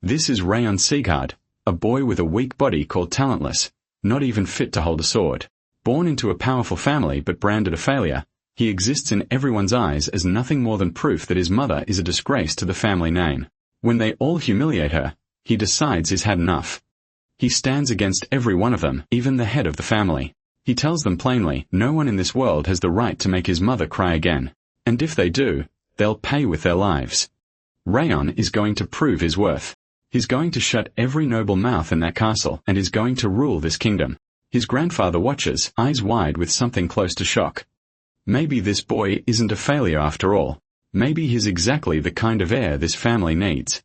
This is Rayon Seaguard, a boy with a weak body called talentless, not even fit to hold a sword. Born into a powerful family but branded a failure, he exists in everyone's eyes as nothing more than proof that his mother is a disgrace to the family name. When they all humiliate her, he decides he's had enough. He stands against every one of them, even the head of the family. He tells them plainly, no one in this world has the right to make his mother cry again. And if they do, they'll pay with their lives. Rayon is going to prove his worth. He's going to shut every noble mouth in that castle and is going to rule this kingdom. His grandfather watches, eyes wide with something close to shock. Maybe this boy isn't a failure after all. Maybe he's exactly the kind of heir this family needs.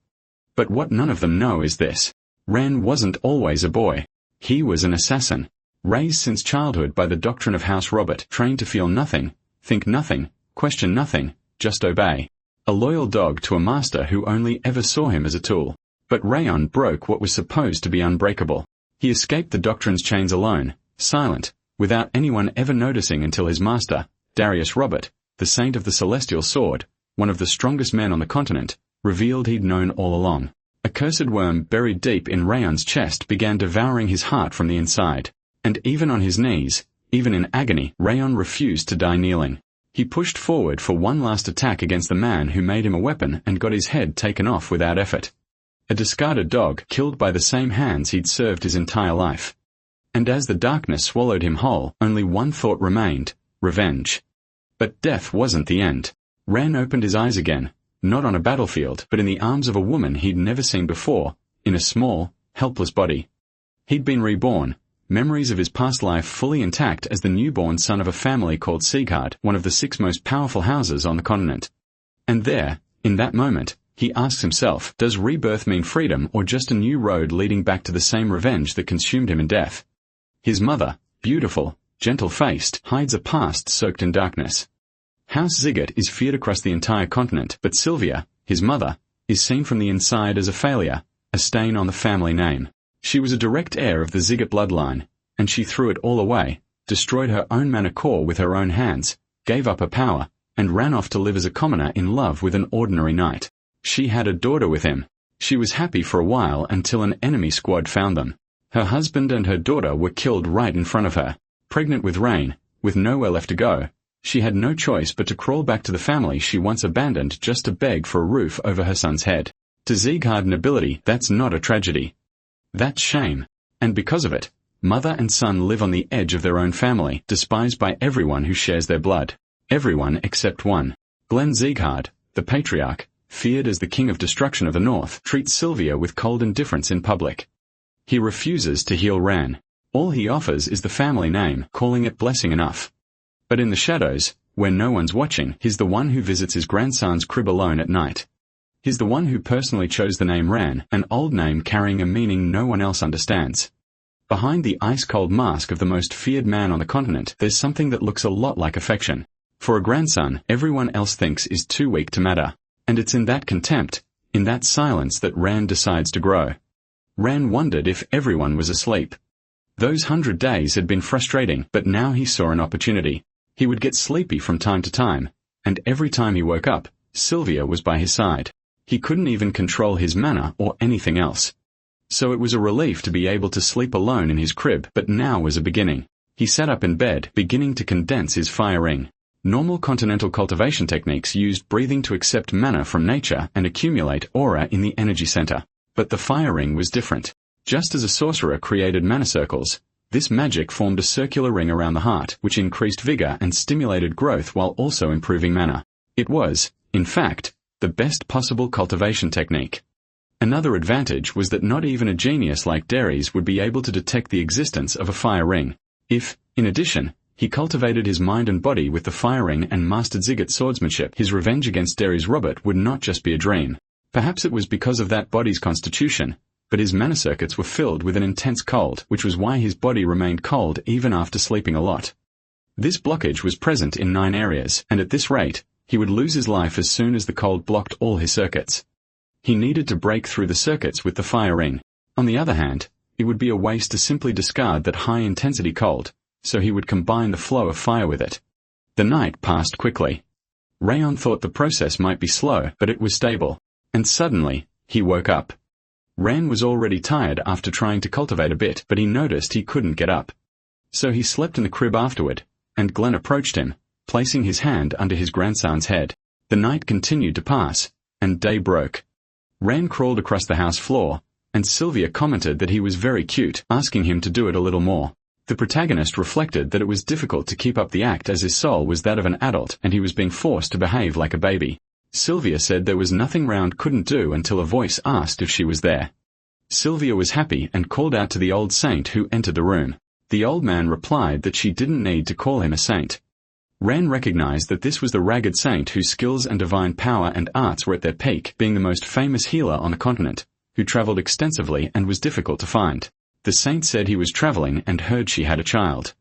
But what none of them know is this. Ren wasn't always a boy. He was an assassin. Raised since childhood by the doctrine of House Robert, trained to feel nothing, think nothing, question nothing, just obey. A loyal dog to a master who only ever saw him as a tool. But Rayon broke what was supposed to be unbreakable. He escaped the doctrine's chains alone, silent, without anyone ever noticing until his master, Darius Robert, the saint of the celestial sword, one of the strongest men on the continent, revealed he'd known all along. A cursed worm buried deep in Rayon's chest began devouring his heart from the inside. And even on his knees, even in agony, Rayon refused to die kneeling. He pushed forward for one last attack against the man who made him a weapon and got his head taken off without effort. A discarded dog killed by the same hands he'd served his entire life. And as the darkness swallowed him whole, only one thought remained, revenge. But death wasn't the end. Ren opened his eyes again, not on a battlefield, but in the arms of a woman he'd never seen before, in a small, helpless body. He'd been reborn, memories of his past life fully intact as the newborn son of a family called Seaguard, one of the 6 most powerful houses on the continent. And there, in that moment, he asks himself, does rebirth mean freedom or just a new road leading back to the same revenge that consumed him in death? His mother, beautiful, gentle-faced, hides a past soaked in darkness. House Ziggett is feared across the entire continent, but Sylvia, his mother, is seen from the inside as a failure, a stain on the family name. She was a direct heir of the Ziggett bloodline, and she threw it all away, destroyed her own mana core with her own hands, gave up her power, and ran off to live as a commoner in love with an ordinary knight. She had a daughter with him. She was happy for a while until an enemy squad found them. Her husband and her daughter were killed right in front of her. Pregnant with Rain, with nowhere left to go, she had no choice but to crawl back to the family she once abandoned just to beg for a roof over her son's head. To Seaguard nobility, that's not a tragedy. That's shame. And because of it, mother and son live on the edge of their own family, despised by everyone who shares their blood. Everyone except one. Glenn Seaguard, the patriarch, feared as the king of destruction of the north, treats Sylvia with cold indifference in public. He refuses to heal Ran. All he offers is the family name, calling it blessing enough. But in the shadows, where no one's watching, he's the one who visits his grandson's crib alone at night. He's the one who personally chose the name Ran, an old name carrying a meaning no one else understands. Behind the ice-cold mask of the most feared man on the continent, there's something that looks a lot like affection. For a grandson, everyone else thinks is too weak to matter. And it's in that contempt, in that silence that Ran decides to grow. Ran wondered if everyone was asleep. Those 100 days had been frustrating, but now he saw an opportunity. He would get sleepy from time to time, and every time he woke up, Sylvia was by his side. He couldn't even control his mana or anything else. So it was a relief to be able to sleep alone in his crib, but now was a beginning. He sat up in bed, beginning to condense his fire ring. Normal continental cultivation techniques used breathing to accept mana from nature and accumulate aura in the energy center. But the fire ring was different. Just as a sorcerer created mana circles, this magic formed a circular ring around the heart, which increased vigor and stimulated growth while also improving mana. It was, in fact, the best possible cultivation technique. Another advantage was that not even a genius like Darius would be able to detect the existence of a fire ring. If, in addition, he cultivated his mind and body with the fire ring and mastered Ziggurat's swordsmanship, his revenge against Darius Robert would not just be a dream. Perhaps it was because of that body's constitution, but his mana circuits were filled with an intense cold, which was why his body remained cold even after sleeping a lot. This blockage was present in 9 areas, and at this rate, he would lose his life as soon as the cold blocked all his circuits. He needed to break through the circuits with the fire ring. On the other hand, it would be a waste to simply discard that high-intensity cold, so he would combine the flow of fire with it. The night passed quickly. Rayon thought the process might be slow, but it was stable. And suddenly, he woke up. Ran was already tired after trying to cultivate a bit, but he noticed he couldn't get up. So he slept in the crib afterward, and Glenn approached him, placing his hand under his grandson's head. The night continued to pass, and day broke. Ran crawled across the house floor, and Sylvia commented that he was very cute, asking him to do it a little more. The protagonist reflected that it was difficult to keep up the act as his soul was that of an adult and he was being forced to behave like a baby. Sylvia said there was nothing Round couldn't do until a voice asked if she was there. Sylvia was happy and called out to the old saint who entered the room. The old man replied that she didn't need to call him a saint. Ran recognized that this was the ragged saint whose skills and divine power and arts were at their peak, being the most famous healer on the continent, who traveled extensively and was difficult to find. The saint said he was traveling and heard she had a child.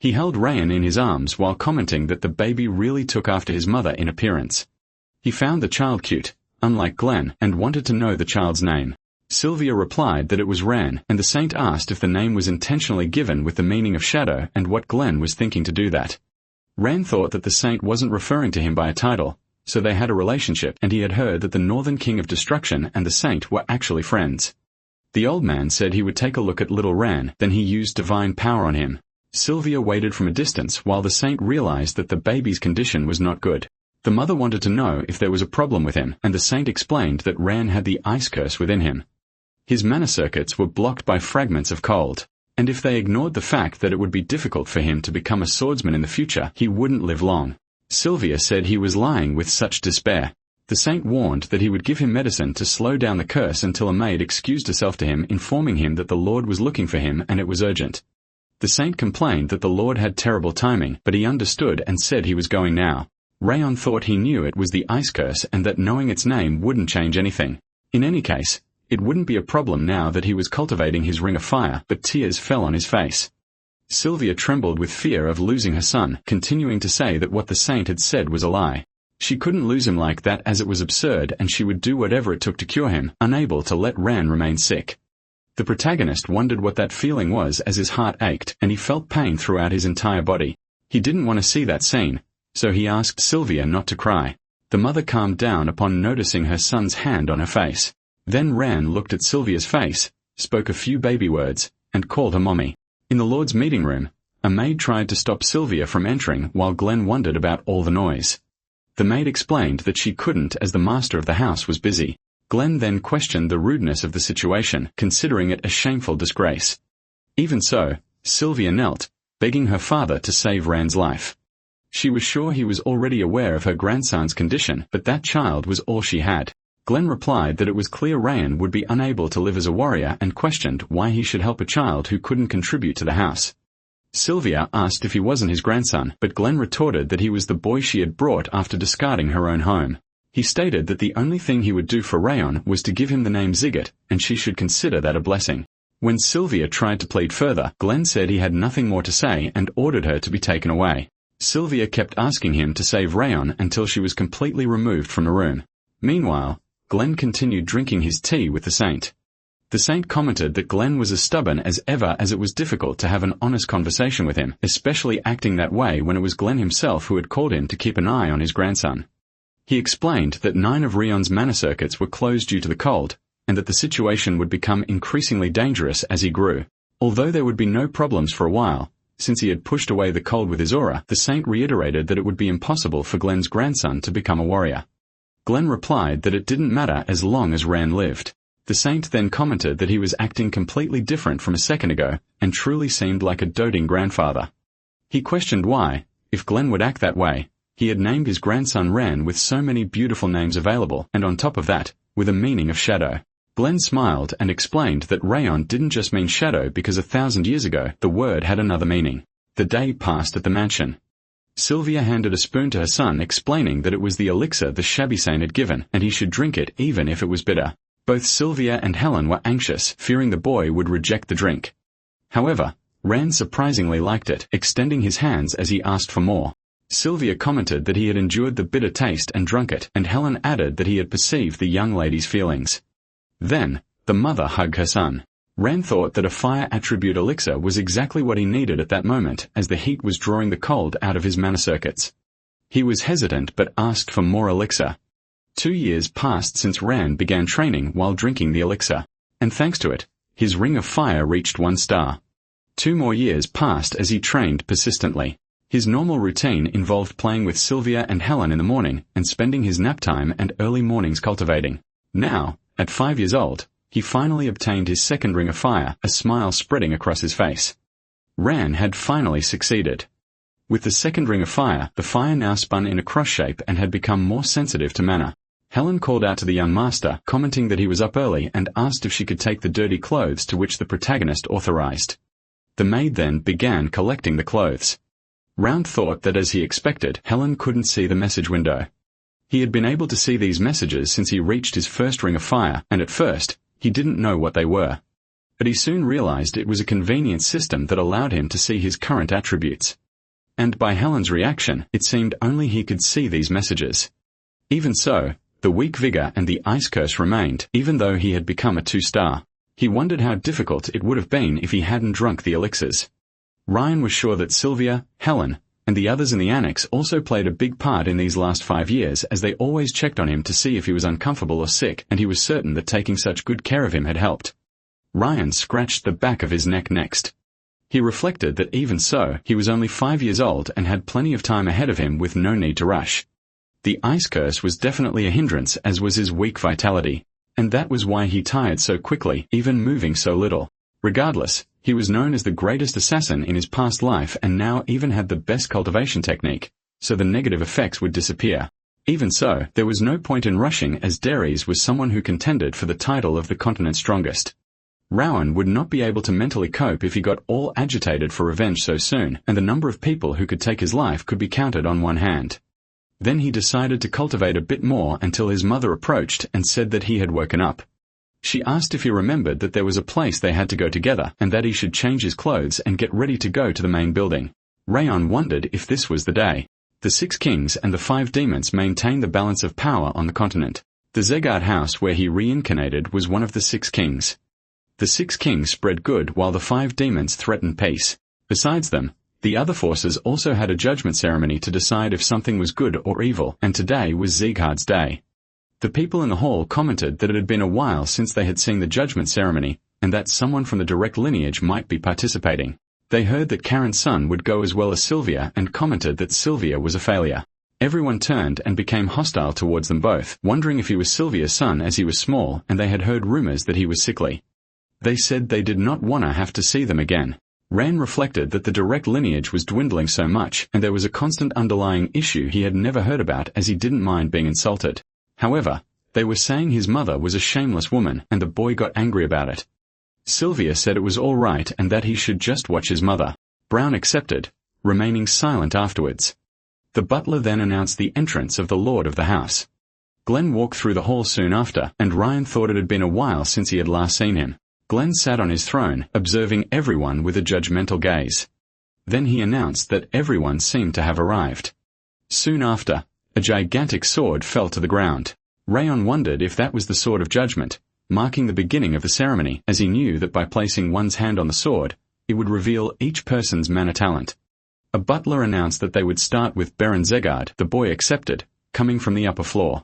He held Rayan in his arms while commenting that the baby really took after his mother in appearance. He found the child cute, unlike Glenn, and wanted to know the child's name. Sylvia replied that it was Ran, and the saint asked if the name was intentionally given with the meaning of shadow and what Glenn was thinking to do that. Ran thought that the saint wasn't referring to him by a title, so they had a relationship, and he had heard that the Northern King of Destruction and the saint were actually friends. The old man said he would take a look at little Ran, then he used divine power on him. Sylvia waited from a distance while the saint realized that the baby's condition was not good. The mother wanted to know if there was a problem with him, and the saint explained that Ran had the ice curse within him. His mana circuits were blocked by fragments of cold, and if they ignored the fact that it would be difficult for him to become a swordsman in the future, he wouldn't live long. Sylvia said he was lying with such despair. The saint warned that he would give him medicine to slow down the curse until a maid excused herself to him, informing him that the Lord was looking for him and it was urgent. The saint complained that the Lord had terrible timing, but he understood and said he was going now. Rayon thought he knew it was the ice curse and that knowing its name wouldn't change anything. In any case, it wouldn't be a problem now that he was cultivating his ring of fire, but tears fell on his face. Sylvia trembled with fear of losing her son, continuing to say that what the saint had said was a lie. She couldn't lose him like that as it was absurd, and she would do whatever it took to cure him, unable to let Ran remain sick. The protagonist wondered what that feeling was as his heart ached, and he felt pain throughout his entire body. He didn't want to see that scene, so he asked Sylvia not to cry. The mother calmed down upon noticing her son's hand on her face. Then Ran looked at Sylvia's face, spoke a few baby words, and called her mommy. In the Lord's meeting room, a maid tried to stop Sylvia from entering while Glenn wondered about all the noise. The maid explained that she couldn't as the master of the house was busy. Glenn then questioned the rudeness of the situation, considering it a shameful disgrace. Even so, Sylvia knelt, begging her father to save Ran's life. She was sure he was already aware of her grandson's condition, but that child was all she had. Glenn replied that it was clear Rayan would be unable to live as a warrior and questioned why he should help a child who couldn't contribute to the house. Sylvia asked if he wasn't his grandson, but Glenn retorted that he was the boy she had brought after discarding her own home. He stated that the only thing he would do for Rayon was to give him the name Ziggit, and she should consider that a blessing. When Sylvia tried to plead further, Glenn said he had nothing more to say and ordered her to be taken away. Sylvia kept asking him to save Rayon until she was completely removed from the room. Meanwhile, Glenn continued drinking his tea with the saint. The saint commented that Glenn was as stubborn as ever as it was difficult to have an honest conversation with him, especially acting that way when it was Glenn himself who had called him to keep an eye on his grandson. He explained that 9 of Rion's mana circuits were closed due to the cold, and that the situation would become increasingly dangerous as he grew. Although there would be no problems for a while, since he had pushed away the cold with his aura, the saint reiterated that it would be impossible for Glenn's grandson to become a warrior. Glenn replied that it didn't matter as long as Ran lived. The saint then commented that he was acting completely different from a second ago, and truly seemed like a doting grandfather. He questioned why, if Glenn would act that way, he had named his grandson Ran with so many beautiful names available, and on top of that, with a meaning of shadow. Glenn smiled and explained that Rayon didn't just mean shadow because 1,000 years ago the word had another meaning. The day passed at the mansion. Sylvia handed a spoon to her son, explaining that it was the elixir the shabby saint had given, and he should drink it even if it was bitter. Both Sylvia and Helen were anxious, fearing the boy would reject the drink. However, Ran surprisingly liked it, extending his hands as he asked for more. Sylvia commented that he had endured the bitter taste and drunk it, and Helen added that he had perceived the young lady's feelings. Then, the mother hugged her son. Ran thought that a fire attribute elixir was exactly what he needed at that moment, as the heat was drawing the cold out of his mana circuits. He was hesitant but asked for more elixir. 2 years passed since Ran began training while drinking the elixir. and thanks to it, his ring of fire reached 1 star. 2 more years passed as he trained persistently. His normal routine involved playing with Sylvia and Helen in the morning and spending his nap time and early mornings cultivating. Now, at 5 years old, he finally obtained his second ring of fire, a smile spreading across his face. Ran had finally succeeded. With the second ring of fire, the fire now spun in a cross shape and had become more sensitive to mana. Helen called out to the young master, commenting that he was up early, and asked if she could take the dirty clothes to which the protagonist authorized. The maid then began collecting the clothes. Round thought that as he expected, Helen couldn't see the message window. He had been able to see these messages since he reached his first ring of fire, and at first, he didn't know what they were. But he soon realized it was a convenient system that allowed him to see his current attributes. And by Helen's reaction, it seemed only he could see these messages. Even so, the weak vigor and the ice curse remained, even though he had become a 2-star. He wondered how difficult it would have been if he hadn't drunk the elixirs. Ryan was sure that Sylvia, Helen, and the others in the annex also played a big part in these last 5 years, as they always checked on him to see if he was uncomfortable or sick, and he was certain that taking such good care of him had helped. Ryan scratched the back of his neck next. He reflected that even so, he was only 5 years old and had plenty of time ahead of him with no need to rush. The ice curse was definitely a hindrance, as was his weak vitality, and that was why he tired so quickly, even moving so little. Regardless, he was known as the greatest assassin in his past life and now even had the best cultivation technique, so the negative effects would disappear. Even so, there was no point in rushing, as Daries was someone who contended for the title of the continent's strongest. Rowan would not be able to mentally cope if he got all agitated for revenge so soon, and the number of people who could take his life could be counted on one hand. Then he decided to cultivate a bit more until his mother approached and said that he had woken up. She asked if he remembered that there was a place they had to go together and that he should change his clothes and get ready to go to the main building. Rayon wondered if this was the day. The 6 kings and the 5 demons maintained the balance of power on the continent. The Zegard house where he reincarnated was one of the 6 kings. The 6 kings spread good while the 5 demons threatened peace. Besides them, the other forces also had a judgment ceremony to decide if something was good or evil, and today was Zegard's day. The people in the hall commented that it had been a while since they had seen the judgment ceremony, and that someone from the direct lineage might be participating. They heard that Karen's son would go as well as Sylvia and commented that Sylvia was a failure. Everyone turned and became hostile towards them both, wondering if he was Sylvia's son as he was small, and they had heard rumors that he was sickly. They said they did not want to have to see them again. Ran reflected that the direct lineage was dwindling so much, and there was a constant underlying issue he had never heard about, as he didn't mind being insulted. However, they were saying his mother was a shameless woman, and the boy got angry about it. Sylvia said it was all right and that he should just watch his mother. Brown accepted, remaining silent afterwards. The butler then announced the entrance of the lord of the house. Glenn walked through the hall soon after, and Ryan thought it had been a while since he had last seen him. Glenn sat on his throne, observing everyone with a judgmental gaze. Then he announced that everyone seemed to have arrived. Soon after, a gigantic sword fell to the ground. Rayon wondered if that was the sword of judgment, marking the beginning of the ceremony, as he knew that by placing one's hand on the sword, it would reveal each person's mana talent. A butler announced that they would start with Baron Zegard. The boy accepted, coming from the upper floor.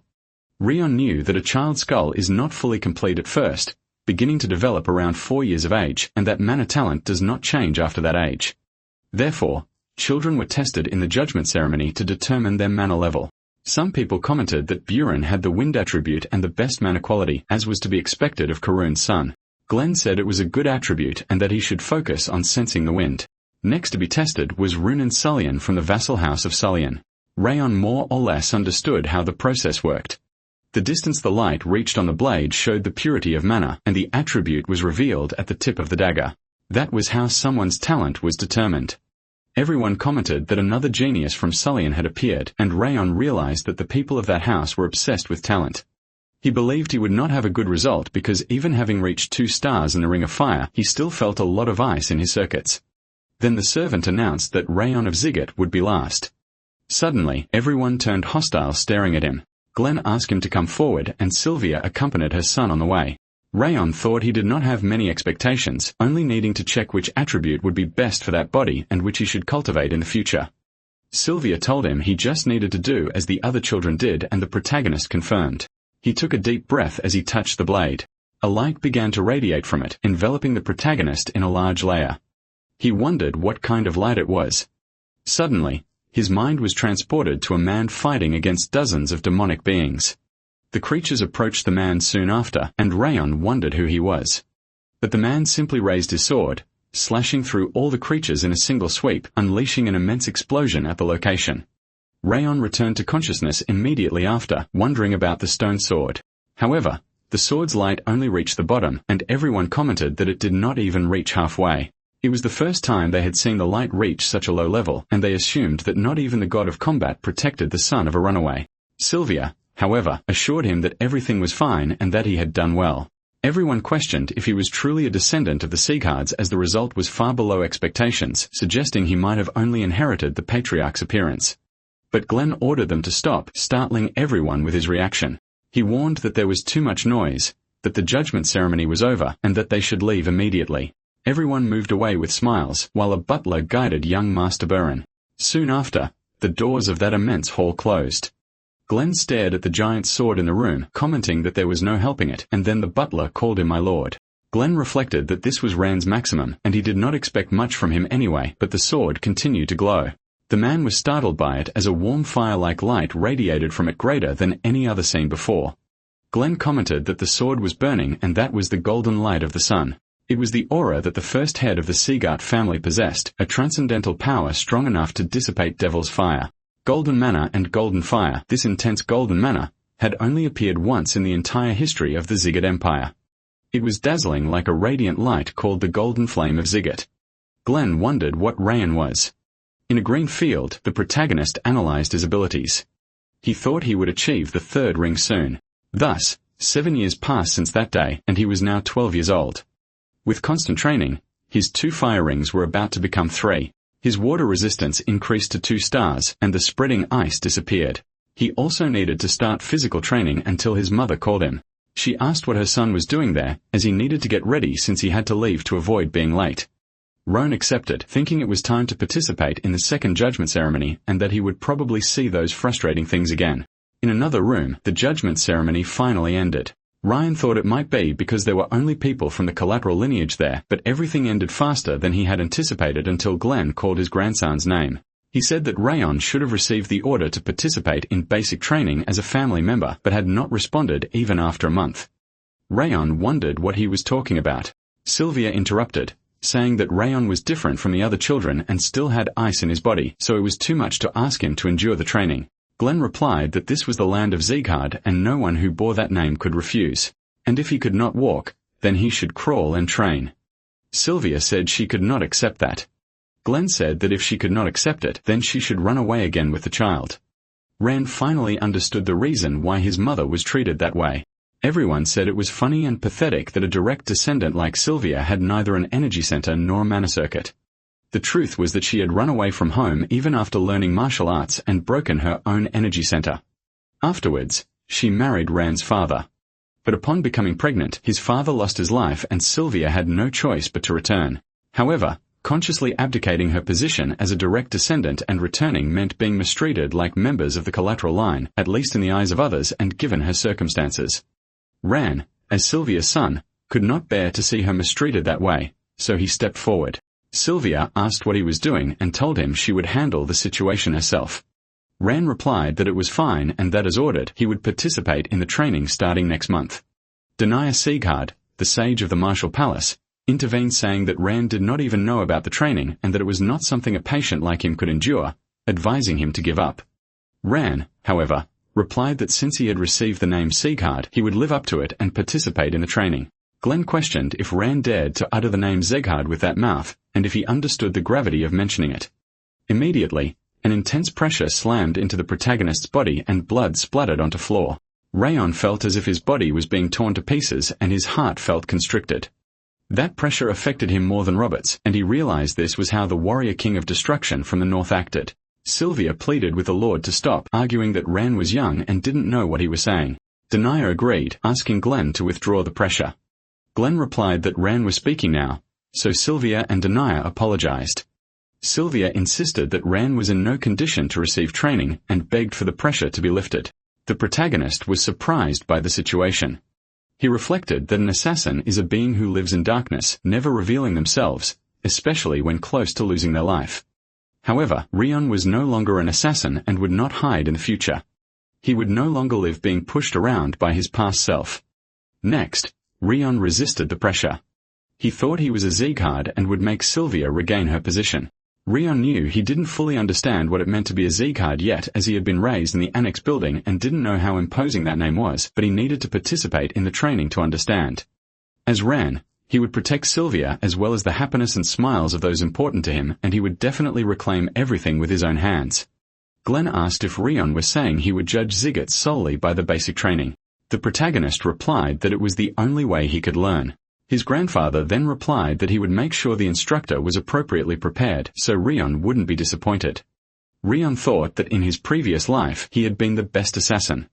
Rion knew that a child's skull is not fully complete at first, beginning to develop around 4 years of age, and that mana talent does not change after that age. Therefore, children were tested in the judgment ceremony to determine their mana level. Some people commented that Buren had the wind attribute and the best mana quality, as was to be expected of Karun's son. Glenn said it was a good attribute and that he should focus on sensing the wind. Next to be tested was Runan Sullian from the vassal house of Sullian. Rayon more or less understood how the process worked. The distance the light reached on the blade showed the purity of mana, and the attribute was revealed at the tip of the dagger. That was how someone's talent was determined. Everyone commented that another genius from Sullian had appeared, and Rayon realized that the people of that house were obsessed with talent. He believed he would not have a good result because even having reached 2 stars in the Ring of Fire, he still felt a lot of ice in his circuits. Then the servant announced that Rayon of Ziggit would be last. Suddenly, everyone turned hostile, staring at him. Glenn asked him to come forward, and Sylvia accompanied her son on the way. Rayon thought he did not have many expectations, only needing to check which attribute would be best for that body and which he should cultivate in the future. Sylvia told him he just needed to do as the other children did, and the protagonist confirmed. He took a deep breath as he touched the blade. A light began to radiate from it, enveloping the protagonist in a large layer. He wondered what kind of light it was. Suddenly, his mind was transported to a man fighting against dozens of demonic beings. The creatures approached the man soon after, and Rayon wondered who he was. But the man simply raised his sword, slashing through all the creatures in a single sweep, unleashing an immense explosion at the location. Rayon returned to consciousness immediately after, wondering about the stone sword. However, the sword's light only reached the bottom, and everyone commented that it did not even reach halfway. It was the first time they had seen the light reach such a low level, and they assumed that not even the god of combat protected the son of a runaway. Sylvia, however, assured him that everything was fine and that he had done well. Everyone questioned if he was truly a descendant of the Seaguards, as the result was far below expectations, suggesting he might have only inherited the patriarch's appearance. But Glenn ordered them to stop, startling everyone with his reaction. He warned that there was too much noise, that the judgment ceremony was over, and that they should leave immediately. Everyone moved away with smiles, while a butler guided young Master Burin. Soon after, the doors of that immense hall closed. Glenn stared at the giant sword in the room, commenting that there was no helping it, and then the butler called him my lord. Glenn reflected that this was Rand's maximum, and he did not expect much from him anyway, but the sword continued to glow. The man was startled by it, as a warm fire-like light radiated from it greater than any other seen before. Glenn commented that the sword was burning, and that was the golden light of the sun. It was the aura that the first head of the Seagart family possessed, a transcendental power strong enough to dissipate devil's fire. Golden mana and golden fire, this intense golden mana, had only appeared once in the entire history of the Ziggit Empire. It was dazzling like a radiant light called the golden flame of Ziggit. Glenn wondered what Rayon was. In a green field, the protagonist analyzed his abilities. He thought he would achieve the third ring soon. Thus, 7 years passed since that day, and he was now 12 years old. With constant training, his 2 fire rings were about to become 3. His water resistance increased to 2 stars, and the spreading ice disappeared. He also needed to start physical training until his mother called him. She asked what her son was doing there, as he needed to get ready since he had to leave to avoid being late. Roan accepted, thinking it was time to participate in the second judgment ceremony and that he would probably see those frustrating things again. In another room, the judgment ceremony finally ended. Ryan thought it might be because there were only people from the collateral lineage there, but everything ended faster than he had anticipated until Glenn called his grandson's name. He said that Rayon should have received the order to participate in basic training as a family member, but had not responded even after a month. Rayon wondered what he was talking about. Sylvia interrupted, saying that Rayon was different from the other children and still had ice in his body, so it was too much to ask him to endure the training. Glenn replied that this was the land of Zeghard and no one who bore that name could refuse. And if he could not walk, then he should crawl and train. Sylvia said she could not accept that. Glenn said that if she could not accept it, then she should run away again with the child. Rand finally understood the reason why his mother was treated that way. Everyone said it was funny and pathetic that a direct descendant like Sylvia had neither an energy center nor a mana circuit. The truth was that she had run away from home even after learning martial arts and broken her own energy center. Afterwards, she married Rand's father. But upon becoming pregnant, his father lost his life and Sylvia had no choice but to return. However, consciously abdicating her position as a direct descendant and returning meant being mistreated like members of the collateral line, at least in the eyes of others and given her circumstances. Ran, as Sylvia's son, could not bear to see her mistreated that way, so he stepped forward. Sylvia asked what he was doing and told him she would handle the situation herself. Ran replied that it was fine and that as ordered, he would participate in the training starting next month. Denia Seaghard, the sage of the martial palace, intervened saying that Ran did not even know about the training and that it was not something a patient like him could endure, advising him to give up. Ran, however, replied that since he had received the name Seaghard, he would live up to it and participate in the training. Glenn questioned if Ran dared to utter the name Zeghard with that mouth, and if he understood the gravity of mentioning it. Immediately, an intense pressure slammed into the protagonist's body and blood splattered onto floor. Rayon felt as if his body was being torn to pieces and his heart felt constricted. That pressure affected him more than Robert's, and he realized this was how the warrior king of destruction from the north acted. Sylvia pleaded with the Lord to stop, arguing that Ran was young and didn't know what he was saying. Denia agreed, asking Glenn to withdraw the pressure. Glenn replied that Ran was speaking now, so Sylvia and Denia apologized. Sylvia insisted that Ran was in no condition to receive training and begged for the pressure to be lifted. The protagonist was surprised by the situation. He reflected that an assassin is a being who lives in darkness, never revealing themselves, especially when close to losing their life. However, Rion was no longer an assassin and would not hide in the future. He would no longer live being pushed around by his past self. Next, Rion resisted the pressure. He thought he was a Z-card and would make Sylvia regain her position. Rion knew he didn't fully understand what it meant to be a Z-card yet, as he had been raised in the Annex building and didn't know how imposing that name was, but he needed to participate in the training to understand. As Ran, he would protect Sylvia as well as the happiness and smiles of those important to him, and he would definitely reclaim everything with his own hands. Glenn asked if Rion was saying he would judge Ziggets solely by the basic training. The protagonist replied that it was the only way he could learn. His grandfather then replied that he would make sure the instructor was appropriately prepared so Rion wouldn't be disappointed. Rion thought that in his previous life he had been the best assassin.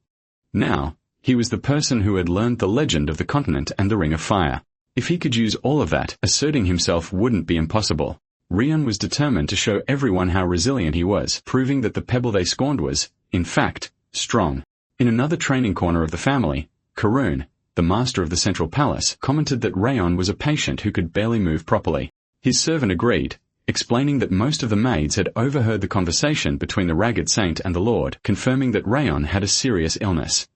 Now, he was the person who had learned the legend of the continent and the Ring of Fire. If he could use all of that, asserting himself wouldn't be impossible. Rion was determined to show everyone how resilient he was, proving that the pebble they scorned was, in fact, strong. In another training corner of the family, Karun, the master of the central palace, commented that Rayon was a patient who could barely move properly. His servant agreed, explaining that most of the maids had overheard the conversation between the ragged saint and the lord, confirming that Rayon had a serious illness.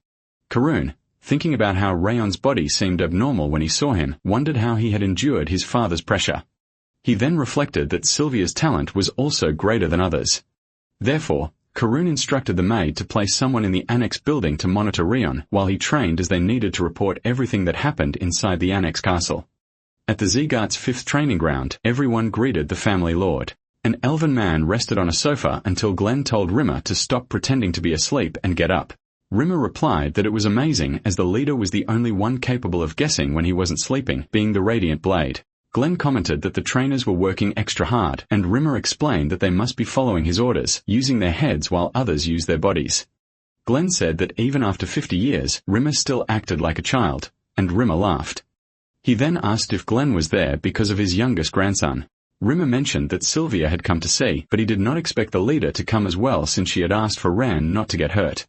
Karun, thinking about how Rayon's body seemed abnormal when he saw him, wondered how he had endured his father's pressure. He then reflected that Sylvia's talent was also greater than others. Therefore, Karun instructed the maid to place someone in the Annex building to monitor Rion while he trained, as they needed to report everything that happened inside the Annex castle. At the Zegart's fifth training ground, everyone greeted the family lord. An elven man rested on a sofa until Glenn told Rimmer to stop pretending to be asleep and get up. Rimmer replied that it was amazing, as the leader was the only one capable of guessing when he wasn't sleeping, being the Radiant Blade. Glenn commented that the trainers were working extra hard, and Rimmer explained that they must be following his orders, using their heads while others use their bodies. Glenn said that even after 50 years, Rimmer still acted like a child, and Rimmer laughed. He then asked if Glenn was there because of his youngest grandson. Rimmer mentioned that Sylvia had come to see, but he did not expect the leader to come as well since she had asked for Ran not to get hurt.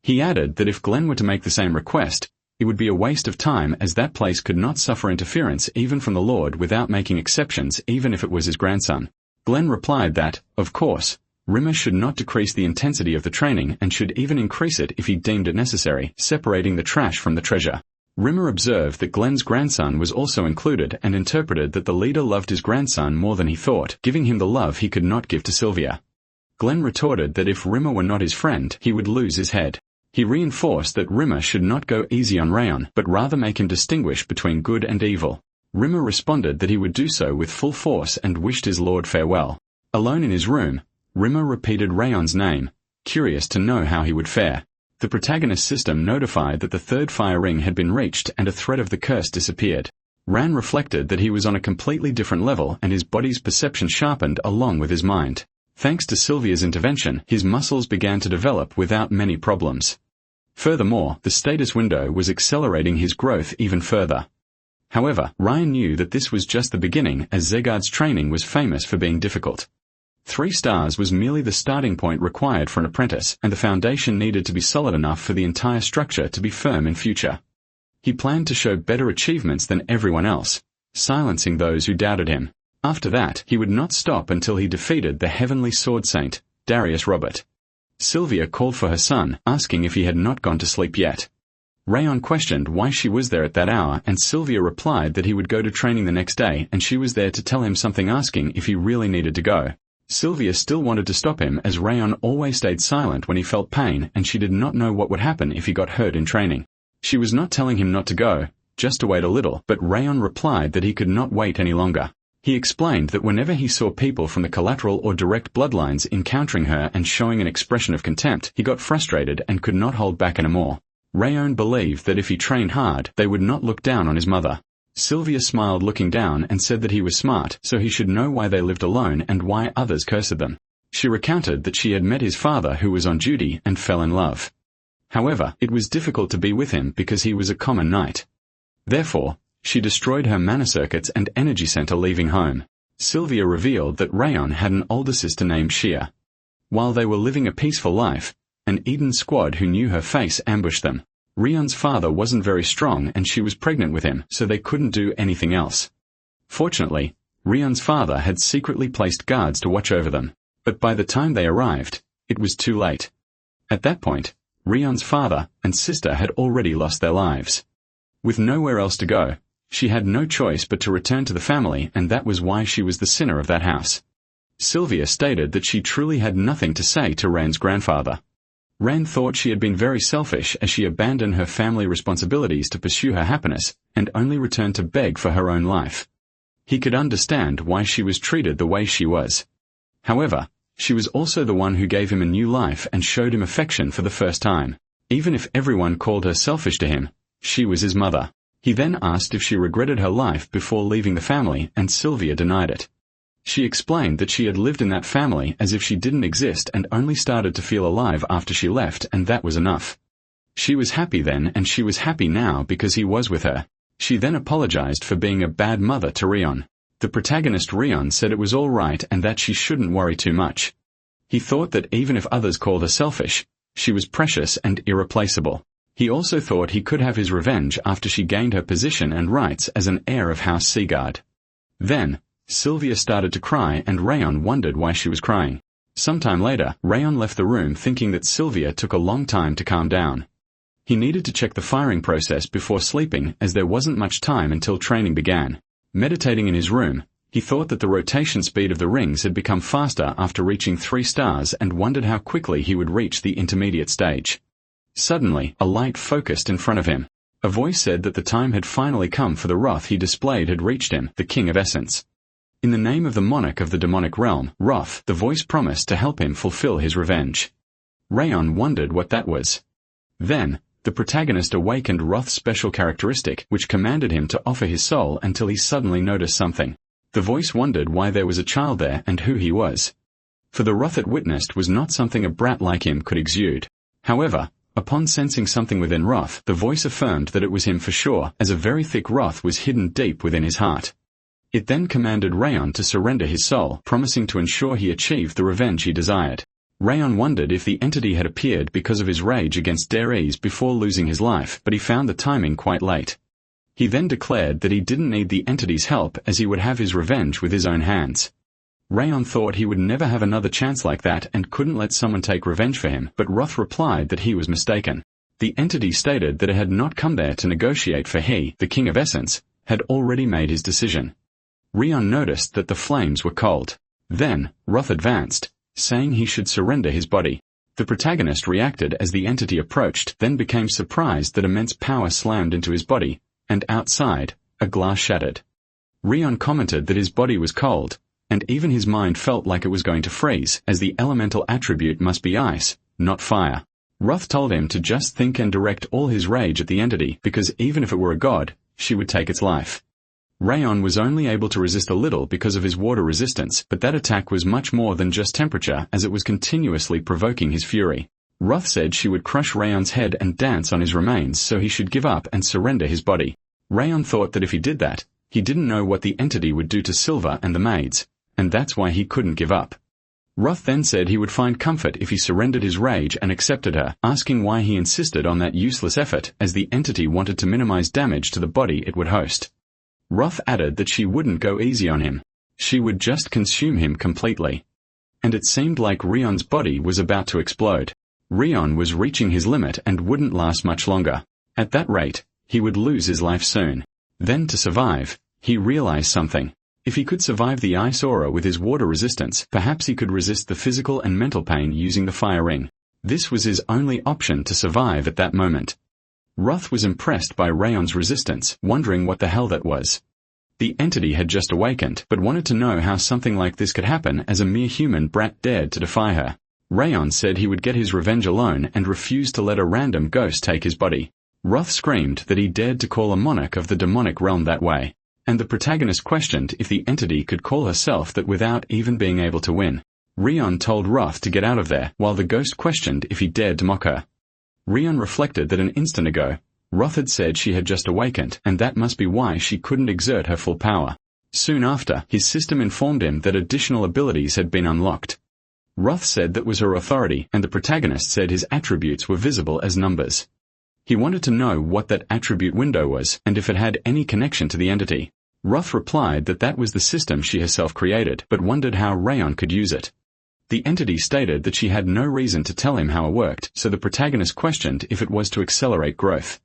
He added that if Glenn were to make the same request, it would be a waste of time, as that place could not suffer interference even from the Lord without making exceptions, even if it was his grandson. Glenn replied that, of course, Rimmer should not decrease the intensity of the training and should even increase it if he deemed it necessary, separating the trash from the treasure. Rimmer observed that Glenn's grandson was also included and interpreted that the leader loved his grandson more than he thought, giving him the love he could not give to Sylvia. Glenn retorted that if Rimmer were not his friend, he would lose his head. He reinforced that Rimmer should not go easy on Rayon, but rather make him distinguish between good and evil. Rimmer responded that he would do so with full force and wished his lord farewell. Alone in his room, Rimmer repeated Rayon's name, curious to know how he would fare. The protagonist system notified that the third fire ring had been reached and a threat of the curse disappeared. Ran reflected that he was on a completely different level and his body's perception sharpened along with his mind. Thanks to Sylvia's intervention, his muscles began to develop without many problems. Furthermore, the status window was accelerating his growth even further. However, Ryan knew that this was just the beginning, as Zegard's training was famous for being difficult. 3 stars was merely the starting point required for an apprentice, and the foundation needed to be solid enough for the entire structure to be firm in future. He planned to show better achievements than everyone else, silencing those who doubted him. After that, he would not stop until he defeated the Heavenly Sword Saint, Darius Robert. Sylvia called for her son, asking if he had not gone to sleep yet. Rayon questioned why she was there at that hour, and Sylvia replied that he would go to training the next day and she was there to tell him something, asking if he really needed to go. Sylvia still wanted to stop him, as Rayon always stayed silent when he felt pain, and she did not know what would happen if he got hurt in training. She was not telling him not to go, just to wait a little, but Rayon replied that he could not wait any longer. He explained that whenever he saw people from the collateral or direct bloodlines encountering her and showing an expression of contempt, he got frustrated and could not hold back anymore. Rayon believed that if he trained hard, they would not look down on his mother. Sylvia smiled looking down and said that he was smart, so he should know why they lived alone and why others cursed them. She recounted that she had met his father, who was on duty, and fell in love. However, it was difficult to be with him because he was a common knight. Therefore, she destroyed her mana circuits and energy center leaving home. Sylvia revealed that Rayon had an older sister named Shia. While they were living a peaceful life, an Eden squad who knew her face ambushed them. Rion's father wasn't very strong and she was pregnant with him, so they couldn't do anything else. Fortunately, Rion's father had secretly placed guards to watch over them, but by the time they arrived, it was too late. At that point, Rion's father and sister had already lost their lives. With nowhere else to go, she had no choice but to return to the family, and that was why she was the sinner of that house. Sylvia stated that she truly had nothing to say to Ran's grandfather. Ran thought she had been very selfish as she abandoned her family responsibilities to pursue her happiness and only returned to beg for her own life. He could understand why she was treated the way she was. However, she was also the one who gave him a new life and showed him affection for the first time. Even if everyone called her selfish to him, she was his mother. He then asked if she regretted her life before leaving the family, and Sylvia denied it. She explained that she had lived in that family as if she didn't exist and only started to feel alive after she left, and that was enough. She was happy then, and she was happy now because he was with her. She then apologized for being a bad mother to Rion. The protagonist Rion said it was all right and that she shouldn't worry too much. He thought that even if others called her selfish, she was precious and irreplaceable. He also thought he could have his revenge after she gained her position and rights as an heir of House Seaguard. Then, Sylvia started to cry and Rayon wondered why she was crying. Sometime later, Rayon left the room thinking that Sylvia took a long time to calm down. He needed to check the firing process before sleeping as there wasn't much time until training began. Meditating in his room, he thought that the rotation speed of the rings had become faster after reaching 3 stars and wondered how quickly he would reach the intermediate stage. Suddenly, a light focused in front of him. A voice said that the time had finally come for the wrath he displayed had reached him, the King of Essence. In the name of the monarch of the demonic realm, Wrath, the voice promised to help him fulfill his revenge. Rayon wondered what that was. Then, the protagonist awakened Wrath's special characteristic, which commanded him to offer his soul until he suddenly noticed something. The voice wondered why there was a child there and who he was. For the wrath it witnessed was not something a brat like him could exude. However, upon sensing something within Wrath, the voice affirmed that it was him for sure, as a very thick wrath was hidden deep within his heart. It then commanded Rayon to surrender his soul, promising to ensure he achieved the revenge he desired. Rayon wondered if the entity had appeared because of his rage against Deres before losing his life, but he found the timing quite late. He then declared that he didn't need the entity's help as he would have his revenge with his own hands. Rayon thought he would never have another chance like that and couldn't let someone take revenge for him, but Wrath replied that he was mistaken. The entity stated that it had not come there to negotiate, for he, the King of Essence, had already made his decision. Rayon noticed that the flames were cold. Then, Wrath advanced, saying he should surrender his body. The protagonist reacted as the entity approached, then became surprised that immense power slammed into his body, and outside, a glass shattered. Rayon commented that his body was cold, and even his mind felt like it was going to freeze, as the elemental attribute must be ice, not fire. Wrath told him to just think and direct all his rage at the entity, because even if it were a god, she would take its life. Rayon was only able to resist a little because of his water resistance, but that attack was much more than just temperature, as it was continuously provoking his fury. Wrath said she would crush Rayon's head and dance on his remains, so he should give up and surrender his body. Rayon thought that if he did that, he didn't know what the entity would do to Silver and the maids, and that's why he couldn't give up. Wrath then said he would find comfort if he surrendered his rage and accepted her, asking why he insisted on that useless effort, as the entity wanted to minimize damage to the body it would host. Wrath added that she wouldn't go easy on him. She would just consume him completely. And it seemed like Rion's body was about to explode. Rion was reaching his limit and wouldn't last much longer. At that rate, he would lose his life soon. Then to survive, he realized something. If he could survive the ice aura with his water resistance, perhaps he could resist the physical and mental pain using the fire ring. This was his only option to survive at that moment. Wrath was impressed by Rayon's resistance, wondering what the hell that was. The entity had just awakened, but wanted to know how something like this could happen as a mere human brat dared to defy her. Rayon said he would get his revenge alone and refused to let a random ghost take his body. Wrath screamed that he dared to call a monarch of the demonic realm that way, and the protagonist questioned if the entity could call herself that without even being able to win. Rayon told Wrath to get out of there, while the ghost questioned if he dared to mock her. Rayon reflected that an instant ago, Wrath had said she had just awakened, and that must be why she couldn't exert her full power. Soon after, his system informed him that additional abilities had been unlocked. Wrath said that was her authority, and the protagonist said his attributes were visible as numbers. He wanted to know what that attribute window was and if it had any connection to the entity. Roth replied that that was the system she herself created, but wondered how Rayon could use it. The entity stated that she had no reason to tell him how it worked, so the protagonist questioned if it was to accelerate growth.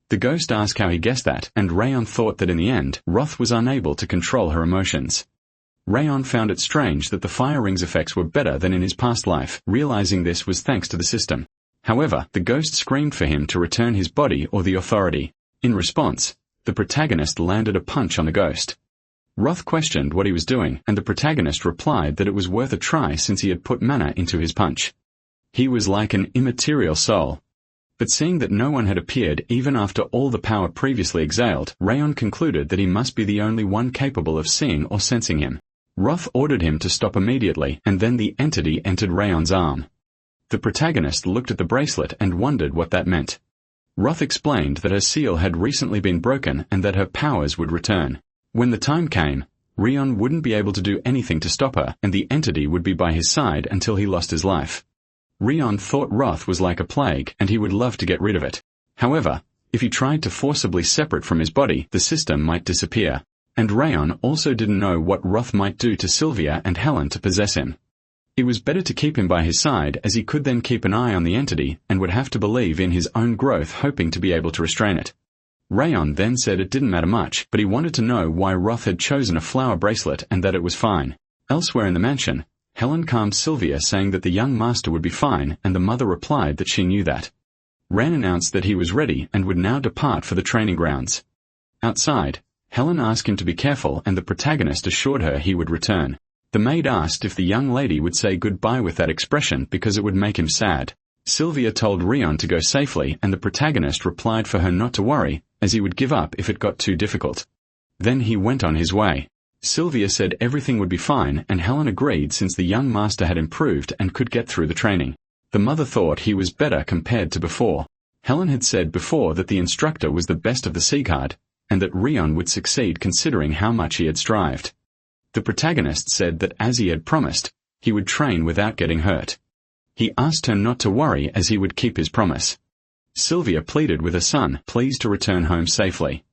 The ghost asked how he guessed that, and Rayon thought that in the end, Roth was unable to control her emotions. Rayon found it strange that the fire ring's effects were better than in his past life, realizing this was thanks to the system. However, the ghost screamed for him to return his body or the authority. In response, the protagonist landed a punch on the ghost. Roth questioned what he was doing, and the protagonist replied that it was worth a try since he had put mana into his punch. He was like an immaterial soul. But seeing that no one had appeared even after all the power previously exhaled, Rayon concluded that he must be the only one capable of seeing or sensing him. Roth ordered him to stop immediately, and then the entity entered Rayon's arm. The protagonist looked at the bracelet and wondered what that meant. Roth explained that her seal had recently been broken and that her powers would return. When the time came, Rayon wouldn't be able to do anything to stop her, and the entity would be by his side until he lost his life. Rayon thought Roth was like a plague, and he would love to get rid of it. However, if he tried to forcibly separate from his body, the system might disappear. And Rayon also didn't know what Roth might do to Sylvia and Helen to possess him. It was better to keep him by his side, as he could then keep an eye on the entity and would have to believe in his own growth, hoping to be able to restrain it. Rayon then said it didn't matter much, but he wanted to know why Roth had chosen a flower bracelet and that it was fine. Elsewhere in the mansion, Helen calmed Sylvia, saying that the young master would be fine, and the mother replied that she knew that. Ran announced that he was ready and would now depart for the training grounds. Outside, Helen asked him to be careful, and the protagonist assured her he would return. The maid asked if the young lady would say goodbye with that expression because it would make him sad. Sylvia told Rayon to go safely, and the protagonist replied for her not to worry, as he would give up if it got too difficult. Then he went on his way. Sylvia said everything would be fine, and Helen agreed since the young master had improved and could get through the training. The mother thought he was better compared to before. Helen had said before that the instructor was the best of the Seaguard, and that Rayon would succeed considering how much he had strived. The protagonist said that as he had promised, he would train without getting hurt. He asked her not to worry as he would keep his promise. Sylvia pleaded with her son, please to return home safely.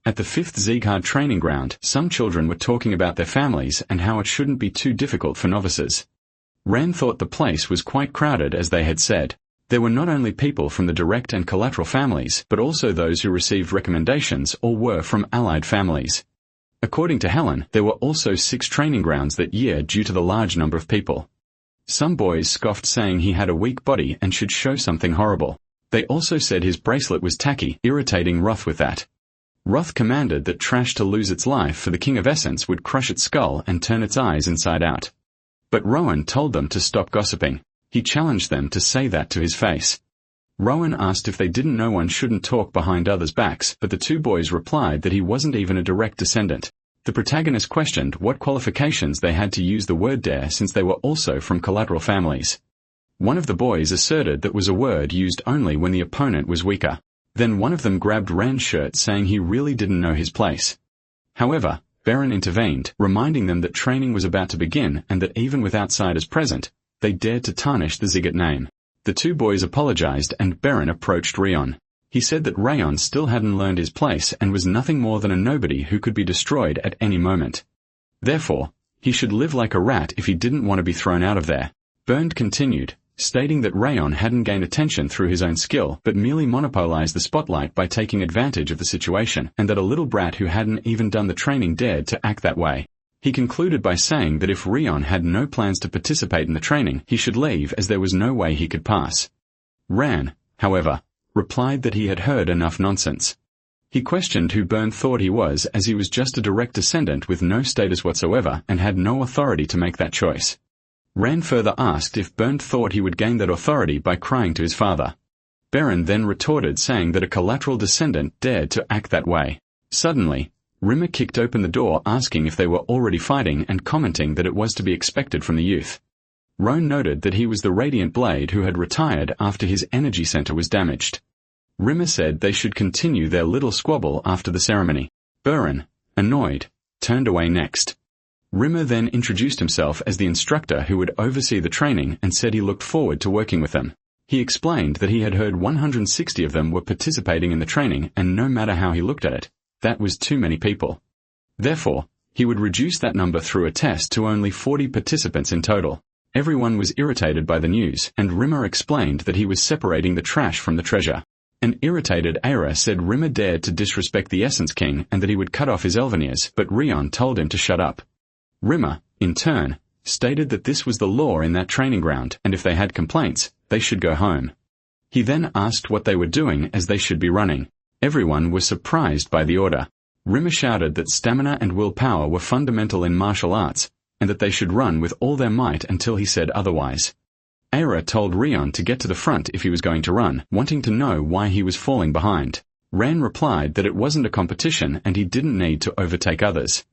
At the 5th Seaguard training ground, some children were talking about their families and how it shouldn't be too difficult for novices. Ran thought the place was quite crowded, as they had said. There were not only people from the direct and collateral families, but also those who received recommendations or were from allied families. According to Helen, there were also 6 training grounds that year due to the large number of people. Some boys scoffed, saying he had a weak body and should show something horrible. They also said his bracelet was tacky, irritating Roth with that. Roth commanded that trash to lose its life, for the King of Essence would crush its skull and turn its eyes inside out. But Rowan told them to stop gossiping. He challenged them to say that to his face. Rowan asked if they didn't know one shouldn't talk behind others' backs, but the 2 boys replied that he wasn't even a direct descendant. The protagonist questioned what qualifications they had to use the word dare, since they were also from collateral families. One of the boys asserted that was a word used only when the opponent was weaker. Then one of them grabbed Rand's shirt, saying he really didn't know his place. However, Baron intervened, reminding them that training was about to begin and that even with outsiders present, they dared to tarnish the Ziggit name. The 2 boys apologized, and Baron approached Rayon. He said that Rayon still hadn't learned his place and was nothing more than a nobody who could be destroyed at any moment. Therefore, he should live like a rat if he didn't want to be thrown out of there. Bernd continued, stating that Rayon hadn't gained attention through his own skill, but merely monopolized the spotlight by taking advantage of the situation, and that a little brat who hadn't even done the training dared to act that way. He concluded by saying that if Rayon had no plans to participate in the training, he should leave, as there was no way he could pass. Ran, however, replied that he had heard enough nonsense. He questioned who Bernd thought he was, as he was just a direct descendant with no status whatsoever and had no authority to make that choice. Ran further asked if Bernd thought he would gain that authority by crying to his father. Baron then retorted, saying that a collateral descendant dared to act that way. Suddenly, Rimmer kicked open the door, asking if they were already fighting and commenting that it was to be expected from the youth. Roan noted that he was the Radiant Blade who had retired after his energy center was damaged. Rimmer said they should continue their little squabble after the ceremony. Buren, annoyed, turned away next. Rimmer then introduced himself as the instructor who would oversee the training and said he looked forward to working with them. He explained that he had heard 160 of them were participating in the training, and no matter how he looked at it, that was too many people. Therefore, he would reduce that number through a test to only 40 participants in total. Everyone was irritated by the news, and Rimmer explained that he was separating the trash from the treasure. An irritated Aira said Rimmer dared to disrespect the Essence King and that he would cut off his elven ears, but Rion told him to shut up. Rimmer, in turn, stated that this was the law in that training ground, and if they had complaints, they should go home. He then asked what they were doing, as they should be running. Everyone was surprised by the order. Rimmer shouted that stamina and willpower were fundamental in martial arts, and that they should run with all their might until he said otherwise. Aira told Rion to get to the front if he was going to run, wanting to know why he was falling behind. Ran replied that it wasn't a competition and he didn't need to overtake others.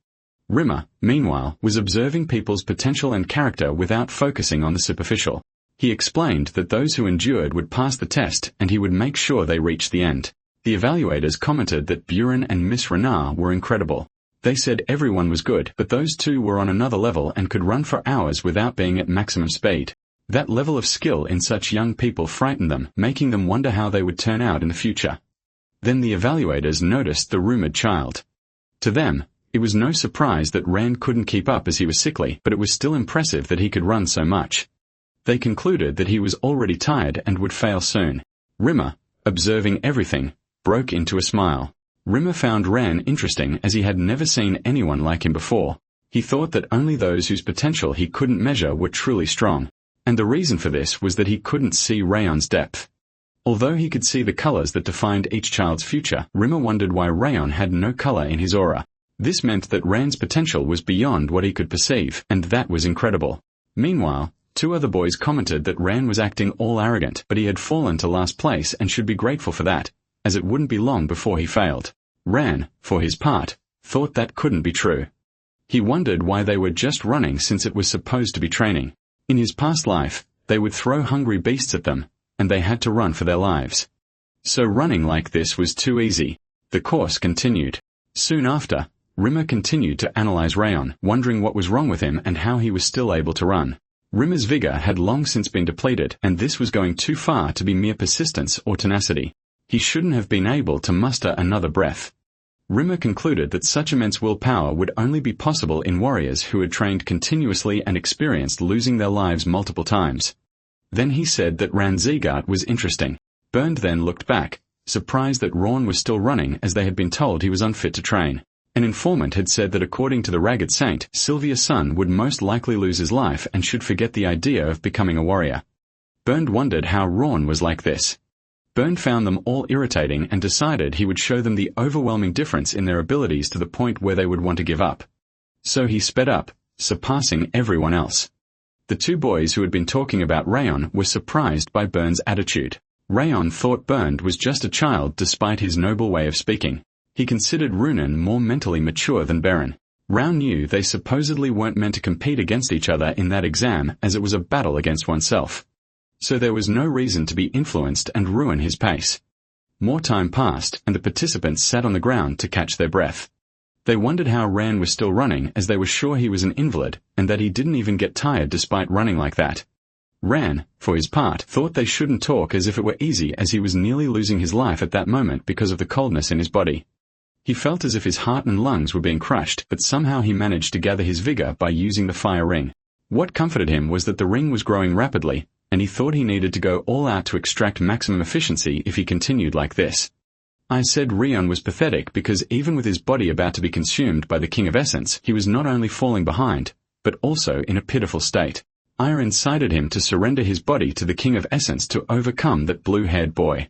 Rimmer, meanwhile, was observing people's potential and character without focusing on the superficial. He explained that those who endured would pass the test and he would make sure they reached the end. The evaluators commented that Buren and Miss Renard were incredible. They said everyone was good, but those two were on another level and could run for hours without being at maximum speed. That level of skill in such young people frightened them, making them wonder how they would turn out in the future. Then the evaluators noticed the rumored child. To them, it was no surprise that Rand couldn't keep up as he was sickly, but it was still impressive that he could run so much. They concluded that he was already tired and would fail soon. Rimmer, observing everything, broke into a smile. Rimmer found Ran interesting as he had never seen anyone like him before. He thought that only those whose potential he couldn't measure were truly strong. And the reason for this was that he couldn't see Rayon's depth. Although he could see the colors that defined each child's future, Rimmer wondered why Rayon had no color in his aura. This meant that Rand's potential was beyond what he could perceive, and that was incredible. Meanwhile, two other boys commented that Rand was acting all arrogant, but he had fallen to last place and should be grateful for that, as it wouldn't be long before he failed. Ran, for his part, thought that couldn't be true. He wondered why they were just running since it was supposed to be training. In his past life, they would throw hungry beasts at them, and they had to run for their lives. So running like this was too easy. The course continued. Soon after, Rimmer continued to analyze Rayon, wondering what was wrong with him and how he was still able to run. Rimmer's vigor had long since been depleted, and this was going too far to be mere persistence or tenacity. He shouldn't have been able to muster another breath. Rimmer concluded that such immense willpower would only be possible in warriors who had trained continuously and experienced losing their lives multiple times. Then he said that Ranzigart was interesting. Bernd then looked back, surprised that Rawn was still running as they had been told he was unfit to train. An informant had said that according to the Ragged Saint, Sylvia's son would most likely lose his life and should forget the idea of becoming a warrior. Bernd wondered how Rawn was like this. Bernd found them all irritating and decided he would show them the overwhelming difference in their abilities to the point where they would want to give up. So he sped up, surpassing everyone else. The two boys who had been talking about Rayon were surprised by Bernd's attitude. Rayon thought Bernd was just a child despite his noble way of speaking. He considered Runan more mentally mature than Beren. Rao knew they supposedly weren't meant to compete against each other in that exam, as it was a battle against oneself. So there was no reason to be influenced and ruin his pace. More time passed, and the participants sat on the ground to catch their breath. They wondered how Ran was still running, as they were sure he was an invalid, and that he didn't even get tired despite running like that. Ran, for his part, thought they shouldn't talk as if it were easy, as he was nearly losing his life at that moment because of the coldness in his body. He felt as if his heart and lungs were being crushed, but somehow he managed to gather his vigor by using the fire ring. What comforted him was that the ring was growing rapidly, and he thought he needed to go all out to extract maximum efficiency if he continued like this. I said Rion was pathetic because even with his body about to be consumed by the King of Essence, he was not only falling behind, but also in a pitiful state. Ira incited him to surrender his body to the King of Essence to overcome that blue-haired boy.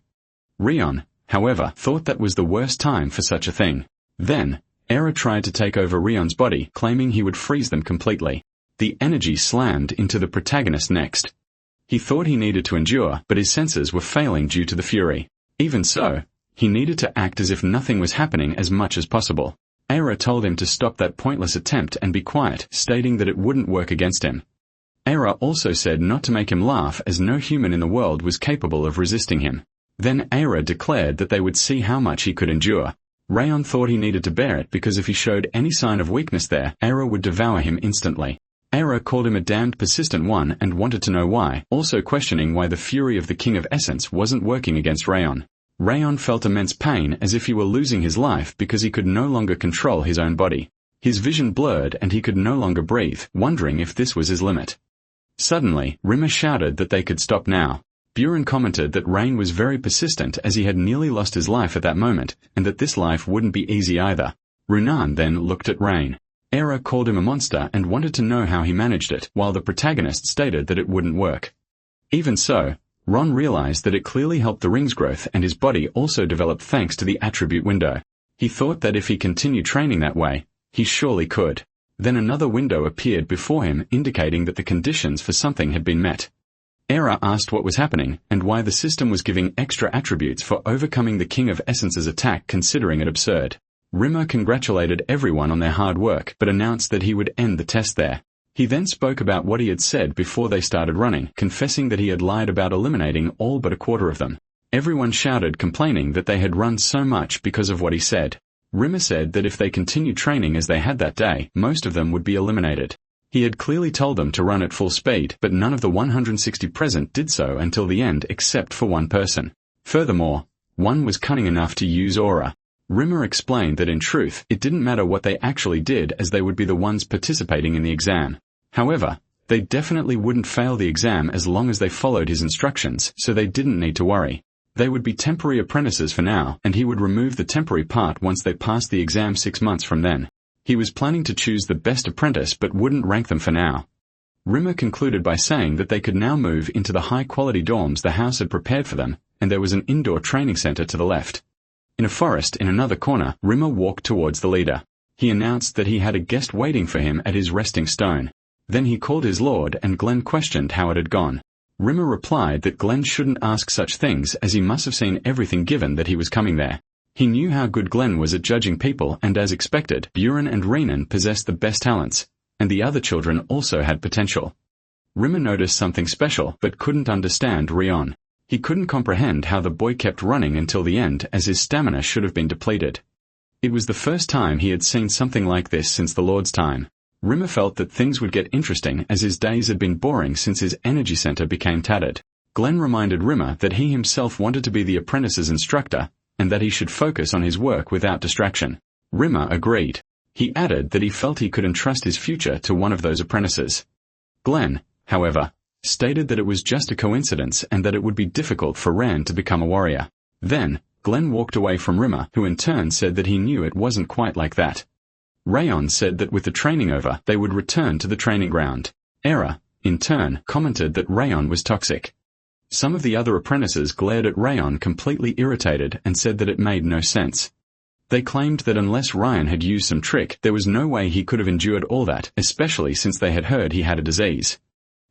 Rion, however, thought that was the worst time for such a thing. Then, Era tried to take over Rion's body, claiming he would freeze them completely. The energy slammed into the protagonist next. He thought he needed to endure, but his senses were failing due to the fury. Even so, he needed to act as if nothing was happening as much as possible. Aira told him to stop that pointless attempt and be quiet, stating that it wouldn't work against him. Aira also said not to make him laugh, as no human in the world was capable of resisting him. Then Aira declared that they would see how much he could endure. Rayon thought he needed to bear it because if he showed any sign of weakness there, Aira would devour him instantly. Era called him a damned persistent one and wanted to know why, also questioning why the fury of the King of Essence wasn't working against Rayon. Rayon felt immense pain as if he were losing his life because he could no longer control his own body. His vision blurred and he could no longer breathe, wondering if this was his limit. Suddenly, Rimmer shouted that they could stop now. Buren commented that Rain was very persistent as he had nearly lost his life at that moment, and that this life wouldn't be easy either. Runan then looked at Rain. Era called him a monster and wanted to know how he managed it, while the protagonist stated that it wouldn't work. Even so, Ron realized that it clearly helped the ring's growth and his body also developed thanks to the attribute window. He thought that if he continued training that way, he surely could. Then another window appeared before him indicating that the conditions for something had been met. Era asked what was happening and why the system was giving extra attributes for overcoming the King of Essence's attack, considering it absurd. Rimmer congratulated everyone on their hard work but announced that he would end the test there. He then spoke about what he had said before they started running, confessing that he had lied about eliminating all but a quarter of them. Everyone shouted, complaining that they had run so much because of what he said. Rimmer said that if they continued training as they had that day, most of them would be eliminated. He had clearly told them to run at full speed, but none of the 160 present did so until the end except for one person. Furthermore, one was cunning enough to use aura. Rimmer explained that in truth, it didn't matter what they actually did as they would be the ones participating in the exam. However, they definitely wouldn't fail the exam as long as they followed his instructions, so they didn't need to worry. They would be temporary apprentices for now, and he would remove the temporary part once they passed the exam 6 months from then. He was planning to choose the best apprentice but wouldn't rank them for now. Rimmer concluded by saying that they could now move into the high-quality dorms the house had prepared for them, and there was an indoor training center to the left. In a forest in another corner, Rimmer walked towards the leader. He announced that he had a guest waiting for him at his resting stone. Then he called his lord and Glenn questioned how it had gone. Rimmer replied that Glenn shouldn't ask such things as he must have seen everything given that he was coming there. He knew how good Glenn was at judging people and as expected, Buren and Renan possessed the best talents, and the other children also had potential. Rimmer noticed something special but couldn't understand Rion. He couldn't comprehend how the boy kept running until the end as his stamina should have been depleted. It was the first time he had seen something like this since the Lord's time. Rimmer felt that things would get interesting as his days had been boring since his energy center became tattered. Glenn reminded Rimmer that he himself wanted to be the apprentice's instructor, and that he should focus on his work without distraction. Rimmer agreed. He added that he felt he could entrust his future to one of those apprentices. Glenn, however, stated that it was just a coincidence and that it would be difficult for Rand to become a warrior. Then, Glenn walked away from Rimmer, who in turn said that he knew it wasn't quite like that. Rayon said that with the training over, they would return to the training ground. Era, in turn, commented that Rayon was toxic. Some of the other apprentices glared at Rayon completely irritated and said that it made no sense. They claimed that unless Ryan had used some trick, there was no way he could have endured all that, especially since they had heard he had a disease.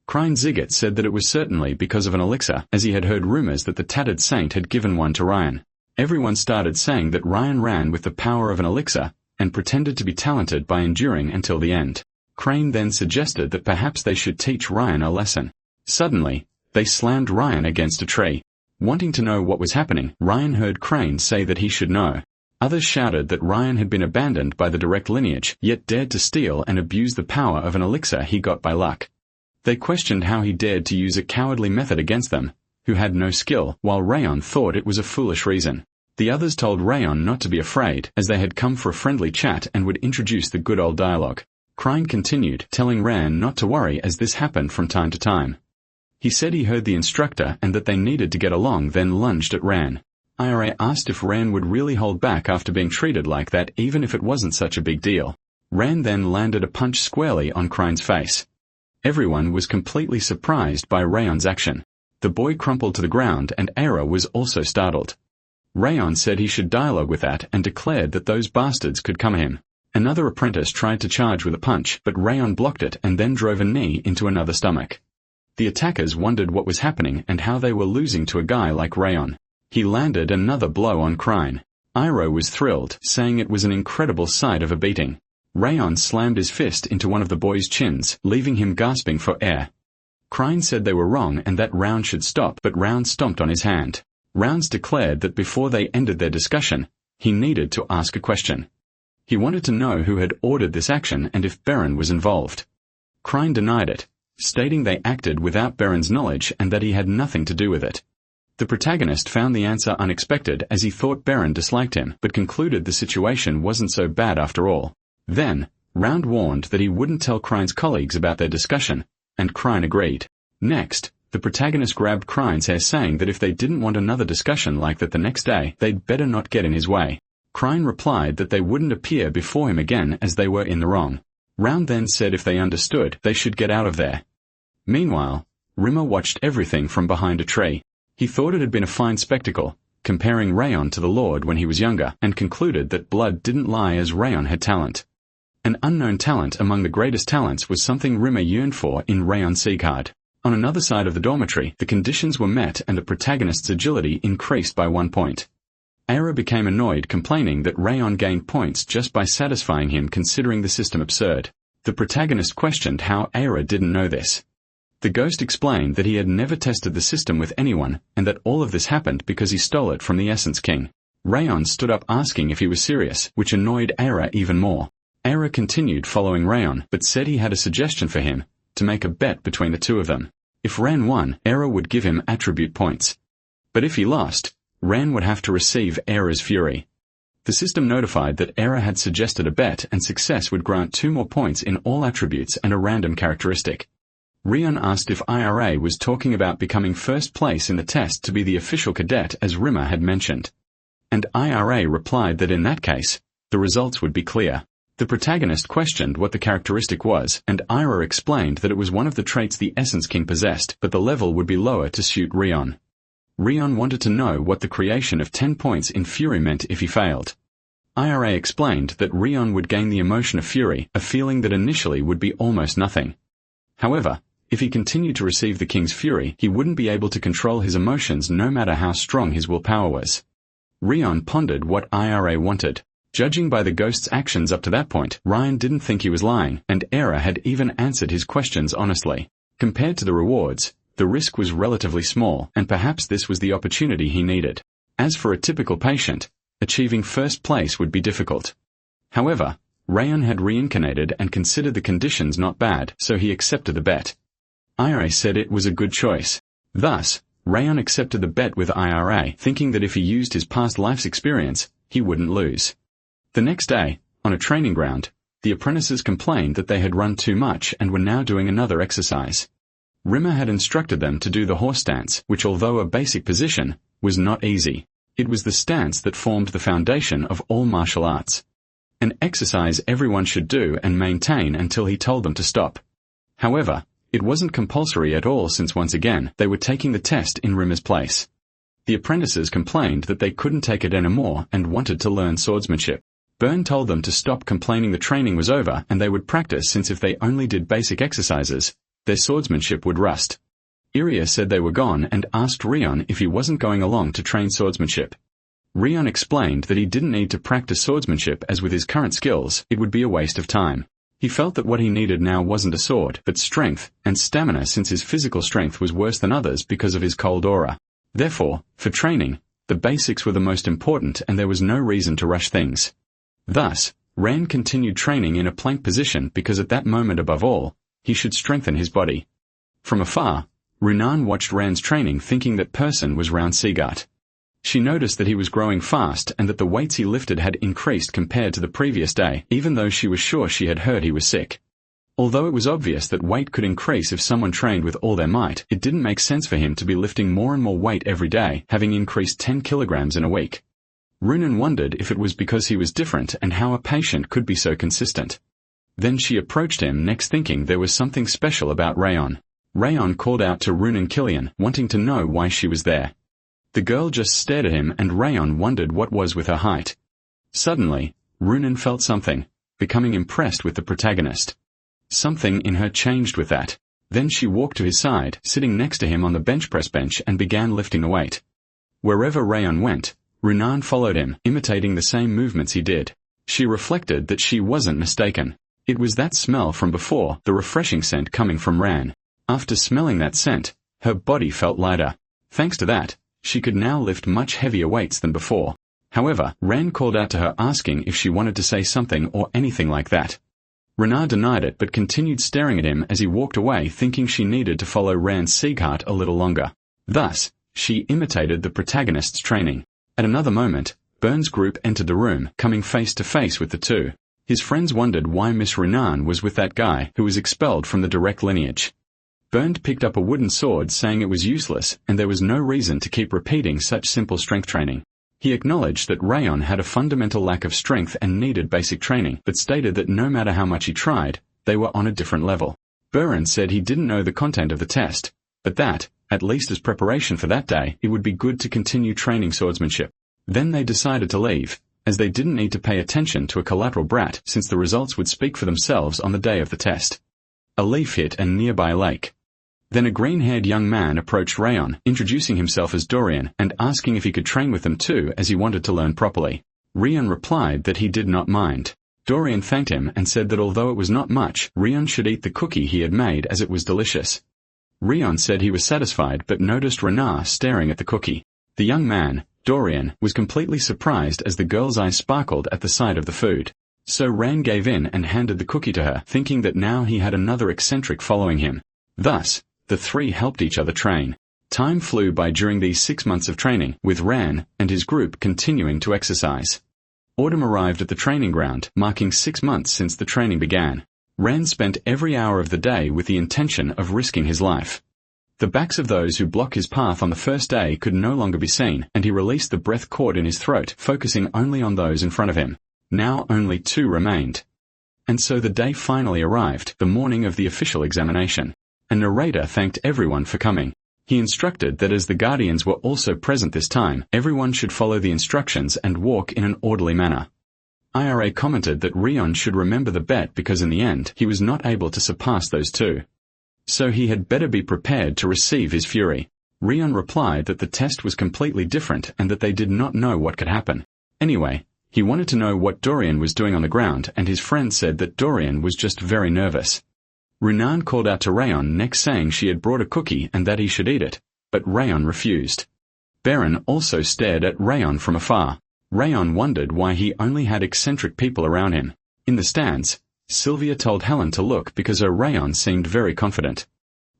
Krine Ziggett said that it was certainly because of an elixir, as he had heard rumors that the tattered saint had given one to Ryan. Everyone started saying that Ryan ran with the power of an elixir, and pretended to be talented by enduring until the end. Crane then suggested that perhaps they should teach Ryan a lesson. Suddenly, they slammed Ryan against a tree. Wanting to know what was happening, Ryan heard Crane say that he should know. Others shouted that Ryan had been abandoned by the direct lineage, yet dared to steal and abuse the power of an elixir he got by luck. They questioned how he dared to use a cowardly method against them, who had no skill, while Rayon thought it was a foolish reason. The others told Rayon not to be afraid, as they had come for a friendly chat and would introduce the good old dialogue. Crine continued, telling Ran not to worry as this happened from time to time. He said he heard the instructor and that they needed to get along, then lunged at Ran. Ira asked if Ran would really hold back after being treated like that even if it wasn't such a big deal. Ran then landed a punch squarely on Crine's face. Everyone was completely surprised by Rayon's action. The boy crumpled to the ground and Aira was also startled. Rayon said he should dialogue with that and declared that those bastards could come at him. Another apprentice tried to charge with a punch, but Rayon blocked it and then drove a knee into another stomach. The attackers wondered what was happening and how they were losing to a guy like Rayon. He landed another blow on Crine. Iro was thrilled, saying it was an incredible sight of a beating. Rayon slammed his fist into one of the boy's chins, leaving him gasping for air. Crine said they were wrong and that Round should stop, but Round stomped on his hand. Rounds declared that before they ended their discussion, he needed to ask a question. He wanted to know who had ordered this action and if Beren was involved. Crine denied it, stating they acted without Beren's knowledge and that he had nothing to do with it. The protagonist found the answer unexpected as he thought Beren disliked him but concluded the situation wasn't so bad after all. Then, Round warned that he wouldn't tell Crine's colleagues about their discussion, and Crine agreed. Next, the protagonist grabbed Crine's hair saying that if they didn't want another discussion like that the next day, they'd better not get in his way. Crine replied that they wouldn't appear before him again as they were in the wrong. Round then said if they understood, they should get out of there. Meanwhile, Rimmer watched everything from behind a tree. He thought it had been a fine spectacle, comparing Rayon to the Lord when he was younger, and concluded that blood didn't lie as Rayon had talent. An unknown talent among the greatest talents was something Rimmer yearned for in Rayon Seacard. On another side of the dormitory, the conditions were met and the protagonist's agility increased by 1 point. Aira became annoyed, complaining that Rayon gained points just by satisfying him, considering the system absurd. The protagonist questioned how Aira didn't know this. The ghost explained that he had never tested the system with anyone, and that all of this happened because he stole it from the Essence King. Rayon stood up asking if he was serious, which annoyed Aira even more. Aira continued following Rayon, but said he had a suggestion for him, to make a bet between the two of them. If Ran won, Aira would give him attribute points. But if he lost, Ran would have to receive Aira's fury. The system notified that Aira had suggested a bet and success would grant 2 more points in all attributes and a random characteristic. Rion asked if IRA was talking about becoming first place in the test to be the official cadet as Rimmer had mentioned. And IRA replied that in that case, the results would be clear. The protagonist questioned what the characteristic was, and Ira explained that it was one of the traits the Essence King possessed, but the level would be lower to suit Rion. Rion wanted to know what the creation of 10 points in Fury meant if he failed. IRA explained that Rion would gain the emotion of Fury, a feeling that initially would be almost nothing. However, if he continued to receive the King's Fury, he wouldn't be able to control his emotions no matter how strong his willpower was. Rion pondered what IRA wanted. Judging by the ghost's actions up to that point, Ryan didn't think he was lying, and Aira had even answered his questions honestly. Compared to the rewards, the risk was relatively small, and perhaps this was the opportunity he needed. As for a typical patient, achieving first place would be difficult. However, Rayon had reincarnated and considered the conditions not bad, so he accepted the bet. IRA said it was a good choice. Thus, Rayon accepted the bet with IRA, thinking that if he used his past life's experience, he wouldn't lose. The next day, on a training ground, the apprentices complained that they had run too much and were now doing another exercise. Rimmer had instructed them to do the horse stance, which although a basic position, was not easy. It was the stance that formed the foundation of all martial arts. An exercise everyone should do and maintain until he told them to stop. However, it wasn't compulsory at all since once again, they were taking the test in Rimmer's place. The apprentices complained that they couldn't take it anymore and wanted to learn swordsmanship. Byrne told them to stop complaining the training was over and they would practice since if they only did basic exercises, their swordsmanship would rust. Iria said they were gone and asked Rion if he wasn't going along to train swordsmanship. Rion explained that he didn't need to practice swordsmanship as with his current skills, it would be a waste of time. He felt that what he needed now wasn't a sword, but strength and stamina since his physical strength was worse than others because of his cold aura. Therefore, for training, the basics were the most important and there was no reason to rush things. Thus, Ran continued training in a plank position because at that moment above all, he should strengthen his body. From afar, Runan watched Ran's training thinking that person was Round Seagart. She noticed that he was growing fast and that the weights he lifted had increased compared to the previous day, even though she was sure she had heard he was sick. Although it was obvious that weight could increase if someone trained with all their might, it didn't make sense for him to be lifting more and more weight every day, having increased 10 kilograms in a week. Runan wondered if it was because he was different and how a patient could be so consistent. Then she approached him next thinking there was something special about Rayon. Rayon called out to Runan Killian, wanting to know why she was there. The girl just stared at him and Rayon wondered what was with her height. Suddenly, Runan felt something, becoming impressed with the protagonist. Something in her changed with that. Then she walked to his side, sitting next to him on the bench press bench and began lifting the weight. Wherever Rayon went, Runan followed him, imitating the same movements he did. She reflected that she wasn't mistaken. It was that smell from before, the refreshing scent coming from Ran. After smelling that scent, her body felt lighter. Thanks to that, she could now lift much heavier weights than before. However, Ran called out to her asking if she wanted to say something or anything like that. Renan denied it but continued staring at him as he walked away, thinking she needed to follow Rand's Sieghart a little longer. Thus, she imitated the protagonist's training. At another moment, Byrne's group entered the room, coming face to face with the two. His friends wondered why Miss Renan was with that guy who was expelled from the direct lineage. Byrne picked up a wooden sword, saying it was useless and there was no reason to keep repeating such simple strength training. He acknowledged that Rayon had a fundamental lack of strength and needed basic training, but stated that no matter how much he tried, they were on a different level. Byrne said he didn't know the content of the test, but that, at least as preparation for that day, it would be good to continue training swordsmanship. Then they decided to leave, as they didn't need to pay attention to a collateral brat since the results would speak for themselves on the day of the test. A leaf hit a nearby lake. Then a green-haired young man approached Rayon, introducing himself as Dorian and asking if he could train with them too, as he wanted to learn properly. Rayon replied that he did not mind. Dorian thanked him and said that although it was not much, Rayon should eat the cookie he had made as it was delicious. Rayon said he was satisfied but noticed Renan staring at the cookie. The young man, Dorian, was completely surprised as the girl's eyes sparkled at the sight of the food. So Ran gave in and handed the cookie to her, thinking that now he had another eccentric following him. Thus, the three helped each other train. Time flew by during these 6 months of training, with Ran and his group continuing to exercise. Autumn arrived at the training ground, marking 6 months since the training began. Ran spent every hour of the day with the intention of risking his life. The backs of those who blocked his path on the first day could no longer be seen, and he released the breath caught in his throat, focusing only on those in front of him. Now only 2 remained. And so the day finally arrived, the morning of the official examination. A narrator thanked everyone for coming. He instructed that as the Guardians were also present this time, everyone should follow the instructions and walk in an orderly manner. IRA commented that Rayon should remember the bet because in the end, he was not able to surpass those 2. So he had better be prepared to receive his fury. Rayon replied that the test was completely different and that they did not know what could happen. Anyway, he wanted to know what Dorian was doing on the ground, and his friend said that Dorian was just very nervous. Renan called out to Rayon next, saying she had brought a cookie and that he should eat it, but Rayon refused. Baron also stared at Rayon from afar. Rayon wondered why he only had eccentric people around him. In the stands, Sylvia told Helen to look because her Rayon seemed very confident.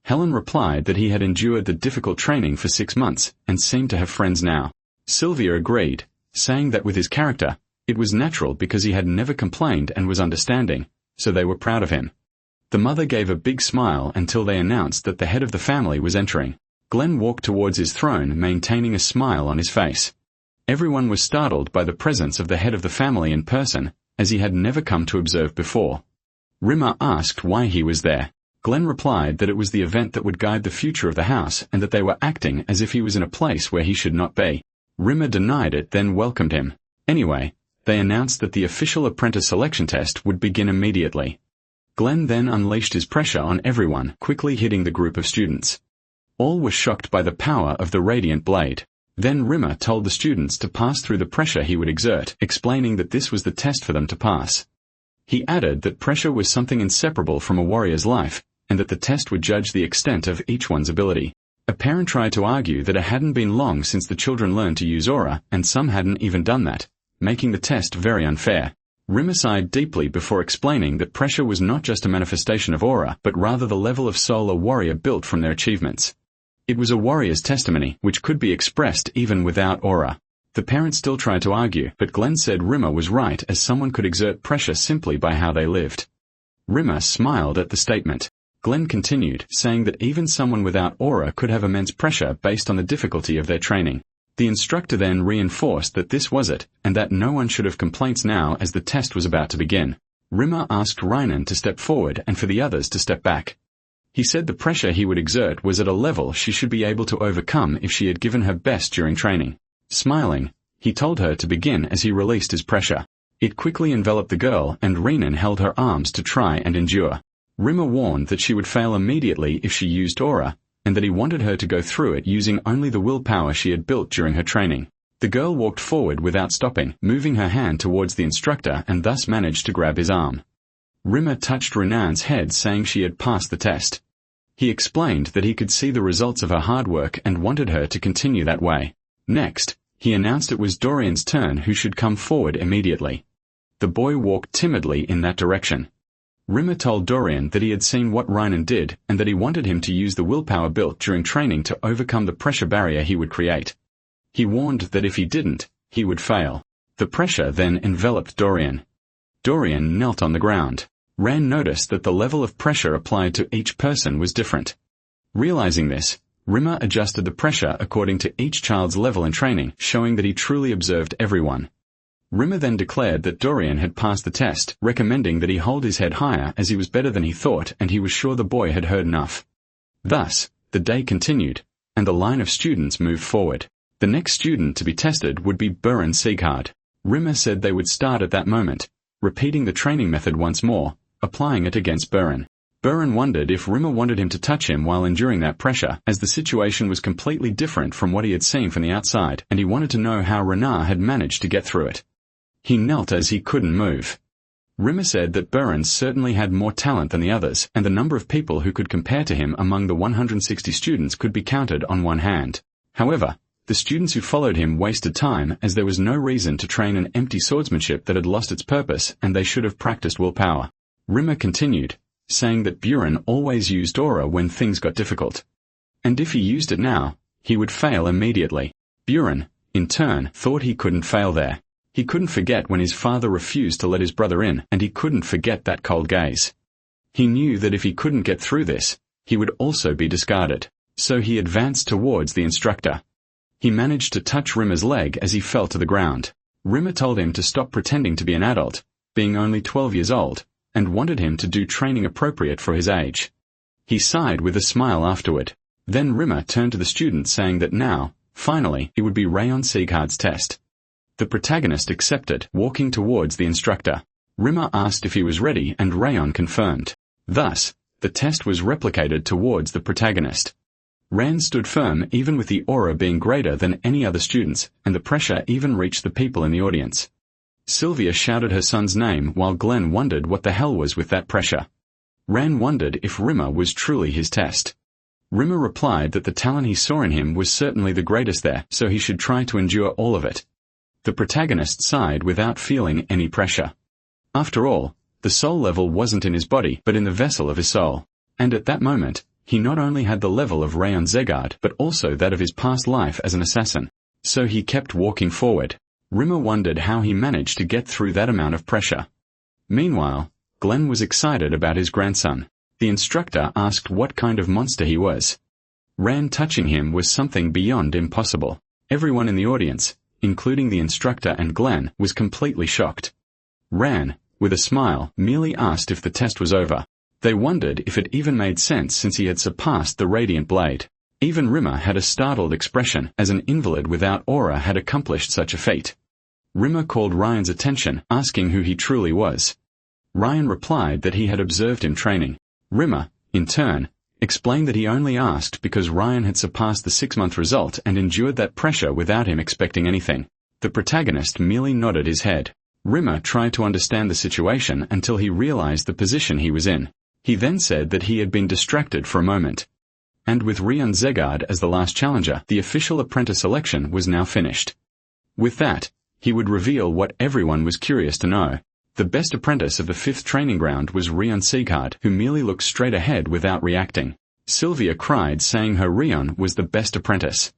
Helen replied that he had endured the difficult training for 6 months and seemed to have friends now. Sylvia agreed, saying that with his character, it was natural because he had never complained and was understanding, so they were proud of him. The mother gave a big smile until they announced that the head of the family was entering. Glenn walked towards his throne, maintaining a smile on his face. Everyone was startled by the presence of the head of the family in person, as he had never come to observe before. Rimmer asked why he was there. Glenn replied that it was the event that would guide the future of the house and that they were acting as if he was in a place where he should not be. Rimmer denied it, then welcomed him. Anyway, they announced that the official apprentice selection test would begin immediately. Glenn then unleashed his pressure on everyone, quickly hitting the group of students. All were shocked by the power of the radiant blade. Then Rimmer told the students to pass through the pressure he would exert, explaining that this was the test for them to pass. He added that pressure was something inseparable from a warrior's life, and that the test would judge the extent of each one's ability. A parent tried to argue that it hadn't been long since the children learned to use aura, and some hadn't even done that, making the test very unfair. Rimmer sighed deeply before explaining that pressure was not just a manifestation of aura, but rather the level of soul a warrior built from their achievements. It was a warrior's testimony, which could be expressed even without aura. The parents still tried to argue, but Glenn said Rimmer was right, as someone could exert pressure simply by how they lived. Rimmer smiled at the statement. Glenn continued, saying that even someone without aura could have immense pressure based on the difficulty of their training. The instructor then reinforced that this was it, and that no one should have complaints now as the test was about to begin. Rimmer asked Reinen to step forward and for the others to step back. He said the pressure he would exert was at a level she should be able to overcome if she had given her best during training. Smiling, he told her to begin as he released his pressure. It quickly enveloped the girl, and Reinen held her arms to try and endure. Rimmer warned that she would fail immediately if she used aura, and that he wanted her to go through it using only the willpower she had built during her training. The girl walked forward without stopping, moving her hand towards the instructor and thus managed to grab his arm. Rimmer touched Renan's head, saying she had passed the test. He explained that he could see the results of her hard work and wanted her to continue that way. Next, he announced it was Dorian's turn, who should come forward immediately. The boy walked timidly in that direction. Rimmer told Dorian that he had seen what Reinhard did and that he wanted him to use the willpower built during training to overcome the pressure barrier he would create. He warned that if he didn't, he would fail. The pressure then enveloped Dorian. Dorian knelt on the ground. Ran noticed that the level of pressure applied to each person was different. Realizing this, Rimmer adjusted the pressure according to each child's level in training, showing that he truly observed everyone. Rimmer then declared that Dorian had passed the test, recommending that he hold his head higher as he was better than he thought and he was sure the boy had heard enough. Thus, the day continued, and the line of students moved forward. The next student to be tested would be Buren Sieghard. Rimmer said they would start at that moment, repeating the training method once more, applying it against Buren. Buren wondered if Rimmer wanted him to touch him while enduring that pressure, as the situation was completely different from what he had seen from the outside, and he wanted to know how Renard had managed to get through it. He knelt as he couldn't move. Rimmer said that Buren certainly had more talent than the others, and the number of people who could compare to him among the 160 students could be counted on one hand. However, the students who followed him wasted time as there was no reason to train an empty swordsmanship that had lost its purpose and they should have practiced willpower. Rimmer continued, saying that Buren always used aura when things got difficult. And if he used it now, he would fail immediately. Buren, in turn, thought he couldn't fail there. He couldn't forget when his father refused to let his brother in, and he couldn't forget that cold gaze. He knew that if he couldn't get through this, he would also be discarded, so he advanced towards the instructor. He managed to touch Rimmer's leg as he fell to the ground. Rimmer told him to stop pretending to be an adult, being only 12 years old, and wanted him to do training appropriate for his age. He sighed with a smile afterward. Then Rimmer turned to the student saying that now, finally, it would be Rayon Sieghard's test. The protagonist accepted, walking towards the instructor. Rimmer asked if he was ready and Rayon confirmed. Thus, the test was replicated towards the protagonist. Ran stood firm even with the aura being greater than any other students, and the pressure even reached the people in the audience. Sylvia shouted her son's name while Glenn wondered what the hell was with that pressure. Ran wondered if Rimmer was truly his test. Rimmer replied that the talent he saw in him was certainly the greatest there, so he should try to endure all of it. The protagonist sighed without feeling any pressure. After all, the soul level wasn't in his body but in the vessel of his soul, and at that moment, he not only had the level of Rayon Sieghard but also that of his past life as an assassin. So he kept walking forward. Rimmer wondered how he managed to get through that amount of pressure. Meanwhile, Glenn was excited about his grandson. The instructor asked what kind of monster he was. Ran touching him was something beyond impossible. Everyone in the audience, including the instructor and Glenn, was completely shocked. Ran, with a smile, merely asked if the test was over. They wondered if it even made sense since he had surpassed the Radiant Blade. Even Rimmer had a startled expression, as an invalid without aura had accomplished such a feat. Rimmer called Ryan's attention, asking who he truly was. Ryan replied that he had observed him training. Rimmer, in turn, explained that he only asked because Ryan had surpassed the 6-month result and endured that pressure without him expecting anything. The protagonist merely nodded his head. Rimmer tried to understand the situation until he realized the position he was in. He then said that he had been distracted for a moment. And with Rayon Sieghard as the last challenger, the official apprentice selection was now finished. With that, he would reveal what everyone was curious to know. The best apprentice of the 5th training ground was Rayon Sieghard, who merely looked straight ahead without reacting. Sylvia cried, saying her Rayon was the best apprentice.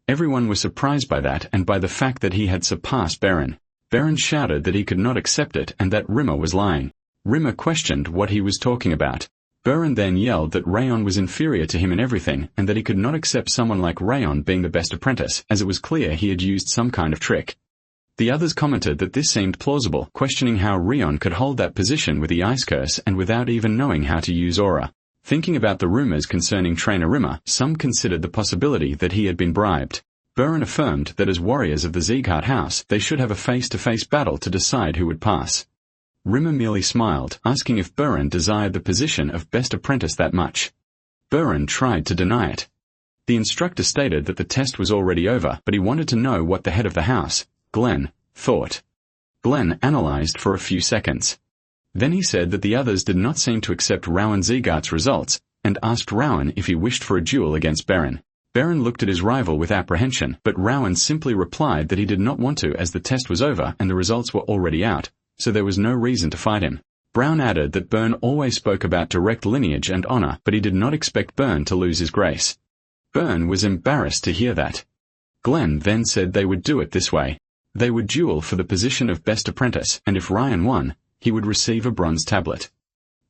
Everyone was surprised by that and by the fact that he had surpassed Baron. Baron shouted that he could not accept it and that Rimmer was lying. Rimmer questioned what he was talking about. Baron then yelled that Rayon was inferior to him in everything and that he could not accept someone like Rayon being the best apprentice, as it was clear he had used some kind of trick. The others commented that this seemed plausible, questioning how Rayon could hold that position with the ice curse and without even knowing how to use aura. Thinking about the rumors concerning trainer Rimmer, some considered the possibility that he had been bribed. Baron affirmed that as warriors of the Sieghard house, they should have a face-to-face battle to decide who would pass. Rimmer merely smiled, asking if Buren desired the position of best apprentice that much. Buren tried to deny it. The instructor stated that the test was already over, but he wanted to know what the head of the house, Glenn, thought. Glenn analyzed for a few seconds. Then he said that the others did not seem to accept Rayon Sieghard's results, and asked Rayon if he wished for a duel against Baron. Baron looked at his rival with apprehension, but Rayon simply replied that he did not want to as the test was over and the results were already out, so there was no reason to fight him. Brown added that Byrne always spoke about direct lineage and honor, but he did not expect Byrne to lose his grace. Byrne was embarrassed to hear that. Glenn then said they would do it this way. They would duel for the position of best apprentice, and if Ryan won, he would receive a bronze tablet.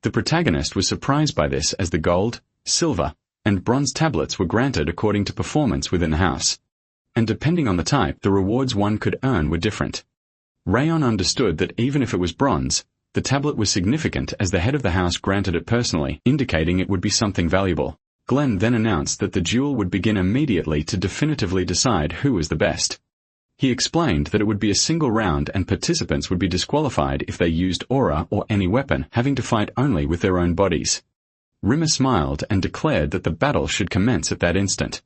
The protagonist was surprised by this, as the gold, silver, and bronze tablets were granted according to performance within the house. And depending on the type, the rewards one could earn were different. Rayon understood that even if it was bronze, the tablet was significant as the head of the house granted it personally, indicating it would be something valuable. Glenn then announced that the duel would begin immediately to definitively decide who was the best. He explained that it would be a single round and participants would be disqualified if they used aura or any weapon, having to fight only with their own bodies. Rimmer smiled and declared that the battle should commence at that instant.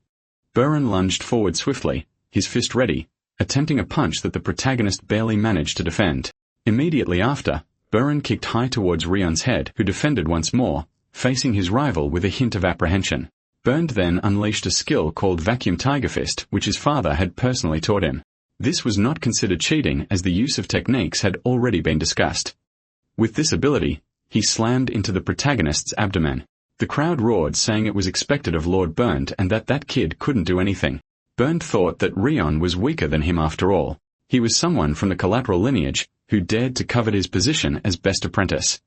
Byrne lunged forward swiftly, his fist ready, attempting a punch that the protagonist barely managed to defend. Immediately after, Byrne kicked high towards Rion's head, who defended once more, facing his rival with a hint of apprehension. Byrne then unleashed a skill called Vacuum Tiger Fist, which his father had personally taught him. This was not considered cheating, as the use of techniques had already been discussed. With this ability, he slammed into the protagonist's abdomen. The crowd roared, saying it was expected of Lord Byrne and that kid couldn't do anything. Byrne thought that Rion was weaker than him after all. He was someone from the collateral lineage who dared to covet his position as best apprentice.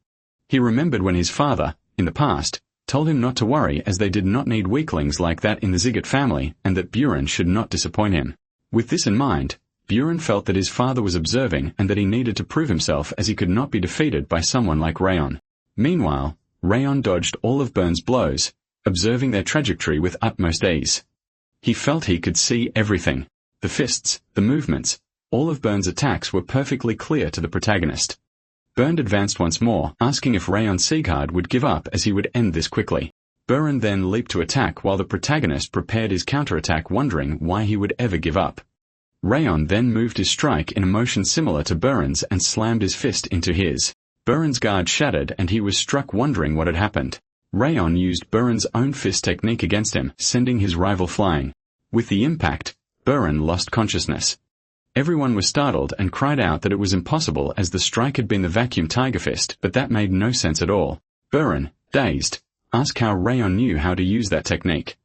He remembered when his father, in the past, told him not to worry, as they did not need weaklings like that in the Ziggett family, and that Buren should not disappoint him. With this in mind, Buren felt that his father was observing and that he needed to prove himself, as he could not be defeated by someone like Rayon. Meanwhile, Rayon dodged all of Byrne's blows, observing their trajectory with utmost ease. He felt he could see everything. The fists, the movements, all of Byrne's attacks were perfectly clear to the protagonist. Byrne advanced once more, asking if Rayon Seaguard would give up, as he would end this quickly. Byrne then leaped to attack while the protagonist prepared his counterattack, wondering why he would ever give up. Rayon then moved his strike in a motion similar to Byrne's and slammed his fist into his. Byrne's guard shattered and he was struck, wondering what had happened. Rayon used Byrne's own fist technique against him, sending his rival flying. With the impact, Byrne lost consciousness. Everyone was startled and cried out that it was impossible, as the strike had been the Vacuum Tiger Fist, but that made no sense at all. Byrne, dazed, asked how Rayon knew how to use that technique.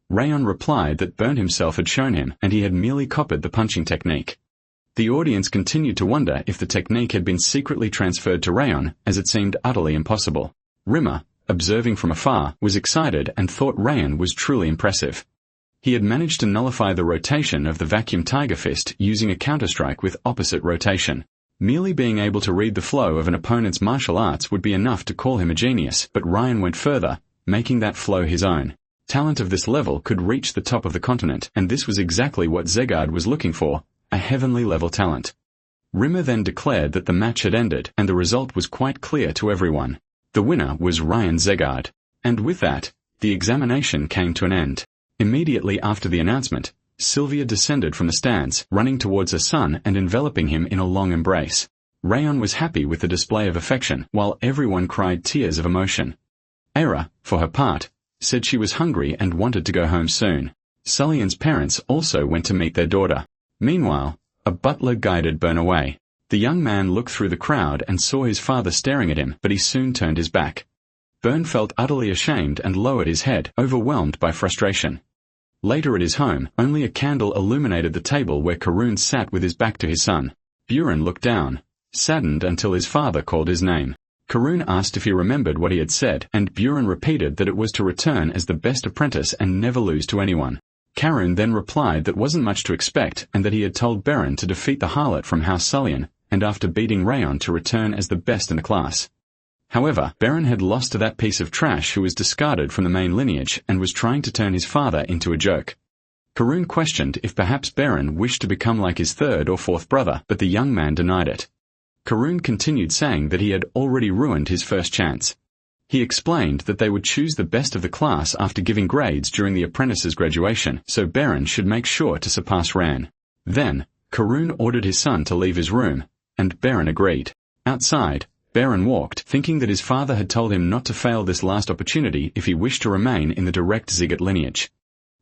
Rayon replied that Byrne himself had shown him, and he had merely copied the punching technique. The audience continued to wonder if the technique had been secretly transferred to Rayon, as it seemed utterly impossible. Rimmer, observing from afar, was excited and thought Rayon was truly impressive. He had managed to nullify the rotation of the Vacuum Tiger Fist using a counterstrike with opposite rotation. Merely being able to read the flow of an opponent's martial arts would be enough to call him a genius, but Ryan went further, making that flow his own. Talent of this level could reach the top of the continent, and this was exactly what Zegard was looking for, a heavenly level talent. Rimmer then declared that the match had ended, and the result was quite clear to everyone. The winner was Ryan Zegard. And with that, the examination came to an end. Immediately after the announcement, Sylvia descended from the stands, running towards her son and enveloping him in a long embrace. Rayon was happy with the display of affection, while everyone cried tears of emotion. Era, for her part, said she was hungry and wanted to go home soon. Sullian's parents also went to meet their daughter. Meanwhile, a butler guided Byrne away. The young man looked through the crowd and saw his father staring at him, but he soon turned his back. Byrne felt utterly ashamed and lowered his head, overwhelmed by frustration. Later at his home, only a candle illuminated the table where Karun sat with his back to his son. Buren looked down, saddened, until his father called his name. Karun asked if he remembered what he had said, and Buren repeated that it was to return as the best apprentice and never lose to anyone. Karun then replied that wasn't much to expect, and that he had told Beren to defeat the harlot from House Sullian, and after beating Rayon to return as the best in the class. However, Beren had lost to that piece of trash who was discarded from the main lineage and was trying to turn his father into a joke. Karun questioned if perhaps Beren wished to become like his third or fourth brother, but the young man denied it. Karun continued, saying that he had already ruined his first chance. He explained that they would choose the best of the class after giving grades during the apprentice's graduation, so Beren should make sure to surpass Ran. Then, Karun ordered his son to leave his room, and Beren agreed. Outside, Beren walked, thinking that his father had told him not to fail this last opportunity if he wished to remain in the direct Ziggett lineage.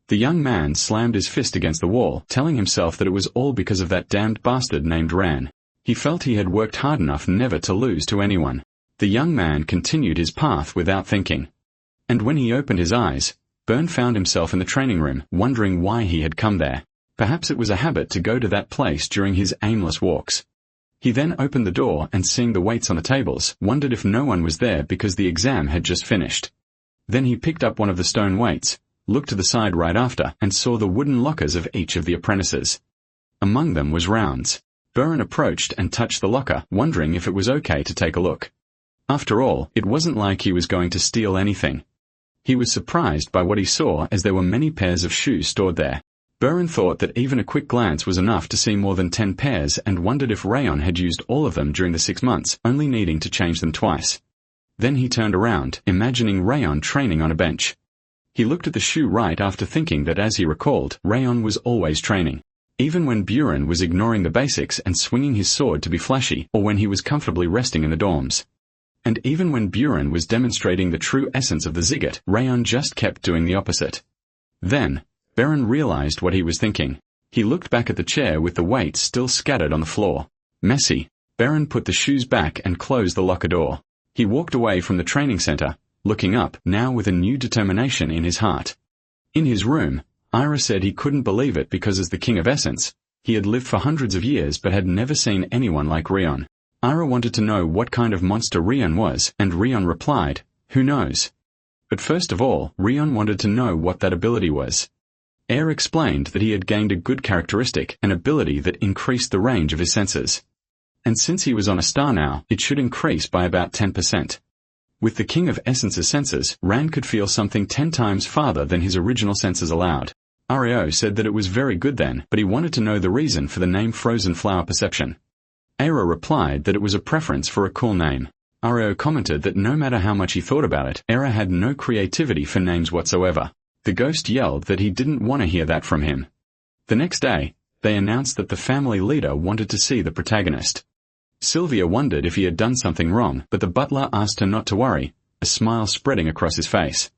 The young man slammed his fist against the wall, telling himself that it was all because of that damned bastard named Ran. He felt he had worked hard enough never to lose to anyone. The young man continued his path without thinking. And when he opened his eyes, Byrne found himself in the training room, wondering why he had come there. Perhaps it was a habit to go to that place during his aimless walks. He then opened the door and, seeing the weights on the tables, wondered if no one was there because the exam had just finished. Then he picked up one of the stone weights, looked to the side right after, and saw the wooden lockers of each of the apprentices. Among them was Rounds. Byrne approached and touched the locker, wondering if it was okay to take a look. After all, it wasn't like he was going to steal anything. He was surprised by what he saw, as there were many pairs of shoes stored there. Byrne thought that even a quick glance was enough to see more than 10 pairs, and wondered if Rayon had used all of them during the 6 months, only needing to change them twice. Then he turned around, imagining Rayon training on a bench. He looked at the shoe right after, thinking that, as he recalled, Rayon was always training. Even when Buren was ignoring the basics and swinging his sword to be flashy, or when he was comfortably resting in the dorms. And even when Buren was demonstrating the true essence of the Ziggit, Rayon just kept doing the opposite. Then, Byrne realized what he was thinking. He looked back at the chair with the weights still scattered on the floor. Messy. Byrne put the shoes back and closed the locker door. He walked away from the training center, looking up, now with a new determination in his heart. In his room, Ira said he couldn't believe it because, as the King of Essence, he had lived for hundreds of years but had never seen anyone like Rion. Ira wanted to know what kind of monster Rion was, and Rion replied, "Who knows?" But first of all, Rion wanted to know what that ability was. Air explained that he had gained a good characteristic, an ability that increased the range of his senses. And since he was on a star now, it should increase by about 10%. With the King of Essence's senses, Rand could feel something 10 times farther than his original senses allowed. Ario said that it was very good then, but he wanted to know the reason for the name Frozen Flower Perception. Aira replied that it was a preference for a cool name. Ario commented that no matter how much he thought about it, Aira had no creativity for names whatsoever. The ghost yelled that he didn't want to hear that from him. The next day, they announced that the family leader wanted to see the protagonist. Sylvia wondered if he had done something wrong, but the butler asked her not to worry, a smile spreading across his face.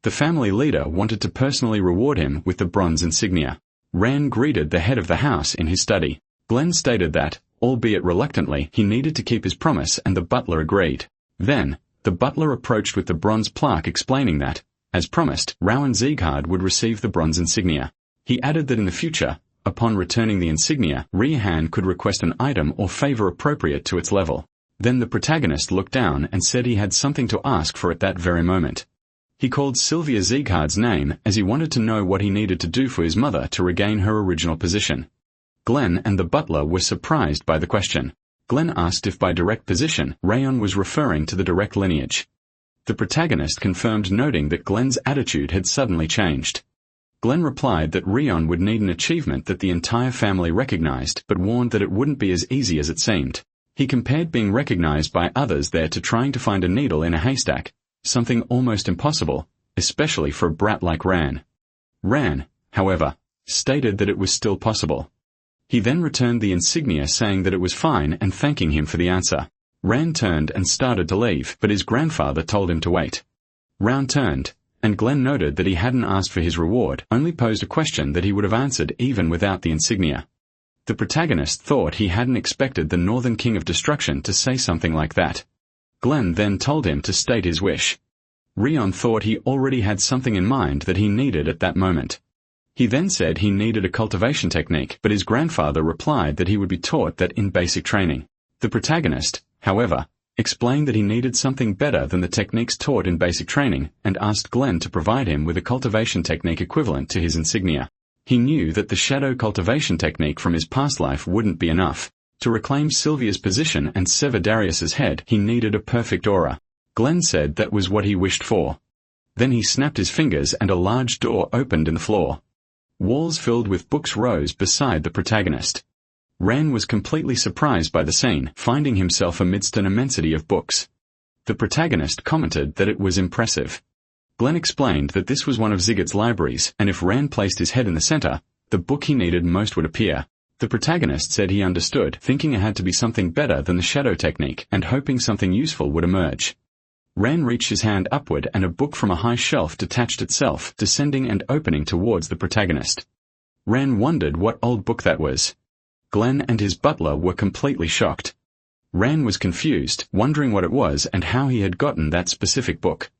The family leader wanted to personally reward him with the bronze insignia. Rand greeted the head of the house in his study. Glenn stated that, albeit reluctantly, he needed to keep his promise, and the butler agreed. Then, the butler approached with the bronze plaque, explaining that, as promised, Rowan Sieghard would receive the bronze insignia. He added that in the future, upon returning the insignia, Rihan could request an item or favor appropriate to its level. Then the protagonist looked down and said he had something to ask for at that very moment. He called Sylvia Sieghard's name, as he wanted to know what he needed to do for his mother to regain her original position. Glenn and the butler were surprised by the question. Glenn asked if by direct position, Rayon was referring to the direct lineage. The protagonist confirmed, noting that Glenn's attitude had suddenly changed. Glenn replied that Rion would need an achievement that the entire family recognized, but warned that it wouldn't be as easy as it seemed. He compared being recognized by others there to trying to find a needle in a haystack, something almost impossible, especially for a brat like Ran. Ran, however, stated that it was still possible. He then returned the insignia, saying that it was fine and thanking him for the answer. Ran turned and started to leave, but his grandfather told him to wait. Round turned, and Glenn noted that he hadn't asked for his reward, only posed a question that he would have answered even without the insignia. The protagonist thought he hadn't expected the Northern King of Destruction to say something like that. Glenn then told him to state his wish. Rion thought he already had something in mind that he needed at that moment. He then said he needed a cultivation technique, but his grandfather replied that he would be taught that in basic training. The protagonist, however, explained that he needed something better than the techniques taught in basic training, and asked Glenn to provide him with a cultivation technique equivalent to his insignia. He knew that the shadow cultivation technique from his past life wouldn't be enough. To reclaim Sylvia's position and sever Darius's head, he needed a perfect aura. Glenn said that was what he wished for. Then he snapped his fingers and a large door opened in the floor. Walls filled with books rose beside the protagonist. Ran was completely surprised by the scene, finding himself amidst an immensity of books. The protagonist commented that it was impressive. Glenn explained that this was one of Ziggurat's libraries, and if Ran placed his head in the center, the book he needed most would appear. The protagonist said he understood, thinking it had to be something better than the shadow technique, and hoping something useful would emerge. Ran reached his hand upward and a book from a high shelf detached itself, descending and opening towards the protagonist. Ran wondered what old book that was. Glenn and his butler were completely shocked. Ran was confused, wondering what it was and how he had gotten that specific book.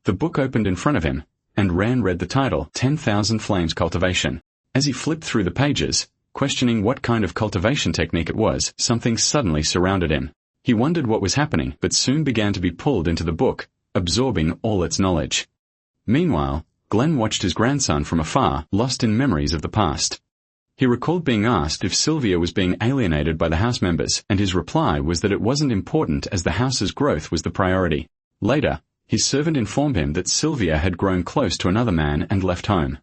The book opened in front of him, and Ran read the title, 10,000 Flames Cultivation. As he flipped through the pages, questioning what kind of cultivation technique it was, something suddenly surrounded him. He wondered what was happening, but soon began to be pulled into the book, absorbing all its knowledge. Meanwhile, Glenn watched his grandson from afar, lost in memories of the past. He recalled being asked if Sylvia was being alienated by the house members, and his reply was that it wasn't important as the house's growth was the priority. Later, his servant informed him that Sylvia had grown close to another man and left home.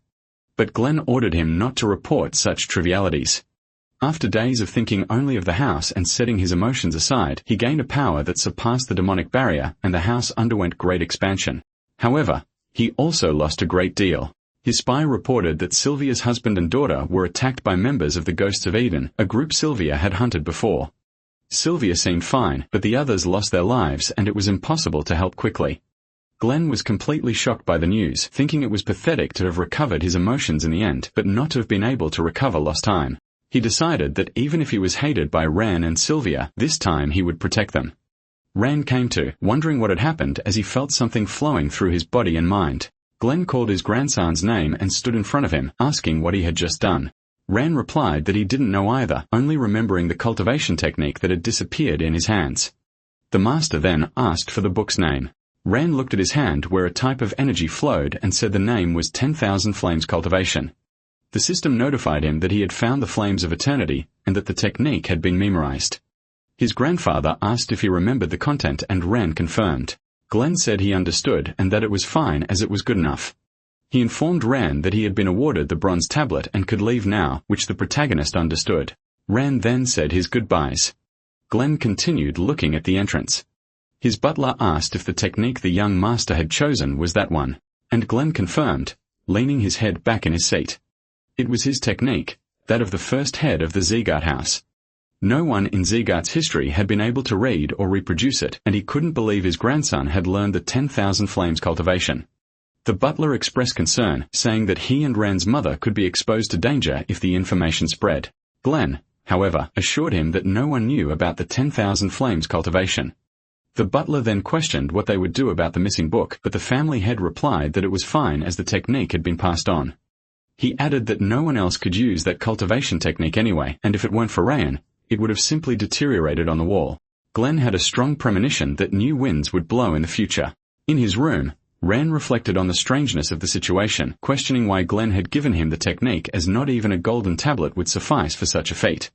But Glenn ordered him not to report such trivialities. After days of thinking only of the house and setting his emotions aside, he gained a power that surpassed the demonic barrier, and the house underwent great expansion. However, he also lost a great deal. His spy reported that Sylvia's husband and daughter were attacked by members of the Ghosts of Eden, a group Sylvia had hunted before. Sylvia seemed fine, but the others lost their lives and it was impossible to help quickly. Glenn was completely shocked by the news, thinking it was pathetic to have recovered his emotions in the end, but not to have been able to recover lost time. He decided that even if he was hated by Ran and Sylvia, this time he would protect them. Ran came to, wondering what had happened as he felt something flowing through his body and mind. Glenn called his grandson's name and stood in front of him, asking what he had just done. Ran replied that he didn't know either, only remembering the cultivation technique that had disappeared in his hands. The master then asked for the book's name. Ran looked at his hand where a type of energy flowed and said the name was 10,000 Flames Cultivation. The system notified him that he had found the flames of eternity and that the technique had been memorized. His grandfather asked if he remembered the content and Ran confirmed. Glenn said he understood and that it was fine as it was good enough. He informed Ran that he had been awarded the bronze tablet and could leave now, which the protagonist understood. Ran then said his goodbyes. Glenn continued looking at the entrance. His butler asked if the technique the young master had chosen was that one, and Glenn confirmed, leaning his head back in his seat. It was his technique, that of the first head of the Zeegart house. No one in Zeegart's history had been able to read or reproduce it, and he couldn't believe his grandson had learned the 10,000 Flames Cultivation. The butler expressed concern, saying that he and Ran's mother could be exposed to danger if the information spread. Glenn, however, assured him that no one knew about the 10,000 Flames Cultivation. The butler then questioned what they would do about the missing book, but the family head replied that it was fine as the technique had been passed on. He added that no one else could use that cultivation technique anyway, and if it weren't for Rayan, it would have simply deteriorated on the wall. Glenn had a strong premonition that new winds would blow in the future. In his room, Ran reflected on the strangeness of the situation, questioning why Glenn had given him the technique as not even a golden tablet would suffice for such a feat.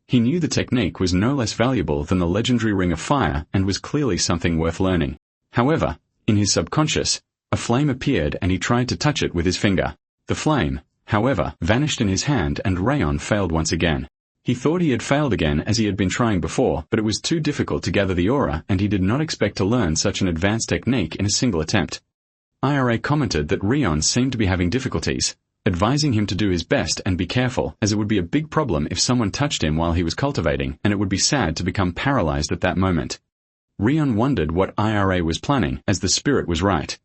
He knew the technique was no less valuable than the legendary Ring of Fire and was clearly something worth learning. However, in his subconscious, a flame appeared and he tried to touch it with his finger. The flame, however, vanished in his hand and Rayon failed once again. He thought he had failed again as he had been trying before, but it was too difficult to gather the aura and he did not expect to learn such an advanced technique in a single attempt. IRA commented that Rayon seemed to be having difficulties, advising him to do his best and be careful, as it would be a big problem if someone touched him while he was cultivating, and it would be sad to become paralyzed at that moment. Rion wondered what IRA was planning, as the spirit was right.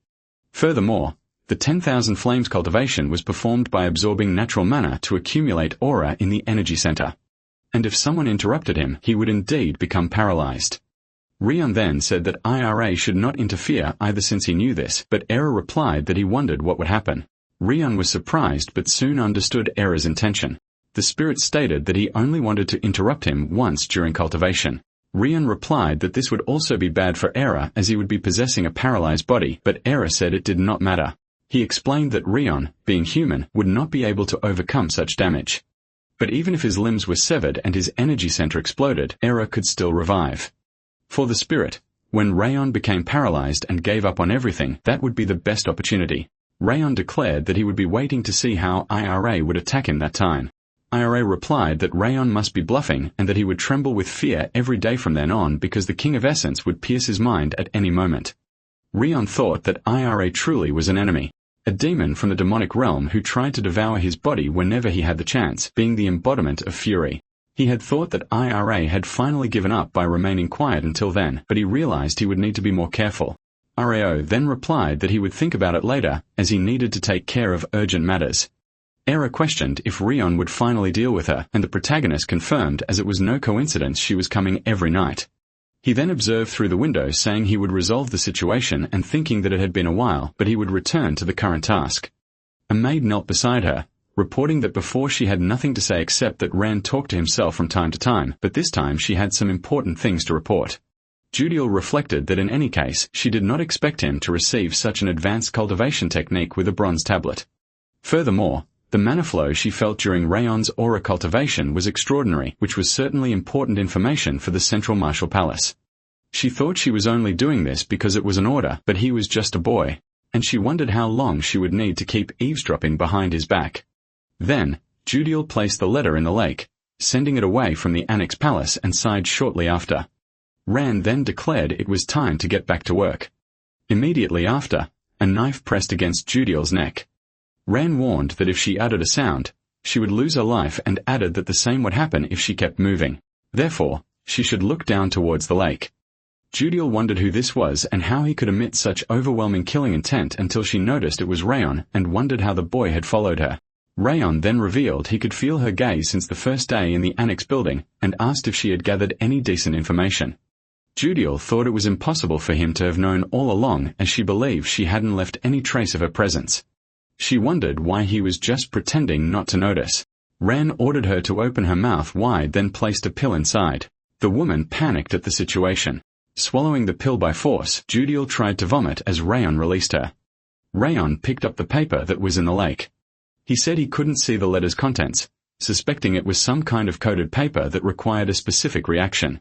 Furthermore, the 10,000 Flames cultivation was performed by absorbing natural mana to accumulate aura in the energy center. And if someone interrupted him, he would indeed become paralyzed. Rion then said that IRA should not interfere either since he knew this, but Era replied that he wondered what would happen. Rion was surprised but soon understood Era's intention. The spirit stated that he only wanted to interrupt him once during cultivation. Rion replied that this would also be bad for Era as he would be possessing a paralyzed body, but Era said it did not matter. He explained that Rion, being human, would not be able to overcome such damage. But even if his limbs were severed and his energy center exploded, Era could still revive. For the spirit, when Rayon became paralyzed and gave up on everything, that would be the best opportunity. Rayon declared that he would be waiting to see how IRA would attack him that time. IRA replied that Rayon must be bluffing and that he would tremble with fear every day from then on because the King of Essence would pierce his mind at any moment. Rion thought that IRA truly was an enemy, a demon from the demonic realm who tried to devour his body whenever he had the chance, being the embodiment of fury. He had thought that IRA had finally given up by remaining quiet until then, but he realized he would need to be more careful. RAO then replied that he would think about it later, as he needed to take care of urgent matters. Era questioned if Rion would finally deal with her, and the protagonist confirmed as it was no coincidence she was coming every night. He then observed through the window, saying he would resolve the situation and thinking that it had been a while, but he would return to the current task. A maid knelt beside her, reporting that before she had nothing to say except that Ran talked to himself from time to time, but this time she had some important things to report. Judiel reflected that in any case she did not expect him to receive such an advanced cultivation technique with a bronze tablet. Furthermore, the mana flow she felt during Rayon's aura cultivation was extraordinary, which was certainly important information for the Central Martial Palace. She thought she was only doing this because it was an order, but he was just a boy, and she wondered how long she would need to keep eavesdropping behind his back. Then, Judiel placed the letter in the lake, sending it away from the Annex Palace, and sighed shortly after. Ran then declared it was time to get back to work. Immediately after, a knife pressed against Judiel's neck. Ran warned that if she uttered a sound, she would lose her life, and added that the same would happen if she kept moving. Therefore, she should look down towards the lake. Judiel wondered who this was and how he could emit such overwhelming killing intent until she noticed it was Rayon and wondered how the boy had followed her. Rayon then revealed he could feel her gaze since the first day in the annex building and asked if she had gathered any decent information. Judiel thought it was impossible for him to have known all along, as she believed she hadn't left any trace of her presence. She wondered why he was just pretending not to notice. Ran ordered her to open her mouth wide, then placed a pill inside. The woman panicked at the situation. Swallowing the pill by force, Judiel tried to vomit as Rayon released her. Rayon picked up the paper that was in the lake. He said he couldn't see the letter's contents, suspecting it was some kind of coded paper that required a specific reaction.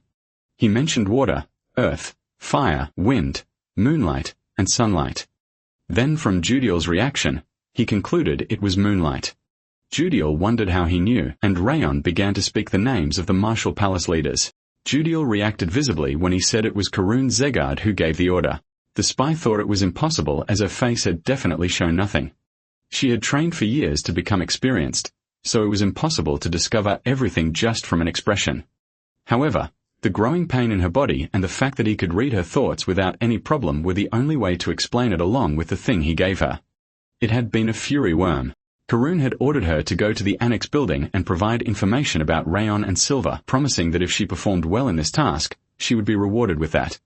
He mentioned water, earth, fire, wind, moonlight, and sunlight. Then from Judiel's reaction, he concluded it was moonlight. Judiel wondered how he knew, and Rayon began to speak the names of the Martial Palace leaders. Judiel reacted visibly when he said it was Karun Zegard who gave the order. The spy thought it was impossible, as her face had definitely shown nothing. She had trained for years to become experienced, so it was impossible to discover everything just from an expression. However, the growing pain in her body and the fact that he could read her thoughts without any problem were the only way to explain it, along with the thing he gave her. It had been a fury worm. Karun had ordered her to go to the annex building and provide information about Rayon and Silver, promising that if she performed well in this task, she would be rewarded with that.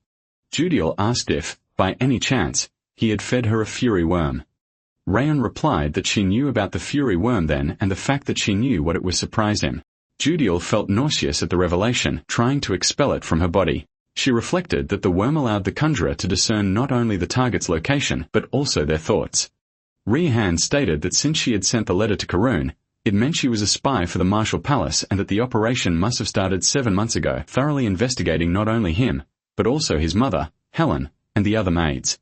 Judiel asked if, by any chance, he had fed her a fury worm. Rayon replied that she knew about the fury worm then, and the fact that she knew what it was surprised him. Judiel felt nauseous at the revelation, trying to expel it from her body. She reflected that the worm allowed the conjurer to discern not only the target's location, but also their thoughts. Rehan stated that since she had sent the letter to Karun, it meant she was a spy for the Martial Palace, and that the operation must have started 7 months ago, thoroughly investigating not only him, but also his mother, Helen, and the other maids.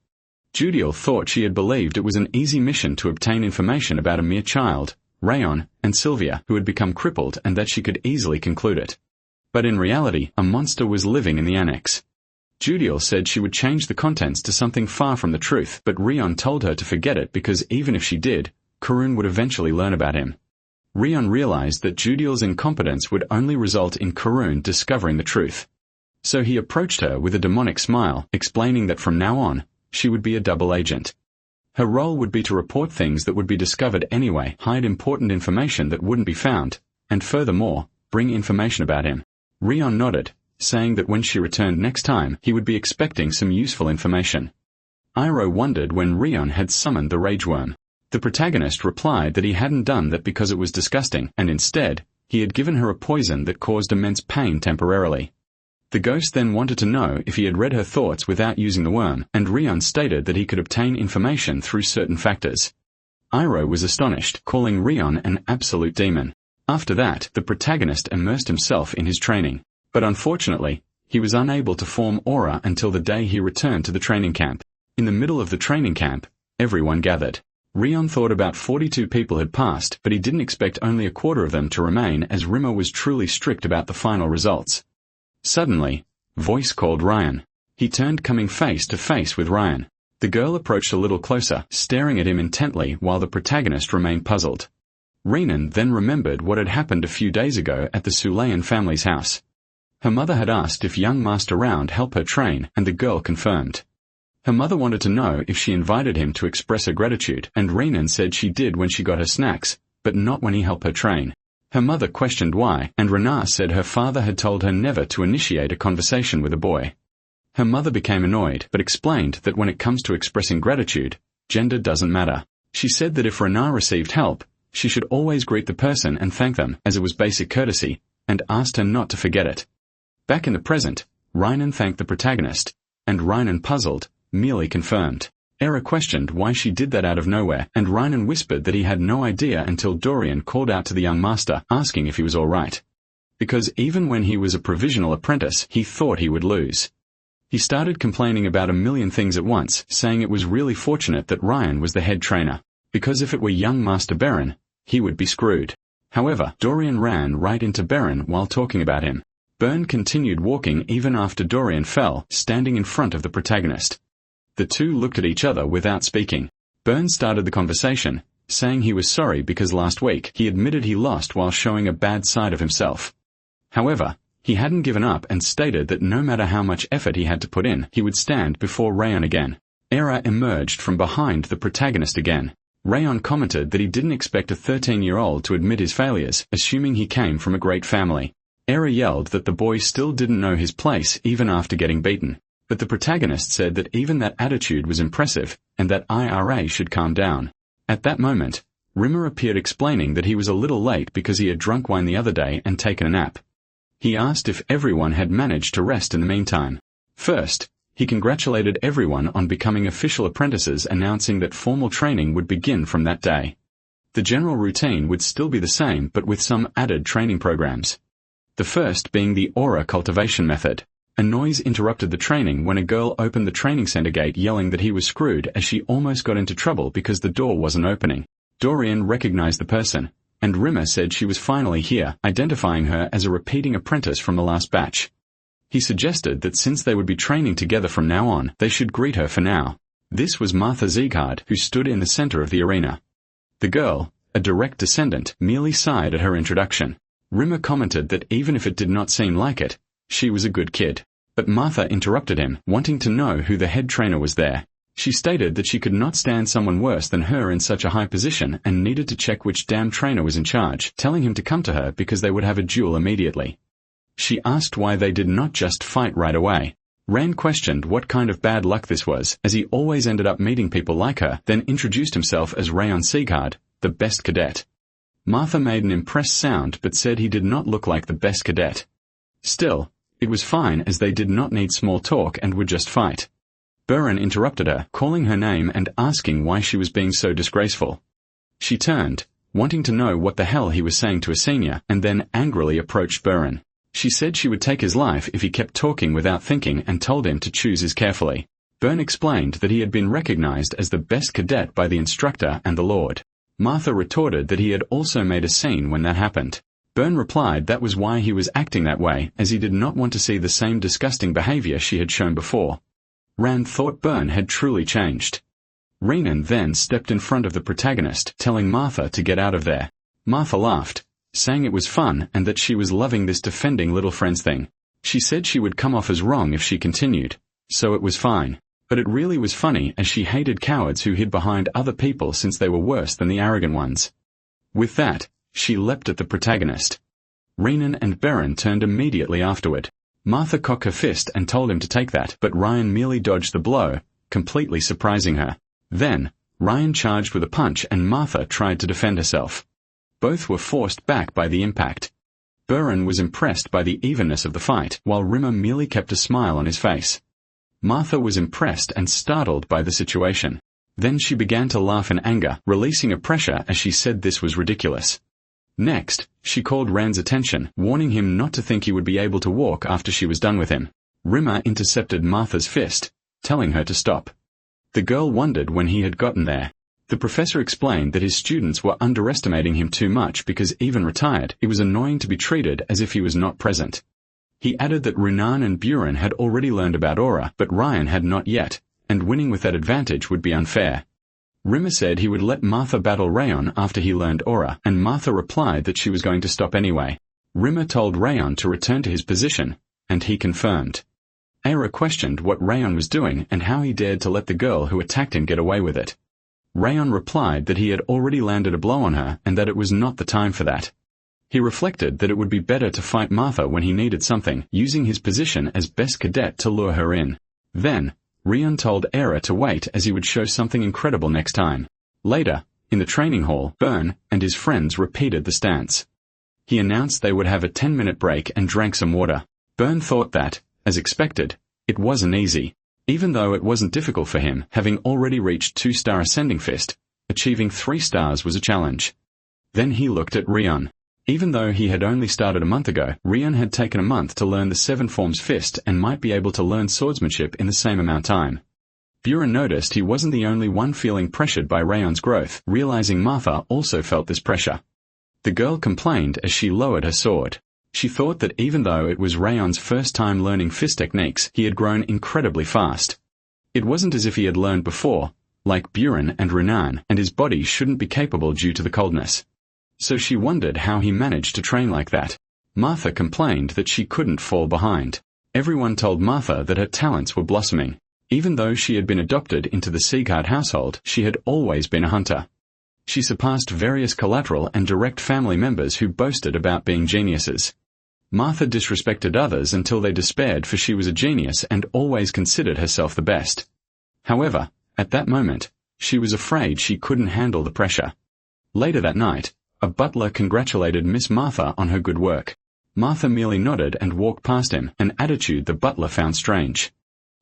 Judiel thought she had believed it was an easy mission to obtain information about a mere child, Rayon, and Sylvia, who had become crippled, and that she could easily conclude it. But in reality, a monster was living in the annex. Judiel said she would change the contents to something far from the truth, but Rayon told her to forget it because even if she did, Karun would eventually learn about him. Rayon realized that Judiel's incompetence would only result in Karun discovering the truth. So he approached her with a demonic smile, explaining that from now on, she would be a double agent. Her role would be to report things that would be discovered anyway, hide important information that wouldn't be found, and furthermore, bring information about him. Rayon nodded, saying that when she returned next time, he would be expecting some useful information. Iroh wondered when Rayon had summoned the rage worm. The protagonist replied that he hadn't done that because it was disgusting, and instead, he had given her a poison that caused immense pain temporarily. The ghost then wanted to know if he had read her thoughts without using the worm, and Rayon stated that he could obtain information through certain factors. Iroh was astonished, calling Rayon an absolute demon. After that, the protagonist immersed himself in his training. But unfortunately, he was unable to form aura until the day he returned to the training camp. In the middle of the training camp, everyone gathered. Rayon thought about 42 people had passed, but he didn't expect only a quarter of them to remain, as Rimmer was truly strict about the final results. Suddenly, voice called Ryan. He turned, coming face to face with Ryan. The girl approached a little closer, staring at him intently while the protagonist remained puzzled. Renan then remembered what had happened a few days ago at the Sulayan family's house. Her mother had asked if young Master Round help her train, and the girl confirmed. Her mother wanted to know if she invited him to express her gratitude, and Renan said she did when she got her snacks, but not when he helped her train. Her mother questioned why, and Renar said her father had told her never to initiate a conversation with a boy. Her mother became annoyed, but explained that when it comes to expressing gratitude, gender doesn't matter. She said that if Rena received help, she should always greet the person and thank them, as it was basic courtesy, and asked her not to forget it. Back in the present, Reinen thanked the protagonist, and Reinen, puzzled, merely confirmed. Era questioned why she did that out of nowhere, and Reinen whispered that he had no idea until Dorian called out to the young master, asking if he was alright. Because even when he was a provisional apprentice, he thought he would lose. He started complaining about a million things at once, saying it was really fortunate that Ryan was the head trainer, because if it were young Master Beren, he would be screwed. However, Dorian ran right into Beren while talking about him. Bern continued walking even after Dorian fell, standing in front of the protagonist. The two looked at each other without speaking. Bern started the conversation, saying he was sorry because last week he admitted he lost while showing a bad side of himself. However, he hadn't given up and stated that no matter how much effort he had to put in, he would stand before Rayon again. Era emerged from behind the protagonist again. Rayon commented that he didn't expect a 13-year-old to admit his failures, assuming he came from a great family. Era yelled that the boy still didn't know his place even after getting beaten. But the protagonist said that even that attitude was impressive, and that IRA should calm down. At that moment, Rimmer appeared explaining that he was a little late because he had drunk wine the other day and taken a nap. He asked if everyone had managed to rest in the meantime. First, he congratulated everyone on becoming official apprentices, announcing that formal training would begin from that day. The general routine would still be the same but with some added training programs. The first being the aura cultivation method. A noise interrupted the training when a girl opened the training center gate yelling that he was screwed as she almost got into trouble because the door wasn't opening. Dorian recognized the person, and Rimmer said she was finally here, identifying her as a repeating apprentice from the last batch. He suggested that since they would be training together from now on, they should greet her for now. This was Martha Sieghard, who stood in the center of the arena. The girl, a direct descendant, merely sighed at her introduction. Rimmer commented that even if it did not seem like it, she was a good kid. But Martha interrupted him, wanting to know who the head trainer was there. She stated that she could not stand someone worse than her in such a high position and needed to check which damn trainer was in charge, telling him to come to her because they would have a duel immediately. She asked why they did not just fight right away. Rand questioned what kind of bad luck this was, as he always ended up meeting people like her, then introduced himself as Rayon Sieghard, the best cadet. Martha made an impressed sound but said he did not look like the best cadet. Still, it was fine as they did not need small talk and would just fight. Beren interrupted her, calling her name and asking why she was being so disgraceful. She turned, wanting to know what the hell he was saying to a senior, and then angrily approached Beren. She said she would take his life if he kept talking without thinking and told him to choose his carefully. Bern explained that he had been recognized as the best cadet by the instructor and the Lord. Martha retorted that he had also made a scene when that happened. Bern replied that was why he was acting that way, as he did not want to see the same disgusting behavior she had shown before. Rand thought Bern had truly changed. Renan then stepped in front of the protagonist, telling Martha to get out of there. Martha laughed, saying it was fun and that she was loving this defending little friends thing. She said she would come off as wrong if she continued, so it was fine. But it really was funny as she hated cowards who hid behind other people since they were worse than the arrogant ones. With that, she leapt at the protagonist. Renan and Beren turned immediately afterward. Martha cocked her fist and told him to take that, but Ryan merely dodged the blow, completely surprising her. Then, Ryan charged with a punch and Martha tried to defend herself. Both were forced back by the impact. Beren was impressed by the evenness of the fight, while Rimmer merely kept a smile on his face. Martha was impressed and startled by the situation. Then she began to laugh in anger, releasing a pressure as she said this was ridiculous. Next, she called Rand's attention, warning him not to think he would be able to walk after she was done with him. Rimmer intercepted Martha's fist, telling her to stop. The girl wondered when he had gotten there. The professor explained that his students were underestimating him too much because even retired, it was annoying to be treated as if he was not present. He added that Runan and Buren had already learned about aura, but Ryan had not yet, and winning with that advantage would be unfair. Rimmer said he would let Martha battle Rayon after he learned aura, and Martha replied that she was going to stop anyway. Rimmer told Rayon to return to his position, and he confirmed. Aira questioned what Rayon was doing and how he dared to let the girl who attacked him get away with it. Rayon replied that he had already landed a blow on her and that it was not the time for that. He reflected that it would be better to fight Martha when he needed something, using his position as best cadet to lure her in. Then, Rion told Era to wait as he would show something incredible next time. Later, in the training hall, Byrne and his friends repeated the stance. He announced they would have a 10-minute break and drank some water. Byrne thought that, as expected, it wasn't easy. Even though it wasn't difficult for him, having already reached 2-star Ascending Fist, achieving 3 stars was a challenge. Then he looked at Rion. Even though he had only started a month ago, Rion had taken a month to learn the 7 forms fist and might be able to learn swordsmanship in the same amount of time. Buren noticed he wasn't the only one feeling pressured by Rayon's growth, realizing Martha also felt this pressure. The girl complained as she lowered her sword. She thought that even though it was Rayon's first time learning fist techniques, he had grown incredibly fast. It wasn't as if he had learned before, like Buren and Runan, and his body shouldn't be capable due to the coldness. So she wondered how he managed to train like that. Martha complained that she couldn't fall behind. Everyone told Martha that her talents were blossoming. Even though she had been adopted into the Seaguard household, she had always been a hunter. She surpassed various collateral and direct family members who boasted about being geniuses. Martha disrespected others until they despaired, for she was a genius and always considered herself the best. However, at that moment, she was afraid she couldn't handle the pressure. Later that night, a butler congratulated Miss Martha on her good work. Martha merely nodded and walked past him, an attitude the butler found strange.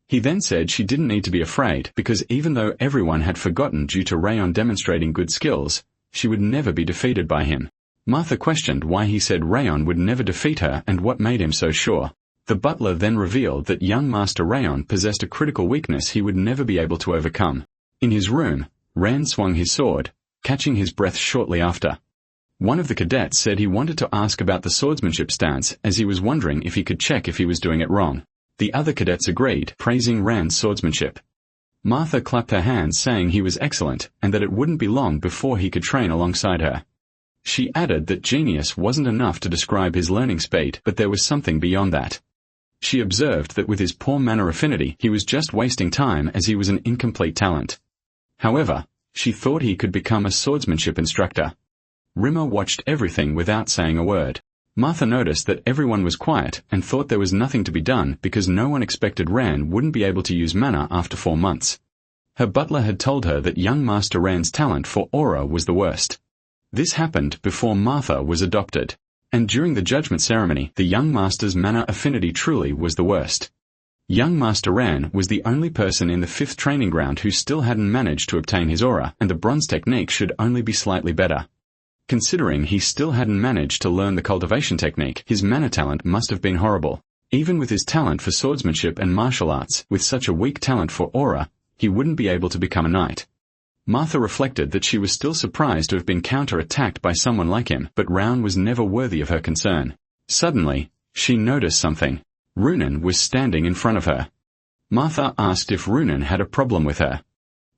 He then said she didn't need to be afraid because even though everyone had forgotten due to Rayon demonstrating good skills, she would never be defeated by him. Martha questioned why he said Rayon would never defeat her and what made him so sure. The butler then revealed that young Master Rayon possessed a critical weakness he would never be able to overcome. In his room, Rand swung his sword, catching his breath shortly after. One of the cadets said he wanted to ask about the swordsmanship stance as he was wondering if he could check if he was doing it wrong. The other cadets agreed, praising Rand's swordsmanship. Martha clapped her hands saying he was excellent and that it wouldn't be long before he could train alongside her. She added that genius wasn't enough to describe his learning speed, but there was something beyond that. She observed that with his poor manner affinity, he was just wasting time as he was an incomplete talent. However, she thought he could become a swordsmanship instructor. Rimmer watched everything without saying a word. Martha noticed that everyone was quiet and thought there was nothing to be done because no one expected Rand wouldn't be able to use mana after 4 months. Her butler had told her that young Master Rand's talent for aura was the worst. This happened before Martha was adopted, and during the judgment ceremony, the young master's mana affinity truly was the worst. Young Master Rand was the only person in the 5th training ground who still hadn't managed to obtain his aura, and the bronze technique should only be slightly better. Considering he still hadn't managed to learn the cultivation technique, his mana talent must have been horrible. Even with his talent for swordsmanship and martial arts, with such a weak talent for aura, he wouldn't be able to become a knight. Martha reflected that she was still surprised to have been counter-attacked by someone like him, but Round was never worthy of her concern. Suddenly, she noticed something. Runan was standing in front of her. Martha asked if Runan had a problem with her.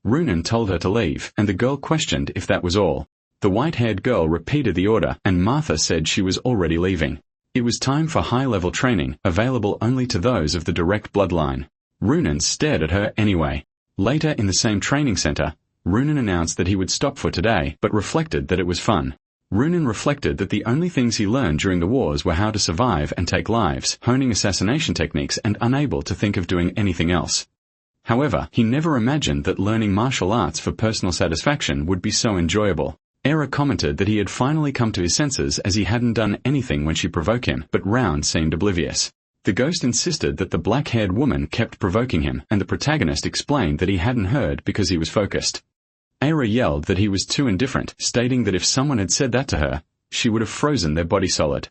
Runan told her to leave, and the girl questioned if that was all. The white-haired girl repeated the order, and Martha said she was already leaving. It was time for high-level training, available only to those of the direct bloodline. Runan stared at her anyway. Later in the same training center, Runan announced that he would stop for today, but reflected that it was fun. Runan reflected that the only things he learned during the wars were how to survive and take lives, honing assassination techniques, and unable to think of doing anything else. However, he never imagined that learning martial arts for personal satisfaction would be so enjoyable. Era commented that he had finally come to his senses as he hadn't done anything when she provoked him, but Round seemed oblivious. The ghost insisted that the black-haired woman kept provoking him, and the protagonist explained that he hadn't heard because he was focused. Era yelled that he was too indifferent, stating that if someone had said that to her, she would have frozen their body solid.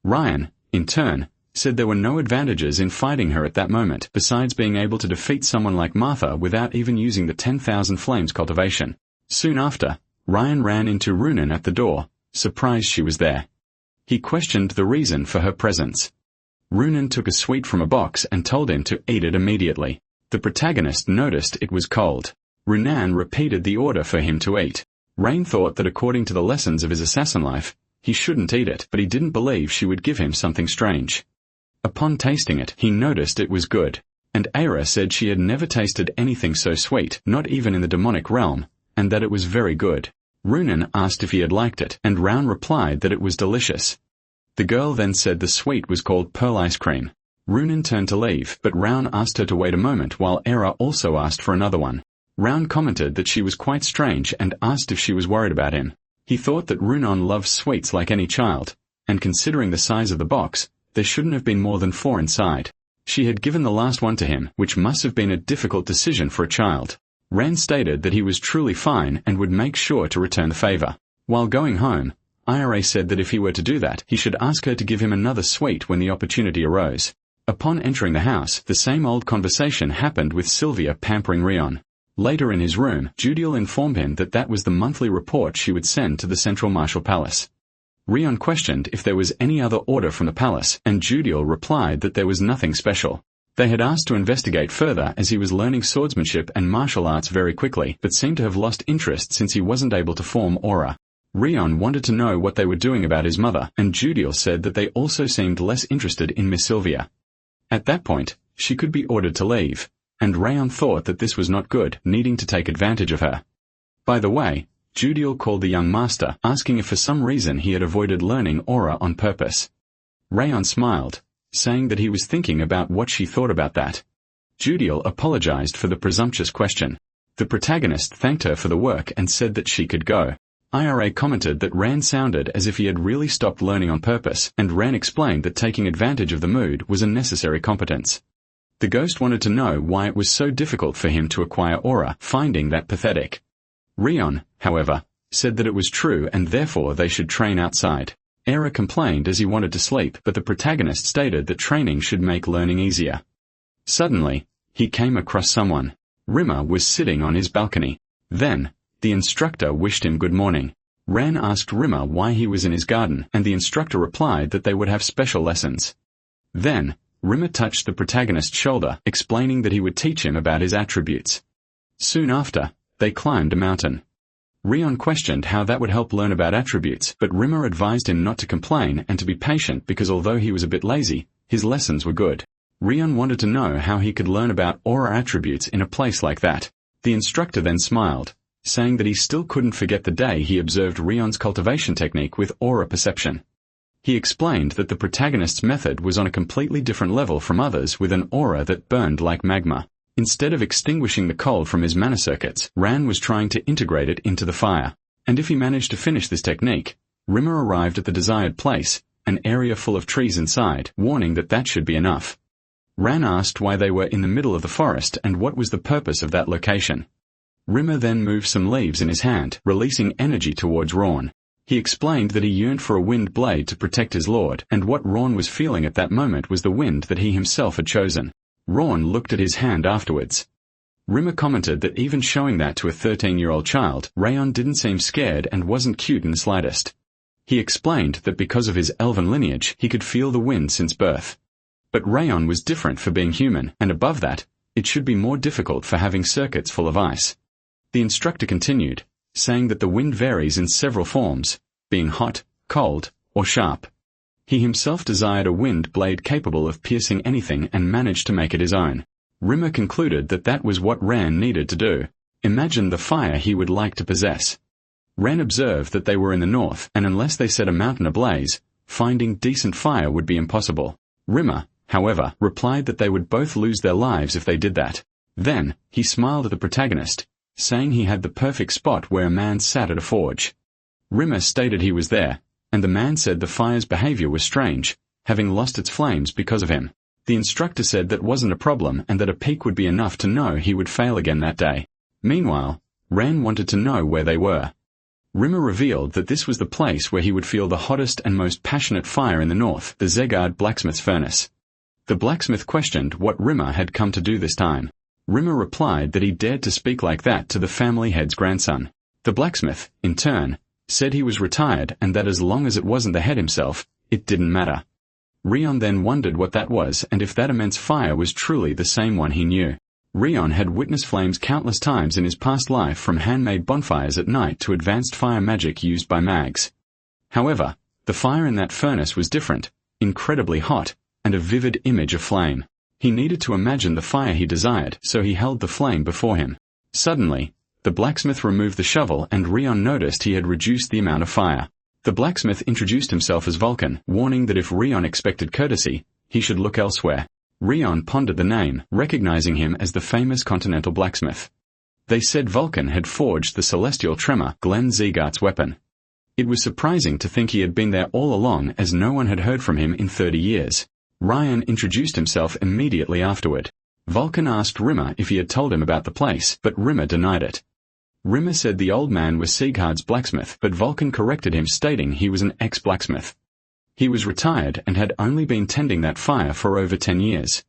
Ryan, in turn, said there were no advantages in fighting her at that moment, besides being able to defeat someone like Martha without even using the 10,000 Flames cultivation. Soon after, Ryan ran into Runan at the door, surprised she was there. He questioned the reason for her presence. Runan took a sweet from a box and told him to eat it immediately. The protagonist noticed it was cold. Runan repeated the order for him to eat. Rain thought that according to the lessons of his assassin life, he shouldn't eat it, but he didn't believe she would give him something strange. Upon tasting it, he noticed it was good, and Era said she had never tasted anything so sweet, not even in the demonic realm, and that it was very good. Runan asked if he had liked it, and Round replied that it was delicious. The girl then said the sweet was called pearl ice cream. Runan turned to leave, but Raun asked her to wait a moment while Era also asked for another one. Raun commented that she was quite strange and asked if she was worried about him. He thought that Runan loves sweets like any child, and considering the size of the box, there shouldn't have been more than 4 inside. She had given the last one to him, which must have been a difficult decision for a child. Ran stated that he was truly fine and would make sure to return the favor. While going home, Ira said that if he were to do that, he should ask her to give him another sweet when the opportunity arose. Upon entering the house, the same old conversation happened with Sylvia pampering Rion. Later in his room, Judiel informed him that that was the monthly report she would send to the Central Martial Palace. Rion questioned if there was any other order from the palace, and Judiel replied that there was nothing special. They had asked to investigate further as he was learning swordsmanship and martial arts very quickly, but seemed to have lost interest since he wasn't able to form aura. Rion wanted to know what they were doing about his mother, and Judiel said that they also seemed less interested in Miss Sylvia. At that point, she could be ordered to leave, and Rayon thought that this was not good, needing to take advantage of her. By the way, Judiel called the young master, asking if for some reason he had avoided learning aura on purpose. Rayon smiled, saying that he was thinking about what she thought about that. Judiel apologized for the presumptuous question. The protagonist thanked her for the work and said that she could go. Ira commented that Ran sounded as if he had really stopped learning on purpose, and Ran explained that taking advantage of the mood was a necessary competence. The ghost wanted to know why it was so difficult for him to acquire aura, finding that pathetic. Rion, however, said that it was true and therefore they should train outside. Era complained as he wanted to sleep, but the protagonist stated that training should make learning easier. Suddenly, he came across someone. Rimmer was sitting on his balcony. Then, the instructor wished him good morning. Ran asked Rimmer why he was in his garden, and the instructor replied that they would have special lessons. Then, Rimmer touched the protagonist's shoulder, explaining that he would teach him about his attributes. Soon after, they climbed a mountain. Rion questioned how that would help learn about attributes, but Rimmer advised him not to complain and to be patient because although he was a bit lazy, his lessons were good. Rion wanted to know how he could learn about aura attributes in a place like that. The instructor then smiled, saying that he still couldn't forget the day he observed Rion's cultivation technique with aura perception. He explained that the protagonist's method was on a completely different level from others with an aura that burned like magma. Instead of extinguishing the cold from his mana circuits, Ran was trying to integrate it into the fire. And if he managed to finish this technique, Rimmer arrived at the desired place, an area full of trees inside, warning that that should be enough. Ran asked why they were in the middle of the forest and what was the purpose of that location. Rimmer then moved some leaves in his hand, releasing energy towards Rawn. He explained that he yearned for a wind blade to protect his lord, and what Rawn was feeling at that moment was the wind that he himself had chosen. Rawn looked at his hand afterwards. Rimmer commented that even showing that to a 13-year-old child, Rayon didn't seem scared and wasn't cute in the slightest. He explained that because of his elven lineage, he could feel the wind since birth. But Rayon was different for being human, and above that, it should be more difficult for having circuits full of ice. The instructor continued, saying that the wind varies in several forms, being hot, cold, or sharp. He himself desired a wind blade capable of piercing anything and managed to make it his own. Rimmer concluded that that was what Ran needed to do. Imagine the fire he would like to possess. Ran observed that they were in the north, and unless they set a mountain ablaze, finding decent fire would be impossible. Rimmer, however, replied that they would both lose their lives if they did that. Then, he smiled at the protagonist, saying he had the perfect spot where a man sat at a forge. Rimmer stated he was there, and the man said the fire's behavior was strange, having lost its flames because of him. The instructor said that wasn't a problem and that a peek would be enough to know he would fail again that day. Meanwhile, Ran wanted to know where they were. Rimmer revealed that this was the place where he would feel the hottest and most passionate fire in the north, the Zegard blacksmith's furnace. The blacksmith questioned what Rimmer had come to do this time. Rimmer replied that he dared to speak like that to the family head's grandson. The blacksmith, in turn, said he was retired and that as long as it wasn't the head himself, it didn't matter. Rion then wondered what that was and if that immense fire was truly the same one he knew. Rion had witnessed flames countless times in his past life, from handmade bonfires at night to advanced fire magic used by mags. However, the fire in that furnace was different, incredibly hot, and a vivid image of flame. He needed to imagine the fire he desired, so he held the flame before him. Suddenly, the blacksmith removed the shovel and Rion noticed he had reduced the amount of fire. The blacksmith introduced himself as Vulcan, warning that if Rion expected courtesy, he should look elsewhere. Rion pondered the name, recognizing him as the famous continental blacksmith. They said Vulcan had forged the celestial tremor, Glenn Zegart's weapon. It was surprising to think he had been there all along, as no one had heard from him in 30 years. Ryan introduced himself immediately afterward. Vulcan asked Rimmer if he had told him about the place, but Rimmer denied it. Rimmer said the old man was Sieghard's blacksmith, but Vulcan corrected him, stating he was an ex-blacksmith. He was retired and had only been tending that fire for over 10 years.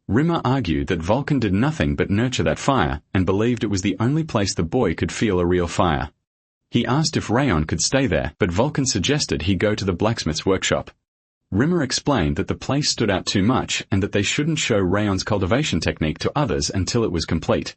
Rimmer argued that Vulcan did nothing but nurture that fire, and believed it was the only place the boy could feel a real fire. He asked if Rayon could stay there, but Vulcan suggested he go to the blacksmith's workshop. Rimmer explained that the place stood out too much and that they shouldn't show Rayon's cultivation technique to others until it was complete.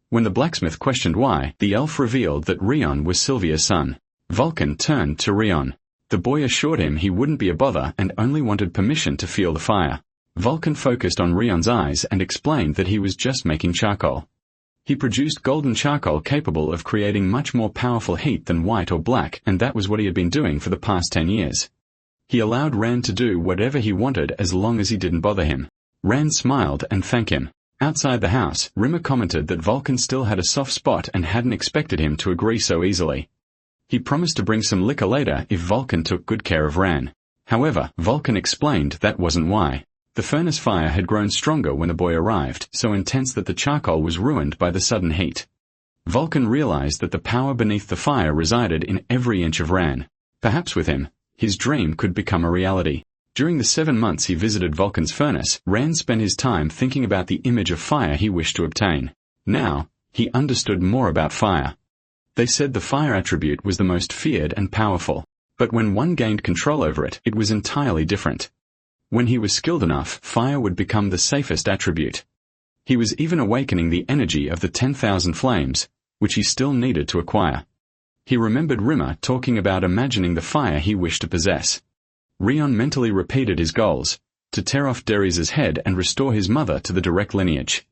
When the blacksmith questioned why, the elf revealed that Rion was Sylvia's son. Vulcan turned to Rion. The boy assured him he wouldn't be a bother and only wanted permission to feel the fire. Vulcan focused on Rion's eyes and explained that he was just making charcoal. He produced golden charcoal capable of creating much more powerful heat than white or black, and that was what he had been doing for the past 10 years. He allowed Ran to do whatever he wanted as long as he didn't bother him. Ran smiled and thanked him. Outside the house, Rimmer commented that Vulcan still had a soft spot and hadn't expected him to agree so easily. He promised to bring some liquor later if Vulcan took good care of Ran. However, Vulcan explained that wasn't why. The furnace fire had grown stronger when the boy arrived, so intense that the charcoal was ruined by the sudden heat. Vulcan realized that the power beneath the fire resided in every inch of Ran. Perhaps with him, his dream could become a reality. During the 7 months he visited Vulcan's furnace, Ran spent his time thinking about the image of fire he wished to obtain. Now, he understood more about fire. They said the fire attribute was the most feared and powerful, but when one gained control over it, it was entirely different. When he was skilled enough, fire would become the safest attribute. He was even awakening the energy of the 10,000 flames, which he still needed to acquire. He remembered Rimmer talking about imagining the fire he wished to possess. Rion mentally repeated his goals, to tear off Deri's head and restore his mother to the direct lineage.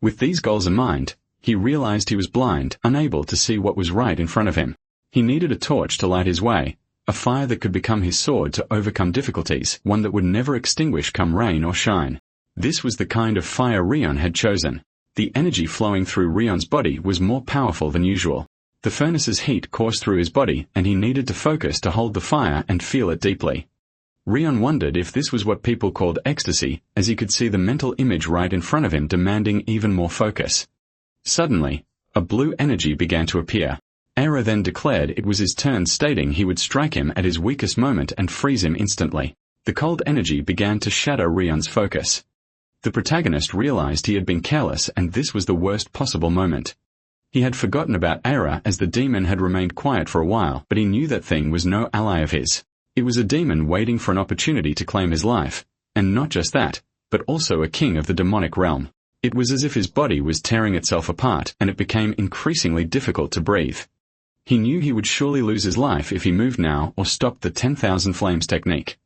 With these goals in mind, he realized he was blind, unable to see what was right in front of him. He needed a torch to light his way, a fire that could become his sword to overcome difficulties, one that would never extinguish come rain or shine. This was the kind of fire Rion had chosen. The energy flowing through Rion's body was more powerful than usual. The furnace's heat coursed through his body, and he needed to focus to hold the fire and feel it deeply. Rion wondered if this was what people called ecstasy, as he could see the mental image right in front of him demanding even more focus. Suddenly, a blue energy began to appear. Era then declared it was his turn, stating he would strike him at his weakest moment and freeze him instantly. The cold energy began to shatter Rion's focus. The protagonist realized he had been careless, and this was the worst possible moment. He had forgotten about Era, as the demon had remained quiet for a while, but he knew that thing was no ally of his. It was a demon waiting for an opportunity to claim his life, and not just that, but also a king of the demonic realm. It was as if his body was tearing itself apart, and it became increasingly difficult to breathe. He knew he would surely lose his life if he moved now or stopped the 10,000 flames technique.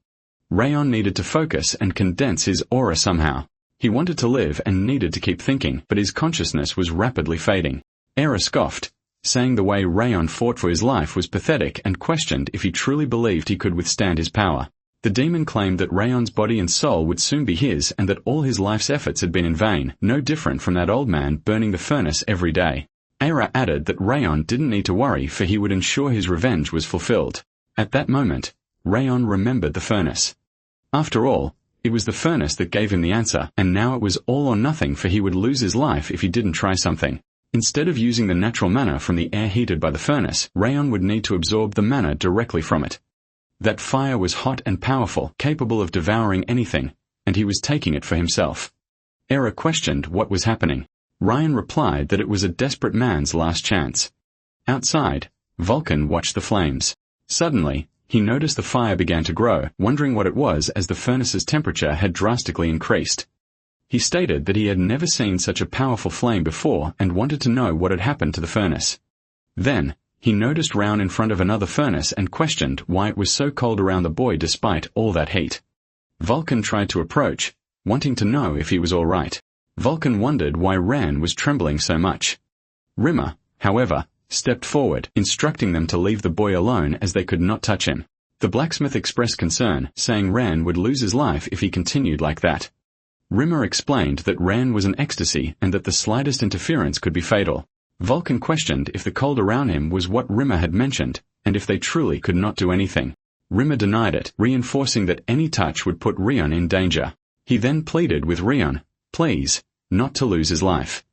Rayon needed to focus and condense his aura somehow. He wanted to live and needed to keep thinking, but his consciousness was rapidly fading. Era scoffed, saying the way Rayon fought for his life was pathetic, and questioned if he truly believed he could withstand his power. The demon claimed that Rayon's body and soul would soon be his, and that all his life's efforts had been in vain, no different from that old man burning the furnace every day. Era added that Rayon didn't need to worry, for he would ensure his revenge was fulfilled. At that moment, Rayon remembered the furnace. After all, it was the furnace that gave him the answer, and now it was all or nothing, for he would lose his life if he didn't try something. Instead of using the natural mana from the air heated by the furnace, Rayon would need to absorb the mana directly from it. That fire was hot and powerful, capable of devouring anything, and he was taking it for himself. Era questioned what was happening. Ryan replied that it was a desperate man's last chance. Outside, Vulcan watched the flames. Suddenly, he noticed the fire began to grow, wondering what it was as the furnace's temperature had drastically increased. He stated that he had never seen such a powerful flame before and wanted to know what had happened to the furnace. Then, he noticed Round in front of another furnace and questioned why it was so cold around the boy despite all that heat. Vulcan tried to approach, wanting to know if he was all right. Vulcan wondered why Ran was trembling so much. Rimmer, however, stepped forward, instructing them to leave the boy alone as they could not touch him. The blacksmith expressed concern, saying Ran would lose his life if he continued like that. Rimmer explained that Ran was an ecstasy and that the slightest interference could be fatal. Vulcan questioned if the cold around him was what Rimmer had mentioned, and if they truly could not do anything. Rimmer denied it, reinforcing that any touch would put Rion in danger. He then pleaded with Rion, please, not to lose his life.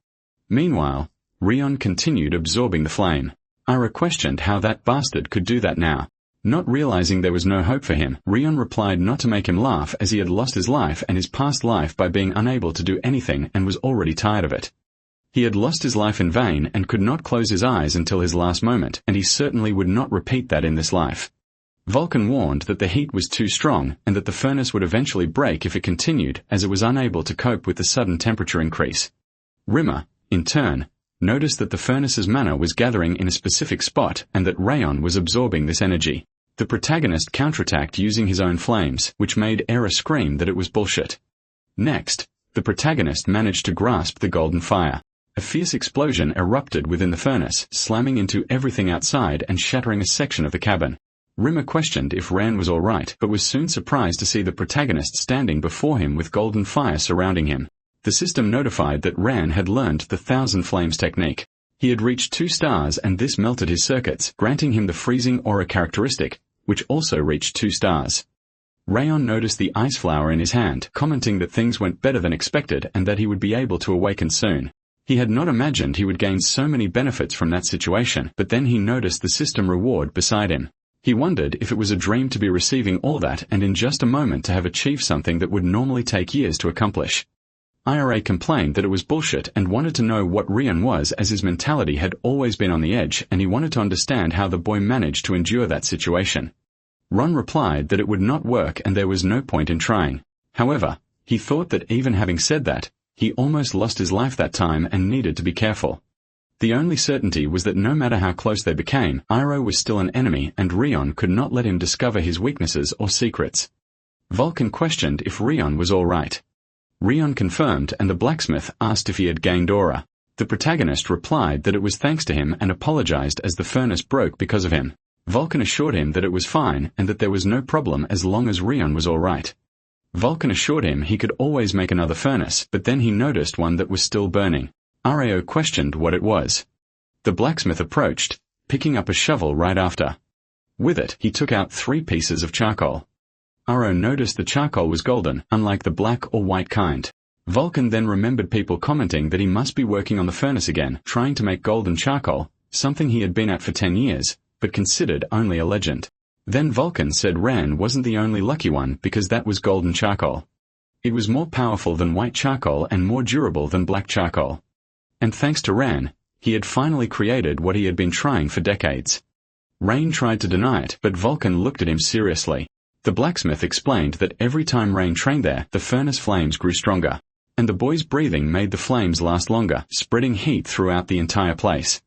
Meanwhile, Rion continued absorbing the flame. Ira questioned how that bastard could do that now. Not realizing there was no hope for him, Rion replied not to make him laugh as he had lost his life and his past life by being unable to do anything and was already tired of it. He had lost his life in vain and could not close his eyes until his last moment, and he certainly would not repeat that in this life. Vulcan warned that the heat was too strong and that the furnace would eventually break if it continued, as it was unable to cope with the sudden temperature increase. Rimmer, in turn, noticed that the furnace's mana was gathering in a specific spot and that Rayon was absorbing this energy. The protagonist counterattacked using his own flames, which made Era scream that it was bullshit. Next, the protagonist managed to grasp the golden fire. A fierce explosion erupted within the furnace, slamming into everything outside and shattering a section of the cabin. Rimmer questioned if Ran was alright, but was soon surprised to see the protagonist standing before him with golden fire surrounding him. The system notified that Ran had learned the Thousand Flames technique. He had reached 2 stars and this melted his circuits, granting him the freezing aura characteristic, which also reached 2 stars. Rayon noticed the ice flower in his hand, commenting that things went better than expected and that he would be able to awaken soon. He had not imagined he would gain so many benefits from that situation, but then he noticed the system reward beside him. He wondered if it was a dream to be receiving all that and in just a moment to have achieved something that would normally take years to accomplish. IRA complained that it was bullshit and wanted to know what Rion was, as his mentality had always been on the edge and he wanted to understand how the boy managed to endure that situation. Ron replied that it would not work and there was no point in trying. However, he thought that even having said that, he almost lost his life that time and needed to be careful. The only certainty was that no matter how close they became, Iroh was still an enemy and Rion could not let him discover his weaknesses or secrets. Vulcan questioned if Rion was alright. Rion confirmed and the blacksmith asked if he had gained aura. The protagonist replied that it was thanks to him and apologized as the furnace broke because of him. Vulcan assured him that it was fine and that there was no problem as long as Rion was alright. Vulcan assured him he could always make another furnace, but then he noticed one that was still burning. Rao questioned what it was. The blacksmith approached, picking up a shovel right after. With it, he took out 3 pieces of charcoal. Rao noticed the charcoal was golden, unlike the black or white kind. Vulcan then remembered people commenting that he must be working on the furnace again, trying to make golden charcoal, something he had been at for 10 years, but considered only a legend. Then Vulcan said Ran wasn't the only lucky one because that was golden charcoal. It was more powerful than white charcoal and more durable than black charcoal. And thanks to Ran, he had finally created what he had been trying for decades. Rain tried to deny it, but Vulcan looked at him seriously. The blacksmith explained that every time Rain trained there, the furnace flames grew stronger, and the boy's breathing made the flames last longer, spreading heat throughout the entire place.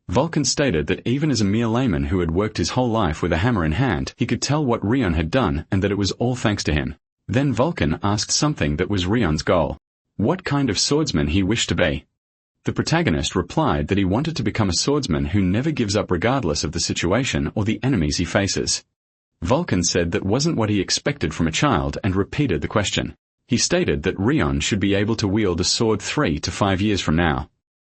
Vulcan stated that even as a mere layman who had worked his whole life with a hammer in hand, he could tell what Rion had done and that it was all thanks to him. Then Vulcan asked something that was Rion's goal. What kind of swordsman he wished to be. The protagonist replied that he wanted to become a swordsman who never gives up regardless of the situation or the enemies he faces. Vulcan said that wasn't what he expected from a child and repeated the question. He stated that Rion should be able to wield a sword 3 to 5 years from now.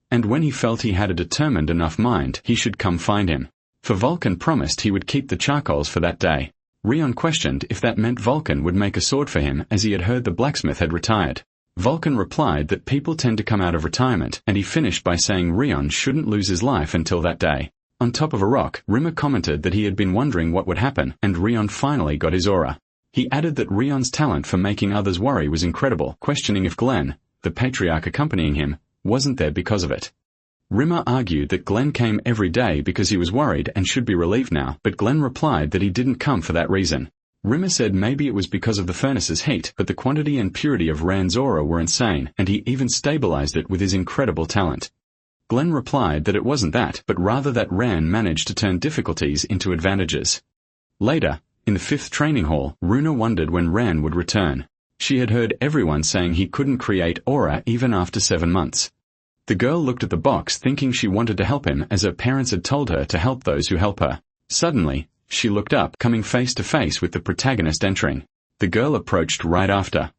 And when he felt he had a determined enough mind, he should come find him. For Vulcan promised he would keep the charcoals for that day. Rion questioned if that meant Vulcan would make a sword for him as he had heard the blacksmith had retired. Vulcan replied that people tend to come out of retirement, and he finished by saying Rion shouldn't lose his life until that day. On top of a rock, Rimmer commented that he had been wondering what would happen, and Rion finally got his aura. He added that Rion's talent for making others worry was incredible, questioning if Glenn, the patriarch accompanying him, wasn't there because of it. Rimmer argued that Glenn came every day because he was worried and should be relieved now, but Glenn replied that he didn't come for that reason. Rimmer said maybe it was because of the furnace's heat, but the quantity and purity of Rand's aura were insane, and he even stabilized it with his incredible talent. Glenn replied that it wasn't that, but rather that Rand managed to turn difficulties into advantages. Later, in the 5th training hall, Runa wondered when Rand would return. She had heard everyone saying he couldn't create aura even after 7 months. The girl looked at the box thinking she wanted to help him as her parents had told her to help those who help her. Suddenly, she looked up, coming face to face with the protagonist entering. The girl approached right after.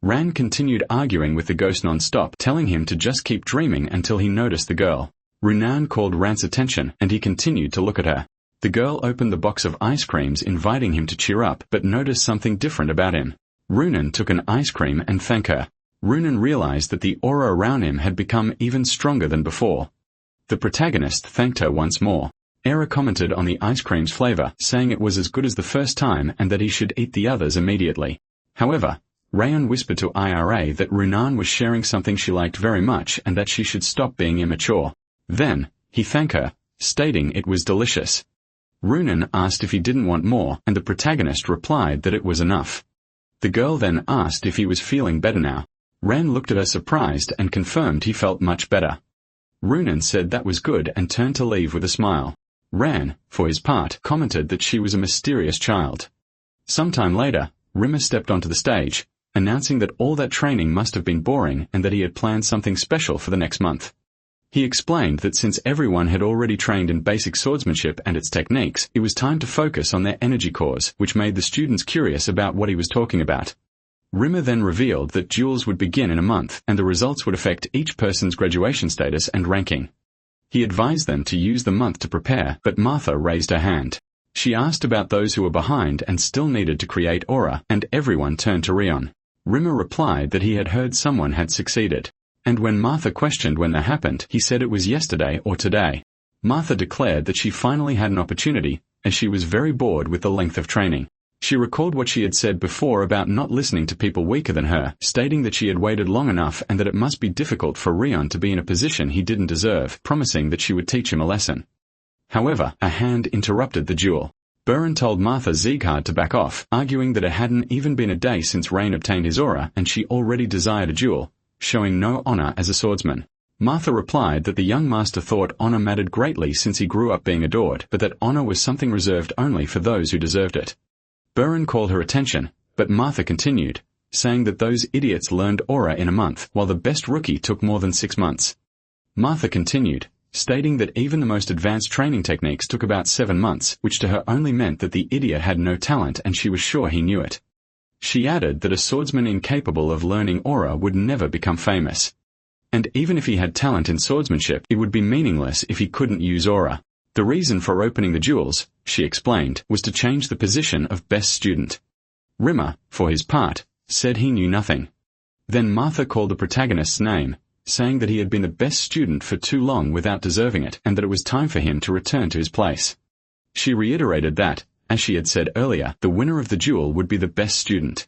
Ran continued arguing with the ghost non-stop, telling him to just keep dreaming until he noticed the girl. Runan called Ran's attention, and he continued to look at her. The girl opened the box of ice creams, inviting him to cheer up, but noticed something different about him. Runan took an ice cream and thanked her. Runan realized that the aura around him had become even stronger than before. The protagonist thanked her once more. Era commented on the ice cream's flavor, saying it was as good as the first time and that he should eat the others immediately. However, Rayon whispered to Ira that Runan was sharing something she liked very much and that she should stop being immature. Then, he thanked her, stating it was delicious. Runan asked if he didn't want more, and the protagonist replied that it was enough. The girl then asked if he was feeling better now. Ran looked at her surprised and confirmed he felt much better. Runan said that was good and turned to leave with a smile. Ran, for his part, commented that she was a mysterious child. Sometime later, Rimmer stepped onto the stage, announcing that all that training must have been boring and that he had planned something special for the next month. He explained that since everyone had already trained in basic swordsmanship and its techniques, it was time to focus on their energy cores, which made the students curious about what he was talking about. Rimmer then revealed that duels would begin in a month, and the results would affect each person's graduation status and ranking. He advised them to use the month to prepare, but Martha raised her hand. She asked about those who were behind and still needed to create aura, and everyone turned to Rion. Rimmer replied that he had heard someone had succeeded. And when Martha questioned when that happened, he said it was yesterday or today. Martha declared that she finally had an opportunity, as she was very bored with the length of training. She recalled what she had said before about not listening to people weaker than her, stating that she had waited long enough and that it must be difficult for Rion to be in a position he didn't deserve, promising that she would teach him a lesson. However, a hand interrupted the duel. Buren told Martha Zeghard to back off, arguing that it hadn't even been a day since Rain obtained his aura and she already desired a duel, showing no honor as a swordsman. Martha replied that the young master thought honor mattered greatly since he grew up being adored, but that honor was something reserved only for those who deserved it. Buren called her attention, but Martha continued, saying that those idiots learned aura in a month, while the best rookie took more than 6 months. Martha continued, stating that even the most advanced training techniques took about 7 months, which to her only meant that the idiot had no talent and she was sure he knew it. She added that a swordsman incapable of learning aura would never become famous. And even if he had talent in swordsmanship, it would be meaningless if he couldn't use aura. The reason for opening the duels, she explained, was to change the position of best student. Rimmer, for his part, said he knew nothing. Then Martha called the protagonist's name, saying that he had been the best student for too long without deserving it and that it was time for him to return to his place. She reiterated that, as she had said earlier, the winner of the duel would be the best student.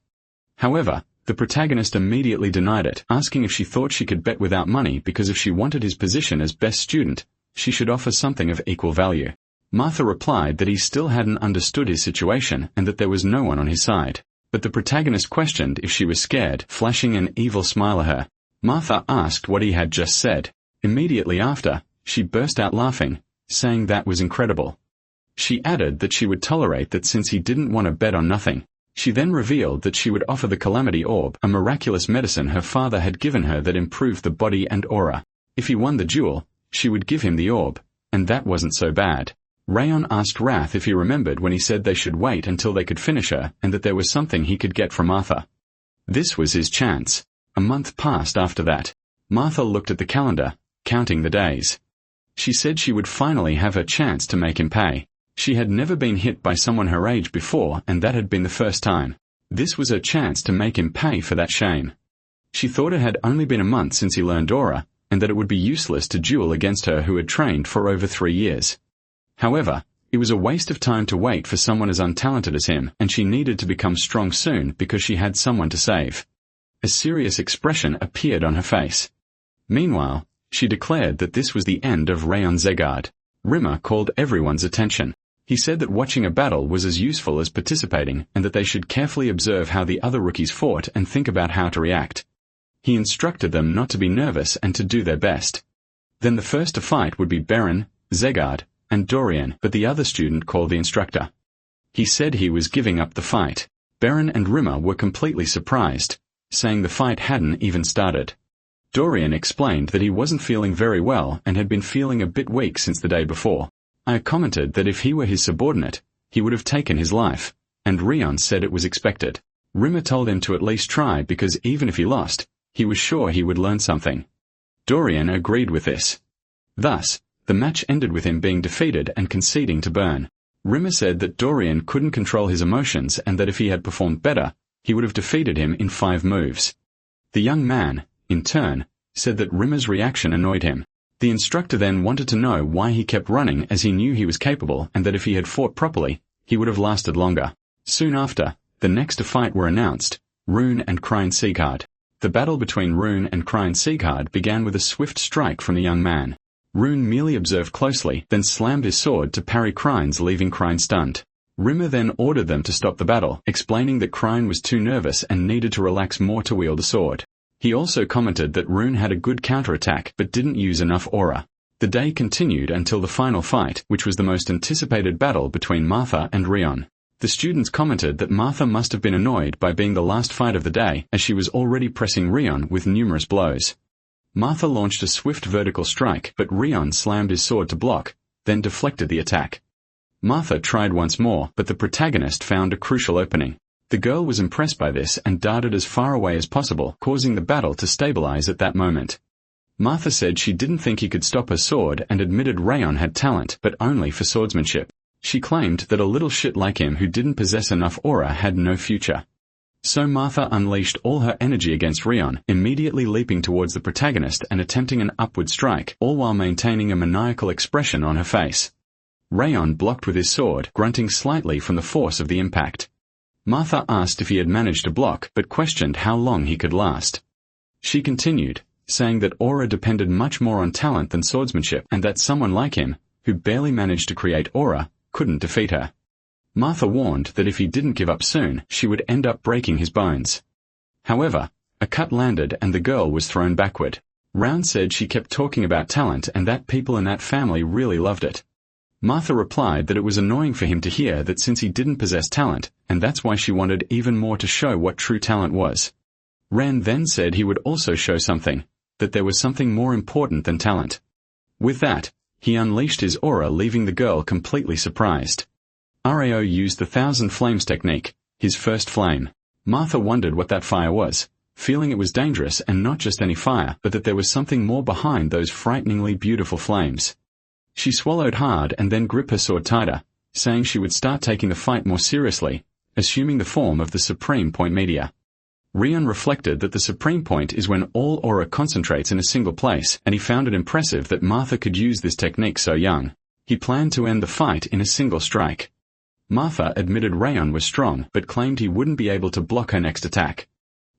However, the protagonist immediately denied it, asking if she thought she could bet without money because if she wanted his position as best student, she should offer something of equal value. Martha replied that he still hadn't understood his situation and that there was no one on his side. But the protagonist questioned if she was scared, flashing an evil smile at her. Martha asked what he had just said. Immediately after, she burst out laughing, saying that was incredible. She added that she would tolerate that since he didn't want to bet on nothing. She then revealed that she would offer the Calamity Orb, a miraculous medicine her father had given her that improved the body and aura. If he won the duel, she would give him the orb, and that wasn't so bad. Rayon asked Wrath if he remembered when he said they should wait until they could finish her and that there was something he could get from Martha. This was his chance. A month passed after that. Martha looked at the calendar, counting the days. She said she would finally have her chance to make him pay. She had never been hit by someone her age before and that had been the first time. This was her chance to make him pay for that shame. She thought it had only been a month since he learned aura, and that it would be useless to duel against her who had trained for over 3 years. However, it was a waste of time to wait for someone as untalented as him, and she needed to become strong soon because she had someone to save. A serious expression appeared on her face. Meanwhile, she declared that this was the end of Rayon Zegard. Rimmer called everyone's attention. He said that watching a battle was as useful as participating and that they should carefully observe how the other rookies fought and think about how to react. He instructed them not to be nervous and to do their best. Then the first to fight would be Beren, Zegard, and Dorian, but the other student called the instructor. He said he was giving up the fight. Beren and Rimmer were completely surprised, saying the fight hadn't even started. Dorian explained that he wasn't feeling very well and had been feeling a bit weak since the day before. I commented that if he were his subordinate, he would have taken his life, and Rion said it was expected. Rimmer told him to at least try because even if he lost, he was sure he would learn something. Dorian agreed with this. Thus, the match ended with him being defeated and conceding to burn. Rimmer said that Dorian couldn't control his emotions and that if he had performed better, he would have defeated him in 5 moves. The young man, in turn, said that Rimmer's reaction annoyed him. The instructor then wanted to know why he kept running as he knew he was capable and that if he had fought properly, he would have lasted longer. Soon after, the next to fight were announced, Rune and Krine Sieghard. The battle between Rune and Krine Sieghard began with a swift strike from the young man. Rune merely observed closely, then slammed his sword to parry Krine's, leaving Krine stunned. Rimmer then ordered them to stop the battle, explaining that Krine was too nervous and needed to relax more to wield the sword. He also commented that Rune had a good counterattack but didn't use enough aura. The day continued until the final fight, which was the most anticipated battle between Martha and Rion. The students commented that Martha must have been annoyed by being the last fight of the day, as she was already pressing Rion with numerous blows. Martha launched a swift vertical strike, but Rion slammed his sword to block, then deflected the attack. Martha tried once more, but the protagonist found a crucial opening. The girl was impressed by this and darted as far away as possible, causing the battle to stabilize at that moment. Martha said she didn't think he could stop her sword and admitted Rion had talent, but only for swordsmanship. She claimed that a little shit like him who didn't possess enough aura had no future. So Martha unleashed all her energy against Rion, immediately leaping towards the protagonist and attempting an upward strike, all while maintaining a maniacal expression on her face. Rion blocked with his sword, grunting slightly from the force of the impact. Martha asked if he had managed to block, but questioned how long he could last. She continued, saying that aura depended much more on talent than swordsmanship, and that someone like him, who barely managed to create aura, couldn't defeat her. Martha warned that if he didn't give up soon, she would end up breaking his bones. However, a cut landed and the girl was thrown backward. Round said she kept talking about talent and that people in that family really loved it. Martha replied that it was annoying for him to hear that since he didn't possess talent, and that's why she wanted even more to show what true talent was. Ren then said he would also show something, that there was something more important than talent. With that, he unleashed his aura, leaving the girl completely surprised. Rao used the 1,000 Flames technique, his first flame. Martha wondered what that fire was, feeling it was dangerous and not just any fire, but that there was something more behind those frighteningly beautiful flames. She swallowed hard and then gripped her sword tighter, saying she would start taking the fight more seriously, assuming the form of the Supreme Point Media. Rion reflected that the Supreme Point is when all aura concentrates in a single place, and he found it impressive that Martha could use this technique so young. He planned to end the fight in a single strike. Martha admitted Rion was strong, but claimed he wouldn't be able to block her next attack.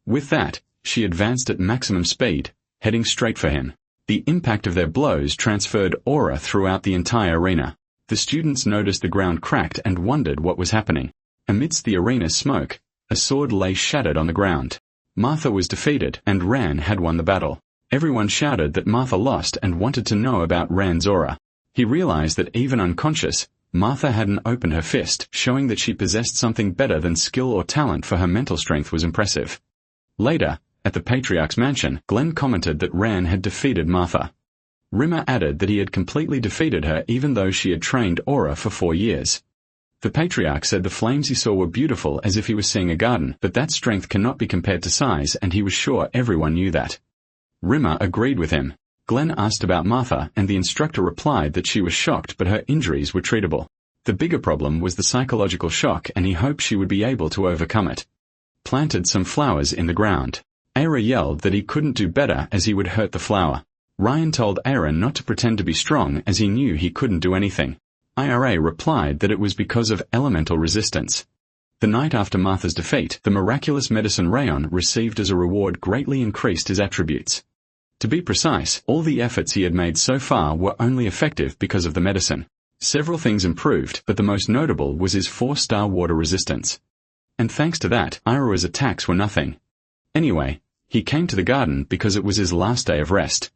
With that, she advanced at maximum speed, heading straight for him. The impact of their blows transferred aura throughout the entire arena. The students noticed the ground cracked and wondered what was happening. Amidst the arena's smoke, a sword lay shattered on the ground. Martha was defeated, and Ran had won the battle. Everyone shouted that Martha lost and wanted to know about Ran's aura. He realized that even unconscious, Martha hadn't opened her fist, showing that she possessed something better than skill or talent, for her mental strength was impressive. Later, at the Patriarch's mansion, Glenn commented that Ran had defeated Martha. Rimmer added that he had completely defeated her even though she had trained aura for 4 years. The Patriarch said the flames he saw were beautiful, as if he was seeing a garden, but that strength cannot be compared to size, and he was sure everyone knew that. Rimmer agreed with him. Glenn asked about Martha, and the instructor replied that she was shocked but her injuries were treatable. The bigger problem was the psychological shock, and he hoped she would be able to overcome it. Planted some flowers in the ground. Aira yelled that he couldn't do better as he would hurt the flower. Ryan told Aira not to pretend to be strong as he knew he couldn't do anything. IRA replied that it was because of elemental resistance. The night after Martha's defeat, the miraculous medicine Rayon received as a reward greatly increased his attributes. To be precise, all the efforts he had made so far were only effective because of the medicine. Several things improved, but the most notable was his 4-star water resistance. And thanks to that, Ira's attacks were nothing. Anyway, he came to the garden because it was his last day of rest.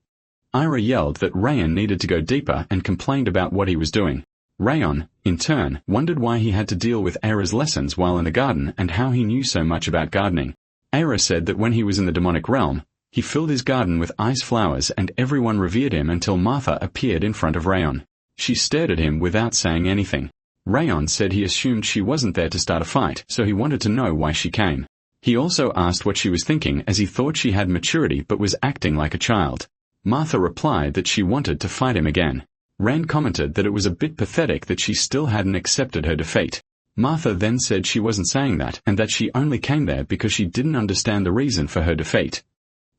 Ira yelled that Rayon needed to go deeper and complained about what he was doing. Rayon, in turn, wondered why he had to deal with Aira's lessons while in the garden and how he knew so much about gardening. Aira said that when he was in the demonic realm, he filled his garden with ice flowers and everyone revered him until Martha appeared in front of Rayon. She stared at him without saying anything. Rayon said he assumed she wasn't there to start a fight, so he wanted to know why she came. He also asked what she was thinking, as he thought she had maturity but was acting like a child. Martha replied that she wanted to fight him again. Ran commented that it was a bit pathetic that she still hadn't accepted her defeat. Martha then said she wasn't saying that, and that she only came there because she didn't understand the reason for her defeat.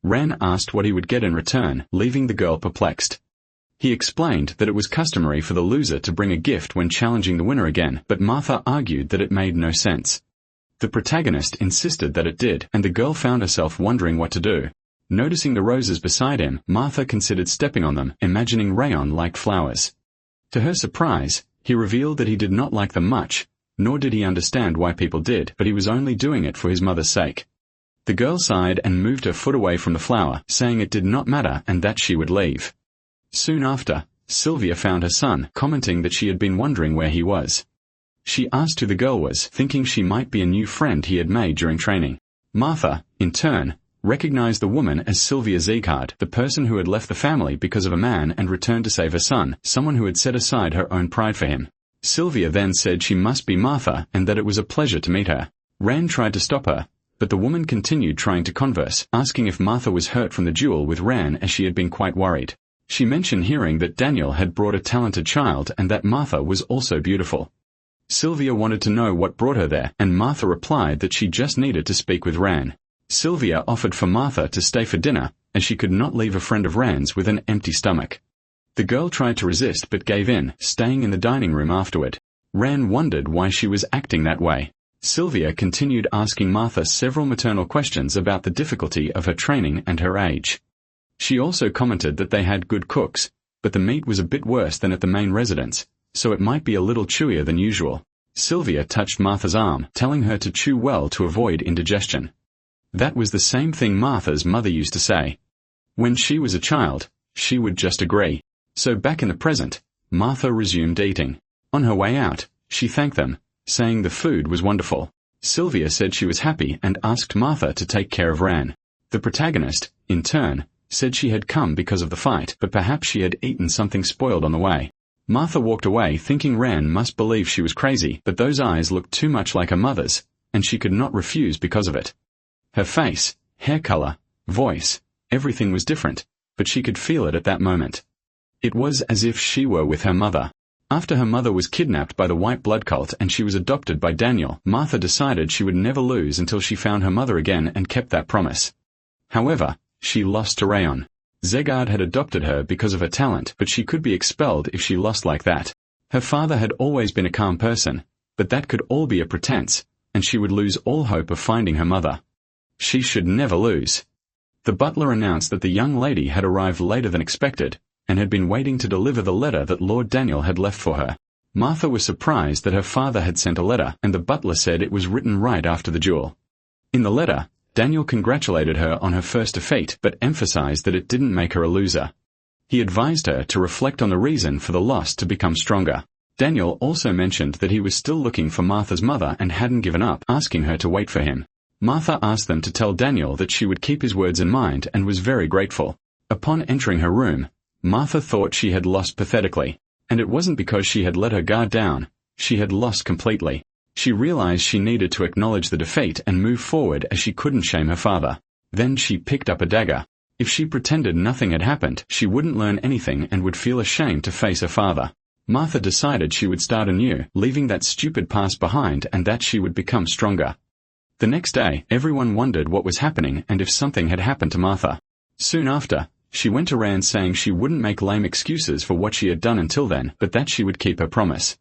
Ran asked what he would get in return, leaving the girl perplexed. He explained that it was customary for the loser to bring a gift when challenging the winner again, but Martha argued that it made no sense. The protagonist insisted that it did, and the girl found herself wondering what to do. Noticing the roses beside him, Martha considered stepping on them, imagining Rayon liked flowers. To her surprise, he revealed that he did not like them much, nor did he understand why people did, but he was only doing it for his mother's sake. The girl sighed and moved her foot away from the flower, saying it did not matter and that she would leave. Soon after, Sylvia found her son, commenting that she had been wondering where he was. She asked who the girl was, thinking she might be a new friend he had made during training. Martha, in turn, recognized the woman as Sylvia Zekard, the person who had left the family because of a man and returned to save her son, someone who had set aside her own pride for him. Sylvia then said she must be Martha and that it was a pleasure to meet her. Ran tried to stop her, but the woman continued trying to converse, asking if Martha was hurt from the duel with Ran, as she had been quite worried. She mentioned hearing that Daniel had brought a talented child and that Martha was also beautiful. Sylvia wanted to know what brought her there, and Martha replied that she just needed to speak with Ran. Sylvia offered for Martha to stay for dinner, as she could not leave a friend of Ran's with an empty stomach. The girl tried to resist but gave in, staying in the dining room afterward. Ran wondered why she was acting that way. Sylvia continued asking Martha several maternal questions about the difficulty of her training and her age. She also commented that they had good cooks, but the meat was a bit worse than at the main residence, so it might be a little chewier than usual. Sylvia touched Martha's arm, telling her to chew well to avoid indigestion. That was the same thing Martha's mother used to say. When she was a child, she would just agree. So back in the present, Martha resumed eating. On her way out, she thanked them, saying the food was wonderful. Sylvia said she was happy and asked Martha to take care of Ran. The protagonist, in turn, said she had come because of the fight, but perhaps she had eaten something spoiled on the way. Martha walked away thinking Ran must believe she was crazy, but those eyes looked too much like her mother's, and she could not refuse because of it. Her face, hair color, voice, everything was different, but she could feel it at that moment. It was as if she were with her mother. After her mother was kidnapped by the white blood cult and she was adopted by Daniel, Martha decided she would never lose until she found her mother again and kept that promise. However, she lost to Rayon. Zegard had adopted her because of her talent, but she could be expelled if she lost like that. Her father had always been a calm person, but that could all be a pretense, and she would lose all hope of finding her mother. She should never lose. The butler announced that the young lady had arrived later than expected, and had been waiting to deliver the letter that Lord Daniel had left for her. Martha was surprised that her father had sent a letter, and the butler said it was written right after the duel. In the letter, Daniel congratulated her on her first defeat, but emphasized that it didn't make her a loser. He advised her to reflect on the reason for the loss to become stronger. Daniel also mentioned that he was still looking for Martha's mother and hadn't given up, asking her to wait for him. Martha asked them to tell Daniel that she would keep his words in mind and was very grateful. Upon entering her room, Martha thought she had lost pathetically, and it wasn't because she had let her guard down, she had lost completely. She realized she needed to acknowledge the defeat and move forward as she couldn't shame her father. Then she picked up a dagger. If she pretended nothing had happened, she wouldn't learn anything and would feel ashamed to face her father. Martha decided she would start anew, leaving that stupid past behind, and that she would become stronger. The next day, everyone wondered what was happening and if something had happened to Martha. Soon after, she went to Rand saying she wouldn't make lame excuses for what she had done until then, but that she would keep her promise.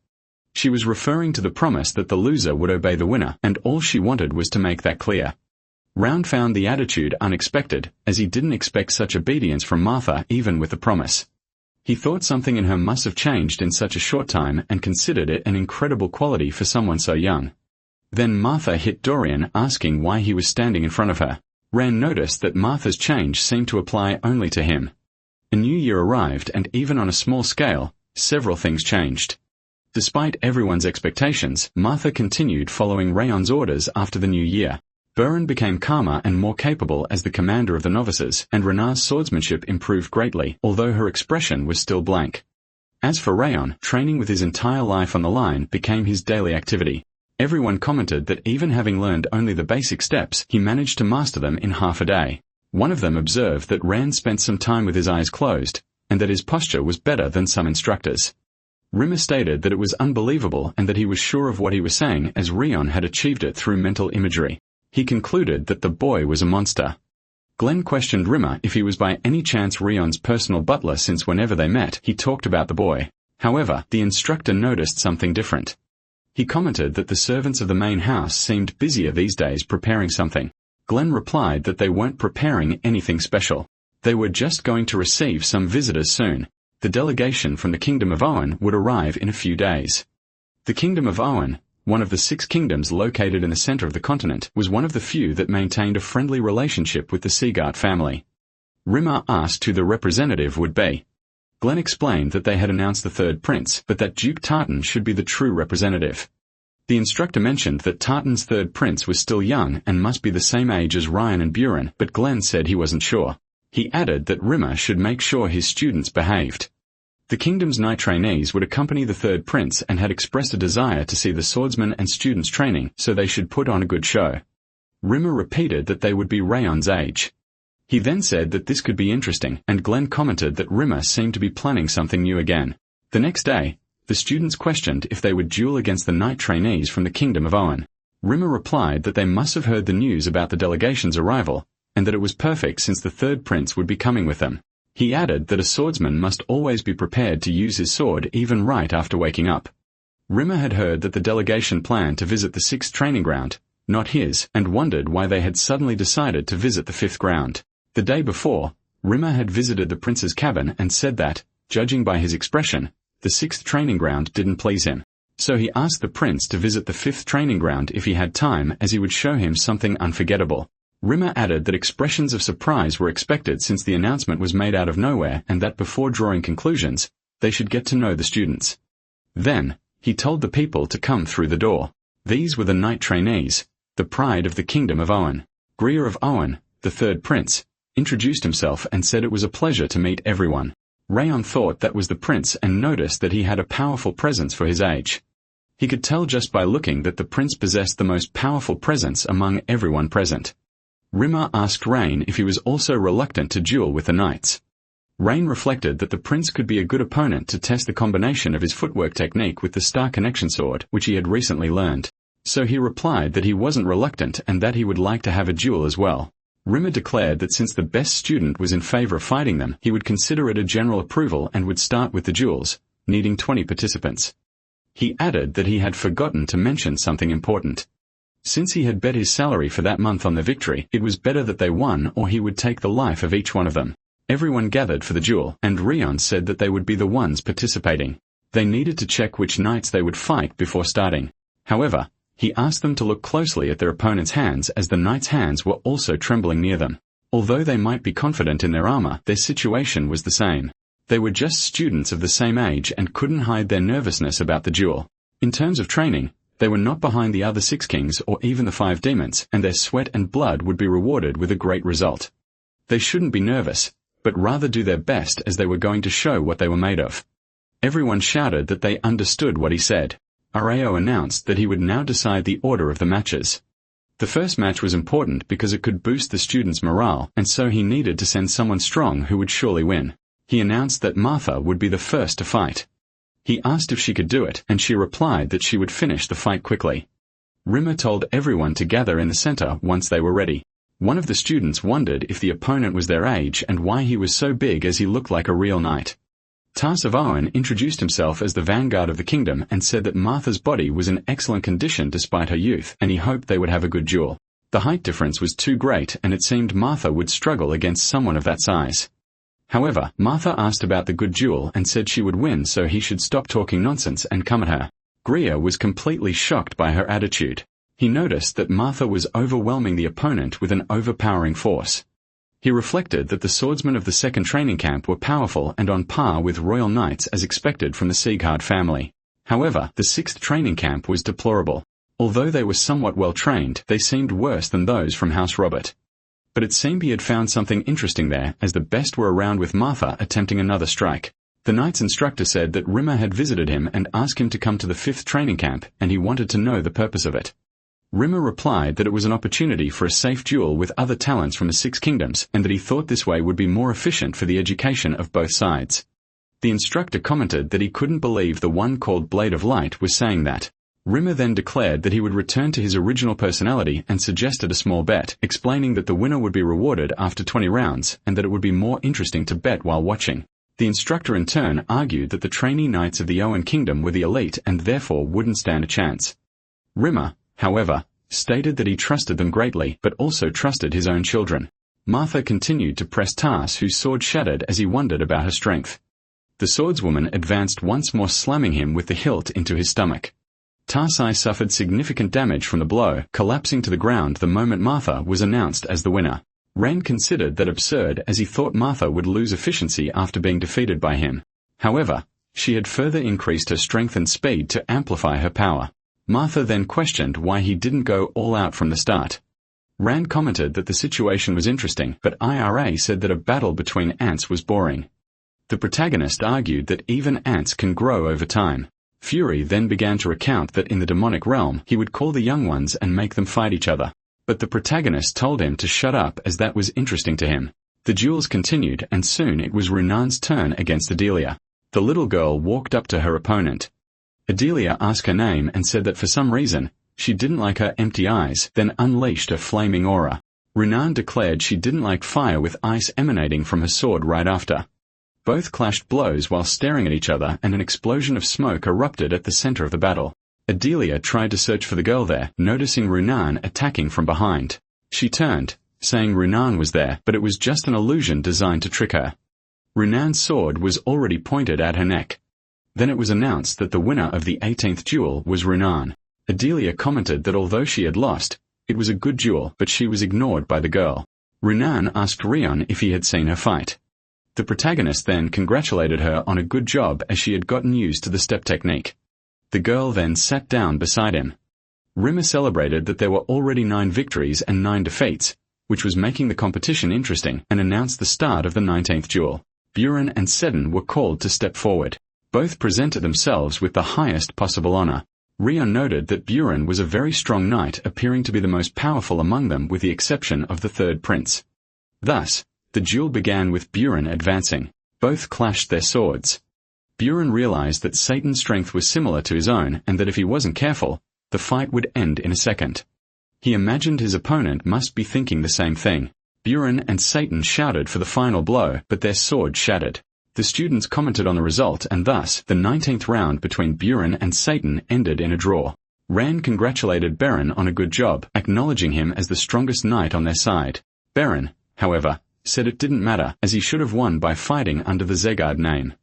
She was referring to the promise that the loser would obey the winner, and all she wanted was to make that clear. Round found the attitude unexpected, as he didn't expect such obedience from Martha even with the promise. He thought something in her must have changed in such a short time and considered it an incredible quality for someone so young. Then Martha hit Dorian, asking why he was standing in front of her. Rand noticed that Martha's change seemed to apply only to him. A new year arrived, and even on a small scale, several things changed. Despite everyone's expectations, Martha continued following Rayon's orders after the new year. Buran became calmer and more capable as the commander of the novices, and Renar's swordsmanship improved greatly, although her expression was still blank. As for Rayon, training with his entire life on the line became his daily activity. Everyone commented that even having learned only the basic steps, he managed to master them in half a day. One of them observed that Ran spent some time with his eyes closed, and that his posture was better than some instructors. Rimmer stated that it was unbelievable and that he was sure of what he was saying as Rion had achieved it through mental imagery. He concluded that the boy was a monster. Glenn questioned Rimmer if he was by any chance Rion's personal butler, since whenever they met, he talked about the boy. However, the instructor noticed something different. He commented that the servants of the main house seemed busier these days preparing something. Glenn replied that they weren't preparing anything special. They were just going to receive some visitors soon. The delegation from the Kingdom of Owen would arrive in a few days. The Kingdom of Owen, one of the 6 kingdoms located in the center of the continent, was one of the few that maintained a friendly relationship with the Seagart family. Rimmer asked who the representative would be. Glenn explained that they had announced the 3rd prince, but that Duke Tartan should be the true representative. The instructor mentioned that Tartan's 3rd prince was still young and must be the same age as Ryan and Buren, but Glenn said he wasn't sure. He added that Rimmer should make sure his students behaved. The kingdom's knight trainees would accompany the 3rd prince and had expressed a desire to see the swordsman and students training, so they should put on a good show. Rimmer repeated that they would be Rayon's age. He then said that this could be interesting, and Glenn commented that Rimmer seemed to be planning something new again. The next day, the students questioned if they would duel against the knight trainees from the Kingdom of Owen. Rimmer replied that they must have heard the news about the delegation's arrival, and that it was perfect since the 3rd prince would be coming with them. He added that a swordsman must always be prepared to use his sword even right after waking up. Rimmer had heard that the delegation planned to visit the 6th training ground, not his, and wondered why they had suddenly decided to visit the 5th ground. The day before, Rimmer had visited the prince's cabin and said that, judging by his expression, the 6th training ground didn't please him. So he asked the prince to visit the 5th training ground if he had time, as he would show him something unforgettable. Rimmer added that expressions of surprise were expected since the announcement was made out of nowhere, and that before drawing conclusions, they should get to know the students. Then, he told the people to come through the door. These were the knight trainees, the pride of the Kingdom of Owen. Greer of Owen, the 3rd prince, introduced himself and said it was a pleasure to meet everyone. Rayon thought that was the prince and noticed that he had a powerful presence for his age. He could tell just by looking that the prince possessed the most powerful presence among everyone present. Rimmer asked Rain if he was also reluctant to duel with the knights. Rain reflected that the prince could be a good opponent to test the combination of his footwork technique with the Star Connection sword, which he had recently learned. So he replied that he wasn't reluctant and that he would like to have a duel as well. Rimmer declared that since the best student was in favor of fighting them, he would consider it a general approval and would start with the duels, needing 20 participants. He added that he had forgotten to mention something important. Since he had bet his salary for that month on the victory, it was better that they won or he would take the life of each one of them. Everyone gathered for the duel, and Rion said that they would be the ones participating. They needed to check which knights they would fight before starting. However, he asked them to look closely at their opponent's hands, as the knights' hands were also trembling near them. Although they might be confident in their armor, their situation was the same. They were just students of the same age and couldn't hide their nervousness about the duel. In terms of training, they were not behind the other 6 kings or even the 5 demons, and their sweat and blood would be rewarded with a great result. They shouldn't be nervous, but rather do their best, as they were going to show what they were made of. Everyone shouted that they understood what he said. Areo announced that he would now decide the order of the matches. The first match was important because it could boost the students' morale, and so he needed to send someone strong who would surely win. He announced that Martha would be the first to fight. He asked if she could do it, and she replied that she would finish the fight quickly. Rimmer told everyone to gather in the center once they were ready. One of the students wondered if the opponent was their age and why he was so big, as he looked like a real knight. Tas of Owen introduced himself as the vanguard of the kingdom and said that Martha's body was in excellent condition despite her youth, and he hoped they would have a good duel. The height difference was too great, and it seemed Martha would struggle against someone of that size. However, Martha asked about the good duel and said she would win, so he should stop talking nonsense and come at her. Greer was completely shocked by her attitude. He noticed that Martha was overwhelming the opponent with an overpowering force. He reflected that the swordsmen of the 2nd training camp were powerful and on par with royal knights as expected from the Sieghard family. However, the 6th training camp was deplorable. Although they were somewhat well trained, they seemed worse than those from House Robert. But it seemed he had found something interesting there, as the best were around with Martha attempting another strike. The knight's instructor said that Rimmer had visited him and asked him to come to the 5th training camp, and he wanted to know the purpose of it. Rimmer replied that it was an opportunity for a safe duel with other talents from the 6 kingdoms, and that he thought this way would be more efficient for the education of both sides. The instructor commented that he couldn't believe the one called Blade of Light was saying that. Rimmer then declared that he would return to his original personality and suggested a small bet, explaining that the winner would be rewarded after 20 rounds, and that it would be more interesting to bet while watching. The instructor in turn argued that the trainee knights of the Owen Kingdom were the elite and therefore wouldn't stand a chance. Rimmer, however, stated that he trusted them greatly but also trusted his own children. Martha continued to press Tas, whose sword shattered as he wondered about her strength. The swordswoman advanced once more, slamming him with the hilt into his stomach. Tarsai suffered significant damage from the blow, collapsing to the ground the moment Martha was announced as the winner. Rain considered that absurd as he thought Martha would lose efficiency after being defeated by him. However, she had further increased her strength and speed to amplify her power. Martha then questioned why he didn't go all out from the start. Rand commented that the situation was interesting, but IRA said that a battle between ants was boring. The protagonist argued that even ants can grow over time. Fury then began to recount that in the demonic realm he would call the young ones and make them fight each other. But the protagonist told him to shut up as that was interesting to him. The duels continued and soon it was Runan's turn against Adelia. The little girl walked up to her opponent. Adelia asked her name and said that for some reason, she didn't like her empty eyes, then unleashed a flaming aura. Runan declared she didn't like fire with ice emanating from her sword right after. Both clashed blows while staring at each other and an explosion of smoke erupted at the center of the battle. Adelia tried to search for the girl there, noticing Runan attacking from behind. She turned, saying Runan was there, but it was just an illusion designed to trick her. Runan's sword was already pointed at her neck. Then it was announced that the winner of the 18th duel was Runan. Adelia commented that although she had lost, it was a good duel, but she was ignored by the girl. Runan asked Rion if he had seen her fight. The protagonist then congratulated her on a good job as she had gotten used to the step technique. The girl then sat down beside him. Rimmer celebrated that there were already 9 victories and 9 defeats, which was making the competition interesting, and announced the start of the 19th duel. Buren and Seddon were called to step forward. Both presented themselves with the highest possible honor. Rion noted that Buren was a very strong knight, appearing to be the most powerful among them with the exception of the 3rd prince. Thus, the duel began with Buren advancing. Both clashed their swords. Buren realized that Satan's strength was similar to his own and that if he wasn't careful, the fight would end in a second. He imagined his opponent must be thinking the same thing. Buren and Satan shouted for the final blow, but their swords shattered. The students commented on the result and thus, the 19th round between Buren and Satan ended in a draw. Rand congratulated Beren on a good job, acknowledging him as the strongest knight on their side. Beren, however, said it didn't matter, as he should have won by fighting under the Zegard name.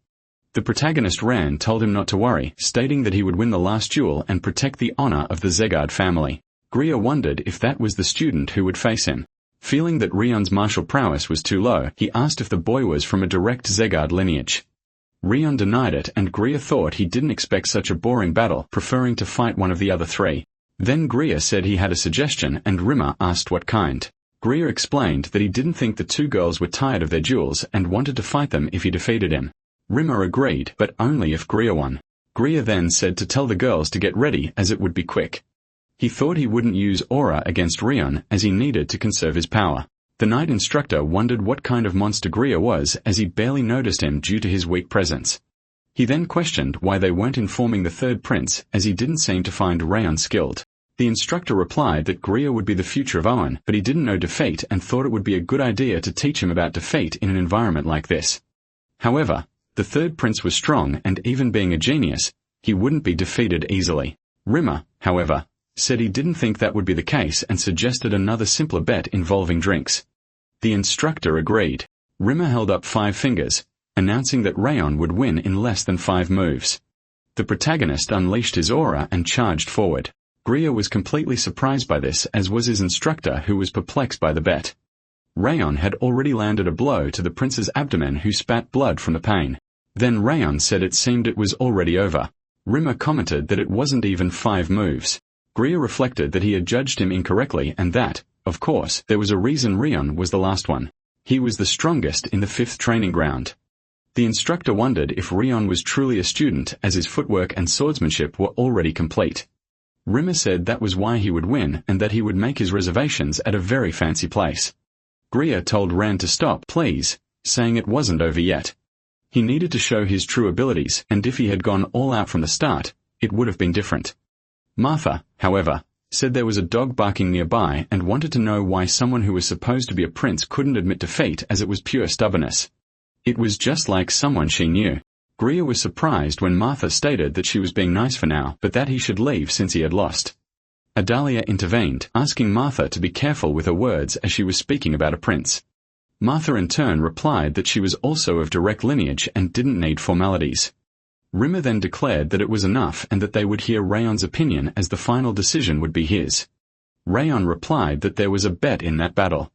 The protagonist Rand told him not to worry, stating that he would win the last duel and protect the honor of the Zegard family. Greer wondered if that was the student who would face him. Feeling that Rion's martial prowess was too low, he asked if the boy was from a direct Zegard lineage. Rion denied it and Greer thought he didn't expect such a boring battle, preferring to fight one of the other 3. Then Greer said he had a suggestion and Rimmer asked what kind. Greer explained that he didn't think the 2 girls were tired of their duels and wanted to fight them if he defeated him. Rimmer agreed, but only if Greer won. Greer then said to tell the girls to get ready as it would be quick. He thought he wouldn't use aura against Rion as he needed to conserve his power. The knight instructor wondered what kind of monster Greer was as he barely noticed him due to his weak presence. He then questioned why they weren't informing the 3rd prince as he didn't seem to find Rayon skilled. The instructor replied that Greer would be the future of Owen, but he didn't know defeat and thought it would be a good idea to teach him about defeat in an environment like this. However, the 3rd prince was strong and even being a genius, he wouldn't be defeated easily. Rimmer, however, said he didn't think that would be the case and suggested another simpler bet involving drinks. The instructor agreed. Rimmer held up 5 fingers, announcing that Rayon would win in less than 5 moves. The protagonist unleashed his aura and charged forward. Greer was completely surprised by this, as was his instructor, who was perplexed by the bet. Rayon had already landed a blow to the prince's abdomen, who spat blood from the pain. Then Rayon said it seemed it was already over. Rimmer commented that it wasn't even 5 moves. Greer reflected that he had judged him incorrectly and that, of course, there was a reason Rion was the last one. He was the strongest in the 5th training ground. The instructor wondered if Rion was truly a student, as his footwork and swordsmanship were already complete. Rimmer said that was why he would win and that he would make his reservations at a very fancy place. Greer told Rand to stop, please, saying it wasn't over yet. He needed to show his true abilities, and if he had gone all out from the start, it would have been different. Martha, however, said there was a dog barking nearby and wanted to know why someone who was supposed to be a prince couldn't admit defeat, as it was pure stubbornness. It was just like someone she knew. Greer was surprised when Martha stated that she was being nice for now, but that he should leave since he had lost. Adalia intervened, asking Martha to be careful with her words as she was speaking about a prince. Martha in turn replied that she was also of direct lineage and didn't need formalities. Rimmer then declared that it was enough and that they would hear Rayon's opinion, as the final decision would be his. Rayon replied that there was a bet in that battle.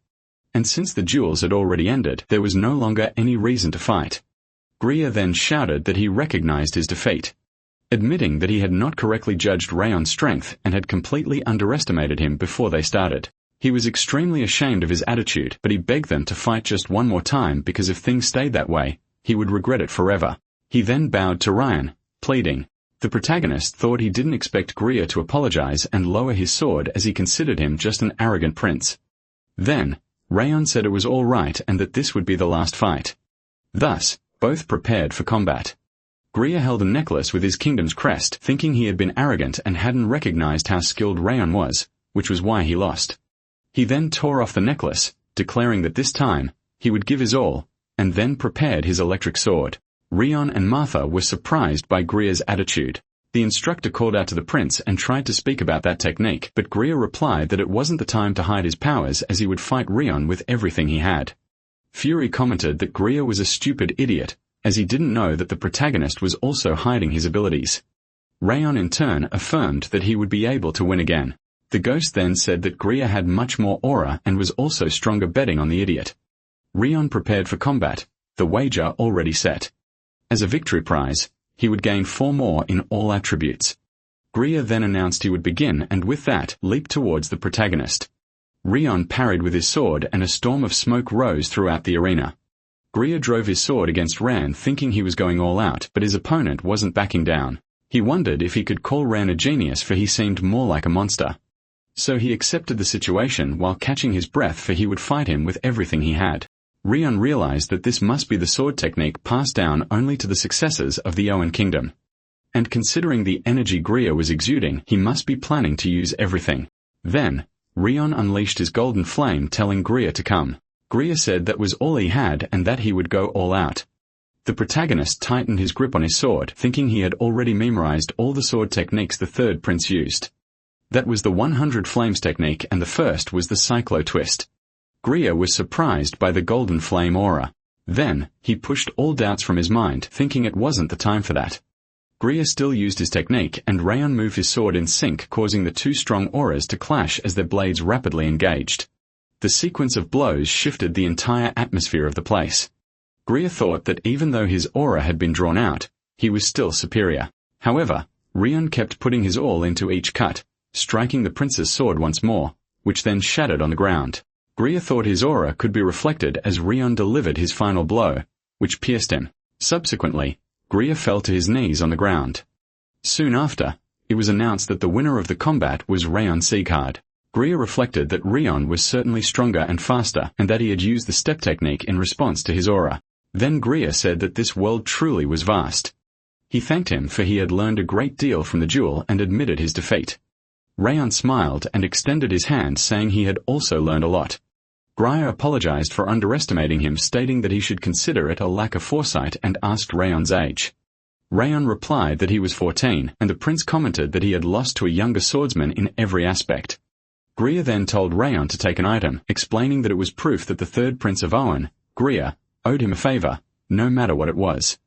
And since the duels had already ended, there was no longer any reason to fight. Greer then shouted that he recognized his defeat. Admitting that he had not correctly judged Rayon's strength and had completely underestimated him before they started. He was extremely ashamed of his attitude, but he begged them to fight just one more time because if things stayed that way, he would regret it forever. He then bowed to Ryan, pleading. The protagonist thought he didn't expect Greer to apologize and lower his sword, as he considered him just an arrogant prince. Then, Rayon said it was all right and that this would be the last fight. Thus, both prepared for combat. Greer held a necklace with his kingdom's crest, thinking he had been arrogant and hadn't recognized how skilled Rayon was, which was why he lost. He then tore off the necklace, declaring that this time, he would give his all, and then prepared his electric sword. Rion and Martha were surprised by Greer's attitude. The instructor called out to the prince and tried to speak about that technique, but Greer replied that it wasn't the time to hide his powers, as he would fight Rion with everything he had. Fury commented that Greer was a stupid idiot, as he didn't know that the protagonist was also hiding his abilities. Rayon in turn affirmed that he would be able to win again. The ghost then said that Greer had much more aura and was also stronger, betting on the idiot. Rion prepared for combat, the wager already set. As a victory prize, he would gain 4 more in all attributes. Greer then announced he would begin and with that leaped towards the protagonist. Rion parried with his sword and a storm of smoke rose throughout the arena. Greer drove his sword against Ran, thinking he was going all out, but his opponent wasn't backing down. He wondered if he could call Ran a genius, for he seemed more like a monster. So he accepted the situation while catching his breath, for he would fight him with everything he had. Rion realized that this must be the sword technique passed down only to the successors of the Owen kingdom. And considering the energy Greer was exuding, he must be planning to use everything. Then, Rion unleashed his golden flame, telling Greer to come. Greer said that was all he had and that he would go all out. The protagonist tightened his grip on his sword, thinking he had already memorized all the sword techniques the third prince used. That was the 100 flames technique, and the first was the cyclo twist. Greer was surprised by the golden flame aura. Then, he pushed all doubts from his mind, thinking it wasn't the time for that. Greer still used his technique, and Rayon moved his sword in sync, causing the 2 strong auras to clash as their blades rapidly engaged. The sequence of blows shifted the entire atmosphere of the place. Greer thought that even though his aura had been drawn out, he was still superior. However, Rion kept putting his all into each cut, striking the prince's sword once more, which then shattered on the ground. Greer thought his aura could be reflected as Rion delivered his final blow, which pierced him. Subsequently, Greer fell to his knees on the ground. Soon after, it was announced that the winner of the combat was Rayon Seaguard. Greer reflected that Rion was certainly stronger and faster, and that he had used the step technique in response to his aura. Then Greer said that this world truly was vast. He thanked him, for he had learned a great deal from the duel, and admitted his defeat. Rayon smiled and extended his hand, saying he had also learned a lot. Greer apologized for underestimating him, stating that he should consider it a lack of foresight, and asked Rayon's age. Rayon replied that he was 14, and the prince commented that he had lost to a younger swordsman in every aspect. Greer then told Rayon to take an item, explaining that it was proof that the third prince of Owen, Greer, owed him a favor, no matter what it was.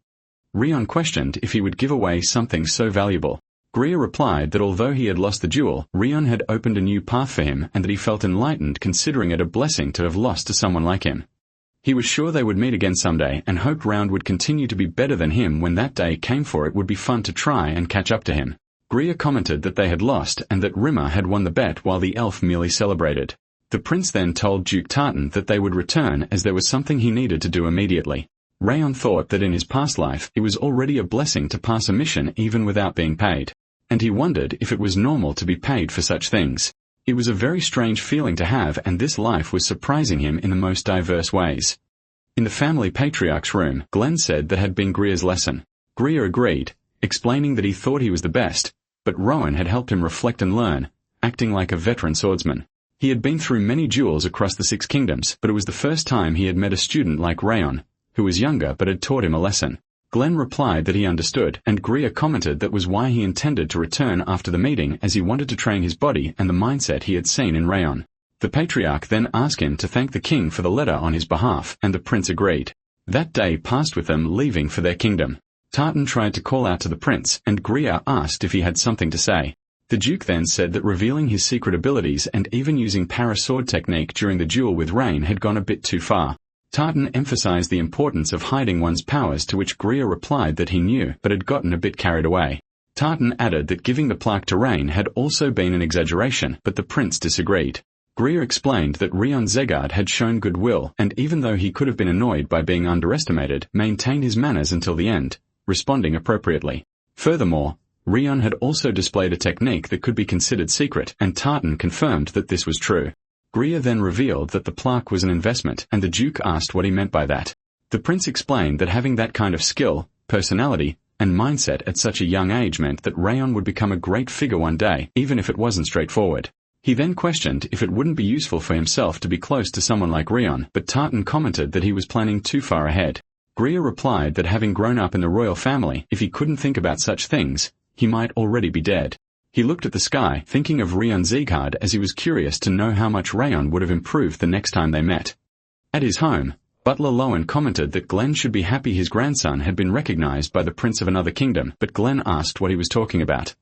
Rayon questioned if he would give away something so valuable. Greer replied that although he had lost the duel, Rion had opened a new path for him and that he felt enlightened, considering it a blessing to have lost to someone like him. He was sure they would meet again someday and hoped Round would continue to be better than him when that day came, for it would be fun to try and catch up to him. Greer commented that they had lost and that Rimmer had won the bet while the elf merely celebrated. The prince then told Duke Tartan that they would return as there was something he needed to do immediately. Rayon thought that in his past life it was already a blessing to pass a mission even without being paid. And he wondered if it was normal to be paid for such things. It was a very strange feeling to have, and this life was surprising him in the most diverse ways. In the family patriarch's room, Glenn said that had been Greer's lesson. Greer agreed, explaining that he thought he was the best, but Rowan had helped him reflect and learn, acting like a veteran swordsman. He had been through many duels across the 6 kingdoms, but it was the first time he had met a student like Rayon, who was younger but had taught him a lesson. Glenn replied that he understood, and Greer commented that was why he intended to return after the meeting, as he wanted to train his body and the mindset he had seen in Rayon. The patriarch then asked him to thank the king for the letter on his behalf, and the prince agreed. That day passed with them leaving for their kingdom. Tartan tried to call out to the prince, and Greer asked if he had something to say. The Duke then said that revealing his secret abilities and even using para-sword technique during the duel with Rain had gone a bit too far. Tartan emphasized the importance of hiding one's powers, to which Greer replied that he knew but had gotten a bit carried away. Tartan added that giving the plaque to Rain had also been an exaggeration, but the prince disagreed. Greer explained that Rion Zegard had shown goodwill, and even though he could have been annoyed by being underestimated, maintained his manners until the end, responding appropriately. Furthermore, Rion had also displayed a technique that could be considered secret, and Tartan confirmed that this was true. Greer then revealed that the plaque was an investment, and the Duke asked what he meant by that. The prince explained that having that kind of skill, personality, and mindset at such a young age meant that Rayon would become a great figure one day, even if it wasn't straightforward. He then questioned if it wouldn't be useful for himself to be close to someone like Rion, but Tartan commented that he was planning too far ahead. Greer replied that having grown up in the royal family, if he couldn't think about such things, he might already be dead. He looked at the sky, thinking of Rion Zegard, as he was curious to know how much Rayon would have improved the next time they met. At his home, Butler Lowen commented that Glenn should be happy his grandson had been recognized by the prince of another kingdom, but Glenn asked what he was talking about.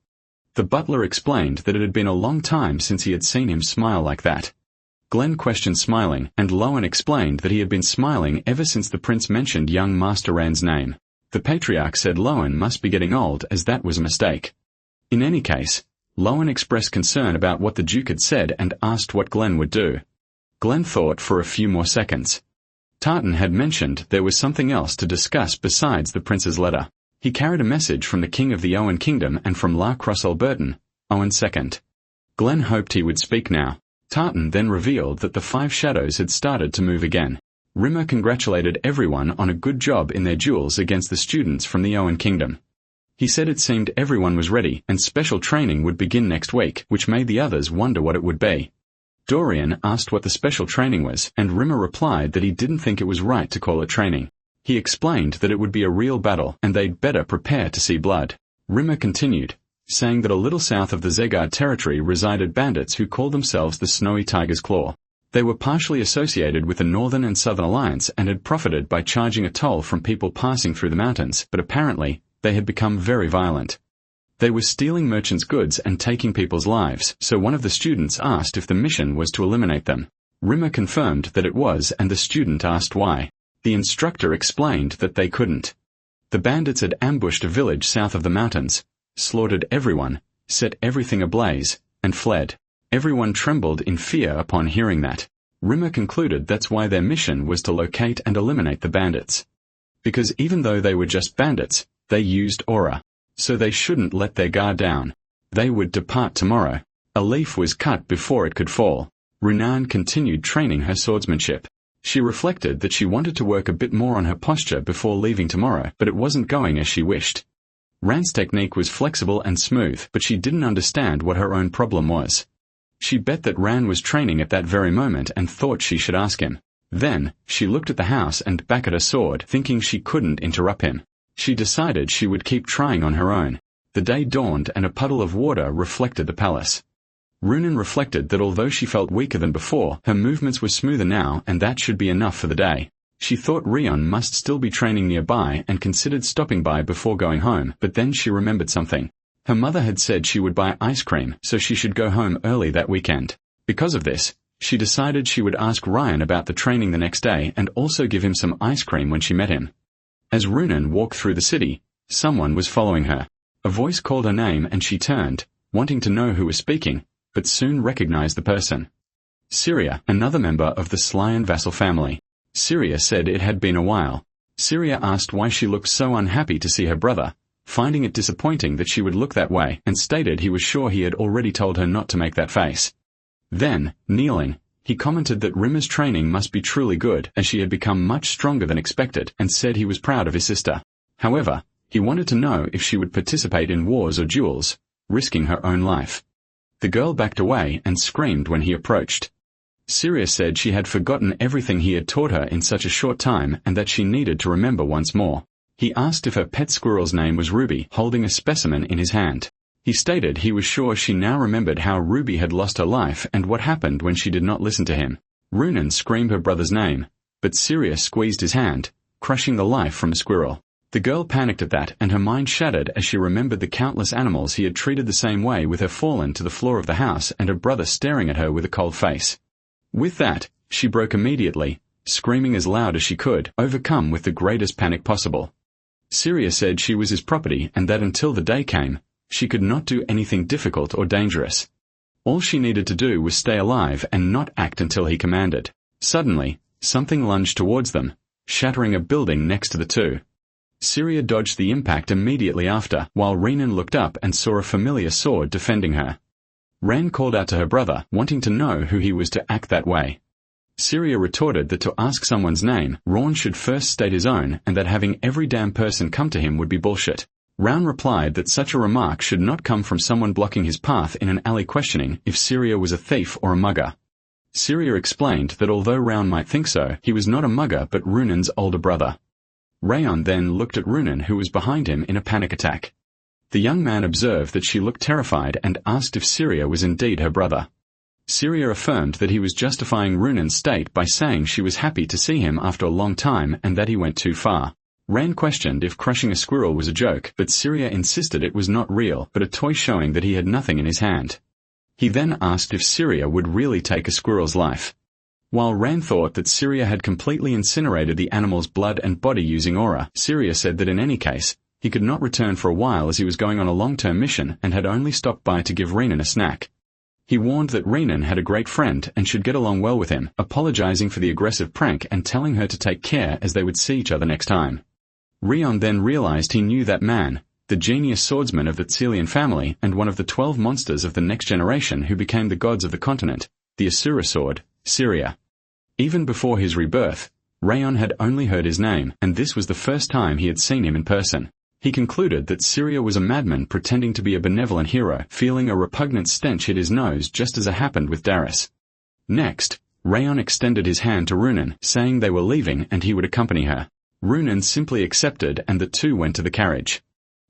The butler explained that it had been a long time since he had seen him smile like that. Glenn questioned smiling, and Lowen explained that he had been smiling ever since the prince mentioned young Master Rand's name. The patriarch said Lowen must be getting old, as that was a mistake. In any case, Lowen expressed concern about what the Duke had said and asked what Glenn would do. Glenn thought for a few more seconds. Tartan had mentioned there was something else to discuss besides the prince's letter. He carried a message from the king of the Owen kingdom and from La Crosse-Alberton, Owen II. Glenn hoped he would speak now. Tartan then revealed that the 5 shadows had started to move again. Rimmer congratulated everyone on a good job in their duels against the students from the Owen kingdom. He said it seemed everyone was ready, and special training would begin next week, which made the others wonder what it would be. Dorian asked what the special training was, and Rimmer replied that he didn't think it was right to call it training. He explained that it would be a real battle, and they'd better prepare to see blood. Rimmer continued, saying that a little south of the Zegard territory resided bandits who called themselves the Snowy Tiger's Claw. They were partially associated with the Northern and Southern Alliance and had profited by charging a toll from people passing through the mountains, but apparently, they had become very violent. They were stealing merchants' goods and taking people's lives, so one of the students asked if the mission was to eliminate them. Rimmer confirmed that it was, and the student asked why. The instructor explained that they couldn't. The bandits had ambushed a village south of the mountains, slaughtered everyone, set everything ablaze, and fled. Everyone trembled in fear upon hearing that. Rimmer concluded that's why their mission was to locate and eliminate the bandits. Because even though they were just bandits, they used aura. So they shouldn't let their guard down. They would depart tomorrow. A leaf was cut before it could fall. Runan continued training her swordsmanship. She reflected that she wanted to work a bit more on her posture before leaving tomorrow, but it wasn't going as she wished. Rand's technique was flexible and smooth, but she didn't understand what her own problem was. She bet that Rand was training at that very moment and thought she should ask him. Then, she looked at the house and back at her sword, thinking she couldn't interrupt him. She decided she would keep trying on her own. The day dawned and a puddle of water reflected the palace. Runan reflected that although she felt weaker than before, her movements were smoother now, and that should be enough for the day. She thought Rion must still be training nearby and considered stopping by before going home, but then she remembered something. Her mother had said she would buy ice cream, so she should go home early that weekend. Because of this, she decided she would ask Ryan about the training the next day and also give him some ice cream when she met him. As Runan walked through the city, someone was following her. A voice called her name and she turned, wanting to know who was speaking, but soon recognized the person. Syria, another member of the Slyan vassal family. Syria said it had been a while. Syria asked why she looked so unhappy to see her brother, finding it disappointing that she would look that way, and stated he was sure he had already told her not to make that face. Then, kneeling, he commented that Rimmer's training must be truly good, as she had become much stronger than expected, and said he was proud of his sister. However, he wanted to know if she would participate in wars or duels, risking her own life. The girl backed away and screamed when he approached. Syria said she had forgotten everything he had taught her in such a short time and that she needed to remember once more. He asked if her pet squirrel's name was Ruby, holding a specimen in his hand. He stated he was sure she now remembered how Ruby had lost her life and what happened when she did not listen to him. Runan screamed her brother's name, but Syria squeezed his hand, crushing the life from a squirrel. The girl panicked at that, and her mind shattered as she remembered the countless animals he had treated the same way, with her fallen to the floor of the house and her brother staring at her with a cold face. With that, she broke immediately, screaming as loud as she could, overcome with the greatest panic possible. Syria said she was his property and that until the day came, she could not do anything difficult or dangerous. All she needed to do was stay alive and not act until he commanded. Suddenly, something lunged towards them, shattering a building next to the two. Syria dodged the impact immediately after, while Renan looked up and saw a familiar sword defending her. Ren called out to her brother, wanting to know who he was to act that way. Syria retorted that to ask someone's name, Raun should first state his own, and that having every damn person come to him would be bullshit. Raun replied that such a remark should not come from someone blocking his path in an alley, questioning if Syria was a thief or a mugger. Syria explained that although Raun might think so, he was not a mugger but Runan's older brother. Rayon then looked at Runan, who was behind him, in a panic attack. The young man observed that she looked terrified and asked if Syria was indeed her brother. Syria affirmed that he was justifying Runan's state by saying she was happy to see him after a long time and that he went too far. Rain questioned if crushing a squirrel was a joke, but Syria insisted it was not real but a toy showing that he had nothing in his hand. He then asked if Syria would really take a squirrel's life. While Ran thought that Syria had completely incinerated the animal's blood and body using aura, Syria said that in any case, he could not return for a while as he was going on a long-term mission and had only stopped by to give Renan a snack. He warned that Renan had a great friend and should get along well with him, apologizing for the aggressive prank and telling her to take care as they would see each other next time. Rion then realized he knew that man, the genius swordsman of the Tselian family and one of the 12 monsters of the next generation who became the gods of the continent, the Asura sword, Syria. Even before his rebirth, Rayon had only heard his name, and this was the first time he had seen him in person. He concluded that Syria was a madman pretending to be a benevolent hero, feeling a repugnant stench hit his nose just as it happened with Darius. Next, Rayon extended his hand to Runan, saying they were leaving and he would accompany her. Runan simply accepted and the two went to the carriage.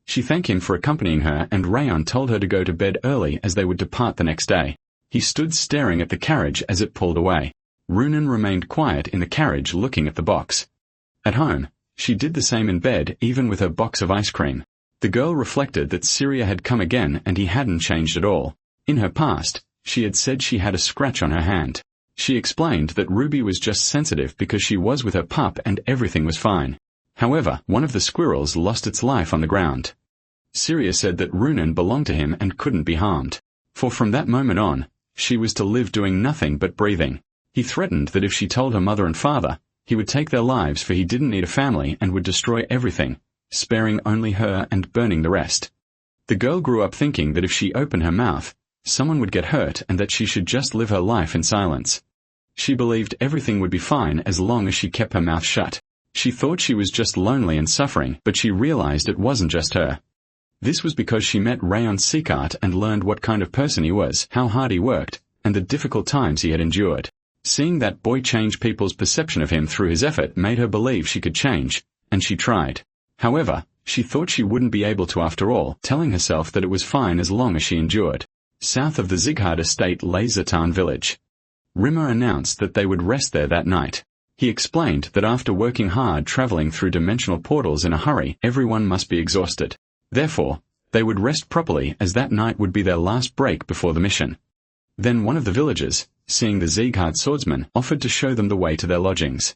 She thanked him for accompanying her and Rayon told her to go to bed early as they would depart the next day. He stood staring at the carriage as it pulled away. Runan remained quiet in the carriage looking at the box. At home, she did the same in bed even with her box of ice cream. The girl reflected that Syria had come again and he hadn't changed at all. In her past, she had said she had a scratch on her hand. She explained that Ruby was just sensitive because she was with her pup and everything was fine. However, one of the squirrels lost its life on the ground. Syria said that Runan belonged to him and couldn't be harmed. For from that moment on, she was to live doing nothing but breathing. He threatened that if she told her mother and father, he would take their lives for he didn't need a family and would destroy everything, sparing only her and burning the rest. The girl grew up thinking that if she opened her mouth, someone would get hurt and that she should just live her life in silence. She believed everything would be fine as long as she kept her mouth shut. She thought she was just lonely and suffering, but she realized it wasn't just her. This was because she met Rayon Sikart and learned what kind of person he was, how hard he worked, and the difficult times he had endured. Seeing that boy change people's perception of him through his effort made her believe she could change, and she tried. However, she thought she wouldn't be able to after all, telling herself that it was fine as long as she endured. South of the Zighard estate lay Zatan village. Rimmer announced that they would rest there that night. He explained that after working hard traveling through dimensional portals in a hurry, everyone must be exhausted. Therefore, they would rest properly as that night would be their last break before the mission. Then one of the villagers, seeing the Zighard swordsman, offered to show them the way to their lodgings.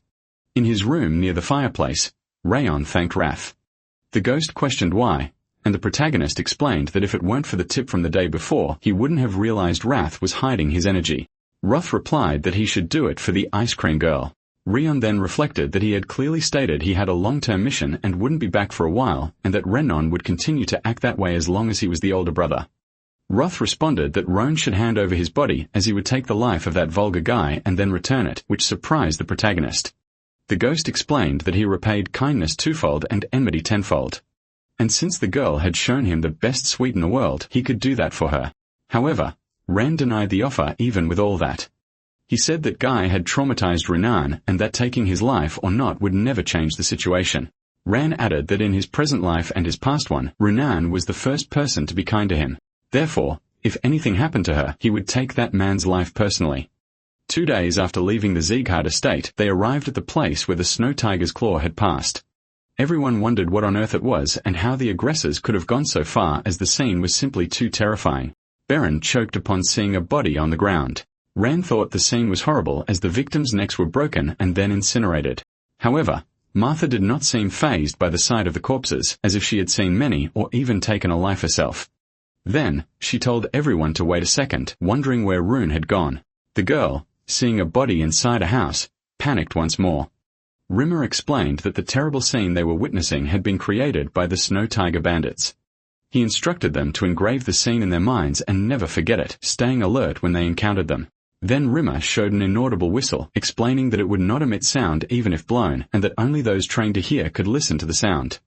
In his room near the fireplace, Rayon thanked Wrath. The ghost questioned why, and the protagonist explained that if it weren't for the tip from the day before, he wouldn't have realized Wrath was hiding his energy. Roth replied that he should do it for the ice cream girl. Rion then reflected that he had clearly stated he had a long-term mission and wouldn't be back for a while, and that Renon would continue to act that way as long as he was the older brother. Roth responded that Roan should hand over his body as he would take the life of that vulgar guy and then return it, which surprised the protagonist. The ghost explained that he repaid kindness twofold and enmity tenfold. And since the girl had shown him the best sweet in the world, he could do that for her. However, Ran denied the offer even with all that. He said that Guy had traumatized Renan and that taking his life or not would never change the situation. Ran added that in his present life and his past one, Renan was the first person to be kind to him. Therefore, if anything happened to her, he would take that man's life personally. 2 days after leaving the Sieghard estate, they arrived at the place where the snow tiger's claw had passed. Everyone wondered what on earth it was and how the aggressors could have gone so far, as the scene was simply too terrifying. Beren choked upon seeing a body on the ground. Ran thought the scene was horrible as the victims' necks were broken and then incinerated. However, Martha did not seem fazed by the sight of the corpses, as if she had seen many or even taken a life herself. Then, she told everyone to wait a second, wondering where Rune had gone. The girl, seeing a body inside a house, panicked once more. Rimmer explained that the terrible scene they were witnessing had been created by the Snow Tiger bandits. He instructed them to engrave the scene in their minds and never forget it, staying alert when they encountered them. Then Rimmer showed an inaudible whistle, explaining that it would not emit sound even if blown, and that only those trained to hear could listen to the sound.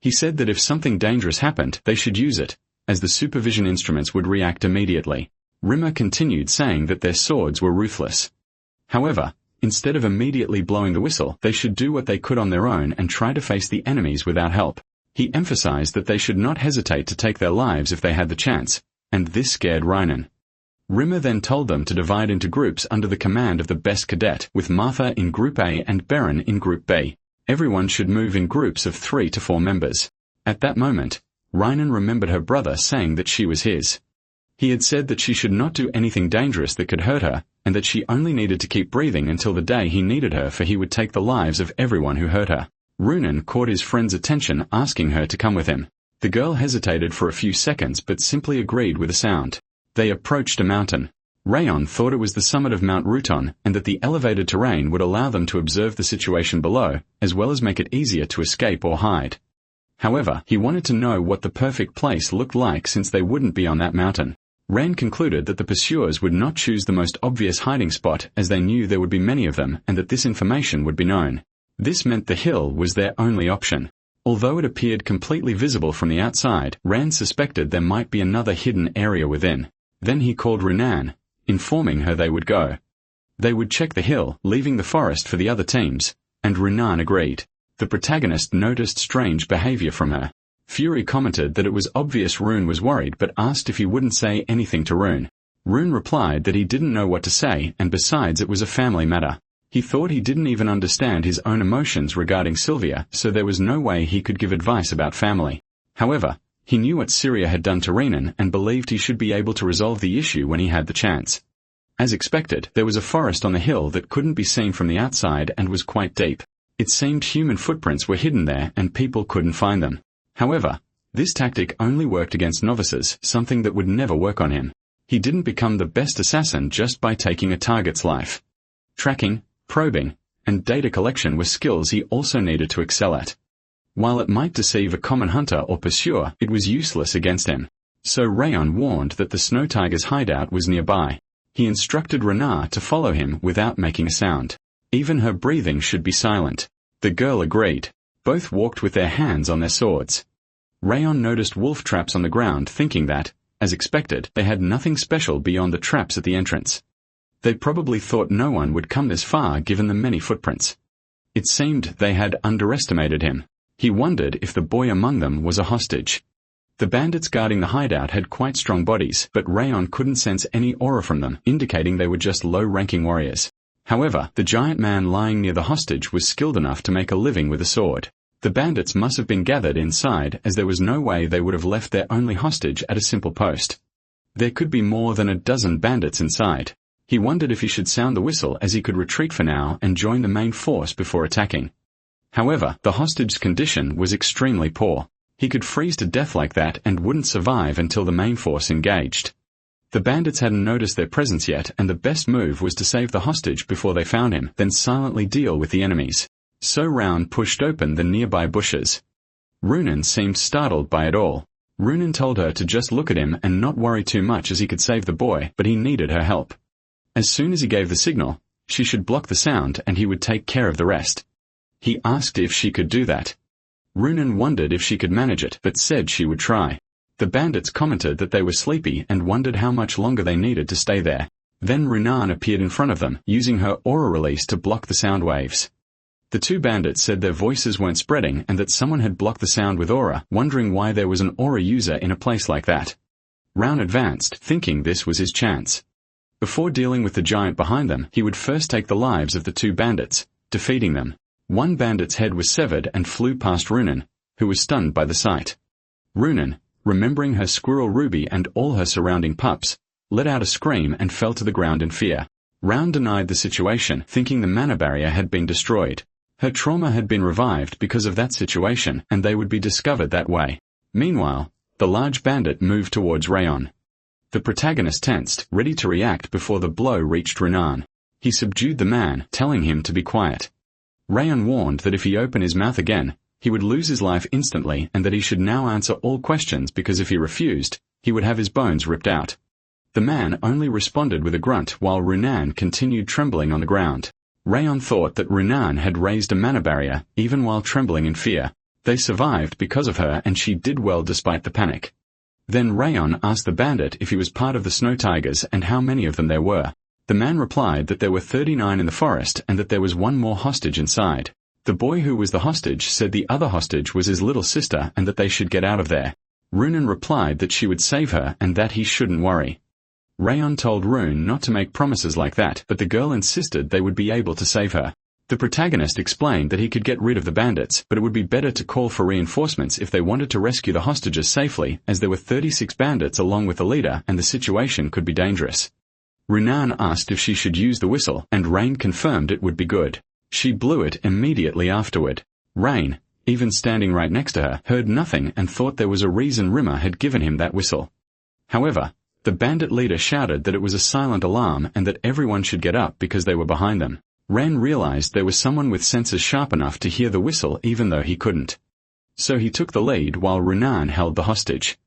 He said that if something dangerous happened, they should use it, as the supervision instruments would react immediately. Rimmer continued saying that their swords were ruthless. However, instead of immediately blowing the whistle, they should do what they could on their own and try to face the enemies without help. He emphasized that they should not hesitate to take their lives if they had the chance, and this scared Reinen. Rimmer then told them to divide into groups under the command of the best cadet, with Martha in Group A and Beren in Group B. Everyone should move in groups of 3 to 4 members. At that moment, Reinen remembered her brother saying that she was his. He had said that she should not do anything dangerous that could hurt her, and that she only needed to keep breathing until the day he needed her, for he would take the lives of everyone who hurt her. Runen caught his friend's attention, asking her to come with him. The girl hesitated for a few seconds but simply agreed with a sound. They approached a mountain. Rayon thought it was the summit of Mount Ruton, and that the elevated terrain would allow them to observe the situation below, as well as make it easier to escape or hide. However, he wanted to know what the perfect place looked like since they wouldn't be on that mountain. Ran concluded that the pursuers would not choose the most obvious hiding spot, as they knew there would be many of them and that this information would be known. This meant the hill was their only option. Although it appeared completely visible from the outside, Rand suspected there might be another hidden area within. Then he called Runan, informing her they would go. They would check the hill, leaving the forest for the other teams, and Runan agreed. The protagonist noticed strange behavior from her. Fury commented that it was obvious Rune was worried but asked if he wouldn't say anything to Rune. Rune replied that he didn't know what to say, and besides it was a family matter. He thought he didn't even understand his own emotions regarding Sylvia, so there was no way he could give advice about family. However, he knew what Syria had done to Renan and believed he should be able to resolve the issue when he had the chance. As expected, there was a forest on the hill that couldn't be seen from the outside and was quite deep. It seemed human footprints were hidden there and people couldn't find them. However, this tactic only worked against novices, something that would never work on him. He didn't become the best assassin just by taking a target's life. Tracking, probing, and data collection were skills he also needed to excel at. While it might deceive a common hunter or pursuer, it was useless against him. So Rayon warned that the Snow Tiger's hideout was nearby. He instructed Renar to follow him without making a sound. Even her breathing should be silent. The girl agreed. Both walked with their hands on their swords. Rayon noticed wolf traps on the ground, thinking that, as expected, they had nothing special beyond the traps at the entrance. They probably thought no one would come this far given the many footprints. It seemed they had underestimated him. He wondered if the boy among them was a hostage. The bandits guarding the hideout had quite strong bodies, but Rayon couldn't sense any aura from them, indicating they were just low-ranking warriors. However, the giant man lying near the hostage was skilled enough to make a living with a sword. The bandits must have been gathered inside, as there was no way they would have left their only hostage at a simple post. There could be more than a dozen bandits inside. He wondered if he should sound the whistle, as he could retreat for now and join the main force before attacking. However, the hostage's condition was extremely poor. He could freeze to death like that and wouldn't survive until the main force engaged. The bandits hadn't noticed their presence yet, and the best move was to save the hostage before they found him, then silently deal with the enemies. So Round pushed open the nearby bushes. Runan seemed startled by it all. Runan told her to just look at him and not worry too much as he could save the boy, but he needed her help. As soon as he gave the signal, she should block the sound and he would take care of the rest. He asked if she could do that. Runan wondered if she could manage it, but said she would try. The bandits commented that they were sleepy and wondered how much longer they needed to stay there. Then Runan appeared in front of them, using her aura release to block the sound waves. The two bandits said their voices weren't spreading and that someone had blocked the sound with aura, wondering why there was an aura user in a place like that. Round advanced, thinking this was his chance. Before dealing with the giant behind them, he would first take the lives of the two bandits, defeating them. One bandit's head was severed and flew past Runan, who was stunned by the sight. Runan, remembering her squirrel Ruby and all her surrounding pups, let out a scream and fell to the ground in fear. Round denied the situation, thinking the mana barrier had been destroyed. Her trauma had been revived because of that situation, and they would be discovered that way. Meanwhile, the large bandit moved towards Rayon. The protagonist tensed, ready to react before the blow reached Runan. He subdued the man, telling him to be quiet. Rayon warned that if he opened his mouth again, he would lose his life instantly and that he should now answer all questions because if he refused, he would have his bones ripped out. The man only responded with a grunt while Runan continued trembling on the ground. Rayon thought that Runan had raised a mana barrier, even while trembling in fear. They survived because of her and she did well despite the panic. Then Rayon asked the bandit if he was part of the Snow Tigers and how many of them there were. The man replied that there were 39 in the forest and that there was one more hostage inside. The boy who was the hostage said the other hostage was his little sister and that they should get out of there. Runan replied that she would save her and that he shouldn't worry. Rayon told Rune not to make promises like that, but the girl insisted they would be able to save her. The protagonist explained that he could get rid of the bandits, but it would be better to call for reinforcements if they wanted to rescue the hostages safely, as there were 36 bandits along with the leader and the situation could be dangerous. Runan asked if she should use the whistle, and Rain confirmed it would be good. She blew it immediately afterward. Rain, even standing right next to her, heard nothing and thought there was a reason Rimmer had given him that whistle. However, the bandit leader shouted that it was a silent alarm and that everyone should get up because they were behind them. Ren realized there was someone with senses sharp enough to hear the whistle even though he couldn't. So he took the lead while Runan held the hostage.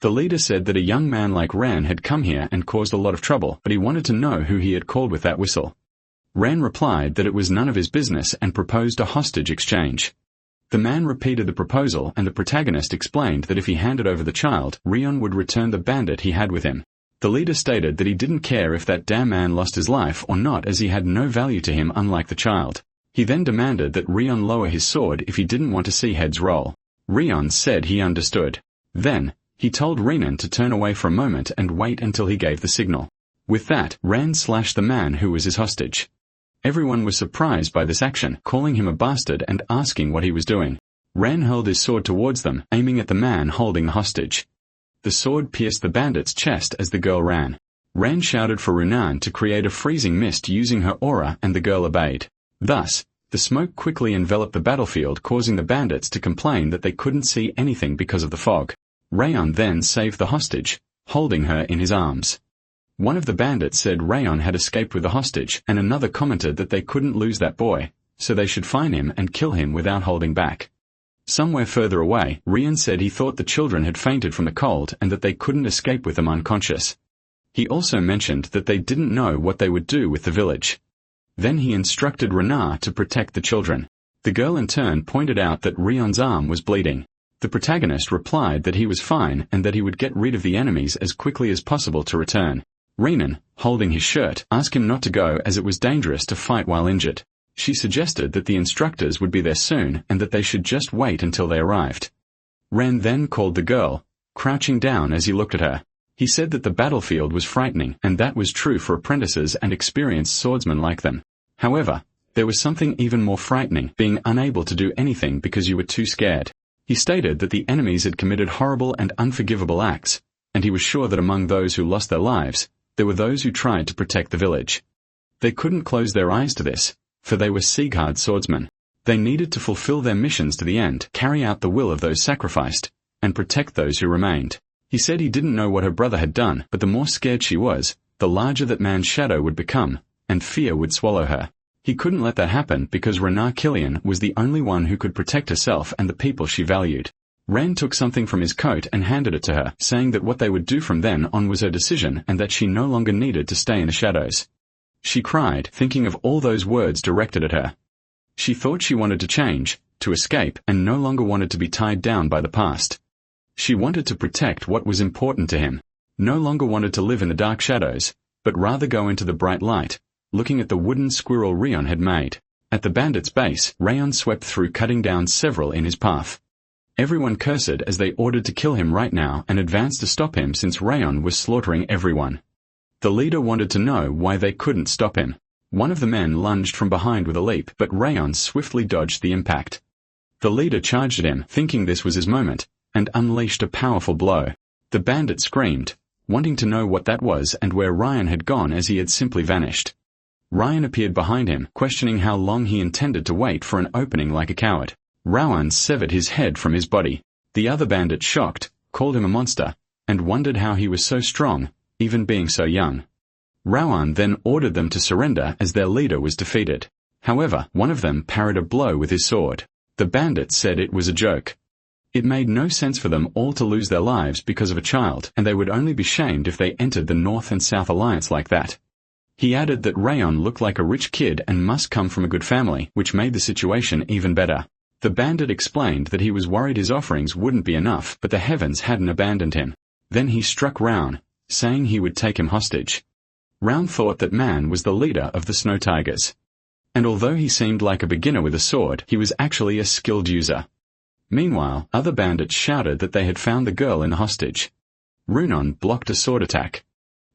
The leader said that a young man like Ren had come here and caused a lot of trouble, but he wanted to know who he had called with that whistle. Ren replied that it was none of his business and proposed a hostage exchange. The man repeated the proposal and the protagonist explained that if he handed over the child, Rion would return the bandit he had with him. The leader stated that he didn't care if that damn man lost his life or not as he had no value to him unlike the child. He then demanded that Rion lower his sword if he didn't want to see heads roll. Rion said he understood. Then, he told Renan to turn away for a moment and wait until he gave the signal. With that, Ran slashed the man who was his hostage. Everyone was surprised by this action, calling him a bastard and asking what he was doing. Ran hurled his sword towards them, aiming at the man holding the hostage. The sword pierced the bandit's chest as the girl ran. Ran shouted for Runan to create a freezing mist using her aura and the girl obeyed. Thus, the smoke quickly enveloped the battlefield, causing the bandits to complain that they couldn't see anything because of the fog. Rayon then saved the hostage, holding her in his arms. One of the bandits said Rayon had escaped with the hostage, and another commented that they couldn't lose that boy, so they should find him and kill him without holding back. Somewhere further away, Rian said he thought the children had fainted from the cold and that they couldn't escape with them unconscious. He also mentioned that they didn't know what they would do with the village. Then he instructed Renar to protect the children. The girl in turn pointed out that Rion's arm was bleeding. The protagonist replied that he was fine and that he would get rid of the enemies as quickly as possible to return. Renan, holding his shirt, asked him not to go as it was dangerous to fight while injured. She suggested that the instructors would be there soon and that they should just wait until they arrived. Ren then called the girl, crouching down as he looked at her. He said that the battlefield was frightening, and that was true for apprentices and experienced swordsmen like them. However, there was something even more frightening, being unable to do anything because you were too scared. He stated that the enemies had committed horrible and unforgivable acts, and he was sure that among those who lost their lives, there were those who tried to protect the village. They couldn't close their eyes to this, for they were Sieghard swordsmen. They needed to fulfill their missions to the end, carry out the will of those sacrificed, and protect those who remained. He said he didn't know what her brother had done, but the more scared she was, the larger that man's shadow would become, and fear would swallow her. He couldn't let that happen because Killian was the only one who could protect herself and the people she valued. Ran took something from his coat and handed it to her, saying that what they would do from then on was her decision and that she no longer needed to stay in the shadows. She cried, thinking of all those words directed at her. She thought she wanted to change, to escape, and no longer wanted to be tied down by the past. She wanted to protect what was important to him, no longer wanted to live in the dark shadows, but rather go into the bright light, looking at the wooden squirrel Rion had made. At the bandit's base, Rayon swept through, cutting down several in his path. Everyone cursed as they ordered to kill him right now and advanced to stop him since Rayon was slaughtering everyone. The leader wanted to know why they couldn't stop him. One of the men lunged from behind with a leap, but Rayon swiftly dodged the impact. The leader charged at him, thinking this was his moment, and unleashed a powerful blow. The bandit screamed, wanting to know what that was and where Ryan had gone, as he had simply vanished. Ryan appeared behind him, questioning how long he intended to wait for an opening like a coward. Rowan severed his head from his body. The other bandit, shocked, called him a monster, and wondered how he was so strong, even being so young. Rowan then ordered them to surrender as their leader was defeated. However, one of them parried a blow with his sword. The bandit said it was a joke. It made no sense for them all to lose their lives because of a child, and they would only be shamed if they entered the North and South Alliance like that. He added that Rayon looked like a rich kid and must come from a good family, which made the situation even better. The bandit explained that he was worried his offerings wouldn't be enough, but the heavens hadn't abandoned him. Then he struck Raun, saying he would take him hostage. Raun thought that Man was the leader of the Snow Tigers. And although he seemed like a beginner with a sword, he was actually a skilled user. Meanwhile, other bandits shouted that they had found the girl in the hostage. Runon blocked a sword attack.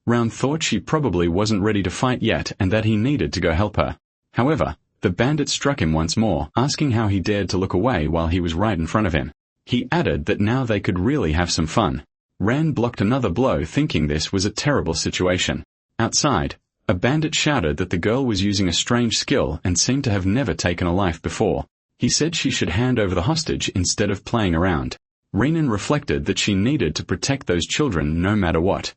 Raun thought she probably wasn't ready to fight yet and that he needed to go help her. However, the bandit struck him once more, asking how he dared to look away while he was right in front of him. He added that now they could really have some fun. Ran blocked another blow, thinking this was a terrible situation. Outside, a bandit shouted that the girl was using a strange skill and seemed to have never taken a life before. He said she should hand over the hostage instead of playing around. Renan reflected that she needed to protect those children no matter what.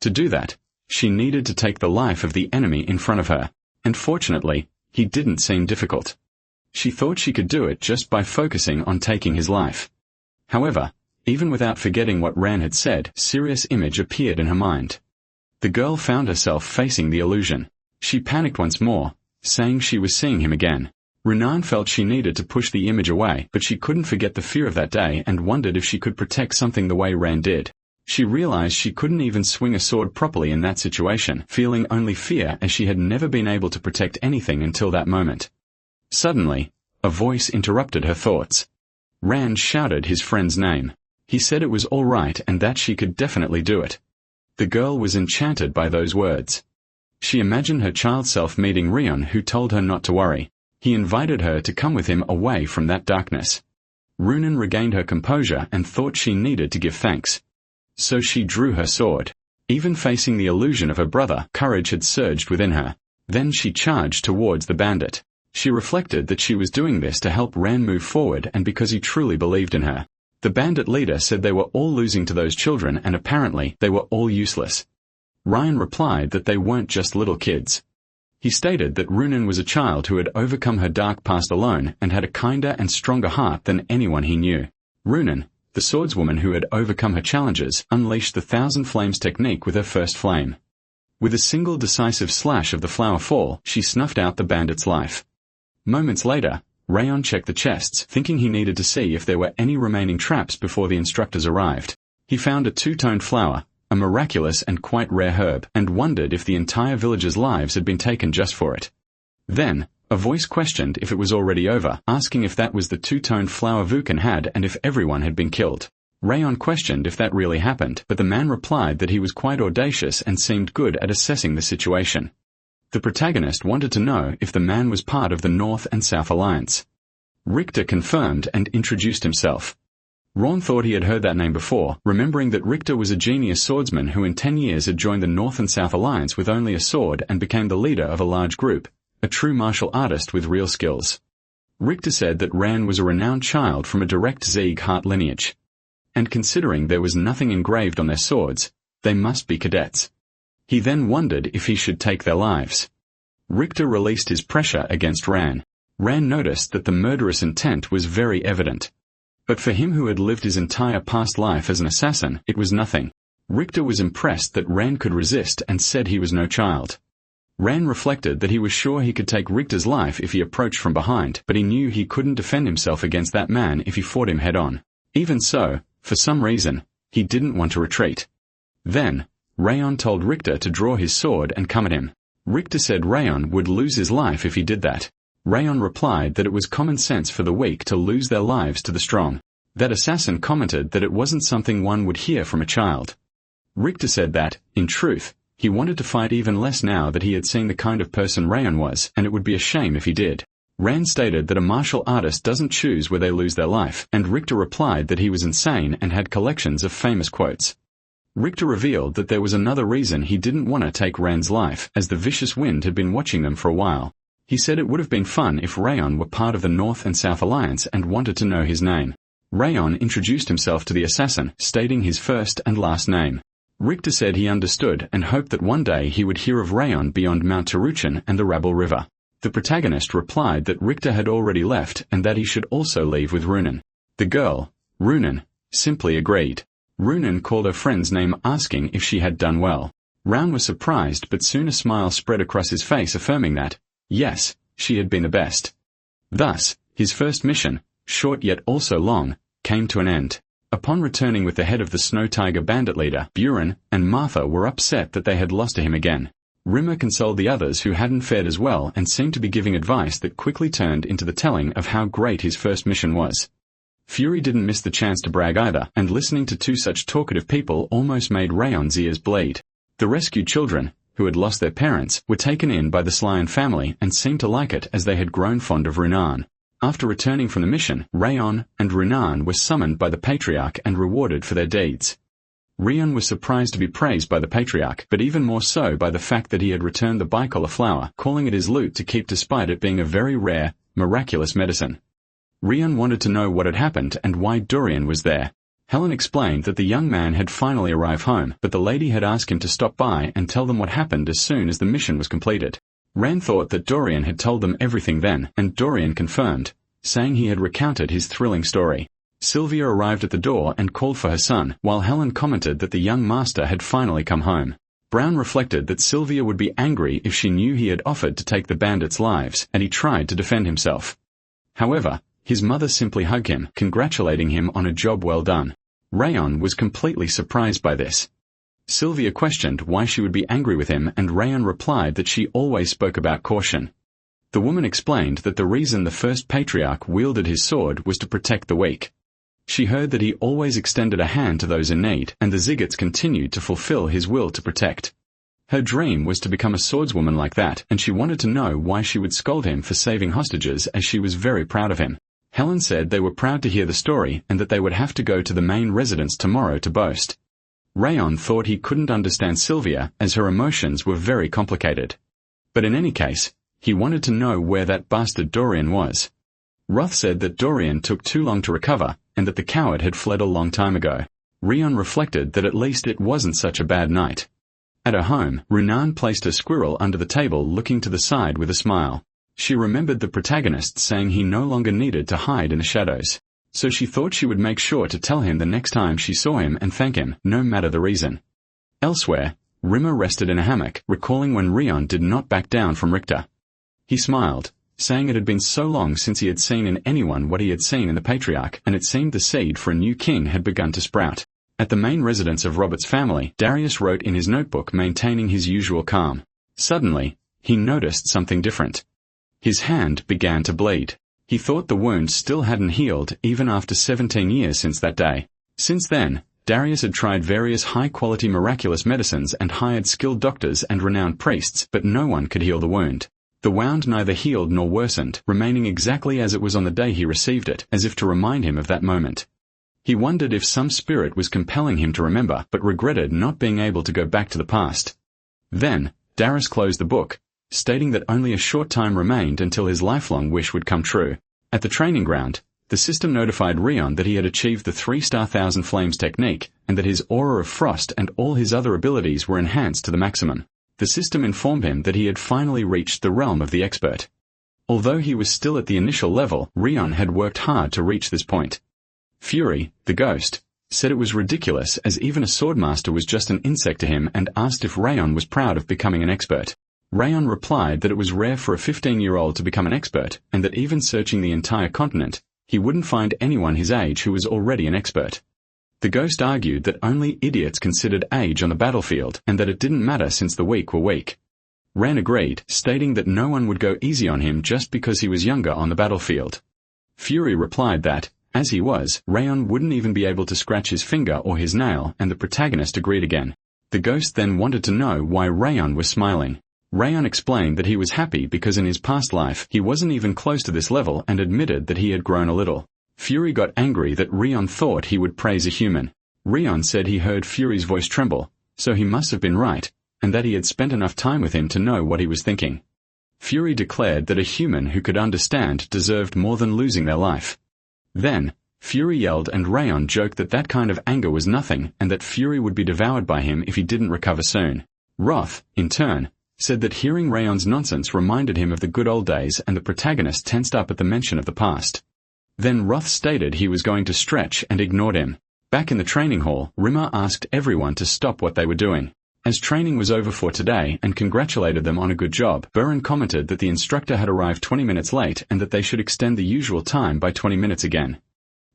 To do that, she needed to take the life of the enemy in front of her, and fortunately, he didn't seem difficult. She thought she could do it just by focusing on taking his life. However, even without forgetting what Ran had said, serious image appeared in her mind. The girl found herself facing the illusion. She panicked once more, saying she was seeing him again. Runan felt she needed to push the image away, but she couldn't forget the fear of that day and wondered if she could protect something the way Ran did. She realized she couldn't even swing a sword properly in that situation, feeling only fear as she had never been able to protect anything until that moment. Suddenly, a voice interrupted her thoughts. Ran shouted his friend's name. He said it was all right and that she could definitely do it. The girl was enchanted by those words. She imagined her child self meeting Rion, who told her not to worry. He invited her to come with him away from that darkness. Runan regained her composure and thought she needed to give thanks. So she drew her sword. Even facing the illusion of her brother, courage had surged within her. Then she charged towards the bandit. She reflected that she was doing this to help Ran move forward and because he truly believed in her. The bandit leader said they were all losing to those children and apparently they were all useless. Ryan replied that they weren't just little kids. He stated that Runan was a child who had overcome her dark past alone and had a kinder and stronger heart than anyone he knew. Runan, the swordswoman who had overcome her challenges, unleashed the Thousand Flames technique with her first flame. With a single decisive slash of the flower fall, she snuffed out the bandit's life. Moments later, Rayon checked the chests, thinking he needed to see if there were any remaining traps before the instructors arrived. He found a two-toned flower, a miraculous and quite rare herb, and wondered if the entire village's lives had been taken just for it. Then, a voice questioned if it was already over, asking if that was the two-toned flower Vukan had and if everyone had been killed. Rayon questioned if that really happened, but the man replied that he was quite audacious and seemed good at assessing the situation. The protagonist wanted to know if the man was part of the North and South Alliance. Richter confirmed and introduced himself. Ron thought he had heard that name before, remembering that Richter was a genius swordsman who in 10 years had joined the North and South Alliance with only a sword and became the leader of a large group, a true martial artist with real skills. Richter said that Ran was a renowned child from a direct Zeeg heart lineage. and considering there was nothing engraved on their swords, they must be cadets. He then wondered if he should take their lives. Richter released his pressure against Ran. Ran noticed that the murderous intent was very evident. But for him who had lived his entire past life as an assassin, it was nothing. Richter was impressed that Ran could resist and said he was no child. Ran reflected that he was sure he could take Richter's life if he approached from behind, but he knew he couldn't defend himself against that man if he fought him head-on. Even so, for some reason, he didn't want to retreat. Then, Rayon told Richter to draw his sword and come at him. Richter said Rayon would lose his life if he did that. Rayon replied that it was common sense for the weak to lose their lives to the strong. That assassin commented that it wasn't something one would hear from a child. Richter said that, in truth, he wanted to fight even less now that he had seen the kind of person Rayon was, and it would be a shame if he did. Ran stated that a martial artist doesn't choose where they lose their life, and Richter replied that he was insane and had collections of famous quotes. Richter revealed that there was another reason he didn't want to take Ran's life, as the vicious wind had been watching them for a while. He said it would have been fun if Rayon were part of the North and South Alliance and wanted to know his name. Rayon introduced himself to the assassin, stating his first and last name. Richter said he understood and hoped that one day he would hear of Rayon beyond Mount Taruchan and the Rabble River. The protagonist replied that Richter had already left and that he should also leave with Runan. The girl, Runan, simply agreed. Runan called her friend's name asking if she had done well. Ran was surprised, but soon a smile spread across his face affirming that, yes, she had been the best. Thus, his first mission, short yet also long, came to an end. Upon returning with the head of the Snow Tiger bandit leader, Buren and Martha were upset that they had lost to him again. Rimmer consoled the others who hadn't fared as well and seemed to be giving advice that quickly turned into the telling of how great his first mission was. Fury didn't miss the chance to brag either, and listening to two such talkative people almost made Rayon's ears bleed. The rescued children, who had lost their parents, were taken in by the Slyan family and seemed to like it as they had grown fond of Runan. After returning from the mission, Rayon and Runan were summoned by the Patriarch and rewarded for their deeds. Rion was surprised to be praised by the Patriarch, but even more so by the fact that he had returned the bicolor flower, calling it his loot to keep despite it being a very rare, miraculous medicine. Rion wanted to know what had happened and why Dorian was there. Helen explained that the young man had finally arrived home, but the lady had asked him to stop by and tell them what happened as soon as the mission was completed. Ran thought that Dorian had told them everything then, and Dorian confirmed, saying he had recounted his thrilling story. Sylvia arrived at the door and called for her son, while Helen commented that the young master had finally come home. Brown reflected that Sylvia would be angry if she knew he had offered to take the bandits' lives, and he tried to defend himself. However, his mother simply hugged him, congratulating him on a job well done. Rayon was completely surprised by this. Sylvia questioned why she would be angry with him, and Rayon replied that she always spoke about caution. The woman explained that the reason the first Patriarch wielded his sword was to protect the weak. She heard that he always extended a hand to those in need, and the Zigguits continued to fulfill his will to protect. Her dream was to become a swordswoman like that, and she wanted to know why she would scold him for saving hostages, as she was very proud of him. Helen said they were proud to hear the story and that they would have to go to the main residence tomorrow to boast. Rayon thought he couldn't understand Sylvia, as her emotions were very complicated. But in any case, he wanted to know where that bastard Dorian was. Roth said that Dorian took too long to recover, and that the coward had fled a long time ago. Rion reflected that at least it wasn't such a bad night. At her home, Runan placed a squirrel under the table, looking to the side with a smile. She remembered the protagonist saying he no longer needed to hide in the shadows. So she thought she would make sure to tell him the next time she saw him and thank him, no matter the reason. Elsewhere, Rimmer rested in a hammock, recalling when Rion did not back down from Richter. He smiled, saying it had been so long since he had seen in anyone what he had seen in the Patriarch, and it seemed the seed for a new king had begun to sprout. At the main residence of Robert's family, Darius wrote in his notebook, maintaining his usual calm. Suddenly, he noticed something different. His hand began to bleed. He thought the wound still hadn't healed even after 17 years since that day. Since then, Darius had tried various high-quality miraculous medicines and hired skilled doctors and renowned priests, but no one could heal the wound. The wound neither healed nor worsened, remaining exactly as it was on the day he received it, as if to remind him of that moment. He wondered if some spirit was compelling him to remember, but regretted not being able to go back to the past. Then, Darius closed the book, stating that only a short time remained until his lifelong wish would come true. At the training ground, The system notified Rion that he had achieved the 3-star Thousand Flames technique, and that his aura of frost and all his other abilities were enhanced to the maximum. The system informed him that he had finally reached the realm of the expert. Although he was still at the initial level, Rion had worked hard to reach this point. Fury, the ghost, said it was ridiculous as even a swordmaster was just an insect to him and asked if Rion was proud of becoming an expert. Rion replied that it was rare for a 15-year-old to become an expert, and that even searching the entire continent, he wouldn't find anyone his age who was already an expert. The ghost argued that only idiots considered age on the battlefield and that it didn't matter since the weak were weak. Ran agreed, stating that no one would go easy on him just because he was younger on the battlefield. Fury replied that, as he was, Rayon wouldn't even be able to scratch his finger or his nail, and the protagonist agreed again. The ghost then wanted to know why Rayon was smiling. Rayon explained that he was happy because in his past life he wasn't even close to this level and admitted that he had grown a little. Fury got angry that Rion thought he would praise a human. Rion said he heard Fury's voice tremble, so he must have been right, and that he had spent enough time with him to know what he was thinking. Fury declared that a human who could understand deserved more than losing their life. Then, Fury yelled and Rayon joked that that kind of anger was nothing and that Fury would be devoured by him if he didn't recover soon. Wrath, in turn, said that hearing Rayon's nonsense reminded him of the good old days, and the protagonist tensed up at the mention of the past. Then Wrath stated he was going to stretch and ignored him. Back in the training hall, Rimmer asked everyone to stop what they were doing. As training was over for today and congratulated them on a good job, Buren commented that the instructor had arrived 20 minutes late and that they should extend the usual time by 20 minutes again.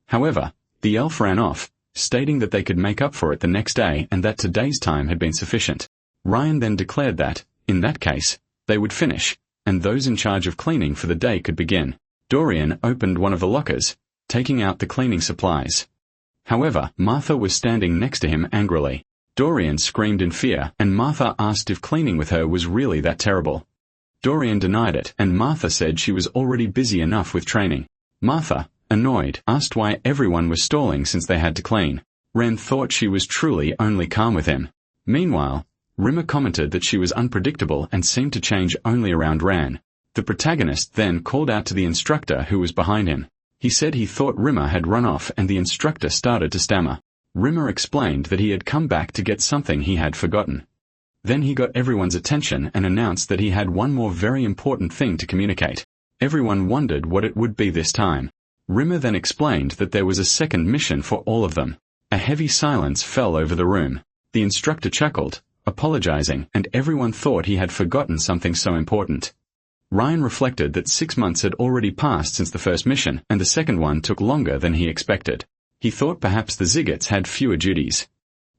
However, the elf ran off, stating that they could make up for it the next day and that today's time had been sufficient. Ryan then declared that, in that case, they would finish, and those in charge of cleaning for the day could begin. Dorian opened one of the lockers, taking out the cleaning supplies. However, Martha was standing next to him angrily. Dorian screamed in fear, and Martha asked if cleaning with her was really that terrible. Dorian denied it, and Martha said she was already busy enough with training. Martha, annoyed, asked why everyone was stalling since they had to clean. Ren thought she was truly only calm with him. Meanwhile, Rimmer commented that she was unpredictable and seemed to change only around Ran. The protagonist then called out to the instructor who was behind him. He said he thought Rimmer had run off and the instructor started to stammer. Rimmer explained that he had come back to get something he had forgotten. Then he got everyone's attention and announced that he had one more very important thing to communicate. Everyone wondered what it would be this time. Rimmer then explained that there was a second mission for all of them. A heavy silence fell over the room. The instructor chuckled, apologizing, and everyone thought he had forgotten something so important. Ryan reflected that 6 months had already passed since the first mission, and the second one took longer than he expected. He thought perhaps the Zigguts had fewer duties.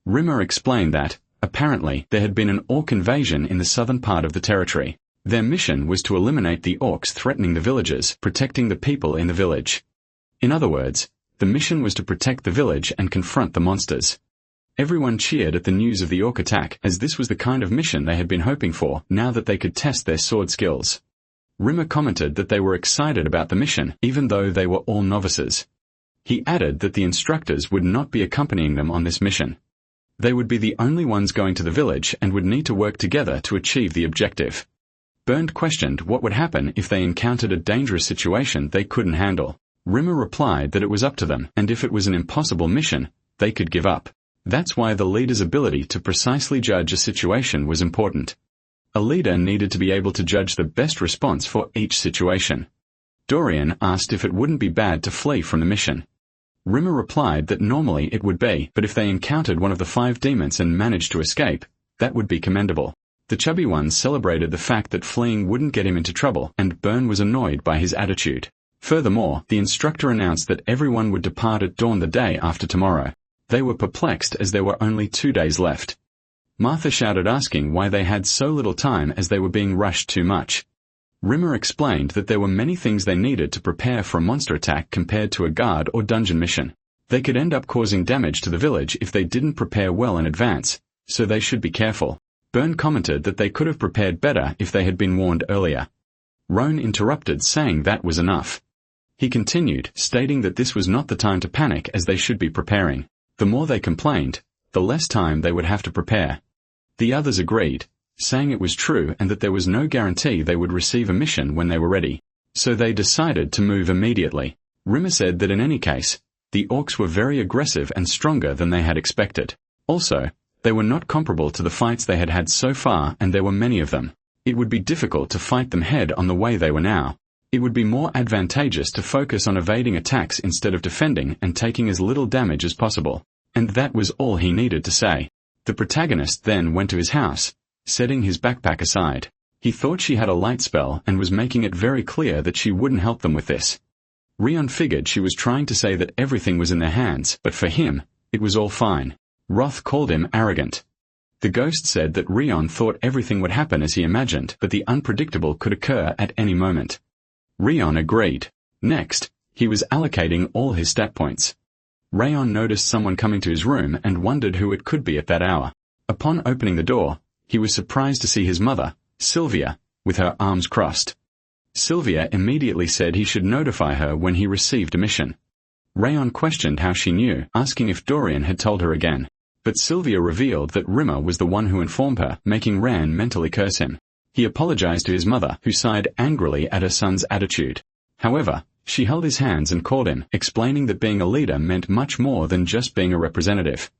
Rimmer explained that, apparently, there had been an orc invasion in the southern part of the territory. Their mission was to eliminate the orcs threatening the villagers, protecting the people in the village. In other words, the mission was to protect the village and confront the monsters. Everyone cheered at the news of the orc attack, as this was the kind of mission they had been hoping for, now that they could test their sword skills. Rimmer commented that they were excited about the mission, even though they were all novices. He added that the instructors would not be accompanying them on this mission. They would be the only ones going to the village and would need to work together to achieve the objective. Bernd questioned what would happen if they encountered a dangerous situation they couldn't handle. Rimmer replied that it was up to them, and if it was an impossible mission, they could give up. That's why the leader's ability to precisely judge a situation was important. A leader needed to be able to judge the best response for each situation. Dorian asked if it wouldn't be bad to flee from the mission. Rimmer replied that normally it would be, but if they encountered one of the 5 demons and managed to escape, that would be commendable. The chubby ones celebrated the fact that fleeing wouldn't get him into trouble, and Byrne was annoyed by his attitude. Furthermore, the instructor announced that everyone would depart at dawn the day after tomorrow. They were perplexed as there were only 2 days left. Martha shouted asking why they had so little time as they were being rushed too much. Rimmer explained that there were many things they needed to prepare for a monster attack compared to a guard or dungeon mission. They could end up causing damage to the village if they didn't prepare well in advance, so they should be careful. Byrne commented that they could have prepared better if they had been warned earlier. Roan interrupted, saying that was enough. He continued, stating that this was not the time to panic as they should be preparing. The more they complained, the less time they would have to prepare. The others agreed, saying it was true and that there was no guarantee they would receive a mission when they were ready. So they decided to move immediately. Rimmer said that in any case, the orcs were very aggressive and stronger than they had expected. Also, they were not comparable to the fights they had had so far, and there were many of them. It would be difficult to fight them head on the way they were now. It would be more advantageous to focus on evading attacks instead of defending and taking as little damage as possible. And that was all he needed to say. The protagonist then went to his house, setting his backpack aside. He thought she had a light spell and was making it very clear that she wouldn't help them with this. Rion figured she was trying to say that everything was in their hands, but for him, it was all fine. Roth called him arrogant. The ghost said that Rion thought everything would happen as he imagined, but the unpredictable could occur at any moment. Rion agreed. Next, he was allocating all his stat points. Rayon noticed someone coming to his room and wondered who it could be at that hour. Upon opening the door, he was surprised to see his mother, Sylvia, with her arms crossed. Sylvia immediately said he should notify her when he received a mission. Rayon questioned how she knew, asking if Dorian had told her again. But Sylvia revealed that Rimmer was the one who informed her, making Ran mentally curse him. He apologized to his mother, who sighed angrily at her son's attitude. However, she held his hands and called him, explaining that being a leader meant much more than just being a representative.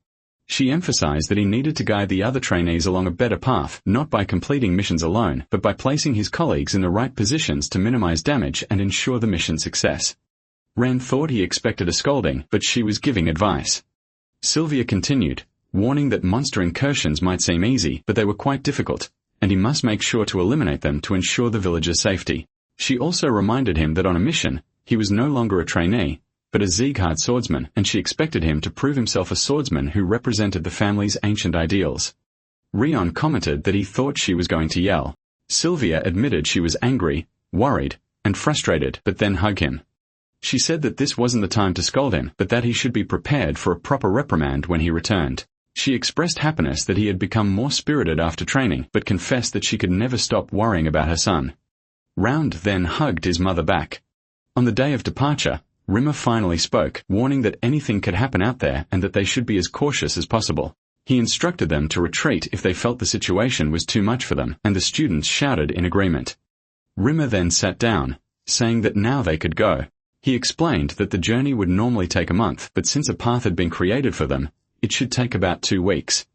She emphasized that he needed to guide the other trainees along a better path, not by completing missions alone, but by placing his colleagues in the right positions to minimize damage and ensure the mission's success. Ran thought he expected a scolding, but she was giving advice. Sylvia continued, warning that monster incursions might seem easy, but they were quite difficult, and he must make sure to eliminate them to ensure the villagers' safety. She also reminded him that on a mission, he was no longer a trainee, but a Sieghard swordsman, and she expected him to prove himself a swordsman who represented the family's ancient ideals. Rion commented that he thought she was going to yell. Sylvia admitted she was angry, worried, and frustrated, but then hugged him. She said that this wasn't the time to scold him, but that he should be prepared for a proper reprimand when he returned. She expressed happiness that he had become more spirited after training, but confessed that she could never stop worrying about her son. Round then hugged his mother back. On the day of departure, Rimmer finally spoke, warning that anything could happen out there and that they should be as cautious as possible. He instructed them to retreat if they felt the situation was too much for them, and the students shouted in agreement. Rimmer then sat down, saying that now they could go. He explained that the journey would normally take a month, but since a path had been created for them, it should take about 2 weeks.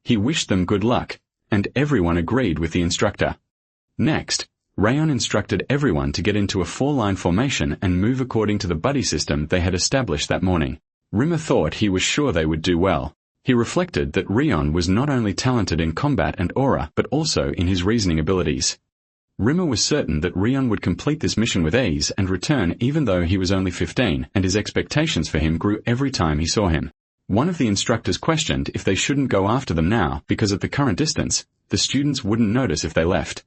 He wished them good luck, and everyone agreed with the instructor. Next, Rayon instructed everyone to get into a 4-line formation and move according to the buddy system they had established that morning. Rimmer thought he was sure they would do well. He reflected that Rion was not only talented in combat and aura, but also in his reasoning abilities. Rimmer was certain that Rion would complete this mission with ease and return even though he was only 15, and his expectations for him grew every time he saw him. One of the instructors questioned if they shouldn't go after them now, because at the current distance, the students wouldn't notice if they left.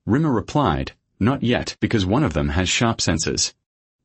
Rimmer replied, "Not yet, because one of them has sharp senses."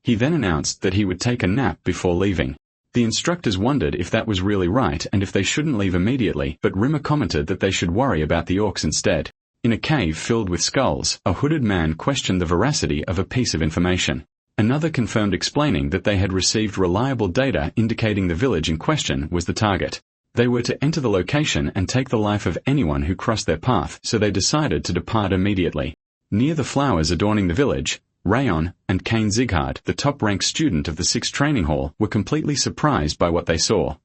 He then announced that he would take a nap before leaving. The instructors wondered if that was really right and if they shouldn't leave immediately, but Rimmer commented that they should worry about the orcs instead. In a cave filled with skulls, a hooded man questioned the veracity of a piece of information. Another confirmed, explaining that they had received reliable data indicating the village in question was the target. They were to enter the location and take the life of anyone who crossed their path, so they decided to depart immediately. Near the flowers adorning the village, Rayon and Kane Sieghard, the top-ranked student of the 6th training hall, were completely surprised by what they saw.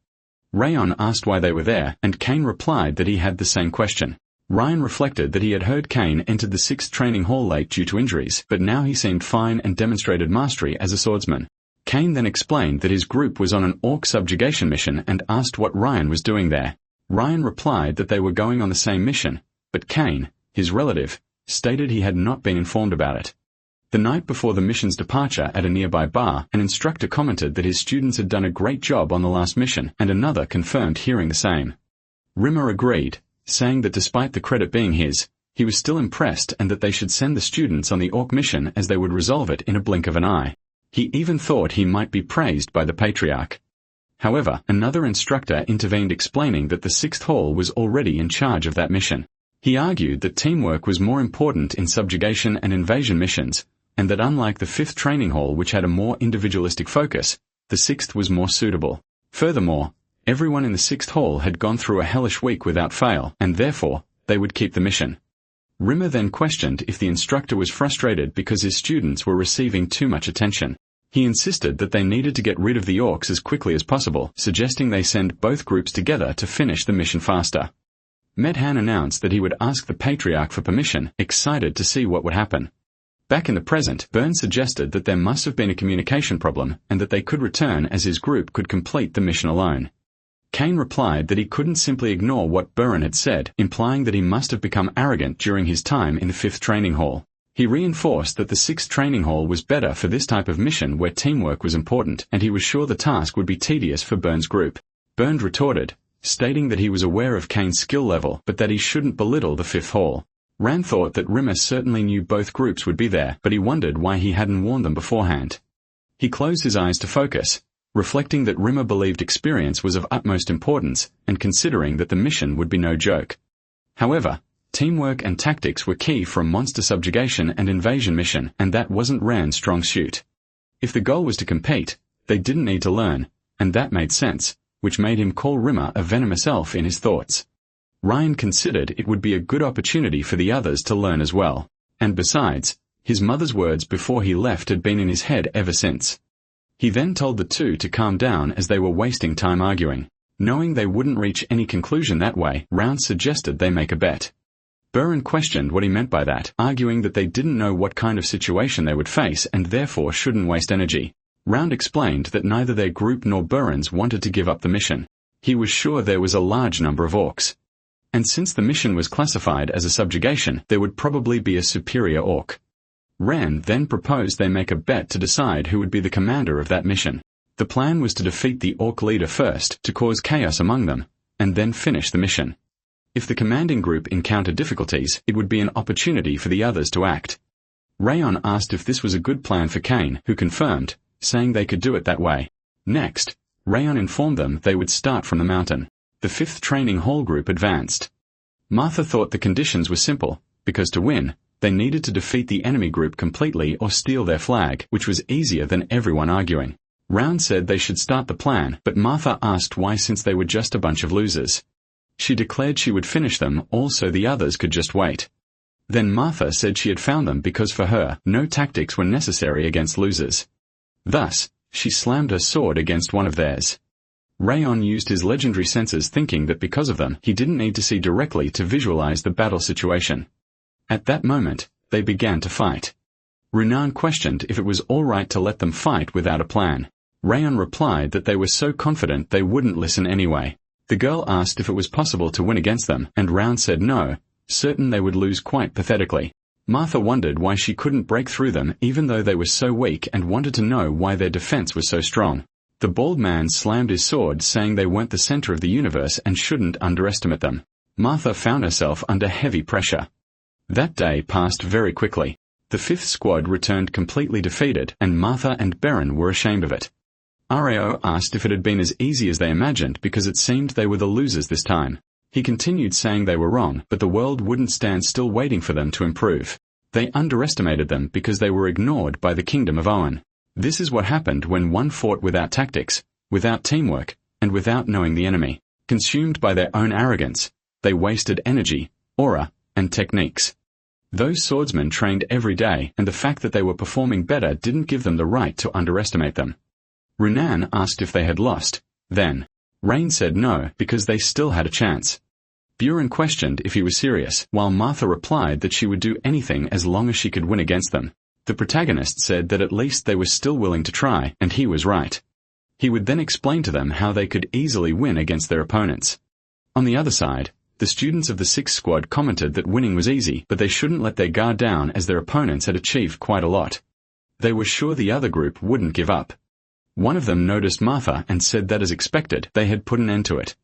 Rayon asked why they were there, and Kane replied that he had the same question. Ryan reflected that he had heard Kane entered the 6th training hall late due to injuries, but now he seemed fine and demonstrated mastery as a swordsman. Kane then explained that his group was on an orc subjugation mission and asked what Ryan was doing there. Ryan replied that they were going on the same mission, but Kane, his relative, stated he had not been informed about it. The night before the mission's departure at a nearby bar, an instructor commented that his students had done a great job on the last mission, and another confirmed hearing the same. Rimmer agreed, saying that despite the credit being his, he was still impressed and that they should send the students on the orc mission as they would resolve it in a blink of an eye. He even thought he might be praised by the patriarch. However, another instructor intervened, explaining that the 6th hall was already in charge of that mission. He argued that teamwork was more important in subjugation and invasion missions, and that unlike the 5th training hall, which had a more individualistic focus, the 6th was more suitable. Furthermore, everyone in the 6th hall had gone through a hellish week without fail, and therefore, they would keep the mission. Rimmer then questioned if the instructor was frustrated because his students were receiving too much attention. He insisted that they needed to get rid of the orcs as quickly as possible, suggesting they send both groups together to finish the mission faster. Medhan announced that he would ask the Patriarch for permission, excited to see what would happen. Back in the present, Byrne suggested that there must have been a communication problem and that they could return as his group could complete the mission alone. Kane replied that he couldn't simply ignore what Byrne had said, implying that he must have become arrogant during his time in the 5th training hall. He reinforced that the 6th training hall was better for this type of mission where teamwork was important, and he was sure the task would be tedious for Byrne's group. Byrne retorted, stating that he was aware of Kane's skill level, but that he shouldn't belittle the 5th hall. Rand thought that Rimmer certainly knew both groups would be there, but he wondered why he hadn't warned them beforehand. He closed his eyes to focus, reflecting that Rimmer believed experience was of utmost importance, and considering that the mission would be no joke. However, teamwork and tactics were key for a monster subjugation and invasion mission, and that wasn't Rand's strong suit. If the goal was to compete, they didn't need to learn, and that made sense, which made him call Rimmer a venomous elf in his thoughts. Ryan considered it would be a good opportunity for the others to learn as well, and besides, his mother's words before he left had been in his head ever since. He then told the two to calm down as they were wasting time arguing. Knowing they wouldn't reach any conclusion that way, Round suggested they make a bet. Byrne questioned what he meant by that, arguing that they didn't know what kind of situation they would face and therefore shouldn't waste energy. Round explained that neither their group nor Byrne's wanted to give up the mission. He was sure there was a large number of orcs. And since the mission was classified as a subjugation, there would probably be a superior orc. Rand then proposed they make a bet to decide who would be the commander of that mission. The plan was to defeat the orc leader first, to cause chaos among them, and then finish the mission. If the commanding group encountered difficulties, it would be an opportunity for the others to act. Rayon asked if this was a good plan for Kane, who confirmed, saying they could do it that way. Next, Rayon informed them they would start from the mountain. The 5th training hall group advanced. Martha thought the conditions were simple, because to win, they needed to defeat the enemy group completely or steal their flag, which was easier than everyone arguing. Round said they should start the plan, but Martha asked why since they were just a bunch of losers. She declared she would finish them all so the others could just wait. Then Martha said she had found them because for her, no tactics were necessary against losers. Thus, she slammed her sword against one of theirs. Rayon used his legendary senses thinking that because of them, he didn't need to see directly to visualize the battle situation. At that moment, they began to fight. Runan questioned if it was all right to let them fight without a plan. Rayon replied that they were so confident they wouldn't listen anyway. The girl asked if it was possible to win against them, and Round said no, certain they would lose quite pathetically. Martha wondered why she couldn't break through them even though they were so weak and wanted to know why their defense was so strong. The bald man slammed his sword saying they weren't the center of the universe and shouldn't underestimate them. Martha found herself under heavy pressure. That day passed very quickly. The 5th squad returned completely defeated, and Martha and Beren were ashamed of it. Rao asked if it had been as easy as they imagined because it seemed they were the losers this time. He continued saying they were wrong, but the world wouldn't stand still waiting for them to improve. They underestimated them because they were ignored by the Kingdom of Owen. This is what happened when one fought without tactics, without teamwork, and without knowing the enemy. Consumed by their own arrogance, they wasted energy, aura, and techniques. Those swordsmen trained every day, and the fact that they were performing better didn't give them the right to underestimate them. Runan asked if they had lost. Then, Rain said no, because they still had a chance. Buren questioned if he was serious, while Martha replied that she would do anything as long as she could win against them. The protagonist said that at least they were still willing to try, and he was right. He would then explain to them how they could easily win against their opponents. On the other side, the students of the 6th squad commented that winning was easy, but they shouldn't let their guard down as their opponents had achieved quite a lot. They were sure the other group wouldn't give up. One of them noticed Martha and said that as expected, they had put an end to it.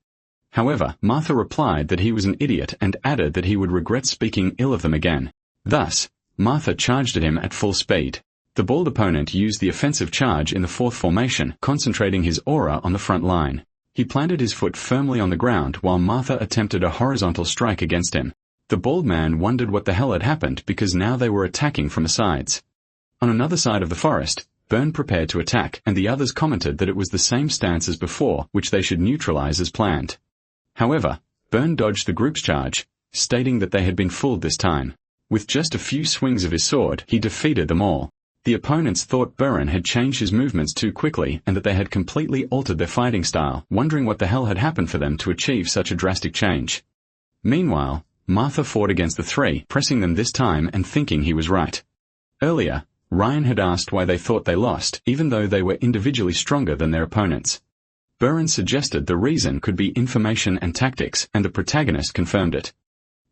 However, Martha replied that he was an idiot and added that he would regret speaking ill of them again. Thus, Martha charged at him at full speed. The bald opponent used the offensive charge in the 4th formation, concentrating his aura on the front line. He planted his foot firmly on the ground while Martha attempted a horizontal strike against him. The bald man wondered what the hell had happened because now they were attacking from the sides. On another side of the forest, Byrne prepared to attack, and the others commented that it was the same stance as before, which they should neutralize as planned. However, Byrne dodged the group's charge, stating that they had been fooled this time. With just a few swings of his sword, he defeated them all. The opponents thought Buren had changed his movements too quickly and that they had completely altered their fighting style, wondering what the hell had happened for them to achieve such a drastic change. Meanwhile, Martha fought against the three, pressing them this time and thinking he was right. Earlier, Ryan had asked why they thought they lost, even though they were individually stronger than their opponents. Buren suggested the reason could be information and tactics, and the protagonist confirmed it.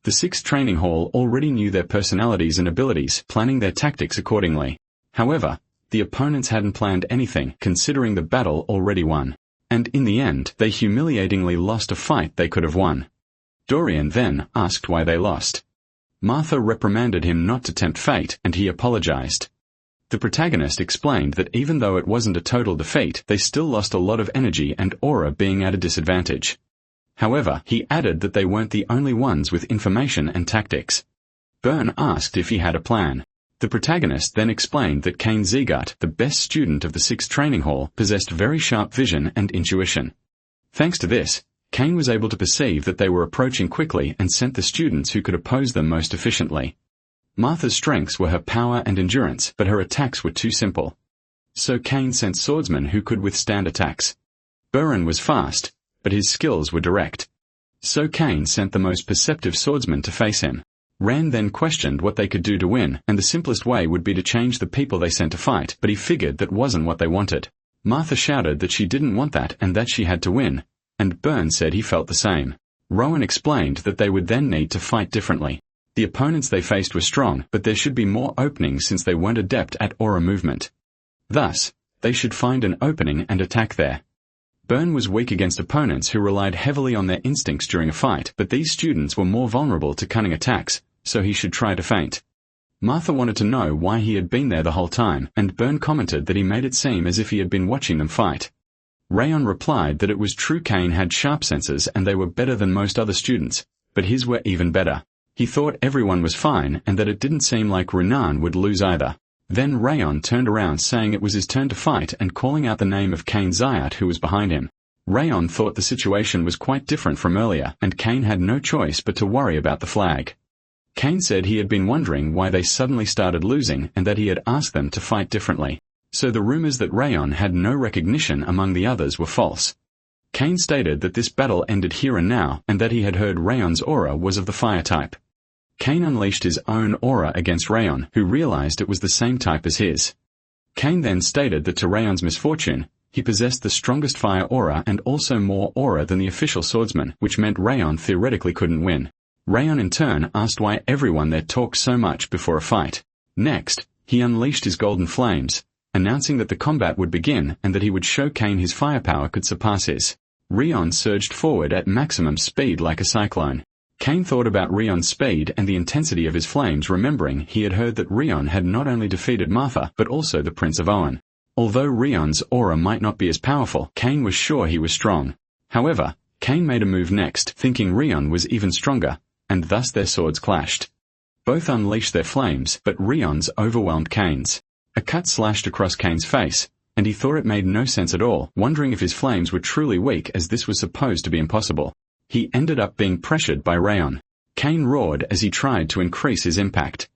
The sixth training hall already knew their personalities and abilities, planning their tactics accordingly. However, the opponents hadn't planned anything, considering the battle already won. And in the end, they humiliatingly lost a fight they could have won. Dorian then asked why they lost. Martha reprimanded him not to tempt fate, and he apologized. The protagonist explained that even though it wasn't a total defeat, they still lost a lot of energy and aura, being at a disadvantage. However, he added that they weren't the only ones with information and tactics. Buren asked if he had a plan. The protagonist then explained that Kane Zegat, the best student of the sixth training hall, possessed very sharp vision and intuition. Thanks to this, Kane was able to perceive that they were approaching quickly and sent the students who could oppose them most efficiently. Martha's strengths were her power and endurance, but her attacks were too simple. So Kane sent swordsmen who could withstand attacks. Buren was fast, but his skills were direct. So Kane sent the most perceptive swordsman to face him. Rand then questioned what they could do to win, and the simplest way would be to change the people they sent to fight, but he figured that wasn't what they wanted. Martha shouted that she didn't want that and that she had to win, and Buren said he felt the same. Rowan explained that they would then need to fight differently. The opponents they faced were strong, but there should be more openings since they weren't adept at aura movement. Thus, they should find an opening and attack there. Buren was weak against opponents who relied heavily on their instincts during a fight, but these students were more vulnerable to cunning attacks, so he should try to feint. Martha wanted to know why he had been there the whole time, and Buren commented that he made it seem as if he had been watching them fight. Rayon replied that it was true Kane had sharp senses and they were better than most other students, but his were even better. He thought everyone was fine and that it didn't seem like Renan would lose either. Then Rayon turned around saying it was his turn to fight and calling out the name of Kane Zayat who was behind him. Rayon thought the situation was quite different from earlier, and Kane had no choice but to worry about the flag. Kane said he had been wondering why they suddenly started losing and that he had asked them to fight differently. So the rumors that Rayon had no recognition among the others were false. Kane stated that this battle ended here and now, and that he had heard Rayon's aura was of the fire type. Kane unleashed his own aura against Rayon, who realized it was the same type as his. Kane then stated that to Rayon's misfortune, he possessed the strongest fire aura and also more aura than the official swordsman, which meant Rayon theoretically couldn't win. Rayon in turn asked why everyone there talked so much before a fight. Next, he unleashed his golden flames, announcing that the combat would begin and that he would show Kane his firepower could surpass his. Rayon surged forward at maximum speed like a cyclone. Kane thought about Rayon's speed and the intensity of his flames, remembering he had heard that Rayon had not only defeated Martha but also the Prince of Owen. Although Rayon's aura might not be as powerful, Kane was sure he was strong. However, Kane made a move next, thinking Rayon was even stronger, and thus their swords clashed. Both unleashed their flames, but Rayon's overwhelmed Kane's. A cut slashed across Kane's face, and he thought it made no sense at all, wondering if his flames were truly weak as this was supposed to be impossible. He ended up being pressured by Rayon. Kane roared as he tried to increase his impact.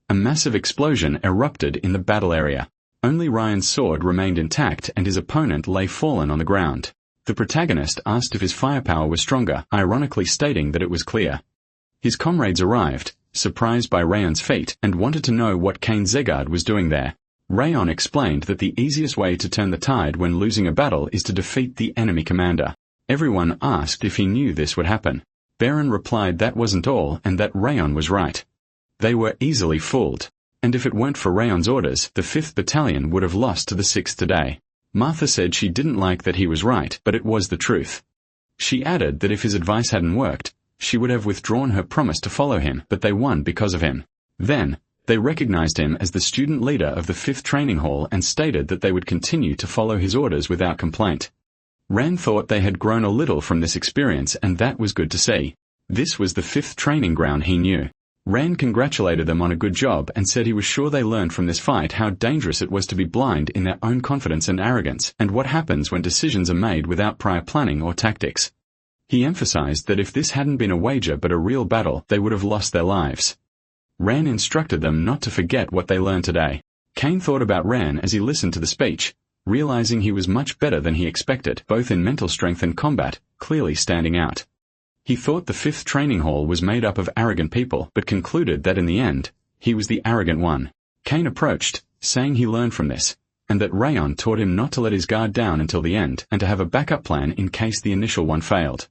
A massive explosion erupted in the battle area. Only Ryan's sword remained intact and his opponent lay fallen on the ground. The protagonist asked if his firepower was stronger, ironically stating that it was clear. His comrades arrived, surprised by Rayon's feat, and wanted to know what Kane Zegard was doing there. Rayon explained that the easiest way to turn the tide when losing a battle is to defeat the enemy commander. Everyone asked if he knew this would happen. Baron replied that wasn't all and that Rayon was right. They were easily fooled, and if it weren't for Rayon's orders, the 5th Battalion would have lost to the 6th today. Martha said she didn't like that he was right, but it was the truth. She added that if his advice hadn't worked, she would have withdrawn her promise to follow him, but they won because of him. Then, they recognized him as the student leader of the 5th training hall and stated that they would continue to follow his orders without complaint. Rand thought they had grown a little from this experience and that was good to see. This was the 5th training ground he knew. Rand congratulated them on a good job and said he was sure they learned from this fight how dangerous it was to be blind in their own confidence and arrogance, and what happens when decisions are made without prior planning or tactics. He emphasized that if this hadn't been a wager but a real battle, they would have lost their lives. Rand instructed them not to forget what they learned today. Kane thought about Ran as he listened to the speech, realizing he was much better than he expected, both in mental strength and combat, clearly standing out. He thought the 5th training hall was made up of arrogant people, but concluded that in the end, he was the arrogant one. Kane approached, saying he learned from this, and that Rayon taught him not to let his guard down until the end, and to have a backup plan in case the initial one failed.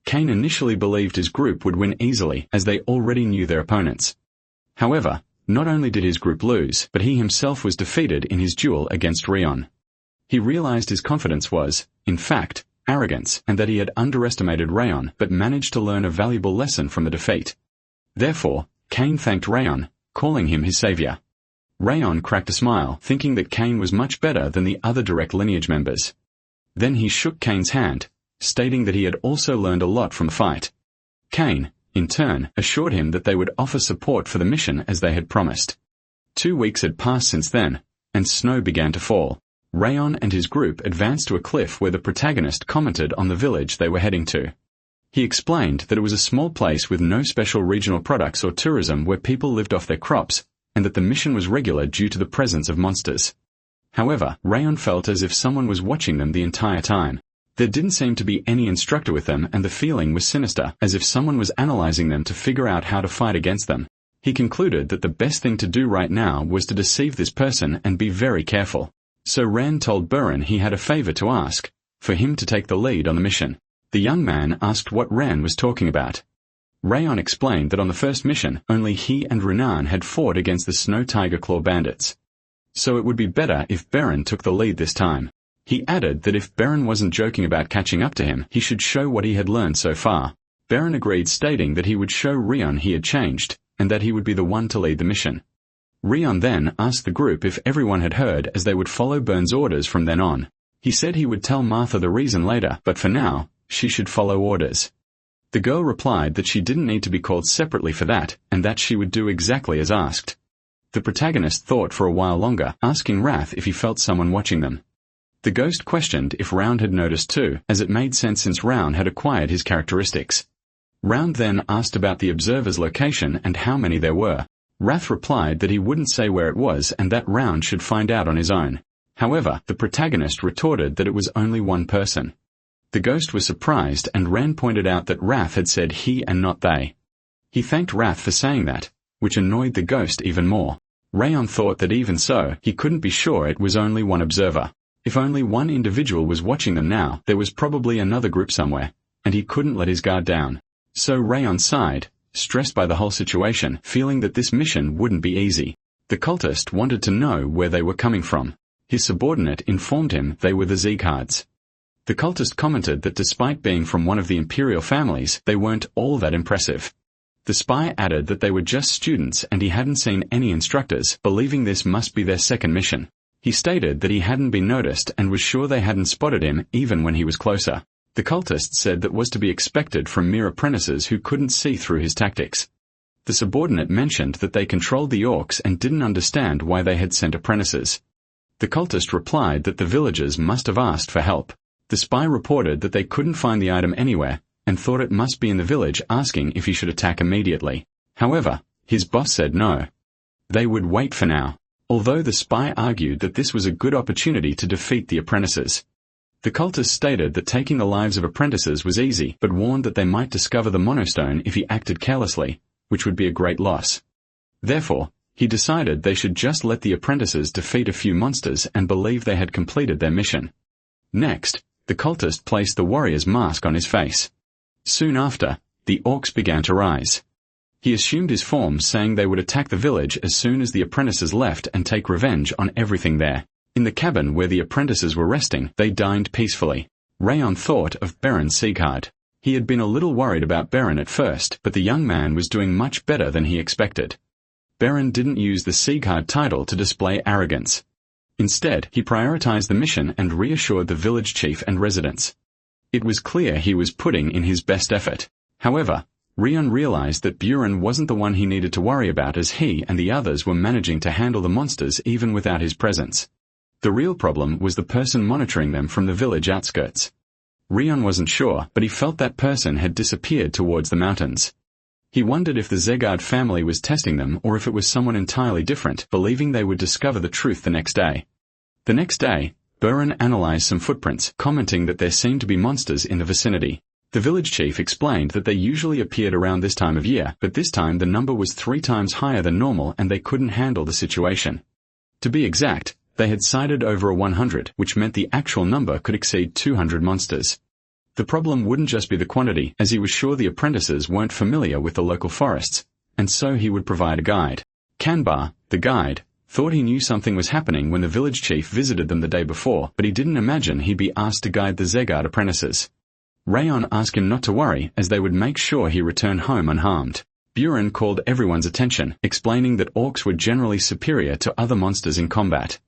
Kane initially believed his group would win easily, as they already knew their opponents. However, not only did his group lose, but he himself was defeated in his duel against Rayon. He realized his confidence was, in fact, arrogance, and that he had underestimated Rayon but managed to learn a valuable lesson from the defeat. Therefore, Kane thanked Rayon, calling him his savior. Rayon cracked a smile, thinking that Kane was much better than the other direct lineage members. Then he shook Kane's hand, stating that he had also learned a lot from the fight. Kane, in turn, assured him that they would offer support for the mission as they had promised. 2 weeks had passed since then, and snow began to fall. Rayon and his group advanced to a cliff where the protagonist commented on the village they were heading to. He explained that it was a small place with no special regional products or tourism where people lived off their crops, and that the mission was regular due to the presence of monsters. However, Rayon felt as if someone was watching them the entire time. There didn't seem to be any instructor with them, and the feeling was sinister, as if someone was analyzing them to figure out how to fight against them. He concluded that the best thing to do right now was to deceive this person and be very careful. So Ran told Buren he had a favor to ask, for him to take the lead on the mission. The young man asked what Ran was talking about. Rayon explained that on the first mission, only he and Renan had fought against the Snow Tiger Claw bandits. So it would be better if Buren took the lead this time. He added that if Buren wasn't joking about catching up to him, he should show what he had learned so far. Buren agreed, stating that he would show Rayon he had changed, and that he would be the one to lead the mission. Rayon then asked the group if everyone had heard, as they would follow Buren's orders from then on. He said he would tell Martha the reason later, but for now, she should follow orders. The girl replied that she didn't need to be called separately for that, and that she would do exactly as asked. The protagonist thought for a while longer, asking Wrath if he felt someone watching them. The ghost questioned if Round had noticed too, as it made sense since Round had acquired his characteristics. Round then asked about the observer's location and how many there were. Wrath replied that he wouldn't say where it was and that Round should find out on his own. However, the protagonist retorted that it was only one person. The ghost was surprised, and Ran pointed out that Wrath had said he and not they. He thanked Wrath for saying that, which annoyed the ghost even more. Rayon thought that even so, he couldn't be sure it was only one observer. If only one individual was watching them now, there was probably another group somewhere, and he couldn't let his guard down. So Rayon sighed, stressed by the whole situation, feeling that this mission wouldn't be easy. The cultist wanted to know where they were coming from. His subordinate informed him they were the Z-cards. The cultist commented that despite being from one of the imperial families, they weren't all that impressive. The spy added that they were just students and he hadn't seen any instructors, believing this must be their second mission. He stated that he hadn't been noticed and was sure they hadn't spotted him even when he was closer. The cultist said that was to be expected from mere apprentices who couldn't see through his tactics. The subordinate mentioned that they controlled the orcs and didn't understand why they had sent apprentices. The cultist replied that the villagers must have asked for help. The spy reported that they couldn't find the item anywhere and thought it must be in the village, asking if he should attack immediately. However, his boss said no. They would wait for now. Although the spy argued that this was a good opportunity to defeat the apprentices. The cultist stated that taking the lives of apprentices was easy, but warned that they might discover the monostone if he acted carelessly, which would be a great loss. Therefore, he decided they should just let the apprentices defeat a few monsters and believe they had completed their mission. Next, the cultist placed the warrior's mask on his face. Soon after, the orcs began to rise. He assumed his form, saying they would attack the village as soon as the apprentices left and take revenge on everything there. In the cabin where the apprentices were resting, they dined peacefully. Rayon thought of Beren's C-card. He had been a little worried about Beren at first, but the young man was doing much better than he expected. Beren didn't use the C-card title to display arrogance. Instead, he prioritized the mission and reassured the village chief and residents. It was clear he was putting in his best effort. However, Rion realized that Buren wasn't the one he needed to worry about, as he and the others were managing to handle the monsters even without his presence. The real problem was the person monitoring them from the village outskirts. Rion wasn't sure, but he felt that person had disappeared towards the mountains. He wondered if the Zegard family was testing them or if it was someone entirely different, believing they would discover the truth the next day. The next day, Buren analyzed some footprints, commenting that there seemed to be monsters in the vicinity. The village chief explained that they usually appeared around this time of year, but this time the number was 3 times higher than normal and they couldn't handle the situation. To be exact, they had sighted over 100, which meant the actual number could exceed 200 monsters. The problem wouldn't just be the quantity, as he was sure the apprentices weren't familiar with the local forests, and so he would provide a guide. Kanbar, the guide, thought he knew something was happening when the village chief visited them the day before, but he didn't imagine he'd be asked to guide the Zegard apprentices. Rayon asked him not to worry, as they would make sure he returned home unharmed. Buren called everyone's attention, explaining that orcs were generally superior to other monsters in combat.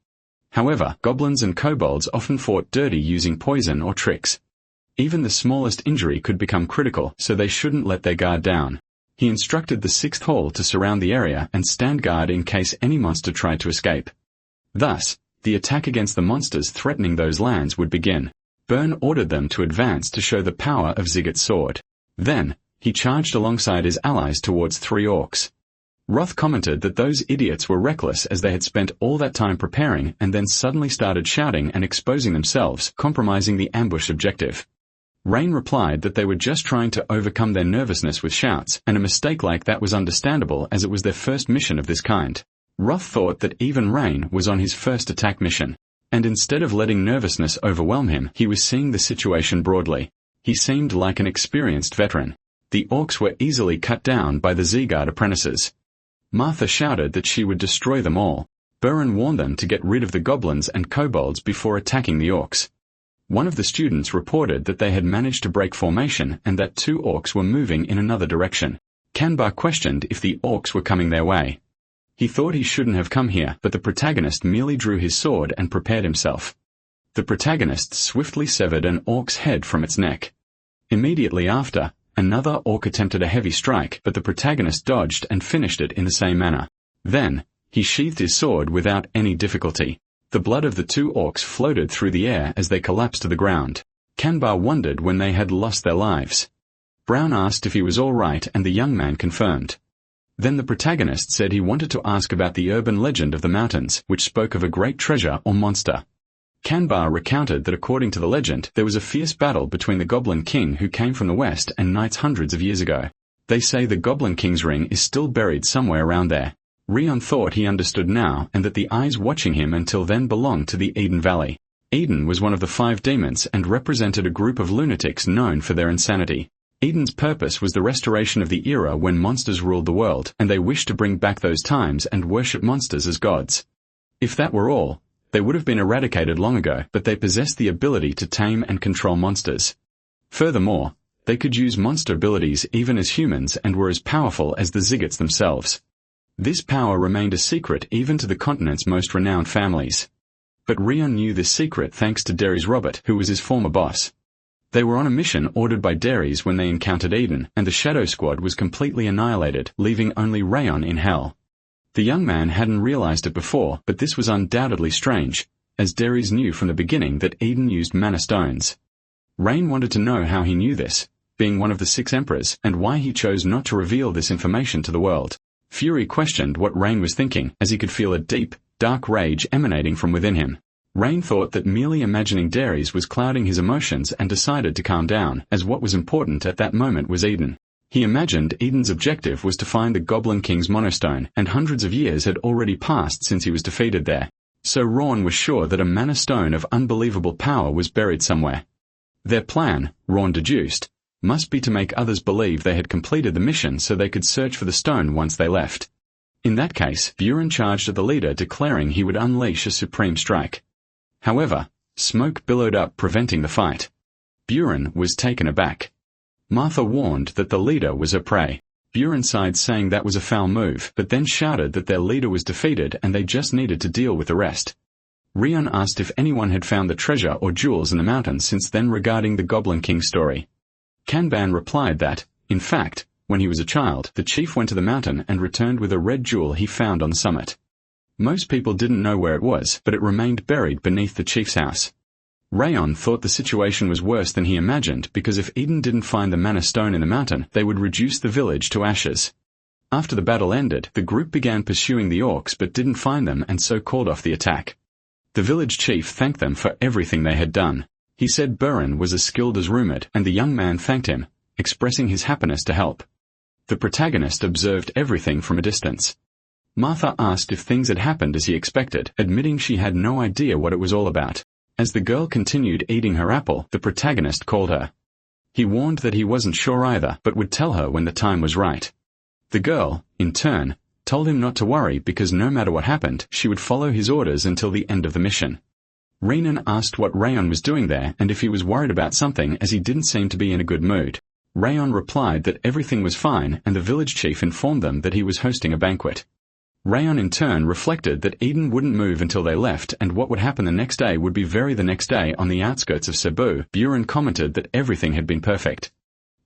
However, goblins and kobolds often fought dirty using poison or tricks. Even the smallest injury could become critical, so they shouldn't let their guard down. He instructed the 6th Hall to surround the area and stand guard in case any monster tried to escape. Thus, the attack against the monsters threatening those lands would begin. Byrne ordered them to advance to show the power of Ziggurat's sword. Then, he charged alongside his allies towards 3 orcs. Roth commented that those idiots were reckless as they had spent all that time preparing and then suddenly started shouting and exposing themselves, compromising the ambush objective. Rain replied that they were just trying to overcome their nervousness with shouts, and a mistake like that was understandable as it was their first mission of this kind. Roth thought that even Rain was on his first attack mission, and instead of letting nervousness overwhelm him, he was seeing the situation broadly. He seemed like an experienced veteran. The orcs were easily cut down by the Zegard apprentices. Martha shouted that she would destroy them all. Buren warned them to get rid of the goblins and kobolds before attacking the orcs. One of the students reported that they had managed to break formation and that 2 orcs were moving in another direction. Kanbar questioned if the orcs were coming their way. He thought he shouldn't have come here, but the protagonist merely drew his sword and prepared himself. The protagonist swiftly severed an orc's head from its neck. Immediately after, another orc attempted a heavy strike, but the protagonist dodged and finished it in the same manner. Then, he sheathed his sword without any difficulty. The blood of the 2 orcs floated through the air as they collapsed to the ground. Kanbar wondered when they had lost their lives. Brown asked if he was all right and the young man confirmed. Then the protagonist said he wanted to ask about the urban legend of the mountains, which spoke of a great treasure or monster. Kanbar recounted that according to the legend, there was a fierce battle between the Goblin King who came from the west and knights hundreds of years ago. They say the Goblin King's ring is still buried somewhere around there. Rion thought he understood now and that the eyes watching him until then belonged to the Eden Valley. Eden was one of the 5 demons and represented a group of lunatics known for their insanity. Eden's purpose was the restoration of the era when monsters ruled the world, and they wished to bring back those times and worship monsters as gods. If that were all, they would have been eradicated long ago, but they possessed the ability to tame and control monsters. Furthermore, they could use monster abilities even as humans and were as powerful as the Ziggurat's themselves. This power remained a secret even to the continent's most renowned families. But Rion knew this secret thanks to Derry's Robert, who was his former boss. They were on a mission ordered by Derry's when they encountered Eden, and the Shadow Squad was completely annihilated, leaving only Rayon in hell. The young man hadn't realized it before, but this was undoubtedly strange, as Derry's knew from the beginning that Eden used mana stones. Rain wanted to know how he knew this, being one of the 6 emperors, and why he chose not to reveal this information to the world. Fury questioned what Rain was thinking, as he could feel a deep, dark rage emanating from within him. Rain thought that merely imagining Derry's was clouding his emotions and decided to calm down, as what was important at that moment was Eden. He imagined Eden's objective was to find the Goblin King's monostone, and hundreds of years had already passed since he was defeated there. So Rawn was sure that a mana stone of unbelievable power was buried somewhere. Their plan, Rawn deduced, must be to make others believe they had completed the mission so they could search for the stone once they left. In that case, Buren charged at the leader, declaring he would unleash a supreme strike. However, smoke billowed up, preventing the fight. Buren was taken aback. Martha warned that the leader was her prey. Buren sighed, saying that was a foul move, but then shouted that their leader was defeated and they just needed to deal with the rest. Rion asked if anyone had found the treasure or jewels in the mountains since then regarding the Goblin King story. Kanban replied that, in fact, when he was a child, the chief went to the mountain and returned with a red jewel he found on the summit. Most people didn't know where it was, but it remained buried beneath the chief's house. Rayon thought the situation was worse than he imagined because if Eden didn't find the mana stone in the mountain, they would reduce the village to ashes. After the battle ended, the group began pursuing the orcs but didn't find them and so called off the attack. The village chief thanked them for everything they had done. He said Burin was as skilled as rumored, and the young man thanked him, expressing his happiness to help. The protagonist observed everything from a distance. Martha asked if things had happened as he expected, admitting she had no idea what it was all about. As the girl continued eating her apple, the protagonist called her. He warned that he wasn't sure either, but would tell her when the time was right. The girl, in turn, told him not to worry because no matter what happened, she would follow his orders until the end of the mission. Renan asked what Rayon was doing there and if he was worried about something as he didn't seem to be in a good mood. Rayon replied that everything was fine and the village chief informed them that he was hosting a banquet. Rayon in turn reflected that Eden wouldn't move until they left and what would happen the next day would be the next day on the outskirts of Cebu. Burin commented that everything had been perfect.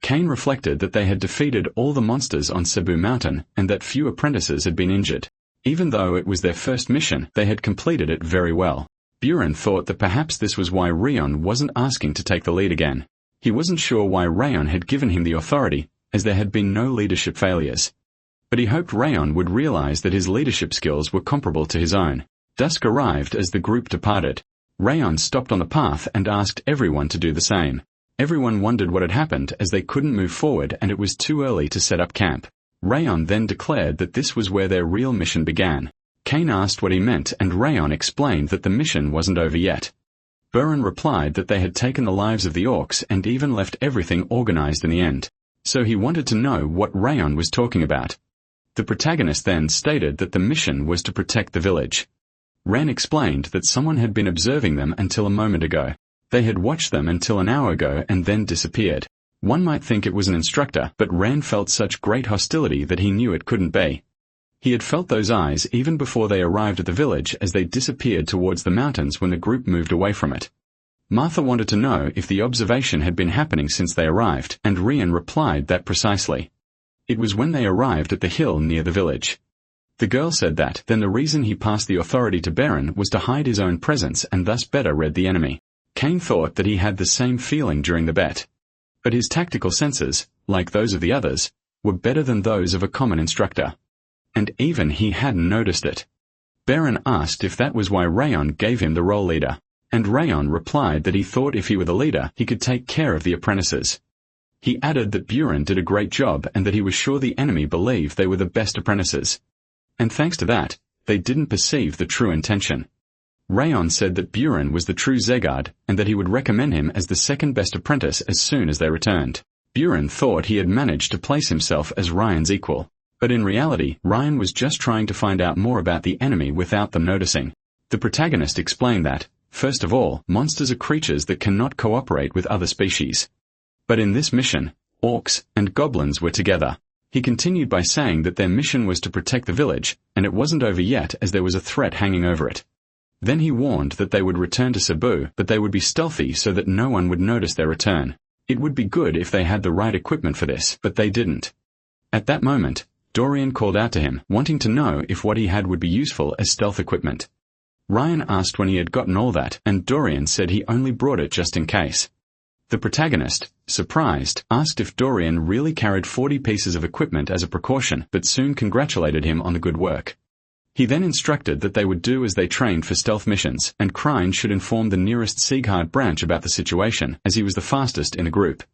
Kane reflected that they had defeated all the monsters on Cebu Mountain and that few apprentices had been injured. Even though it was their first mission, they had completed it very well. Burin thought that perhaps this was why Rayon wasn't asking to take the lead again. He wasn't sure why Rayon had given him the authority, as there had been no leadership failures. But he hoped Rayon would realize that his leadership skills were comparable to his own. Dusk arrived as the group departed. Rayon stopped on the path and asked everyone to do the same. Everyone wondered what had happened as they couldn't move forward and it was too early to set up camp. Rayon then declared that this was where their real mission began. Kane asked what he meant and Rayon explained that the mission wasn't over yet. Burin replied that they had taken the lives of the orcs and even left everything organized in the end. So he wanted to know what Rayon was talking about. The protagonist then stated that the mission was to protect the village. Ran explained that someone had been observing them until a moment ago. They had watched them until an hour ago and then disappeared. One might think it was an instructor, but Ran felt such great hostility that he knew it couldn't be. He had felt those eyes even before they arrived at the village as they disappeared towards the mountains when the group moved away from it. Martha wanted to know if the observation had been happening since they arrived, and Rian replied that precisely. It was when they arrived at the hill near the village. The girl said that then the reason he passed the authority to Baron was to hide his own presence and thus better read the enemy. Kane thought that he had the same feeling during the bet. But his tactical senses, like those of the others, were better than those of a common instructor. And even he hadn't noticed it. Baron asked if that was why Rayon gave him the role leader, and Rayon replied that he thought if he were the leader, he could take care of the apprentices. He added that Buren did a great job and that he was sure the enemy believed they were the best apprentices. And thanks to that, they didn't perceive the true intention. Rayon said that Buren was the true Zegard and that he would recommend him as the second best apprentice as soon as they returned. Buren thought he had managed to place himself as Ryan's equal. But in reality, Ryan was just trying to find out more about the enemy without them noticing. The protagonist explained that, first of all, monsters are creatures that cannot cooperate with other species. But in this mission, orcs and goblins were together. He continued by saying that their mission was to protect the village, and it wasn't over yet as there was a threat hanging over it. Then he warned that they would return to Cebu, but they would be stealthy so that no one would notice their return. It would be good if they had the right equipment for this, but they didn't. At that moment, Dorian called out to him, wanting to know if what he had would be useful as stealth equipment. Ryan asked when he had gotten all that, and Dorian said he only brought it just in case. The protagonist, surprised, asked if Dorian really carried 40 pieces of equipment as a precaution, but soon congratulated him on the good work. He then instructed that they would do as they trained for stealth missions, and Krine should inform the nearest Sieghard branch about the situation, as he was the fastest in the group.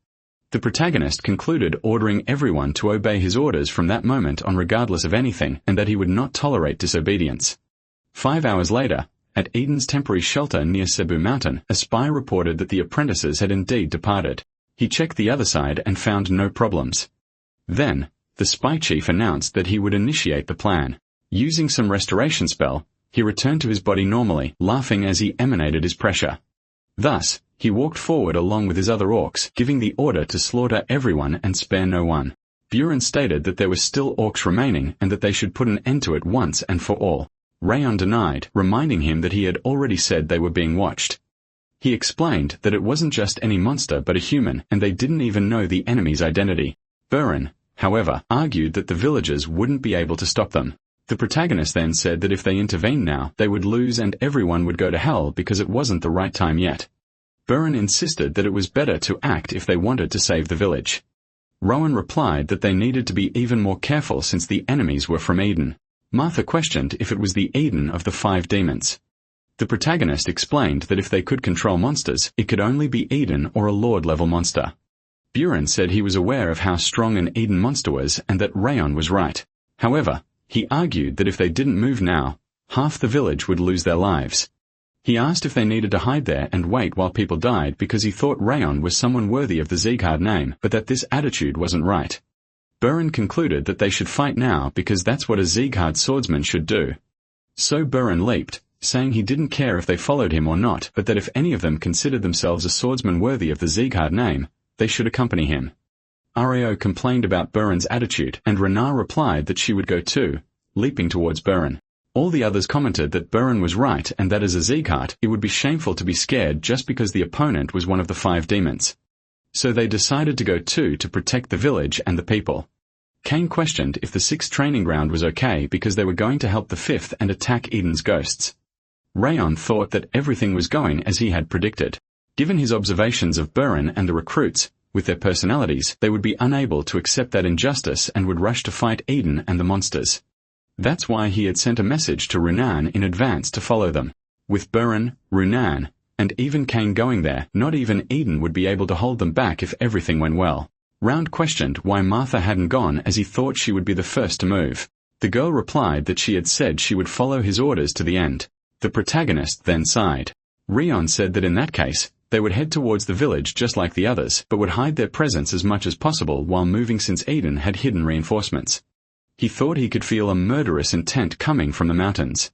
The protagonist concluded ordering everyone to obey his orders from that moment on regardless of anything, and that he would not tolerate disobedience. 5 hours later, at Eden's temporary shelter near Cebu Mountain, a spy reported that the apprentices had indeed departed. He checked the other side and found no problems. Then, the spy chief announced that he would initiate the plan. Using some restoration spell, he returned to his body normally, laughing as he emanated his pressure. Thus, he walked forward along with his other orcs, giving the order to slaughter everyone and spare no one. Buren stated that there were still orcs remaining and that they should put an end to it once and for all. Rayon denied, reminding him that he had already said they were being watched. He explained that it wasn't just any monster but a human, and they didn't even know the enemy's identity. Buren, however, argued that the villagers wouldn't be able to stop them. The protagonist then said that if they intervened now, they would lose and everyone would go to hell because it wasn't the right time yet. Burren insisted that it was better to act if they wanted to save the village. Rowan replied that they needed to be even more careful since the enemies were from Eden. Martha questioned if it was the Eden of the 5 demons. The protagonist explained that if they could control monsters, it could only be Eden or a Lord-level monster. Buren said he was aware of how strong an Eden monster was and that Rayon was right. However, he argued that if they didn't move now, half the village would lose their lives. He asked if they needed to hide there and wait while people died because he thought Rayon was someone worthy of the Zeghard name, but that this attitude wasn't right. Buren concluded that they should fight now because that's what a Zeghard swordsman should do. So Buren leaped, saying he didn't care if they followed him or not, but that if any of them considered themselves a swordsman worthy of the Zeghard name, they should accompany him. Areo complained about Buren's attitude, and Renar replied that she would go too, leaping towards Buren. All the others commented that Buren was right and that as a Zeghard, it would be shameful to be scared just because the opponent was one of the 5 demons. So they decided to go too to protect the village and the people. Kane questioned if the 6th training ground was okay because they were going to help the 5th and attack Eden's ghosts. Rayon thought that everything was going as he had predicted. Given his observations of Buren and the recruits, with their personalities, they would be unable to accept that injustice and would rush to fight Eden and the monsters. That's why he had sent a message to Runan in advance to follow them. With Buren, Runan, and even Kane going there, not even Eden would be able to hold them back if everything went well. Round questioned why Martha hadn't gone as he thought she would be the first to move. The girl replied that she had said she would follow his orders to the end. The protagonist then sighed. Rion said that in that case, they would head towards the village just like the others, but would hide their presence as much as possible while moving since Eden had hidden reinforcements. He thought he could feel a murderous intent coming from the mountains.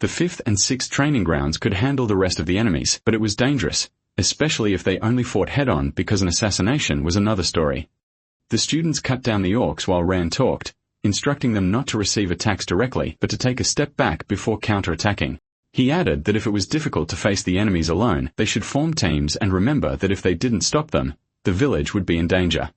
The 5th and 6th training grounds could handle the rest of the enemies, but it was dangerous, especially if they only fought head-on because an assassination was another story. The students cut down the orcs while Rand talked, instructing them not to receive attacks directly but to take a step back before counter-attacking. He added that if it was difficult to face the enemies alone, they should form teams and remember that if they didn't stop them, the village would be in danger.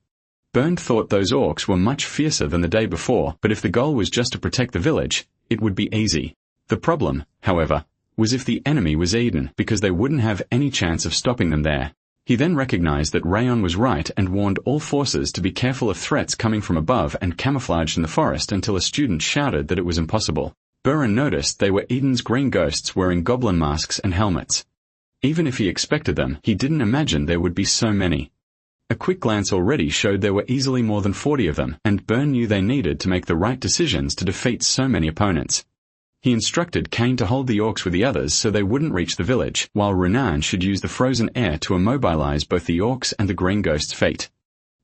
Bernd thought those orcs were much fiercer than the day before, but if the goal was just to protect the village, it would be easy. The problem, however, was if the enemy was Eden, because they wouldn't have any chance of stopping them there. He then recognized that Rayon was right and warned all forces to be careful of threats coming from above and camouflaged in the forest until a student shouted that it was impossible. Buren noticed they were Eden's green ghosts wearing goblin masks and helmets. Even if he expected them, he didn't imagine there would be so many. A quick glance already showed there were easily more than 40 of them, and Byrne knew they needed to make the right decisions to defeat so many opponents. He instructed Kane to hold the orcs with the others so they wouldn't reach the village, while Runan should use the frozen air to immobilize both the orcs and the green ghost's fate.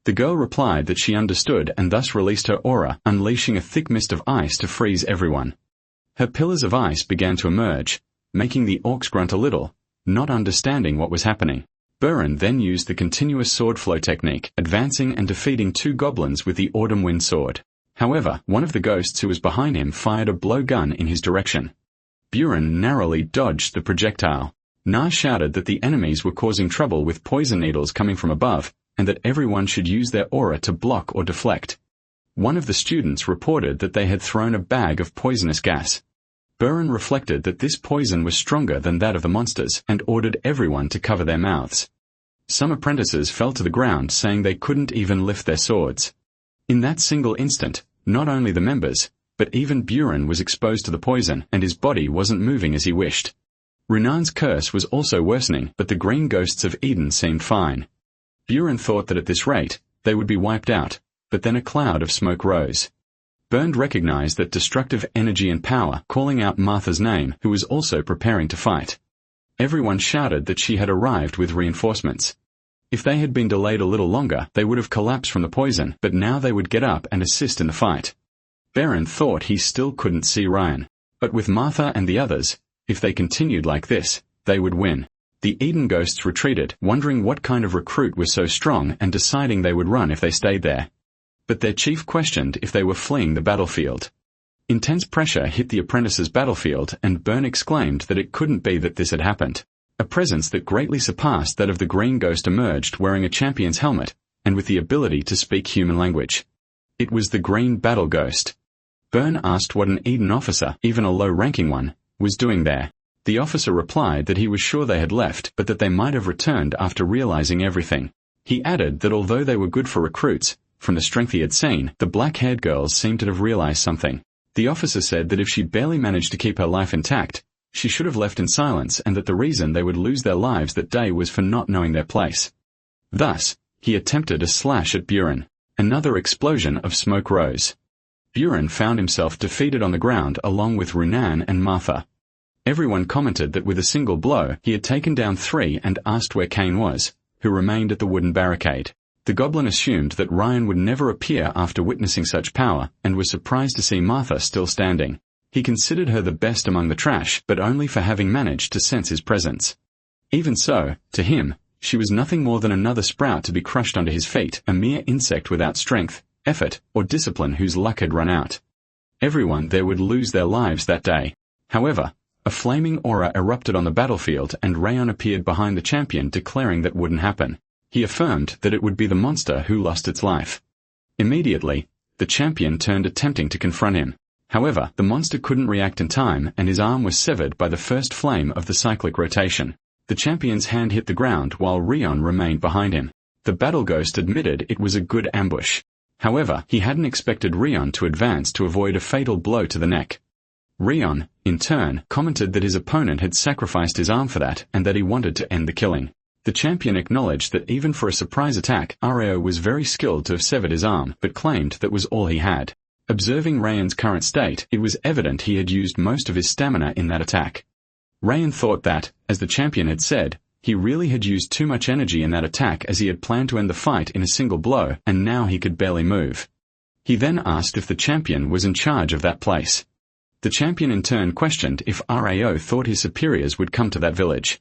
The girl replied that she understood and thus released her aura, unleashing a thick mist of ice to freeze everyone. Her pillars of ice began to emerge, making the orcs grunt a little, not understanding what was happening. Buren then used the continuous sword flow technique, advancing and defeating 2 goblins with the Autumn Wind sword. However, one of the ghosts who was behind him fired a blowgun in his direction. Buren narrowly dodged the projectile. Na shouted that the enemies were causing trouble with poison needles coming from above, and that everyone should use their aura to block or deflect. One of the students reported that they had thrown a bag of poisonous gas. Buren reflected that this poison was stronger than that of the monsters and ordered everyone to cover their mouths. Some apprentices fell to the ground saying they couldn't even lift their swords. In that single instant, not only the members, but even Buren was exposed to the poison and his body wasn't moving as he wished. Runan's curse was also worsening, but the green ghosts of Eden seemed fine. Buren thought that at this rate, they would be wiped out, but then a cloud of smoke rose. Bernd recognized that destructive energy and power, calling out Martha's name, who was also preparing to fight. Everyone shouted that she had arrived with reinforcements. If they had been delayed a little longer, they would have collapsed from the poison, but now they would get up and assist in the fight. Bernd thought he still couldn't see Ryan. But with Martha and the others, if they continued like this, they would win. The Eden ghosts retreated, wondering what kind of recruit was so strong and deciding they would run if they stayed there. But their chief questioned if they were fleeing the battlefield. Intense pressure hit the apprentices' battlefield, and Byrne exclaimed that it couldn't be that this had happened. A presence that greatly surpassed that of the green ghost emerged wearing a champion's helmet, and with the ability to speak human language. It was the green battle ghost. Byrne asked what an Eden officer, even a low-ranking one, was doing there. The officer replied that he was sure they had left, but that they might have returned after realizing everything. He added that although they were good for recruits, from the strength he had seen, the black-haired girls seemed to have realized something. The officer said that if she barely managed to keep her life intact, she should have left in silence, and that the reason they would lose their lives that day was for not knowing their place. Thus, he attempted a slash at Buren. Another explosion of smoke rose. Buren found himself defeated on the ground along with Runan and Martha. Everyone commented that with a single blow he had taken down 3 and asked where Kane was, who remained at the wooden barricade. The goblin assumed that Ryan would never appear after witnessing such power, and was surprised to see Martha still standing. He considered her the best among the trash, but only for having managed to sense his presence. Even so, to him, she was nothing more than another sprout to be crushed under his feet, a mere insect without strength, effort, or discipline whose luck had run out. Everyone there would lose their lives that day. However, a flaming aura erupted on the battlefield and Rayon appeared behind the champion declaring that wouldn't happen. He affirmed that it would be the monster who lost its life. Immediately, the champion turned attempting to confront him. However, the monster couldn't react in time and his arm was severed by the first flame of the cyclic rotation. The champion's hand hit the ground while Rion remained behind him. The battle ghost admitted it was a good ambush. However, he hadn't expected Rion to advance to avoid a fatal blow to the neck. Rion, in turn, commented that his opponent had sacrificed his arm for that and that he wanted to end the killing. The champion acknowledged that even for a surprise attack, Ryo was very skilled to have severed his arm, but claimed that was all he had. Observing Rayon's current state, it was evident he had used most of his stamina in that attack. Rayon thought that, as the champion had said, he really had used too much energy in that attack as he had planned to end the fight in a single blow, and now he could barely move. He then asked if the champion was in charge of that place. The champion in turn questioned if Rao thought his superiors would come to that village.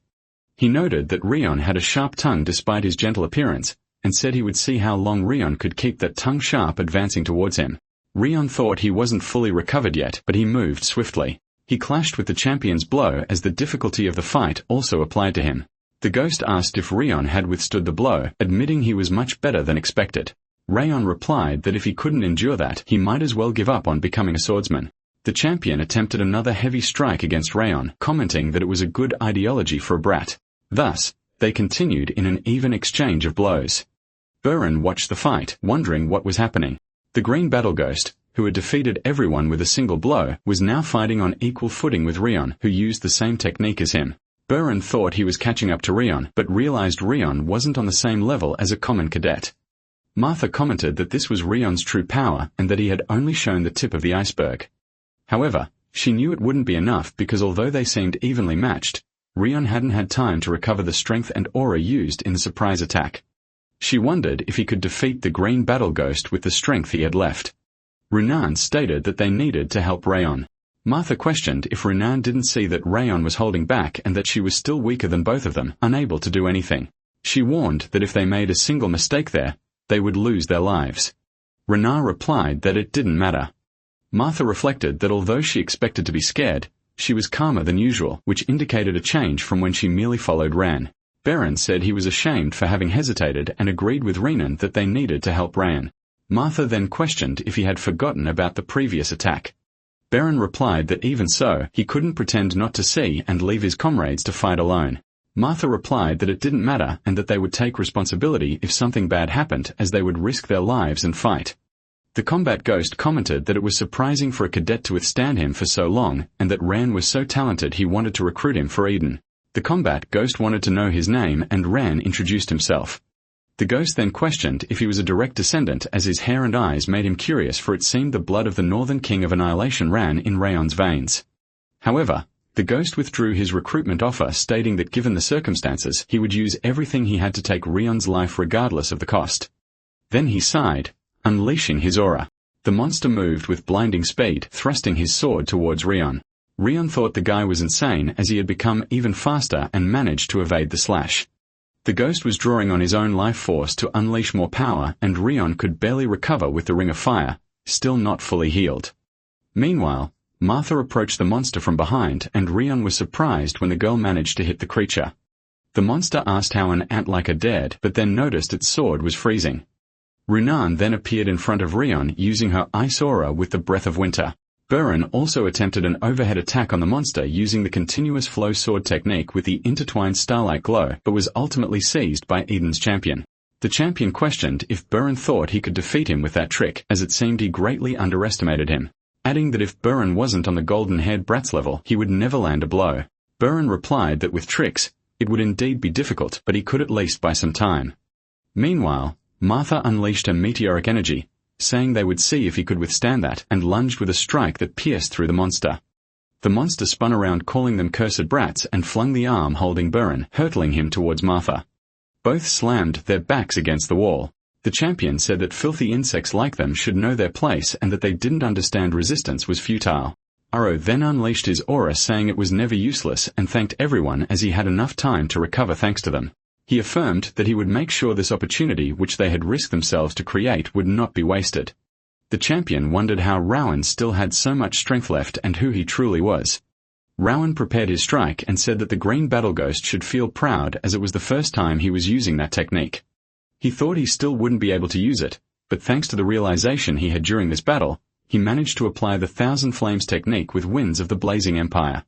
He noted that Rion had a sharp tongue despite his gentle appearance, and said he would see how long Rion could keep that tongue sharp advancing towards him. Rion thought he wasn't fully recovered yet, but he moved swiftly. He clashed with the champion's blow as the difficulty of the fight also applied to him. The ghost asked if Rion had withstood the blow, admitting he was much better than expected. Rayon replied that if he couldn't endure that, he might as well give up on becoming a swordsman. The champion attempted another heavy strike against Rayon, commenting that it was a good ideology for a brat. Thus, they continued in an even exchange of blows. Buren watched the fight, wondering what was happening. The green battle ghost, who had defeated everyone with a single blow, was now fighting on equal footing with Rion, who used the same technique as him. Buren thought he was catching up to Rion, but realized Rion wasn't on the same level as a common cadet. Martha commented that this was Rion's true power and that he had only shown the tip of the iceberg. However, she knew it wouldn't be enough because although they seemed evenly matched, Rion hadn't had time to recover the strength and aura used in the surprise attack. She wondered if he could defeat the green battle ghost with the strength he had left. Runan stated that they needed to help Rayon. Martha questioned if Runan didn't see that Rayon was holding back and that she was still weaker than both of them, unable to do anything. She warned that if they made a single mistake there, they would lose their lives. Runan replied that it didn't matter. Martha reflected that although she expected to be scared, she was calmer than usual, which indicated a change from when she merely followed Ran. Beren said he was ashamed for having hesitated and agreed with Renan that they needed to help Ran. Martha then questioned if he had forgotten about the previous attack. Beren replied that even so, he couldn't pretend not to see and leave his comrades to fight alone. Martha replied that it didn't matter and that they would take responsibility if something bad happened, as they would risk their lives and fight. The combat ghost commented that it was surprising for a cadet to withstand him for so long, and that Ran was so talented he wanted to recruit him for Eden. The combat ghost wanted to know his name, and Ran introduced himself. The ghost then questioned if he was a direct descendant, as his hair and eyes made him curious, for it seemed the blood of the Northern King of Annihilation ran in Rayon's veins. However, the ghost withdrew his recruitment offer, stating that given the circumstances, he would use everything he had to take Rion's life regardless of the cost. Then he sighed, unleashing his aura. The monster moved with blinding speed, thrusting his sword towards Rion. Rion thought the guy was insane as he had become even faster and managed to evade the slash. The ghost was drawing on his own life force to unleash more power, and Rion could barely recover with the Ring of Fire, still not fully healed. Meanwhile, Martha approached the monster from behind, and Rion was surprised when the girl managed to hit the creature. The monster asked how an ant like her dared, but then noticed its sword was freezing. Runan then appeared in front of Rion using her ice aura with the breath of winter. Burin also attempted an overhead attack on the monster using the continuous flow sword technique with the intertwined starlight glow, but was ultimately seized by Eden's champion. The champion questioned if Burin thought he could defeat him with that trick, as it seemed he greatly underestimated him, adding that if Burin wasn't on the golden-haired brat's level, he would never land a blow. Burin replied that with tricks, it would indeed be difficult, but he could at least buy some time. Meanwhile, Martha unleashed her meteoric energy, saying they would see if he could withstand that, and lunged with a strike that pierced through the monster. The monster spun around calling them cursed brats and flung the arm holding Burin, hurtling him towards Martha. Both slammed their backs against the wall. The champion said that filthy insects like them should know their place and that they didn't understand resistance was futile. Aro then unleashed his aura, saying it was never useless, and thanked everyone as he had enough time to recover thanks to them. He affirmed that he would make sure this opportunity which they had risked themselves to create would not be wasted. The champion wondered how Rowan still had so much strength left and who he truly was. Rowan prepared his strike and said that the green battle ghost should feel proud as it was the first time he was using that technique. He thought he still wouldn't be able to use it, but thanks to the realization he had during this battle, he managed to apply the Thousand Flames technique with Winds of the Blazing Empire.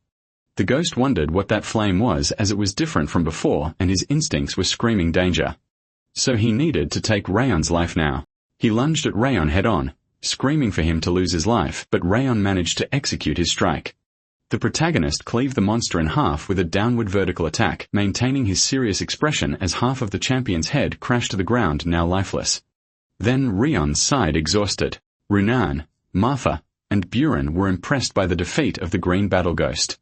The ghost wondered what that flame was, as it was different from before and his instincts were screaming danger. So he needed to take Rayon's life now. He lunged at Rayon head-on, screaming for him to lose his life, but Rayon managed to execute his strike. The protagonist cleaved the monster in half with a downward vertical attack, maintaining his serious expression as half of the champion's head crashed to the ground, now lifeless. Then Rion sighed exhausted. Runan, Martha, and Burin were impressed by the defeat of the green battle ghost.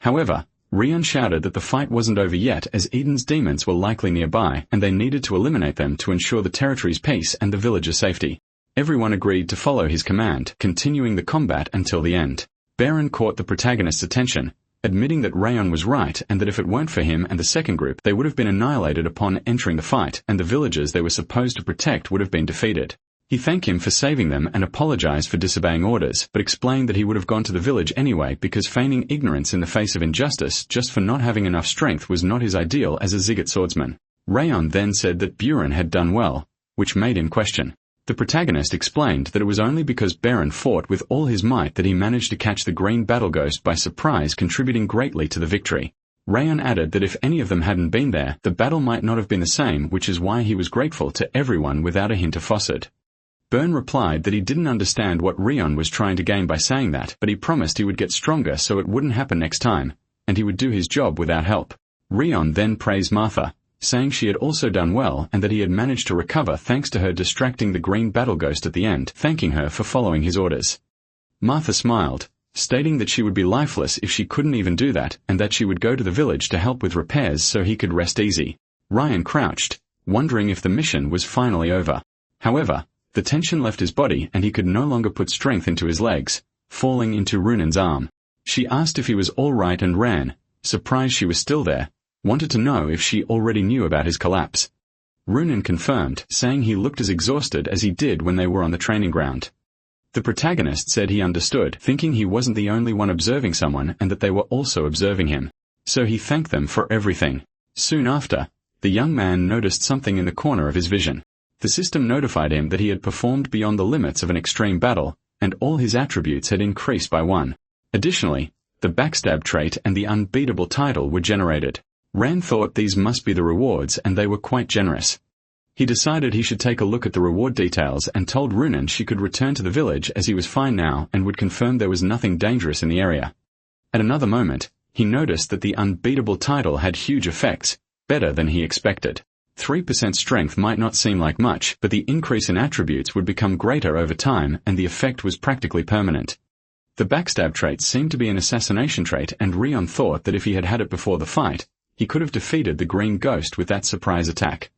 However, Rion shouted that the fight wasn't over yet, as Eden's demons were likely nearby and they needed to eliminate them to ensure the territory's peace and the village's safety. Everyone agreed to follow his command, continuing the combat until the end. Baron caught the protagonist's attention, admitting that Rayon was right and that if it weren't for him and the second group, they would have been annihilated upon entering the fight, and the villagers they were supposed to protect would have been defeated. He thanked him for saving them and apologized for disobeying orders, but explained that he would have gone to the village anyway because feigning ignorance in the face of injustice just for not having enough strength was not his ideal as a Ziggit swordsman. Rayon then said that Burin had done well, which made him question. The protagonist explained that it was only because Baron fought with all his might that he managed to catch the green battle ghost by surprise, contributing greatly to the victory. Rayon added that if any of them hadn't been there, the battle might not have been the same, which is why he was grateful to everyone without a hint of falsehood. Byrne replied that he didn't understand what Rion was trying to gain by saying that, but he promised he would get stronger so it wouldn't happen next time, and he would do his job without help. Rion then praised Martha, saying she had also done well and that he had managed to recover thanks to her distracting the green battle ghost at the end, thanking her for following his orders. Martha smiled, stating that she would be lifeless if she couldn't even do that, and that she would go to the village to help with repairs so he could rest easy. Ryan crouched, wondering if the mission was finally over. However, the tension left his body and he could no longer put strength into his legs, falling into Runan's arm. She asked if he was all right and ran, surprised she was still there, wanted to know if she already knew about his collapse. Runan confirmed, saying he looked as exhausted as he did when they were on the training ground. The protagonist said he understood, thinking he wasn't the only one observing someone and that they were also observing him. So he thanked them for everything. Soon after, the young man noticed something in the corner of his vision. The system notified him that he had performed beyond the limits of an extreme battle, and all his attributes had increased by 1. Additionally, the backstab trait and the unbeatable title were generated. Ran thought these must be the rewards and they were quite generous. He decided he should take a look at the reward details and told Runan she could return to the village as he was fine now and would confirm there was nothing dangerous in the area. At another moment, he noticed that the unbeatable title had huge effects, better than he expected. 3% strength might not seem like much, but the increase in attributes would become greater over time and the effect was practically permanent. The backstab trait seemed to be an assassination trait, and Rion thought that if he had had it before the fight, he could have defeated the green ghost with that surprise attack.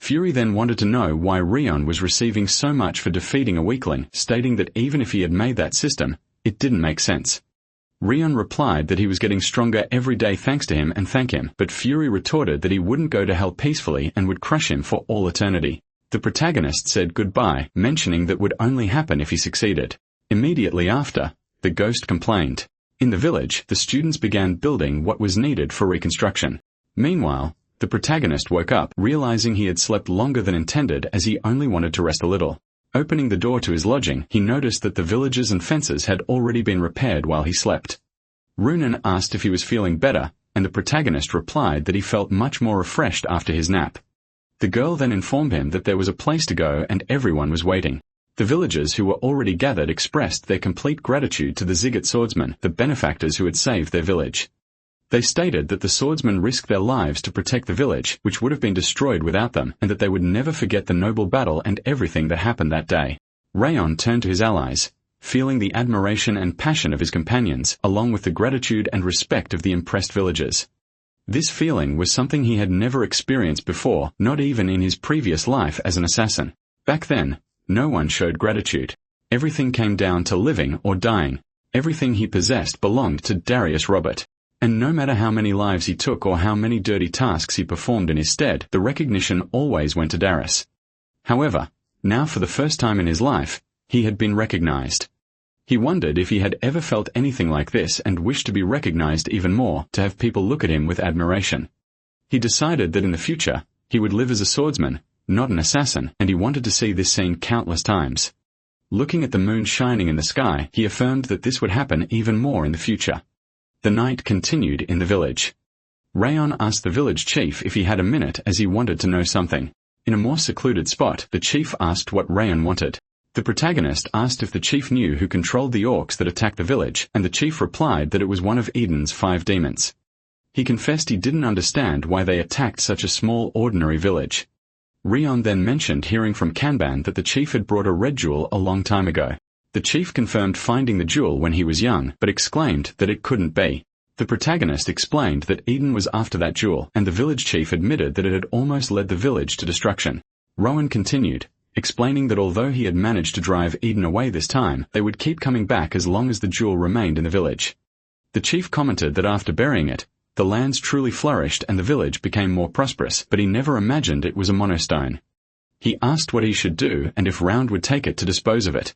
Fury then wanted to know why Rion was receiving so much for defeating a weakling, stating that even if he had made that system, it didn't make sense. Rion replied that he was getting stronger every day thanks to him and thank him, but Fury retorted that he wouldn't go to hell peacefully and would crush him for all eternity. The protagonist said goodbye, mentioning that would only happen if he succeeded. Immediately after, the ghost complained. In the village, the students began building what was needed for reconstruction. Meanwhile, the protagonist woke up, realizing he had slept longer than intended as he only wanted to rest a little. Opening the door to his lodging, he noticed that the villages and fences had already been repaired while he slept. Runan asked if he was feeling better, and the protagonist replied that he felt much more refreshed after his nap. The girl then informed him that there was a place to go and everyone was waiting. The villagers who were already gathered expressed their complete gratitude to the Ziggit swordsmen, the benefactors who had saved their village. They stated that the swordsmen risked their lives to protect the village, which would have been destroyed without them, and that they would never forget the noble battle and everything that happened that day. Rayon turned to his allies, feeling the admiration and passion of his companions, along with the gratitude and respect of the impressed villagers. This feeling was something he had never experienced before, not even in his previous life as an assassin. Back then, no one showed gratitude. Everything came down to living or dying. Everything he possessed belonged to Darius Robert. And no matter how many lives he took or how many dirty tasks he performed in his stead, the recognition always went to Darius. However, now for the first time in his life, he had been recognized. He wondered if he had ever felt anything like this and wished to be recognized even more, to have people look at him with admiration. He decided that in the future, he would live as a swordsman, not an assassin, and he wanted to see this scene countless times. Looking at the moon shining in the sky, he affirmed that this would happen even more in the future. The night continued in the village. Rayon asked the village chief if he had a minute as he wanted to know something. In a more secluded spot, the chief asked what Rayon wanted. The protagonist asked if the chief knew who controlled the orcs that attacked the village, and the chief replied that it was one of Eden's 5 demons. He confessed he didn't understand why they attacked such a small ordinary village. Rayon then mentioned hearing from Kanban that the chief had brought a red jewel a long time ago. The chief confirmed finding the jewel when he was young, but exclaimed that it couldn't be. The protagonist explained that Eden was after that jewel, and the village chief admitted that it had almost led the village to destruction. Rowan continued, explaining that although he had managed to drive Eden away this time, they would keep coming back as long as the jewel remained in the village. The chief commented that after burying it, the lands truly flourished and the village became more prosperous, but he never imagined it was a monostone. He asked what he should do and if Round would take it to dispose of it.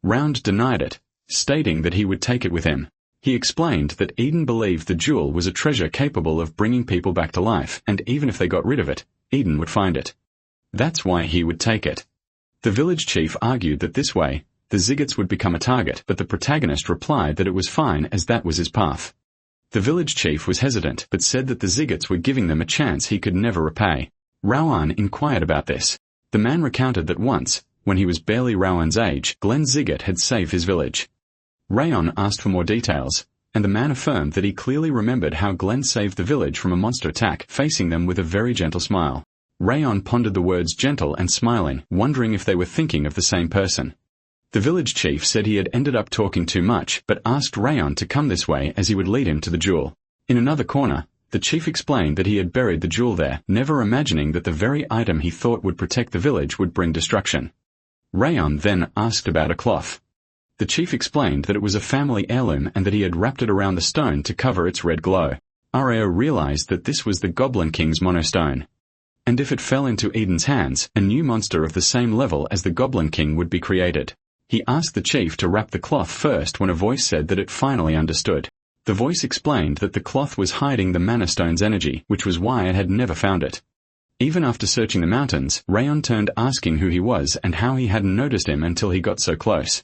Round denied it, stating that he would take it with him. He explained that Eden believed the jewel was a treasure capable of bringing people back to life, and even if they got rid of it, Eden would find it. That's why he would take it. The village chief argued that this way, the Ziggits would become a target, but the protagonist replied that it was fine as that was his path. The village chief was hesitant, but said that the Ziggits were giving them a chance he could never repay. Rowan inquired about this. The man recounted that once, when he was barely Rowan's age, Glenn Ziggit had saved his village. Rayon asked for more details, and the man affirmed that he clearly remembered how Glenn saved the village from a monster attack, facing them with a very gentle smile. Rayon pondered the words gentle and smiling, wondering if they were thinking of the same person. The village chief said he had ended up talking too much, but asked Rayon to come this way as he would lead him to the jewel. In another corner, the chief explained that he had buried the jewel there, never imagining that the very item he thought would protect the village would bring destruction. Rayon then asked about a cloth. The chief explained that it was a family heirloom and that he had wrapped it around the stone to cover its red glow. Rao realized that this was the Goblin King's monostone. And if it fell into Eden's hands, a new monster of the same level as the Goblin King would be created. He asked the chief to wrap the cloth first when a voice said that it finally understood. The voice explained that the cloth was hiding the Mana Stone's energy, which was why it had never found it. Even after searching the mountains, Rayon turned asking who he was and how he hadn't noticed him until he got so close.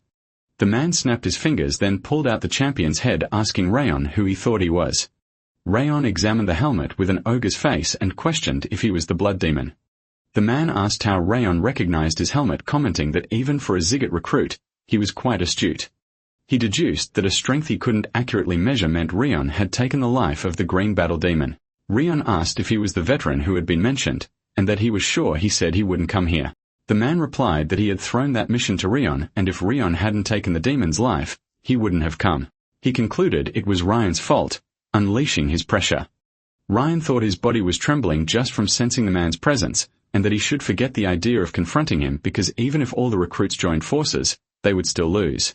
The man snapped his fingers, then pulled out the champion's head, asking Rayon who he thought he was. Rayon examined the helmet with an ogre's face and questioned if he was the blood demon. The man asked how Rayon recognized his helmet, commenting that even for a Ziggit recruit, he was quite astute. He deduced that a strength he couldn't accurately measure meant Rayon had taken the life of the green battle demon. Rayon asked if he was the veteran who had been mentioned, and that he was sure. He said he wouldn't come here. The man replied that he had thrown that mission to Rayon, and if Rayon hadn't taken the demon's life, he wouldn't have come. He concluded it was Ryan's fault, unleashing his pressure. Ryan thought his body was trembling just from sensing the man's presence, and that he should forget the idea of confronting him because even if all the recruits joined forces, they would still lose.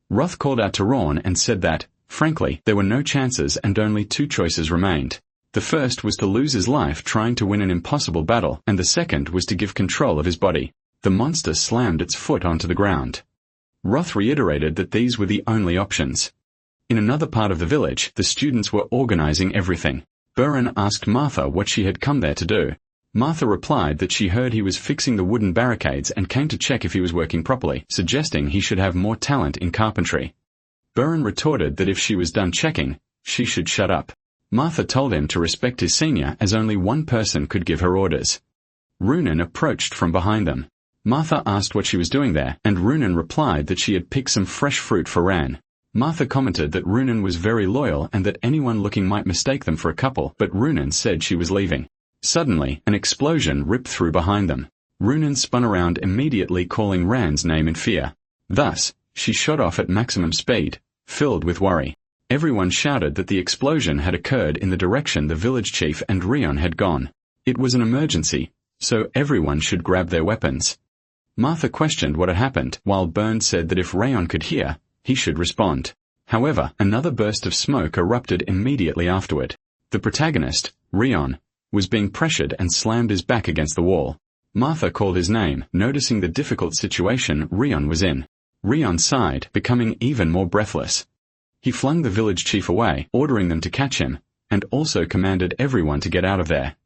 Roth called out to Rawn and said that, frankly, there were no chances and only 2 choices remained. The first was to lose his life trying to win an impossible battle, and the second was to give control of his body. The monster slammed its foot onto the ground. Roth reiterated that these were the only options. In another part of the village, the students were organizing everything. Buren asked Martha what she had come there to do. Martha replied that she heard he was fixing the wooden barricades and came to check if he was working properly, suggesting he should have more talent in carpentry. Burren retorted that if she was done checking, she should shut up. Martha told him to respect his senior as only one person could give her orders. Runan approached from behind them. Martha asked what she was doing there, and Runan replied that she had picked some fresh fruit for Ran. Martha commented that Runan was very loyal and that anyone looking might mistake them for a couple, but Runan said she was leaving. Suddenly, an explosion ripped through behind them. Runan spun around immediately, calling Ran's name in fear. Thus, she shot off at maximum speed, filled with worry. Everyone shouted that the explosion had occurred in the direction the village chief and Rion had gone. It was an emergency, so everyone should grab their weapons. Martha questioned what had happened, while Byrne said that if Rayon could hear, he should respond. However, another burst of smoke erupted immediately afterward. The protagonist, Rion, was being pressured and slammed his back against the wall. Martha called his name, noticing the difficult situation Rion was in. Rion sighed, becoming even more breathless. He flung the village chief away, ordering them to catch him, and also commanded everyone to get out of there.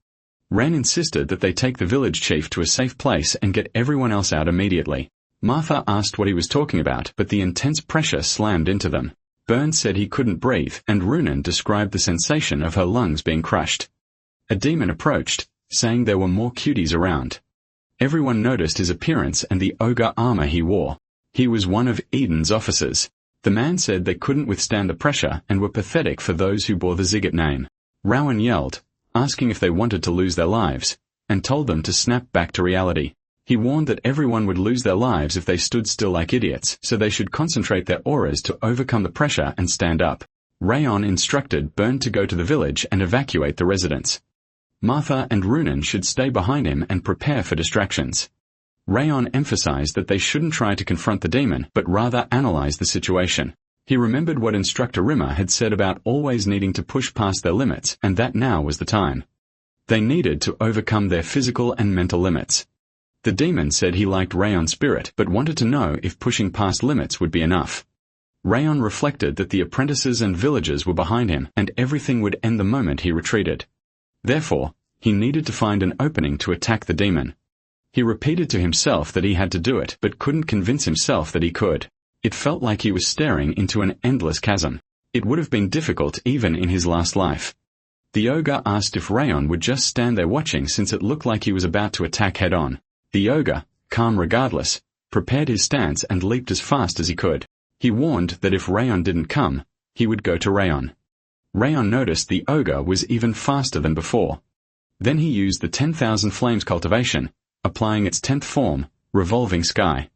Ran insisted that they take the village chief to a safe place and get everyone else out immediately. Martha asked what he was talking about, but the intense pressure slammed into them. Byrne said he couldn't breathe, and Runan described the sensation of her lungs being crushed. A demon approached, saying there were more cuties around. Everyone noticed his appearance and the ogre armor he wore. He was one of Eden's officers. The man said they couldn't withstand the pressure and were pathetic for those who bore the Ziggit name. Rowan yelled, asking if they wanted to lose their lives, and told them to snap back to reality. He warned that everyone would lose their lives if they stood still like idiots, so they should concentrate their auras to overcome the pressure and stand up. Rayon instructed Byrne to go to the village and evacuate the residents. Martha and Runan should stay behind him and prepare for distractions. Rayon emphasized that they shouldn't try to confront the demon, but rather analyze the situation. He remembered what Instructor Rimmer had said about always needing to push past their limits, and that now was the time. They needed to overcome their physical and mental limits. The demon said he liked Rayon's spirit, but wanted to know if pushing past limits would be enough. Rayon reflected that the apprentices and villagers were behind him, and everything would end the moment he retreated. Therefore, he needed to find an opening to attack the demon. He repeated to himself that he had to do it, but couldn't convince himself that he could. It felt like he was staring into an endless chasm. It would have been difficult even in his last life. The ogre asked if Rayon would just stand there watching, since it looked like he was about to attack head-on. The ogre, calm regardless, prepared his stance and leaped as fast as he could. He warned that if Rayon didn't come, he would go to Rayon. Rayon noticed the ogre was even faster than before. Then he used the 10,000 Flames cultivation, applying its 10th form, Revolving Sky.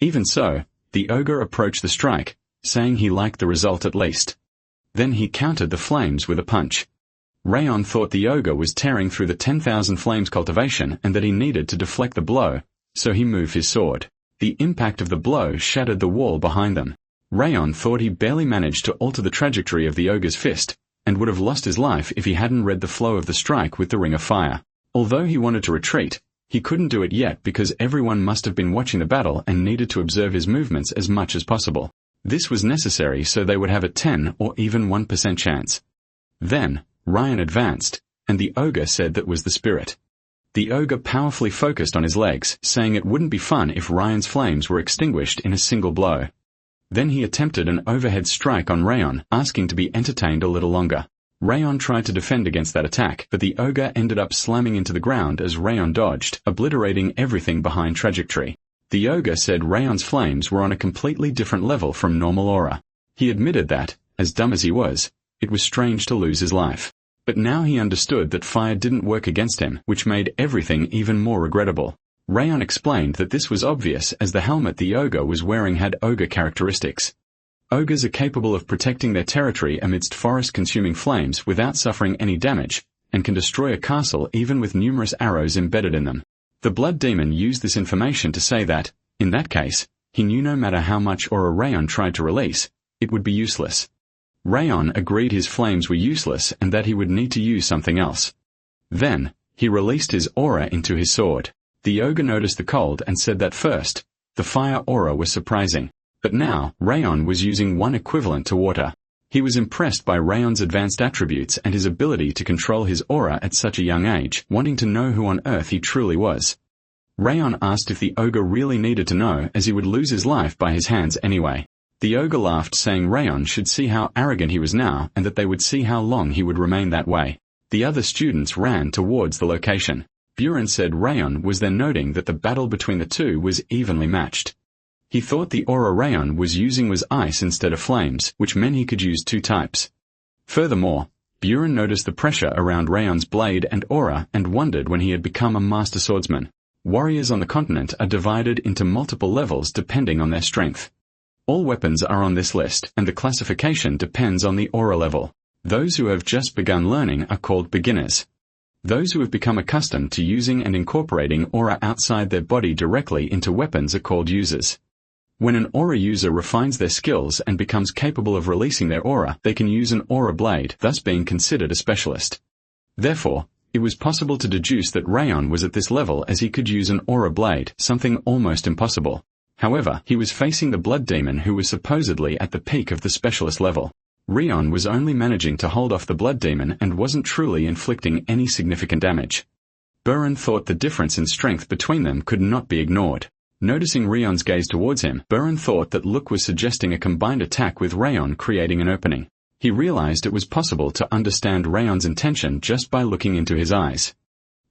Even so, the ogre approached the strike, saying he liked the result at least. Then he countered the flames with a punch. Rayon thought the ogre was tearing through the 10,000 Flames cultivation and that he needed to deflect the blow, so he moved his sword. The impact of the blow shattered the wall behind them. Rayon thought he barely managed to alter the trajectory of the ogre's fist, and would have lost his life if he hadn't read the flow of the strike with the Ring of Fire. Although he wanted to retreat, he couldn't do it yet because everyone must have been watching the battle and needed to observe his movements as much as possible. This was necessary so they would have a 10 or even 1% chance. Then, Ryan advanced, and the ogre said that was the spirit. The ogre powerfully focused on his legs, saying it wouldn't be fun if Ryan's flames were extinguished in a single blow. Then he attempted an overhead strike on Rayon, asking to be entertained a little longer. Rayon tried to defend against that attack, but the ogre ended up slamming into the ground as Rayon dodged, obliterating everything behind trajectory. The ogre said Rayon's flames were on a completely different level from normal aura. He admitted that, as dumb as he was, it was strange to lose his life. But now he understood that fire didn't work against him, which made everything even more regrettable. Rayon explained that this was obvious as the helmet the ogre was wearing had ogre characteristics. Ogres are capable of protecting their territory amidst forest-consuming flames without suffering any damage, and can destroy a castle even with numerous arrows embedded in them. The Blood Demon used this information to say that, in that case, he knew no matter how much aura Rayon tried to release, it would be useless. Rayon agreed his flames were useless and that he would need to use something else. Then, he released his aura into his sword. The ogre noticed the cold and said that first, the fire aura was surprising. But now, Rayon was using one equivalent to water. He was impressed by Rayon's advanced attributes and his ability to control his aura at such a young age, wanting to know who on earth he truly was. Rayon asked if the ogre really needed to know, as he would lose his life by his hands anyway. The ogre laughed, saying Rayon should see how arrogant he was now and that they would see how long he would remain that way. The other students ran towards the location. Buren said Rayon was then noting that the battle between the two was evenly matched. He thought the aura Rayon was using was ice instead of flames, which meant he could use two types. Furthermore, Buren noticed the pressure around Rayon's blade and aura and wondered when he had become a master swordsman. Warriors on the continent are divided into multiple levels depending on their strength. All weapons are on this list, and the classification depends on the aura level. Those who have just begun learning are called beginners. Those who have become accustomed to using and incorporating aura outside their body directly into weapons are called users. When an aura user refines their skills and becomes capable of releasing their aura, they can use an aura blade, thus being considered a specialist. Therefore, it was possible to deduce that Rayon was at this level as he could use an aura blade, something almost impossible. However, he was facing the blood demon who was supposedly at the peak of the specialist level. Rayon was only managing to hold off the blood demon and wasn't truly inflicting any significant damage. Buren thought the difference in strength between them could not be ignored. Noticing Rayon's gaze towards him, Buren thought that look was suggesting a combined attack with Rayon creating an opening. He realized it was possible to understand Rayon's intention just by looking into his eyes.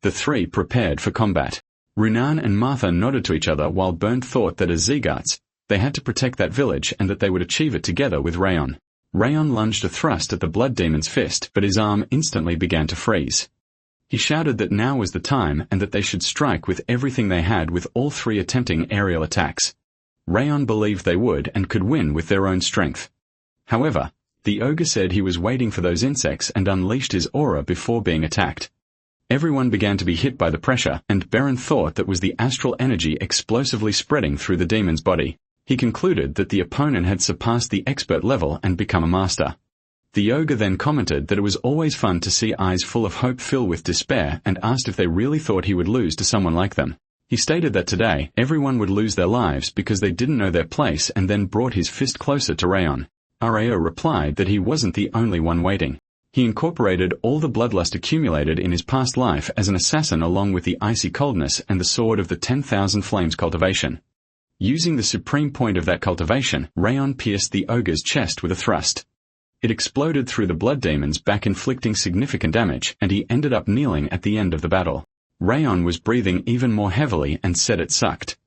The three prepared for combat. Runan and Martha nodded to each other while Bernd thought that as Zegarts, they had to protect that village and that they would achieve it together with Rayon. Rayon lunged a thrust at the blood demon's fist, but his arm instantly began to freeze. He shouted that now was the time and that they should strike with everything they had, with all three attempting aerial attacks. Rayon believed they would and could win with their own strength. However, the ogre said he was waiting for those insects and unleashed his aura before being attacked. Everyone began to be hit by the pressure, and Buren thought that was the astral energy explosively spreading through the demon's body. He concluded that the opponent had surpassed the expert level and become a master. The ogre then commented that it was always fun to see eyes full of hope fill with despair and asked if they really thought he would lose to someone like them. He stated that today, everyone would lose their lives because they didn't know their place, and then brought his fist closer to Rayon. Rao replied that he wasn't the only one waiting. He incorporated all the bloodlust accumulated in his past life as an assassin along with the icy coldness and the sword of the 10,000 flames cultivation. Using the supreme point of that cultivation, Rayon pierced the ogre's chest with a thrust. It exploded through the blood demon's back, inflicting significant damage, and he ended up kneeling at the end of the battle. Rayon was breathing even more heavily and said it sucked.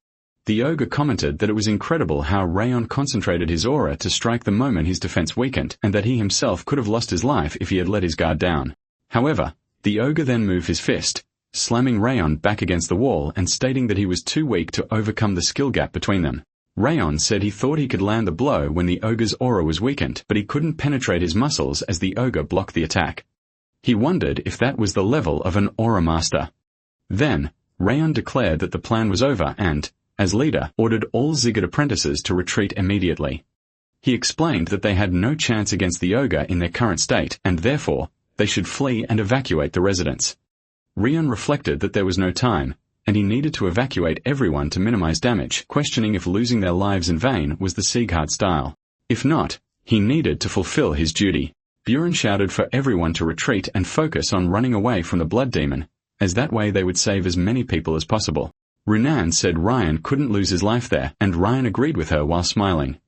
The ogre commented that it was incredible how Rayon concentrated his aura to strike the moment his defense weakened, and that he himself could have lost his life if he had let his guard down. However, the ogre then moved his fist, slamming Rayon back against the wall and stating that he was too weak to overcome the skill gap between them. Rayon said he thought he could land the blow when the ogre's aura was weakened, but he couldn't penetrate his muscles as the ogre blocked the attack. He wondered if that was the level of an aura master. Then, Rayon declared that the plan was over and, as leader, ordered all Ziggurat apprentices to retreat immediately. He explained that they had no chance against the ogre in their current state, and therefore, they should flee and evacuate the residence. Rayon reflected that there was no time, and he needed to evacuate everyone to minimize damage, questioning if losing their lives in vain was the Sieghard style. If not, he needed to fulfill his duty. Buren shouted for everyone to retreat and focus on running away from the blood demon, as that way they would save as many people as possible. Runan said Ryan couldn't lose his life there, and Ryan agreed with her while smiling.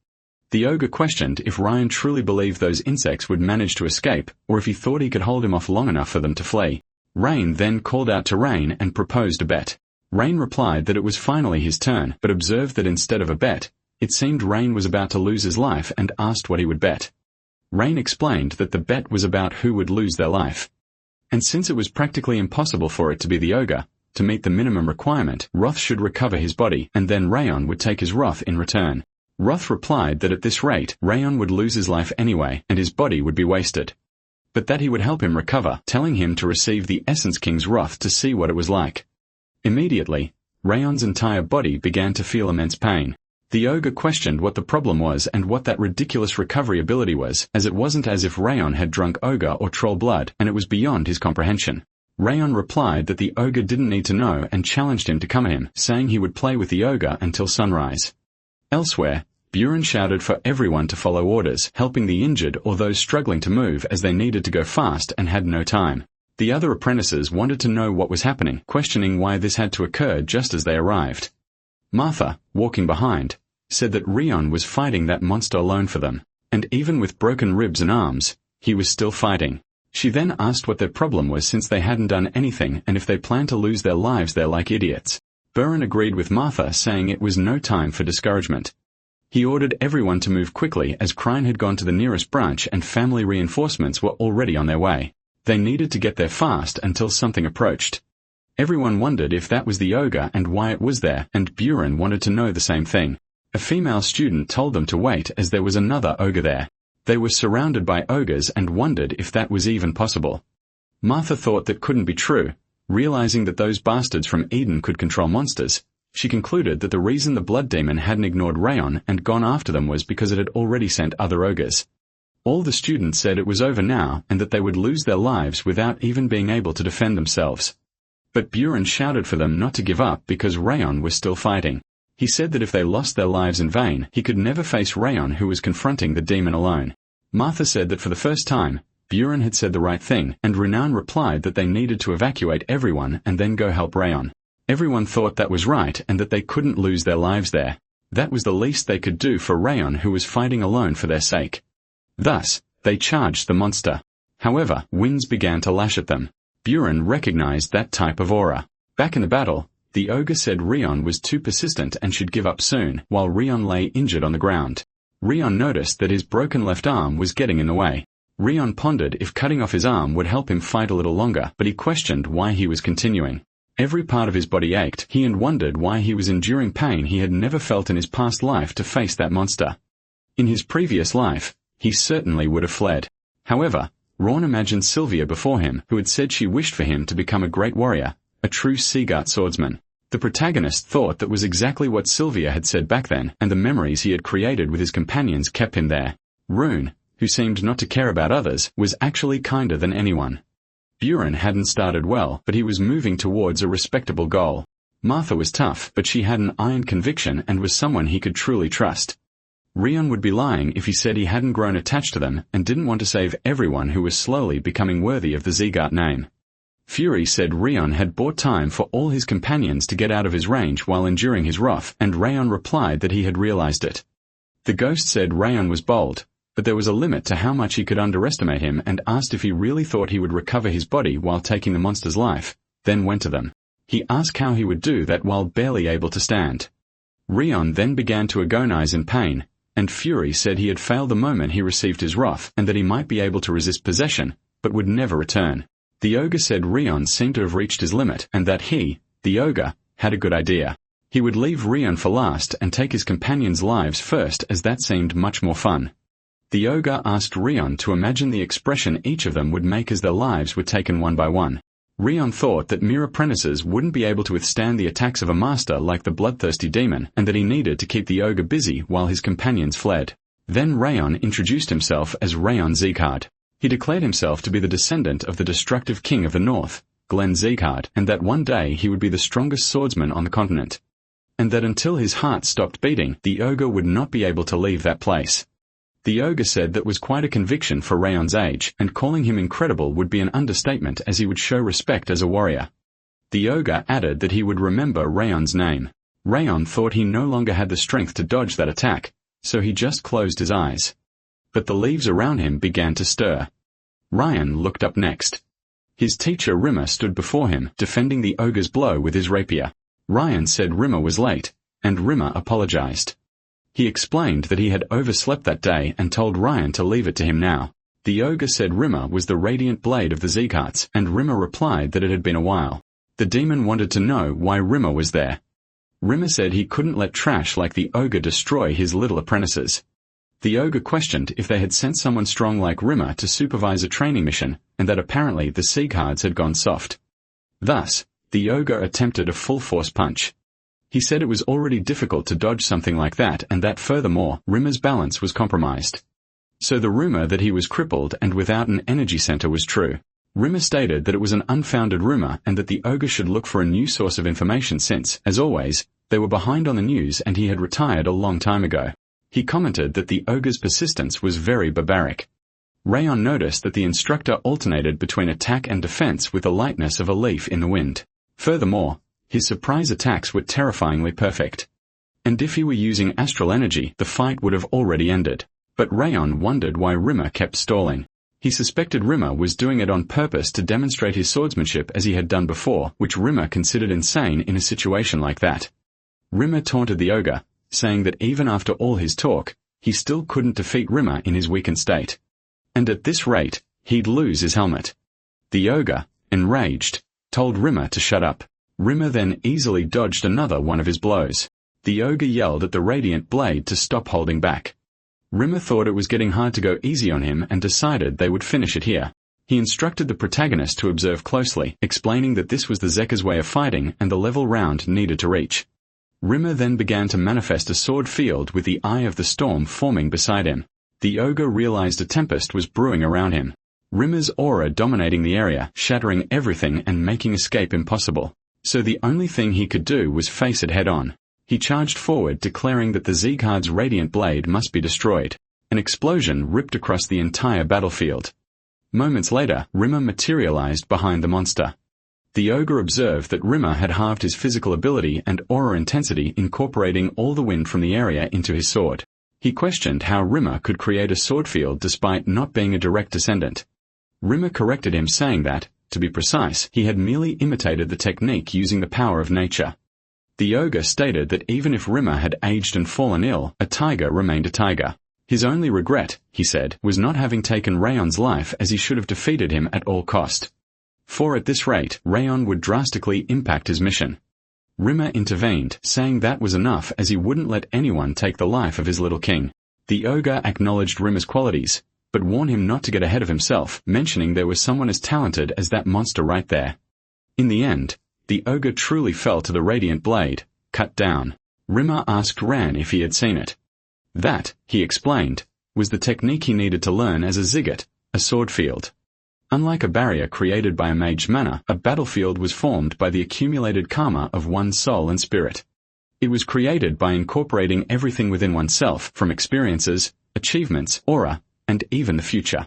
The ogre questioned if Ryan truly believed those insects would manage to escape, or if he thought he could hold him off long enough for them to flee. Rain then called out to Rain and proposed a bet. Rain replied that it was finally his turn, but observed that instead of a bet, it seemed Rain was about to lose his life and asked what he would bet. Rain explained that the bet was about who would lose their life. And since it was practically impossible for it to be the ogre, to meet the minimum requirement, Roth should recover his body, and then Rayon would take his Roth in return. Roth replied that at this rate, Rayon would lose his life anyway, and his body would be wasted. But that he would help him recover, telling him to receive the Essence King's Roth to see what it was like. Immediately, Rayon's entire body began to feel immense pain. The ogre questioned what the problem was and what that ridiculous recovery ability was, as it wasn't as if Rayon had drunk ogre or troll blood, and it was beyond his comprehension. Rayon replied that the ogre didn't need to know and challenged him to come at him, saying he would play with the ogre until sunrise. Elsewhere, Buren shouted for everyone to follow orders, helping the injured or those struggling to move as they needed to go fast and had no time. The other apprentices wanted to know what was happening, questioning why this had to occur just as they arrived. Martha, walking behind, said that Rion was fighting that monster alone for them, and even with broken ribs and arms, he was still fighting. She then asked what their problem was since they hadn't done anything and if they planned to lose their lives there like idiots. Buren agreed with Martha, saying it was no time for discouragement. He ordered everyone to move quickly as Crine had gone to the nearest branch and family reinforcements were already on their way. They needed to get there fast until something approached. Everyone wondered if that was the ogre and why it was there, and Buren wanted to know the same thing. A female student told them to wait as there was another ogre there. They were surrounded by ogres and wondered if that was even possible. Martha thought that couldn't be true. Realizing that those bastards from Eden could control monsters, she concluded that the reason the blood demon hadn't ignored Rayon and gone after them was because it had already sent other ogres. All the students said it was over now and that they would lose their lives without even being able to defend themselves. But Buren shouted for them not to give up because Rayon was still fighting. He said that if they lost their lives in vain, he could never face Rayon, who was confronting the demon alone. Martha said that for the first time, Buren had said the right thing, and Renown replied that they needed to evacuate everyone and then go help Rayon. Everyone thought that was right and that they couldn't lose their lives there. That was the least they could do for Rayon, who was fighting alone for their sake. Thus, they charged the monster. However, winds began to lash at them. Buren recognized that type of aura. Back in the battle, the ogre said Rion was too persistent and should give up soon, while Rion lay injured on the ground. Rion noticed that his broken left arm was getting in the way. Rion pondered if cutting off his arm would help him fight a little longer, but he questioned why he was continuing. Every part of his body ached, and wondered why he was enduring pain he had never felt in his past life to face that monster. In his previous life, he certainly would have fled. However, Rawn imagined Sylvia before him, who had said she wished for him to become a great warrior, a true Seagart swordsman. The protagonist thought that was exactly what Sylvia had said back then, and the memories he had created with his companions kept him there. Rune, who seemed not to care about others, was actually kinder than anyone. Buren hadn't started well, but he was moving towards a respectable goal. Martha was tough, but she had an iron conviction and was someone he could truly trust. Rion would be lying if he said he hadn't grown attached to them and didn't want to save everyone who was slowly becoming worthy of the Zeegart name. Fury said Rion had bought time for all his companions to get out of his range while enduring his wrath, and Rayon replied that he had realized it. The ghost said Rayon was bold, but there was a limit to how much he could underestimate him, and asked if he really thought he would recover his body while taking the monster's life, then went to them. He asked how he would do that while barely able to stand. Rion then began to agonize in pain, and Fury said he had failed the moment he received his wrath and that he might be able to resist possession, but would never return. The ogre said Rion seemed to have reached his limit and that he, the ogre, had a good idea. He would leave Rion for last and take his companions' lives first, as that seemed much more fun. The ogre asked Rion to imagine the expression each of them would make as their lives were taken one by one. Rion thought that mere apprentices wouldn't be able to withstand the attacks of a master like the bloodthirsty demon, and that he needed to keep the ogre busy while his companions fled. Then Rayon introduced himself as Rayon Zeegard. He declared himself to be the descendant of the destructive king of the north, Glenn Zeegard, and that one day he would be the strongest swordsman on the continent. And that until his heart stopped beating, the ogre would not be able to leave that place. The ogre said that was quite a conviction for Rayon's age, and calling him incredible would be an understatement, as he would show respect as a warrior. The ogre added that he would remember Rayon's name. Rayon thought he no longer had the strength to dodge that attack, so he just closed his eyes. But the leaves around him began to stir. Ryan looked up next. His teacher Rimmer stood before him, defending the ogre's blow with his rapier. Ryan said Rimmer was late, and Rimmer apologized. He explained that he had overslept that day and told Ryan to leave it to him now. The ogre said Rimmer was the radiant blade of the Zeegarts, and Rimmer replied that it had been a while. The demon wanted to know why Rimmer was there. Rimmer said he couldn't let trash like the ogre destroy his little apprentices. The ogre questioned if they had sent someone strong like Rimmer to supervise a training mission, and that apparently the Zeegarts had gone soft. Thus, the ogre attempted a full-force punch. He said it was already difficult to dodge something like that, and that furthermore, Rimmer's balance was compromised. So the rumor that he was crippled and without an energy center was true. Rimmer stated that it was an unfounded rumor and that the ogre should look for a new source of information since, as always, they were behind on the news and he had retired a long time ago. He commented that the ogre's persistence was very barbaric. Rayon noticed that the instructor alternated between attack and defense with the lightness of a leaf in the wind. Furthermore, his surprise attacks were terrifyingly perfect. And if he were using astral energy, the fight would have already ended. But Rayon wondered why Rimmer kept stalling. He suspected Rimmer was doing it on purpose to demonstrate his swordsmanship as he had done before, which Rimmer considered insane in a situation like that. Rimmer taunted the ogre, saying that even after all his talk, he still couldn't defeat Rimmer in his weakened state. And at this rate, he'd lose his helmet. The ogre, enraged, told Rimmer to shut up. Rimmer then easily dodged another one of his blows. The ogre yelled at the radiant blade to stop holding back. Rimmer thought it was getting hard to go easy on him and decided they would finish it here. He instructed the protagonist to observe closely, explaining that this was the Zekka's way of fighting and the level round needed to reach. Rimmer then began to manifest a sword field with the Eye of the Storm forming beside him. The ogre realized a tempest was brewing around him. Rimmer's aura dominating the area, shattering everything and making escape impossible. So the only thing he could do was face it head-on. He charged forward, declaring that the Zeghard's radiant blade must be destroyed. An explosion ripped across the entire battlefield. Moments later, Rimmer materialized behind the monster. The ogre observed that Rimmer had halved his physical ability and aura intensity, incorporating all the wind from the area into his sword. He questioned how Rimmer could create a sword field despite not being a direct descendant. Rimmer corrected him, saying that, to be precise, he had merely imitated the technique using the power of nature. The ogre stated that even if Rimmer had aged and fallen ill, a tiger remained a tiger. His only regret, he said, was not having taken Rayon's life, as he should have defeated him at all cost. For at this rate, Rayon would drastically impact his mission. Rimmer intervened, saying that was enough, as he wouldn't let anyone take the life of his little king. The ogre acknowledged Rimmer's qualities, but warned him not to get ahead of himself, mentioning there was someone as talented as that monster right there. In the end, the ogre truly fell to the radiant blade, cut down. Rimmer asked Ran if he had seen it. That, he explained, was the technique he needed to learn as a Ziggit, a sword field. Unlike a barrier created by a mage's mana, a battlefield was formed by the accumulated karma of one's soul and spirit. It was created by incorporating everything within oneself, from experiences, achievements, aura, and even the future.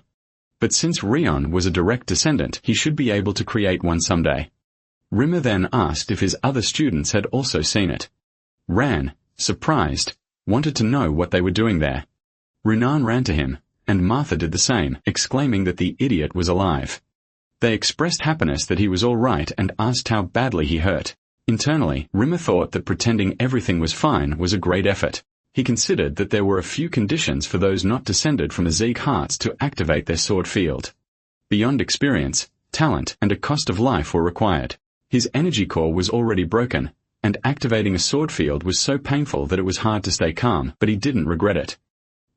But since Rion was a direct descendant, he should be able to create one someday. Rimmer then asked if his other students had also seen it. Ran, surprised, wanted to know what they were doing there. Runan ran to him, and Martha did the same, exclaiming that the idiot was alive. They expressed happiness that he was all right and asked how badly he hurt. Internally, Rimmer thought that pretending everything was fine was a great effort. He considered that there were a few conditions for those not descended from the Zeegharts to activate their sword field. Beyond experience, talent, and a cost of life were required. His energy core was already broken, and activating a sword field was so painful that it was hard to stay calm, but he didn't regret it.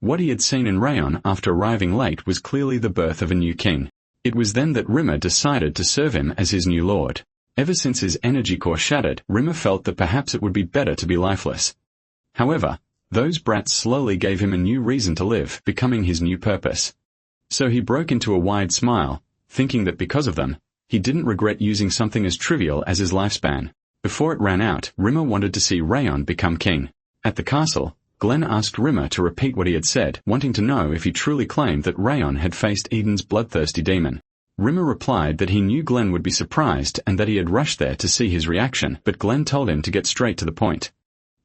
What he had seen in Rayon after arriving late was clearly the birth of a new king. It was then that Rimmer decided to serve him as his new lord. Ever since his energy core shattered, Rimmer felt that perhaps it would be better to be lifeless. However, those brats slowly gave him a new reason to live, becoming his new purpose. So he broke into a wide smile, thinking that because of them, he didn't regret using something as trivial as his lifespan. Before it ran out, Rimmer wanted to see Rayon become king. At the castle, Glenn asked Rimmer to repeat what he had said, wanting to know if he truly claimed that Rayon had faced Eden's bloodthirsty demon. Rimmer replied that he knew Glenn would be surprised and that he had rushed there to see his reaction, but Glenn told him to get straight to the point.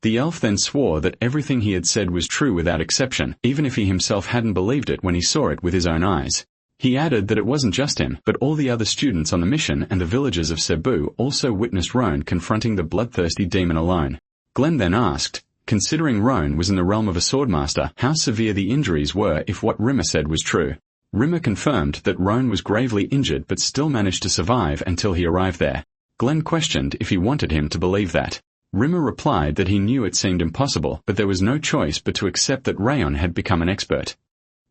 The elf then swore that everything he had said was true without exception, even if he himself hadn't believed it when he saw it with his own eyes. He added that it wasn't just him, but all the other students on the mission and the villagers of Cebu also witnessed Roan confronting the bloodthirsty demon alone. Glenn then asked, considering Roan was in the realm of a swordmaster, how severe the injuries were if what Rimmer said was true. Rimmer confirmed that Roan was gravely injured but still managed to survive until he arrived there. Glenn questioned if he wanted him to believe that. Rimmer replied that he knew it seemed impossible, but there was no choice but to accept that Rayon had become an expert.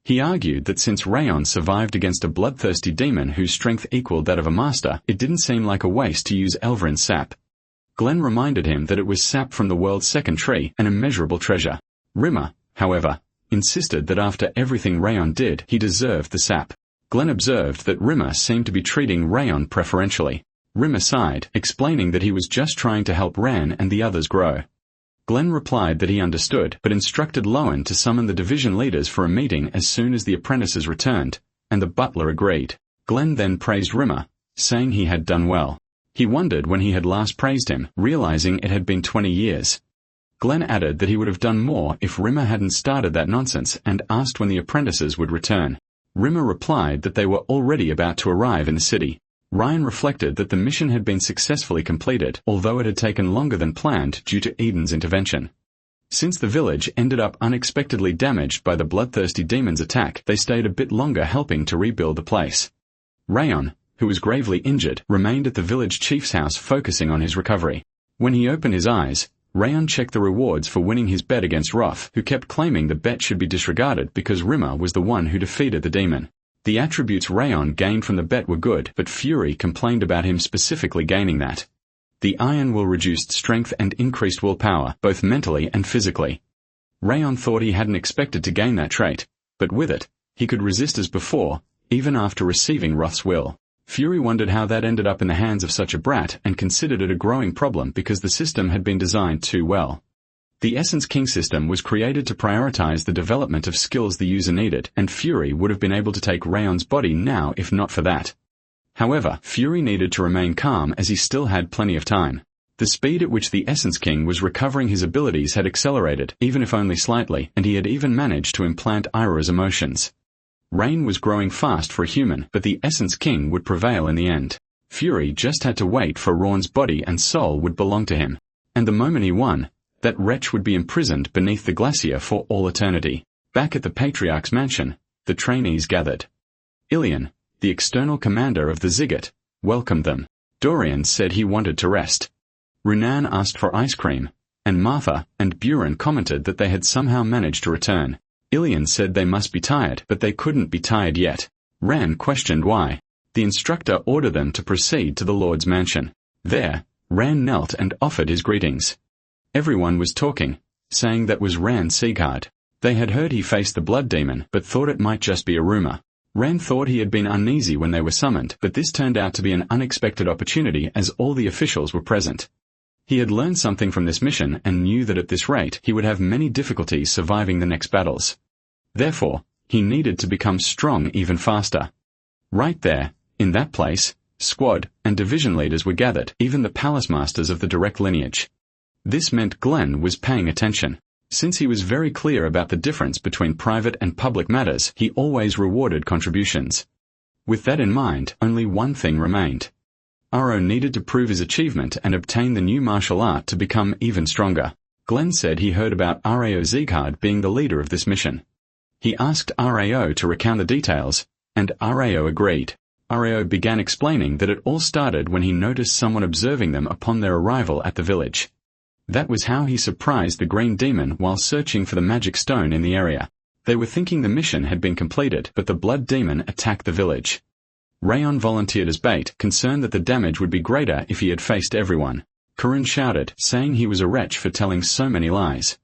He argued that since Rayon survived against a bloodthirsty demon whose strength equaled that of a master, it didn't seem like a waste to use Elverin sap. Glenn reminded him that it was sap from the world's second tree, an immeasurable treasure. Rimmer, however, insisted that after everything Rayon did, he deserved the sap. Glenn observed that Rimmer seemed to be treating Rayon preferentially. Rimmer sighed, explaining that he was just trying to help Ran and the others grow. Glenn replied that he understood, but instructed Lowen to summon the division leaders for a meeting as soon as the apprentices returned, and the butler agreed. Glenn then praised Rimmer, saying he had done well. He wondered when he had last praised him, realizing it had been 20 years. Glenn added that he would have done more if Rimmer hadn't started that nonsense and asked when the apprentices would return. Rimmer replied that they were already about to arrive in the city. Ryan reflected that the mission had been successfully completed, although it had taken longer than planned due to Eden's intervention. Since the village ended up unexpectedly damaged by the bloodthirsty demon's attack, they stayed a bit longer helping to rebuild the place. Rayon, who was gravely injured, remained at the village chief's house focusing on his recovery. When he opened his eyes, Rayon checked the rewards for winning his bet against Roth, who kept claiming the bet should be disregarded because Rimmer was the one who defeated the demon. The attributes Rayon gained from the bet were good, but Fury complained about him specifically gaining that. The iron will reduced strength and increased willpower, both mentally and physically. Rayon thought he hadn't expected to gain that trait, but with it, he could resist as before, even after receiving Roth's will. Fury wondered how that ended up in the hands of such a brat and considered it a growing problem because the system had been designed too well. The Essence King system was created to prioritize the development of skills the user needed, and Fury would have been able to take Rayon's body now if not for that. However, Fury needed to remain calm as he still had plenty of time. The speed at which the Essence King was recovering his abilities had accelerated, even if only slightly, and he had even managed to implant Ira's emotions. Rain was growing fast for a human, but the Essence King would prevail in the end. Fury just had to wait for Rawn's body and soul would belong to him. And the moment he won, that wretch would be imprisoned beneath the glacier for all eternity. Back at the Patriarch's mansion, the trainees gathered. Ilian, the external commander of the Ziggit, welcomed them. Dorian said he wanted to rest. Runan asked for ice cream, and Martha and Buren commented that they had somehow managed to return. Ilian said they must be tired, but they couldn't be tired yet. Ran questioned why. The instructor ordered them to proceed to the Lord's mansion. There, Ran knelt and offered his greetings. Everyone was talking, saying that was Ran Seagard. They had heard he faced the blood demon, but thought it might just be a rumor. Ran thought he had been uneasy when they were summoned, but this turned out to be an unexpected opportunity as all the officials were present. He had learned something from this mission and knew that at this rate he would have many difficulties surviving the next battles. Therefore, he needed to become strong even faster. Right there, in that place, squad and division leaders were gathered, even the palace masters of the direct lineage. This meant Glenn was paying attention. Since he was very clear about the difference between private and public matters, he always rewarded contributions. With that in mind, only one thing remained. Aro needed to prove his achievement and obtain the new martial art to become even stronger. Glenn said he heard about Rao Zeghard being the leader of this mission. He asked Rao to recount the details, and Rao agreed. Rao began explaining that it all started when he noticed someone observing them upon their arrival at the village. That was how he surprised the Green Demon while searching for the magic stone in the area. They were thinking the mission had been completed, but the Blood Demon attacked the village. Rayon volunteered as bait, concerned that the damage would be greater if he had faced everyone. Karun shouted, saying he was a wretch for telling so many lies.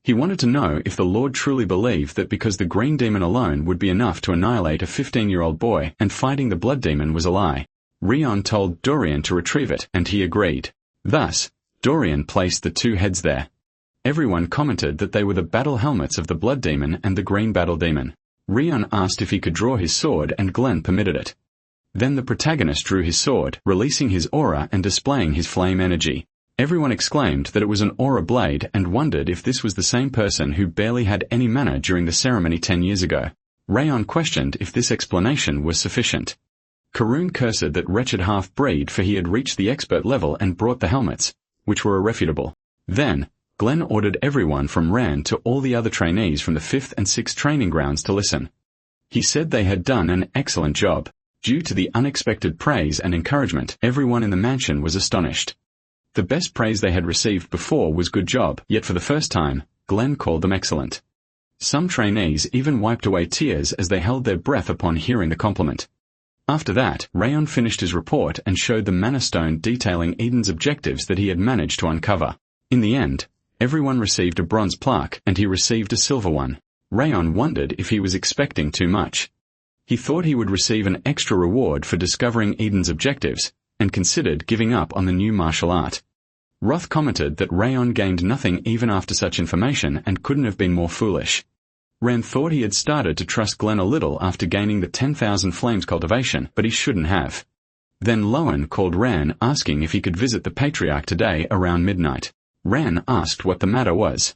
He wanted to know if the Lord truly believed that because the Green Demon alone would be enough to annihilate a 15-year-old boy and fighting the Blood Demon was a lie. Rion told Dorian to retrieve it, and he agreed. Thus, Dorian placed the two heads there. Everyone commented that they were the battle helmets of the Blood Demon and the Green Battle Demon. Rion asked if he could draw his sword and Glenn permitted it. Then the protagonist drew his sword, releasing his aura and displaying his flame energy. Everyone exclaimed that it was an aura blade and wondered if this was the same person who barely had any mana during the ceremony 10 years ago. Rayon questioned if this explanation was sufficient. Karun cursed that wretched half-breed for he had reached the expert level and brought the helmets, which were irrefutable. Then, Glenn ordered everyone from Rand to all the other trainees from the 5th and 6th training grounds to listen. He said they had done an excellent job. Due to the unexpected praise and encouragement, everyone in the mansion was astonished. The best praise they had received before was good job, yet for the first time, Glenn called them excellent. Some trainees even wiped away tears as they held their breath upon hearing the compliment. After that, Rayon finished his report and showed the Mana Stone detailing Eden's objectives that he had managed to uncover. In the end, everyone received a bronze plaque and he received a silver one. Rayon wondered if he was expecting too much. He thought he would receive an extra reward for discovering Eden's objectives, and considered giving up on the new martial art. Roth commented that Rayon gained nothing even after such information and couldn't have been more foolish. Ran thought he had started to trust Glenn a little after gaining the 10,000 Flames cultivation, but he shouldn't have. Then Lowen called Ran asking if he could visit the Patriarch today around midnight. Ran asked what the matter was.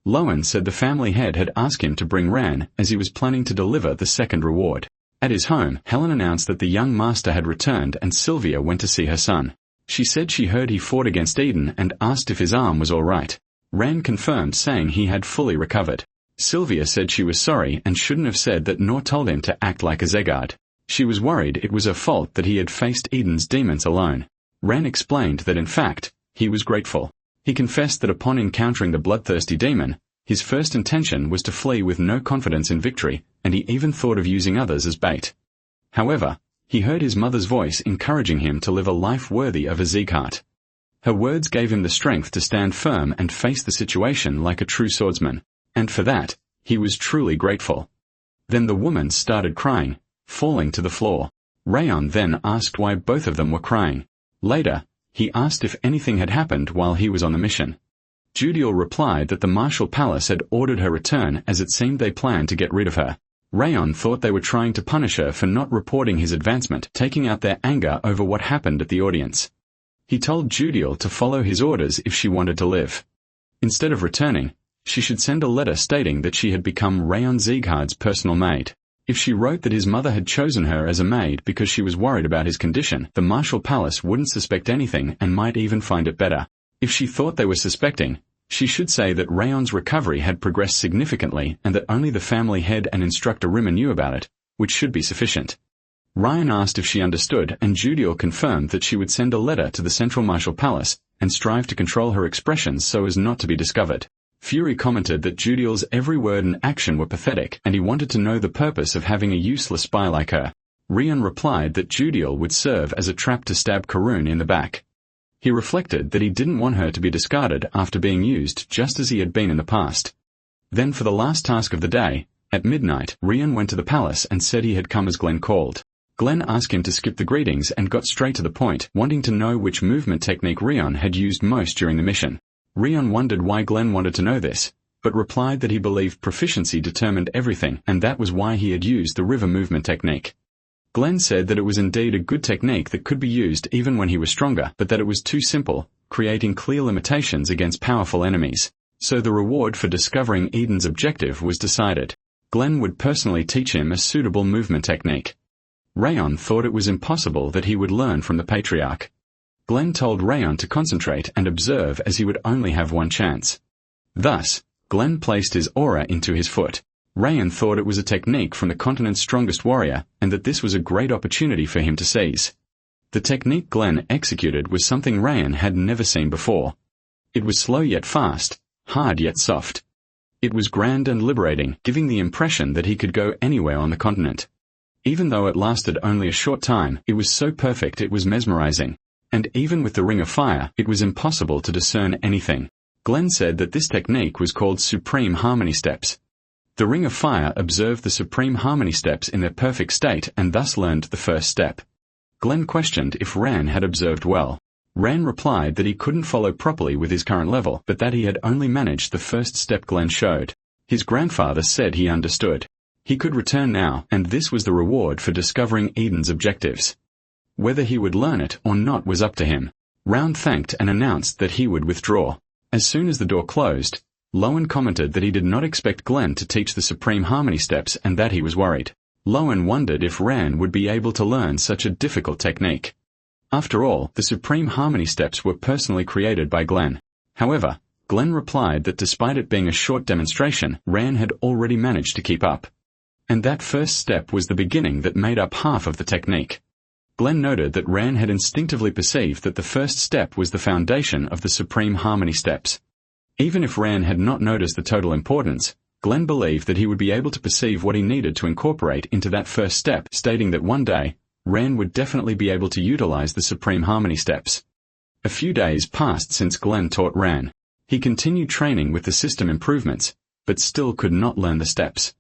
Lowen said the family head had asked him to bring Ran as he was planning to deliver the second reward. At his home, Helen announced that the young master had returned and Sylvia went to see her son. She said she heard he fought against Eden and asked if his arm was all right. Ran confirmed saying he had fully recovered. Sylvia said she was sorry and shouldn't have said that nor told him to act like a Zegard. She was worried it was her fault that he had faced Eden's demons alone. Ran explained that in fact, he was grateful. He confessed that upon encountering the bloodthirsty demon, his first intention was to flee with no confidence in victory, and he even thought of using others as bait. However, he heard his mother's voice encouraging him to live a life worthy of a Zeekart. Her words gave him the strength to stand firm and face the situation like a true swordsman, and for that, he was truly grateful. Then the woman started crying, falling to the floor. Rayon then asked why both of them were crying. Later, he asked if anything had happened while he was on the mission. Judiel replied that the Martial Palace had ordered her return as it seemed they planned to get rid of her. Rayon thought they were trying to punish her for not reporting his advancement, taking out their anger over what happened at the audience. He told Judiel to follow his orders if she wanted to live. Instead of returning, she should send a letter stating that she had become Rayon Zeegard's personal maid. If she wrote that his mother had chosen her as a maid because she was worried about his condition, the Martial Palace wouldn't suspect anything and might even find it better. If she thought they were suspecting, she should say that Rayon's recovery had progressed significantly and that only the family head and instructor Rimmer knew about it, which should be sufficient. Ryan asked if she understood and Judiel confirmed that she would send a letter to the Central Martial Palace and strive to control her expressions so as not to be discovered. Fury commented that Judiel's every word and action were pathetic and he wanted to know the purpose of having a useless spy like her. Rion replied that Judiel would serve as a trap to stab Karun in the back. He reflected that he didn't want her to be discarded after being used just as he had been in the past. Then for the last task of the day, at midnight, Rion went to the palace and said he had come as Glenn called. Glenn asked him to skip the greetings and got straight to the point, wanting to know which movement technique Rion had used most during the mission. Rion wondered why Glenn wanted to know this, but replied that he believed proficiency determined everything and that was why he had used the river movement technique. Glenn said that it was indeed a good technique that could be used even when he was stronger, but that it was too simple, creating clear limitations against powerful enemies. So the reward for discovering Eden's objective was decided. Glenn would personally teach him a suitable movement technique. Rayon thought it was impossible that he would learn from the Patriarch. Glenn told Rayon to concentrate and observe as he would only have one chance. Thus, Glenn placed his aura into his foot. Rayon thought it was a technique from the continent's strongest warrior and that this was a great opportunity for him to seize. The technique Glenn executed was something Rayon had never seen before. It was slow yet fast, hard yet soft. It was grand and liberating, giving the impression that he could go anywhere on the continent. Even though it lasted only a short time, it was so perfect it was mesmerizing. And even with the Ring of Fire, it was impossible to discern anything. Glenn said that this technique was called Supreme Harmony Steps. The Ring of Fire observed the Supreme Harmony Steps in their perfect state and thus learned the first step. Glenn questioned if Ran had observed well. Ran replied that he couldn't follow properly with his current level, but that he had only managed the first step Glenn showed. His grandfather said he understood. He could return now, and this was the reward for discovering Eden's objectives. Whether he would learn it or not was up to him. Round thanked and announced that he would withdraw. As soon as the door closed, Lowen commented that he did not expect Glenn to teach the Supreme Harmony Steps and that he was worried. Lowen wondered if Ran would be able to learn such a difficult technique. After all, the Supreme Harmony Steps were personally created by Glenn. However, Glenn replied that despite it being a short demonstration, Ran had already managed to keep up. And that first step was the beginning that made up half of the technique. Glenn noted that Ran had instinctively perceived that the first step was the foundation of the Supreme Harmony Steps. Even if Ran had not noticed the total importance, Glenn believed that he would be able to perceive what he needed to incorporate into that first step, stating that one day, Ran would definitely be able to utilize the Supreme Harmony Steps. A few days passed since Glenn taught Ran. He continued training with the system improvements, but still could not learn the steps.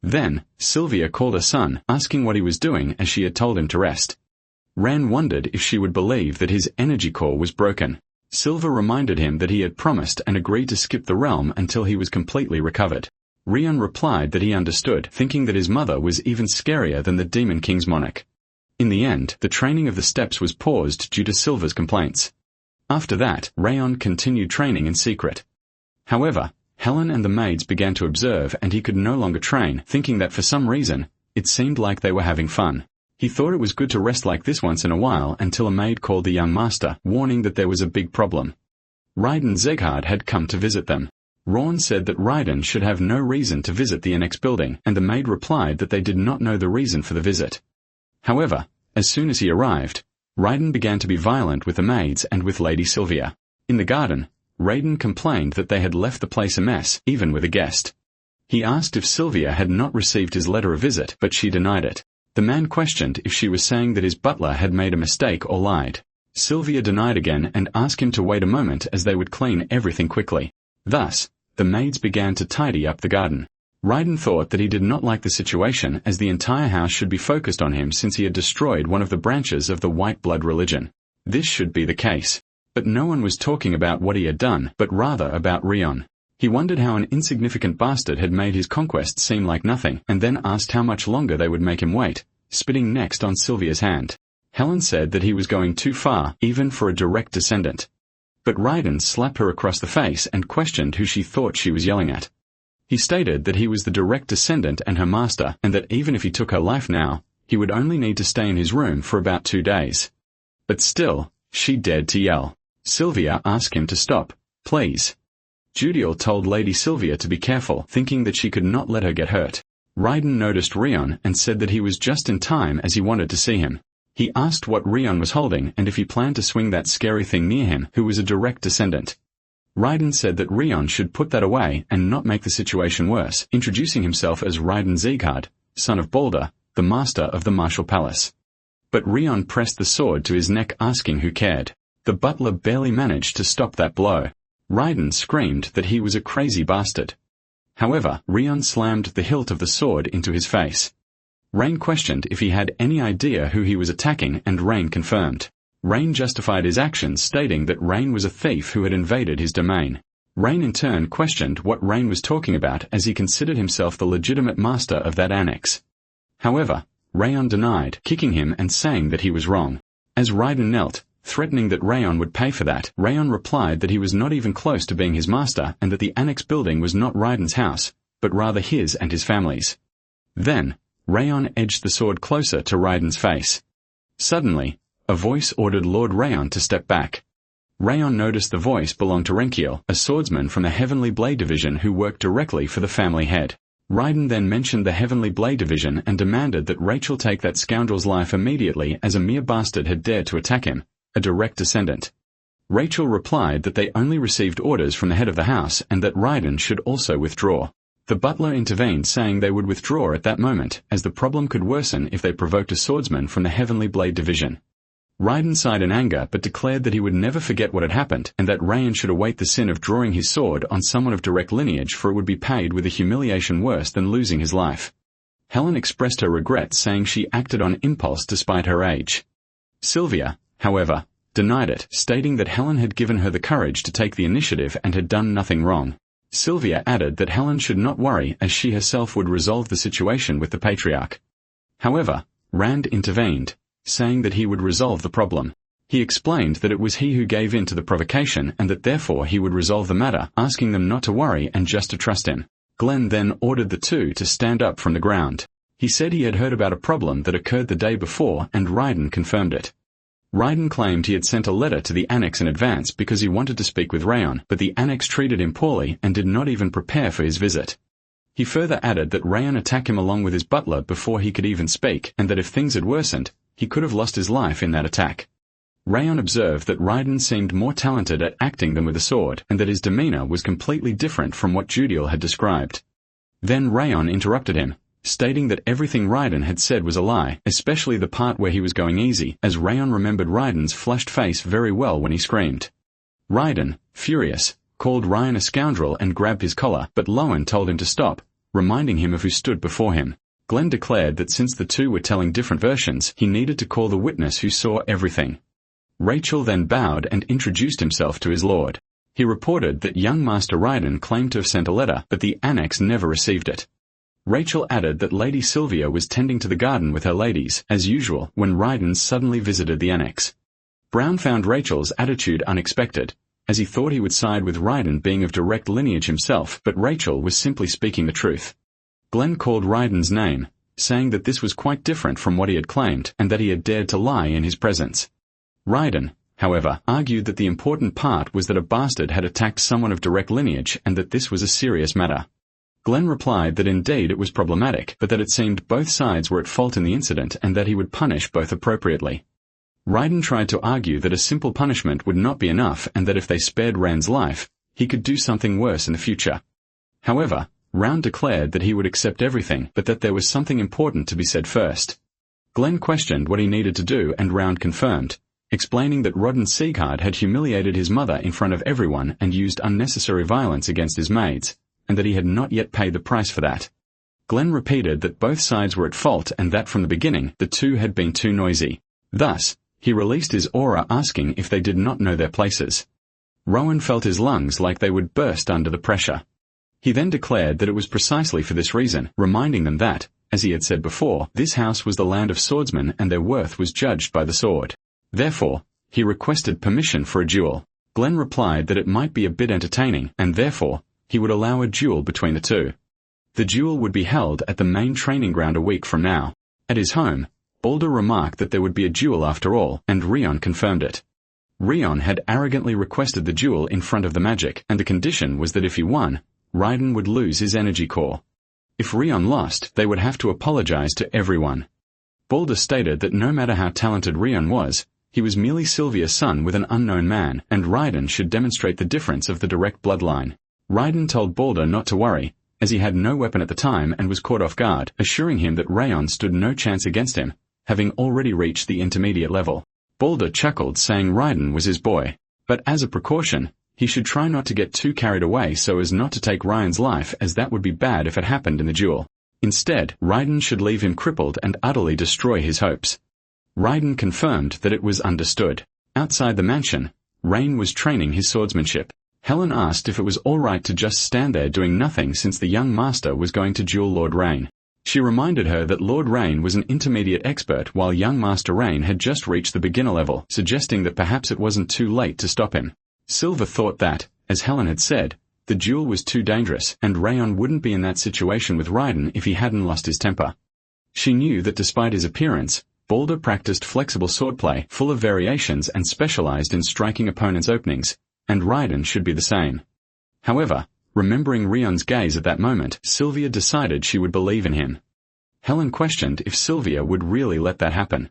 Then, Sylvia called her son, asking what he was doing as she had told him to rest. Ran wondered if she would believe that his energy core was broken. Silver reminded him that he had promised and agreed to skip the realm until he was completely recovered. Rion replied that he understood, thinking that his mother was even scarier than the Demon King's monarch. In the end, the training of the steps was paused due to Silver's complaints. After that, Rayon continued training in secret. However, Helen and the maids began to observe and he could no longer train, thinking that for some reason, it seemed like they were having fun. He thought it was good to rest like this once in a while until a maid called the young master, warning that there was a big problem. Raiden Zeghard had come to visit them. Rawn said that Raiden should have no reason to visit the annex building, and the maid replied that they did not know the reason for the visit. However, as soon as he arrived, Raiden began to be violent with the maids and with Lady Sylvia. In the garden, Raiden complained that they had left the place a mess, even with a guest. He asked if Sylvia had not received his letter of visit, but she denied it. The man questioned if she was saying that his butler had made a mistake or lied. Sylvia denied again and asked him to wait a moment as they would clean everything quickly. Thus, the maids began to tidy up the garden. Raiden thought that he did not like the situation as the entire house should be focused on him since he had destroyed one of the branches of the white blood religion. This should be the case. But no one was talking about what he had done, but rather about Rion. He wondered how an insignificant bastard had made his conquest seem like nothing, and then asked how much longer they would make him wait, spitting next on Sylvia's hand. Helen said that he was going too far, even for a direct descendant. But Raiden slapped her across the face and questioned who she thought she was yelling at. He stated that he was the direct descendant and her master, and that even if he took her life now, he would only need to stay in his room for about 2 days. But still, she dared to yell. Sylvia asked him to stop, please. Judiel told Lady Sylvia to be careful, thinking that she could not let her get hurt. Raiden noticed Rion and said that he was just in time as he wanted to see him. He asked what Rion was holding and if he planned to swing that scary thing near him, who was a direct descendant. Raiden said that Rion should put that away and not make the situation worse, introducing himself as Raiden Zeghard, son of Balder, the master of the Martial Palace. But Rion pressed the sword to his neck asking who cared. The butler barely managed to stop that blow. Raiden screamed that he was a crazy bastard. However, Rion slammed the hilt of the sword into his face. Rain questioned if he had any idea who he was attacking and Rain confirmed. Rain justified his actions stating that Rain was a thief who had invaded his domain. Rain in turn questioned what Rain was talking about as he considered himself the legitimate master of that annex. However, Rayon denied, kicking him and saying that he was wrong. As Raiden knelt, threatening that Rayon would pay for that, Rayon replied that he was not even close to being his master and that the annex building was not Raiden's house, but rather his and his family's. Then, Rayon edged the sword closer to Raiden's face. Suddenly, a voice ordered Lord Rayon to step back. Rayon noticed the voice belonged to Renkiel, a swordsman from the Heavenly Blade Division who worked directly for the family head. Raiden then mentioned the Heavenly Blade Division and demanded that Rachel take that scoundrel's life immediately as a mere bastard had dared to attack him, a direct descendant. Rachel replied that they only received orders from the head of the house and that Raiden should also withdraw. The butler intervened saying they would withdraw at that moment, as the problem could worsen if they provoked a swordsman from the Heavenly Blade Division. Raiden sighed in anger but declared that he would never forget what had happened and that Raiden should await the sin of drawing his sword on someone of direct lineage, for it would be paid with a humiliation worse than losing his life. Helen expressed her regret, saying she acted on impulse despite her age. Sylvia, however, denied it, stating that Helen had given her the courage to take the initiative and had done nothing wrong. Sylvia added that Helen should not worry as she herself would resolve the situation with the patriarch. However, Rand intervened, saying that he would resolve the problem. He explained that it was he who gave in to the provocation and that therefore he would resolve the matter, asking them not to worry and just to trust him. Glenn then ordered the two to stand up from the ground. He said he had heard about a problem that occurred the day before and Raiden confirmed it. Raiden claimed he had sent a letter to the annex in advance because he wanted to speak with Rayon, but the annex treated him poorly and did not even prepare for his visit. He further added that Rayon attacked him along with his butler before he could even speak, and that if things had worsened, he could have lost his life in that attack. Rayon observed that Raiden seemed more talented at acting than with a sword, and that his demeanor was completely different from what Judiel had described. Then Rayon interrupted him, stating that everything Raiden had said was a lie, especially the part where he was going easy, as Rayon remembered Raiden's flushed face very well when he screamed. Raiden, furious, called Ryan a scoundrel and grabbed his collar, but Lowen told him to stop, reminding him of who stood before him. Glenn declared that since the two were telling different versions, he needed to call the witness who saw everything. Rachel then bowed and introduced himself to his lord. He reported that young Master Raiden claimed to have sent a letter, but the annex never received it. Rachel added that Lady Sylvia was tending to the garden with her ladies, as usual, when Raiden suddenly visited the annex. Brown found Rachel's attitude unexpected, as he thought he would side with Raiden being of direct lineage himself, but Rachel was simply speaking the truth. Glenn called Raiden's name, saying that this was quite different from what he had claimed, and that he had dared to lie in his presence. Raiden, however, argued that the important part was that a bastard had attacked someone of direct lineage and that this was a serious matter. Glenn replied that indeed it was problematic, but that it seemed both sides were at fault in the incident and that he would punish both appropriately. Raiden tried to argue that a simple punishment would not be enough and that if they spared Rand's life, he could do something worse in the future. However, Round declared that he would accept everything, but that there was something important to be said first. Glenn questioned what he needed to do and Round confirmed, explaining that Rodden Sieghard had humiliated his mother in front of everyone and used unnecessary violence against his maids, and that he had not yet paid the price for that. Glenn repeated that both sides were at fault and that from the beginning the two had been too noisy. Thus, he released his aura asking if they did not know their places. Rowan felt his lungs like they would burst under the pressure. He then declared that it was precisely for this reason, reminding them that, as he had said before, this house was the land of swordsmen and their worth was judged by the sword. Therefore, he requested permission for a duel. Glenn replied that it might be a bit entertaining, and therefore, he would allow a duel between the two. The duel would be held at the main training ground a week from now. At his home, Balder remarked that there would be a duel after all, and Rion confirmed it. Rion had arrogantly requested the duel in front of the magic, and the condition was that if he won, Raiden would lose his energy core. If Rion lost, they would have to apologize to everyone. Balder stated that no matter how talented Rion was, he was merely Sylvia's son with an unknown man, and Raiden should demonstrate the difference of the direct bloodline. Raiden told Balder not to worry, as he had no weapon at the time and was caught off guard, assuring him that Rayon stood no chance against him, having already reached the intermediate level. Balder chuckled, saying Raiden was his boy, but as a precaution, he should try not to get too carried away so as not to take Ryan's life, as that would be bad if it happened in the duel. Instead, Raiden should leave him crippled and utterly destroy his hopes. Raiden confirmed that it was understood. Outside the mansion, Rain was training his swordsmanship. Helen asked if it was all right to just stand there doing nothing since the young master was going to duel Lord Rain. She reminded her that Lord Rain was an intermediate expert while young Master Rain had just reached the beginner level, suggesting that perhaps it wasn't too late to stop him. Silver thought that, as Helen had said, the duel was too dangerous and Rayon wouldn't be in that situation with Raiden if he hadn't lost his temper. She knew that despite his appearance, Balder practiced flexible swordplay full of variations and specialized in striking opponents' openings, and Raiden should be the same. However, remembering Rion's gaze at that moment, Sylvia decided she would believe in him. Helen questioned if Sylvia would really let that happen.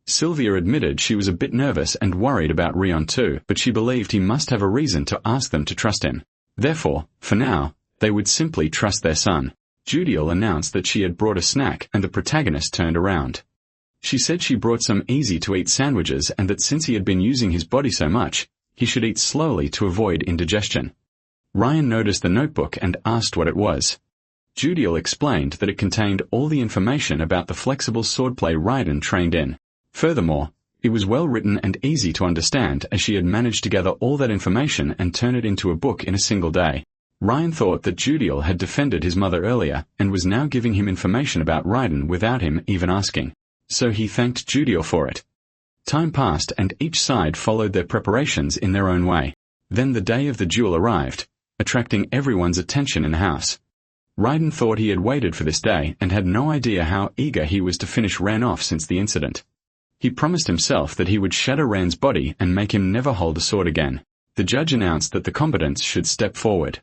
Sylvia admitted she was a bit nervous and worried about Rion too, but she believed he must have a reason to ask them to trust him. Therefore, for now, they would simply trust their son. Judiel announced that she had brought a snack, and the protagonist turned around. She said she brought some easy-to-eat sandwiches and that since he had been using his body so much, he should eat slowly to avoid indigestion. Ryan noticed the notebook and asked what it was. Judiel explained that it contained all the information about the flexible swordplay Raiden trained in. Furthermore, it was well written and easy to understand as she had managed to gather all that information and turn it into a book in a single day. Ryan thought that Judiel had defended his mother earlier and was now giving him information about Raiden without him even asking. So he thanked Judiel for it. Time passed and each side followed their preparations in their own way. Then the day of the duel arrived, attracting everyone's attention in the house. Raiden thought he had waited for this day and had no idea how eager he was to finish Ran off since the incident. He promised himself that he would shatter Ran's body and make him never hold a sword again. The judge announced that the combatants should step forward.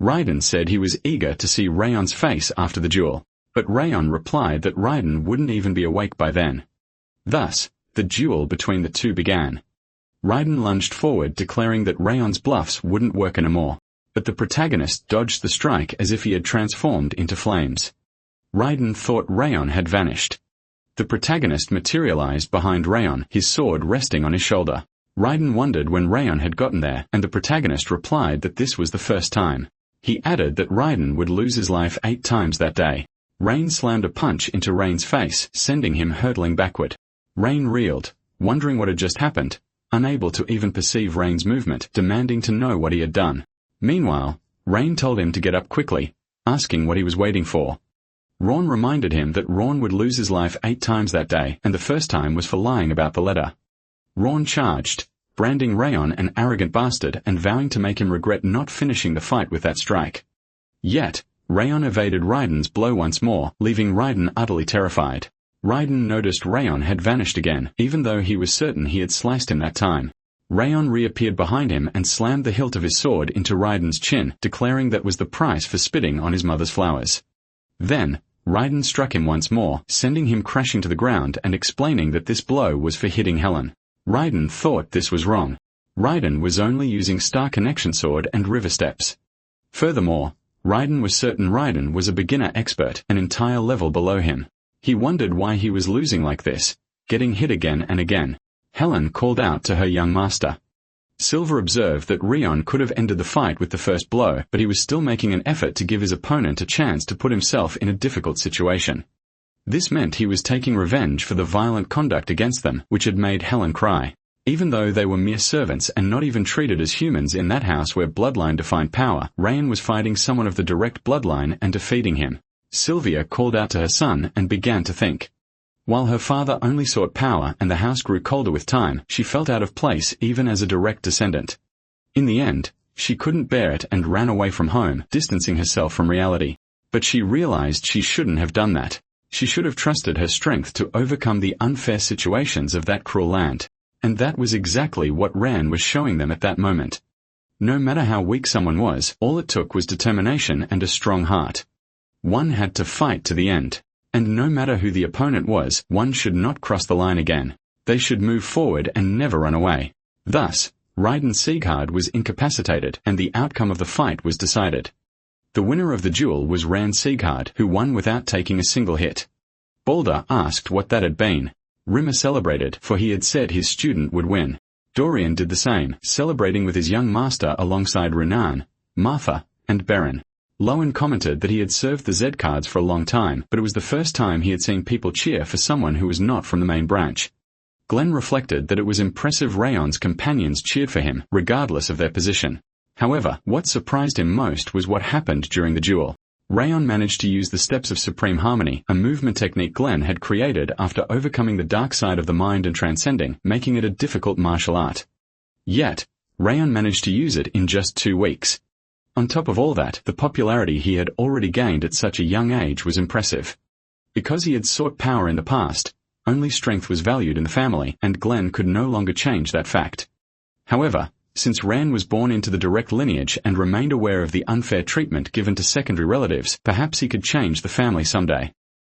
Raiden said he was eager to see Rayon's face after the duel, but Rayon replied that Raiden wouldn't even be awake by then. Thus, the duel between the two began. Raiden lunged forward, declaring that Rayon's bluffs wouldn't work anymore, but the protagonist dodged the strike as if he had transformed into flames. Raiden thought Rayon had vanished. The protagonist materialized behind Rayon, his sword resting on his shoulder. Raiden wondered when Rayon had gotten there, and the protagonist replied that this was the first time. He added that Raiden would lose his life 8 times that day. Rain slammed a punch into Rain's face, sending him hurtling backward. Rain reeled, wondering what had just happened, unable to even perceive Rain's movement, demanding to know what he had done. Meanwhile, Rain told him to get up quickly, asking what he was waiting for. Rawn reminded him that Rawn would lose his life 8 times that day, and the first time was for lying about the letter. Rawn charged, branding Rayon an arrogant bastard and vowing to make him regret not finishing the fight with that strike. Yet, Rayon evaded Raiden's blow once more, leaving Raiden utterly terrified. Raiden noticed Rayon had vanished again, even though he was certain he had sliced him that time. Rayon reappeared behind him and slammed the hilt of his sword into Raiden's chin, declaring that was the price for spitting on his mother's flowers. Then, Raiden struck him once more, sending him crashing to the ground and explaining that this blow was for hitting Helen. Raiden thought this was wrong. Raiden was only using Star Connection Sword and River Steps. Furthermore, Raiden was certain Raiden was a beginner expert, an entire level below him. He wondered why he was losing like this, getting hit again and again. Helen called out to her young master. Silver observed that Rion could have ended the fight with the first blow, but he was still making an effort to give his opponent a chance to put himself in a difficult situation. This meant he was taking revenge for the violent conduct against them, which had made Helen cry. Even though they were mere servants and not even treated as humans in that house where bloodline defined power, Rain was fighting someone of the direct bloodline and defeating him. Sylvia called out to her son and began to think. While her father only sought power and the house grew colder with time, she felt out of place even as a direct descendant. In the end, she couldn't bear it and ran away from home, distancing herself from reality. But she realized she shouldn't have done that. She should have trusted her strength to overcome the unfair situations of that cruel land. And that was exactly what Ran was showing them at that moment. No matter how weak someone was, all it took was determination and a strong heart. One had to fight to the end. And no matter who the opponent was, one should not cross the line again. They should move forward and never run away. Thus, Raiden Sieghard was incapacitated, and the outcome of the fight was decided. The winner of the duel was Ran Sieghard, who won without taking a single hit. Balder asked what that had been. Rimmer celebrated, for he had said his student would win. Dorian did the same, celebrating with his young master alongside Renan, Martha, and Beren. Lowen commented that he had served the Z cards for a long time, but it was the first time he had seen people cheer for someone who was not from the main branch. Glenn reflected that it was impressive Rayon's companions cheered for him, regardless of their position. However, what surprised him most was what happened during the duel. Rayon managed to use the Steps of Supreme Harmony, a movement technique Glenn had created after overcoming the dark side of the mind and transcending, making it a difficult martial art. Yet, Rayon managed to use it in just 2 weeks. On top of all that, the popularity he had already gained at such a young age was impressive. Because he had sought power in the past, only strength was valued in the family, and Glenn could no longer change that fact. However, since Ran was born into the direct lineage and remained aware of the unfair treatment given to secondary relatives, perhaps he could change the family someday.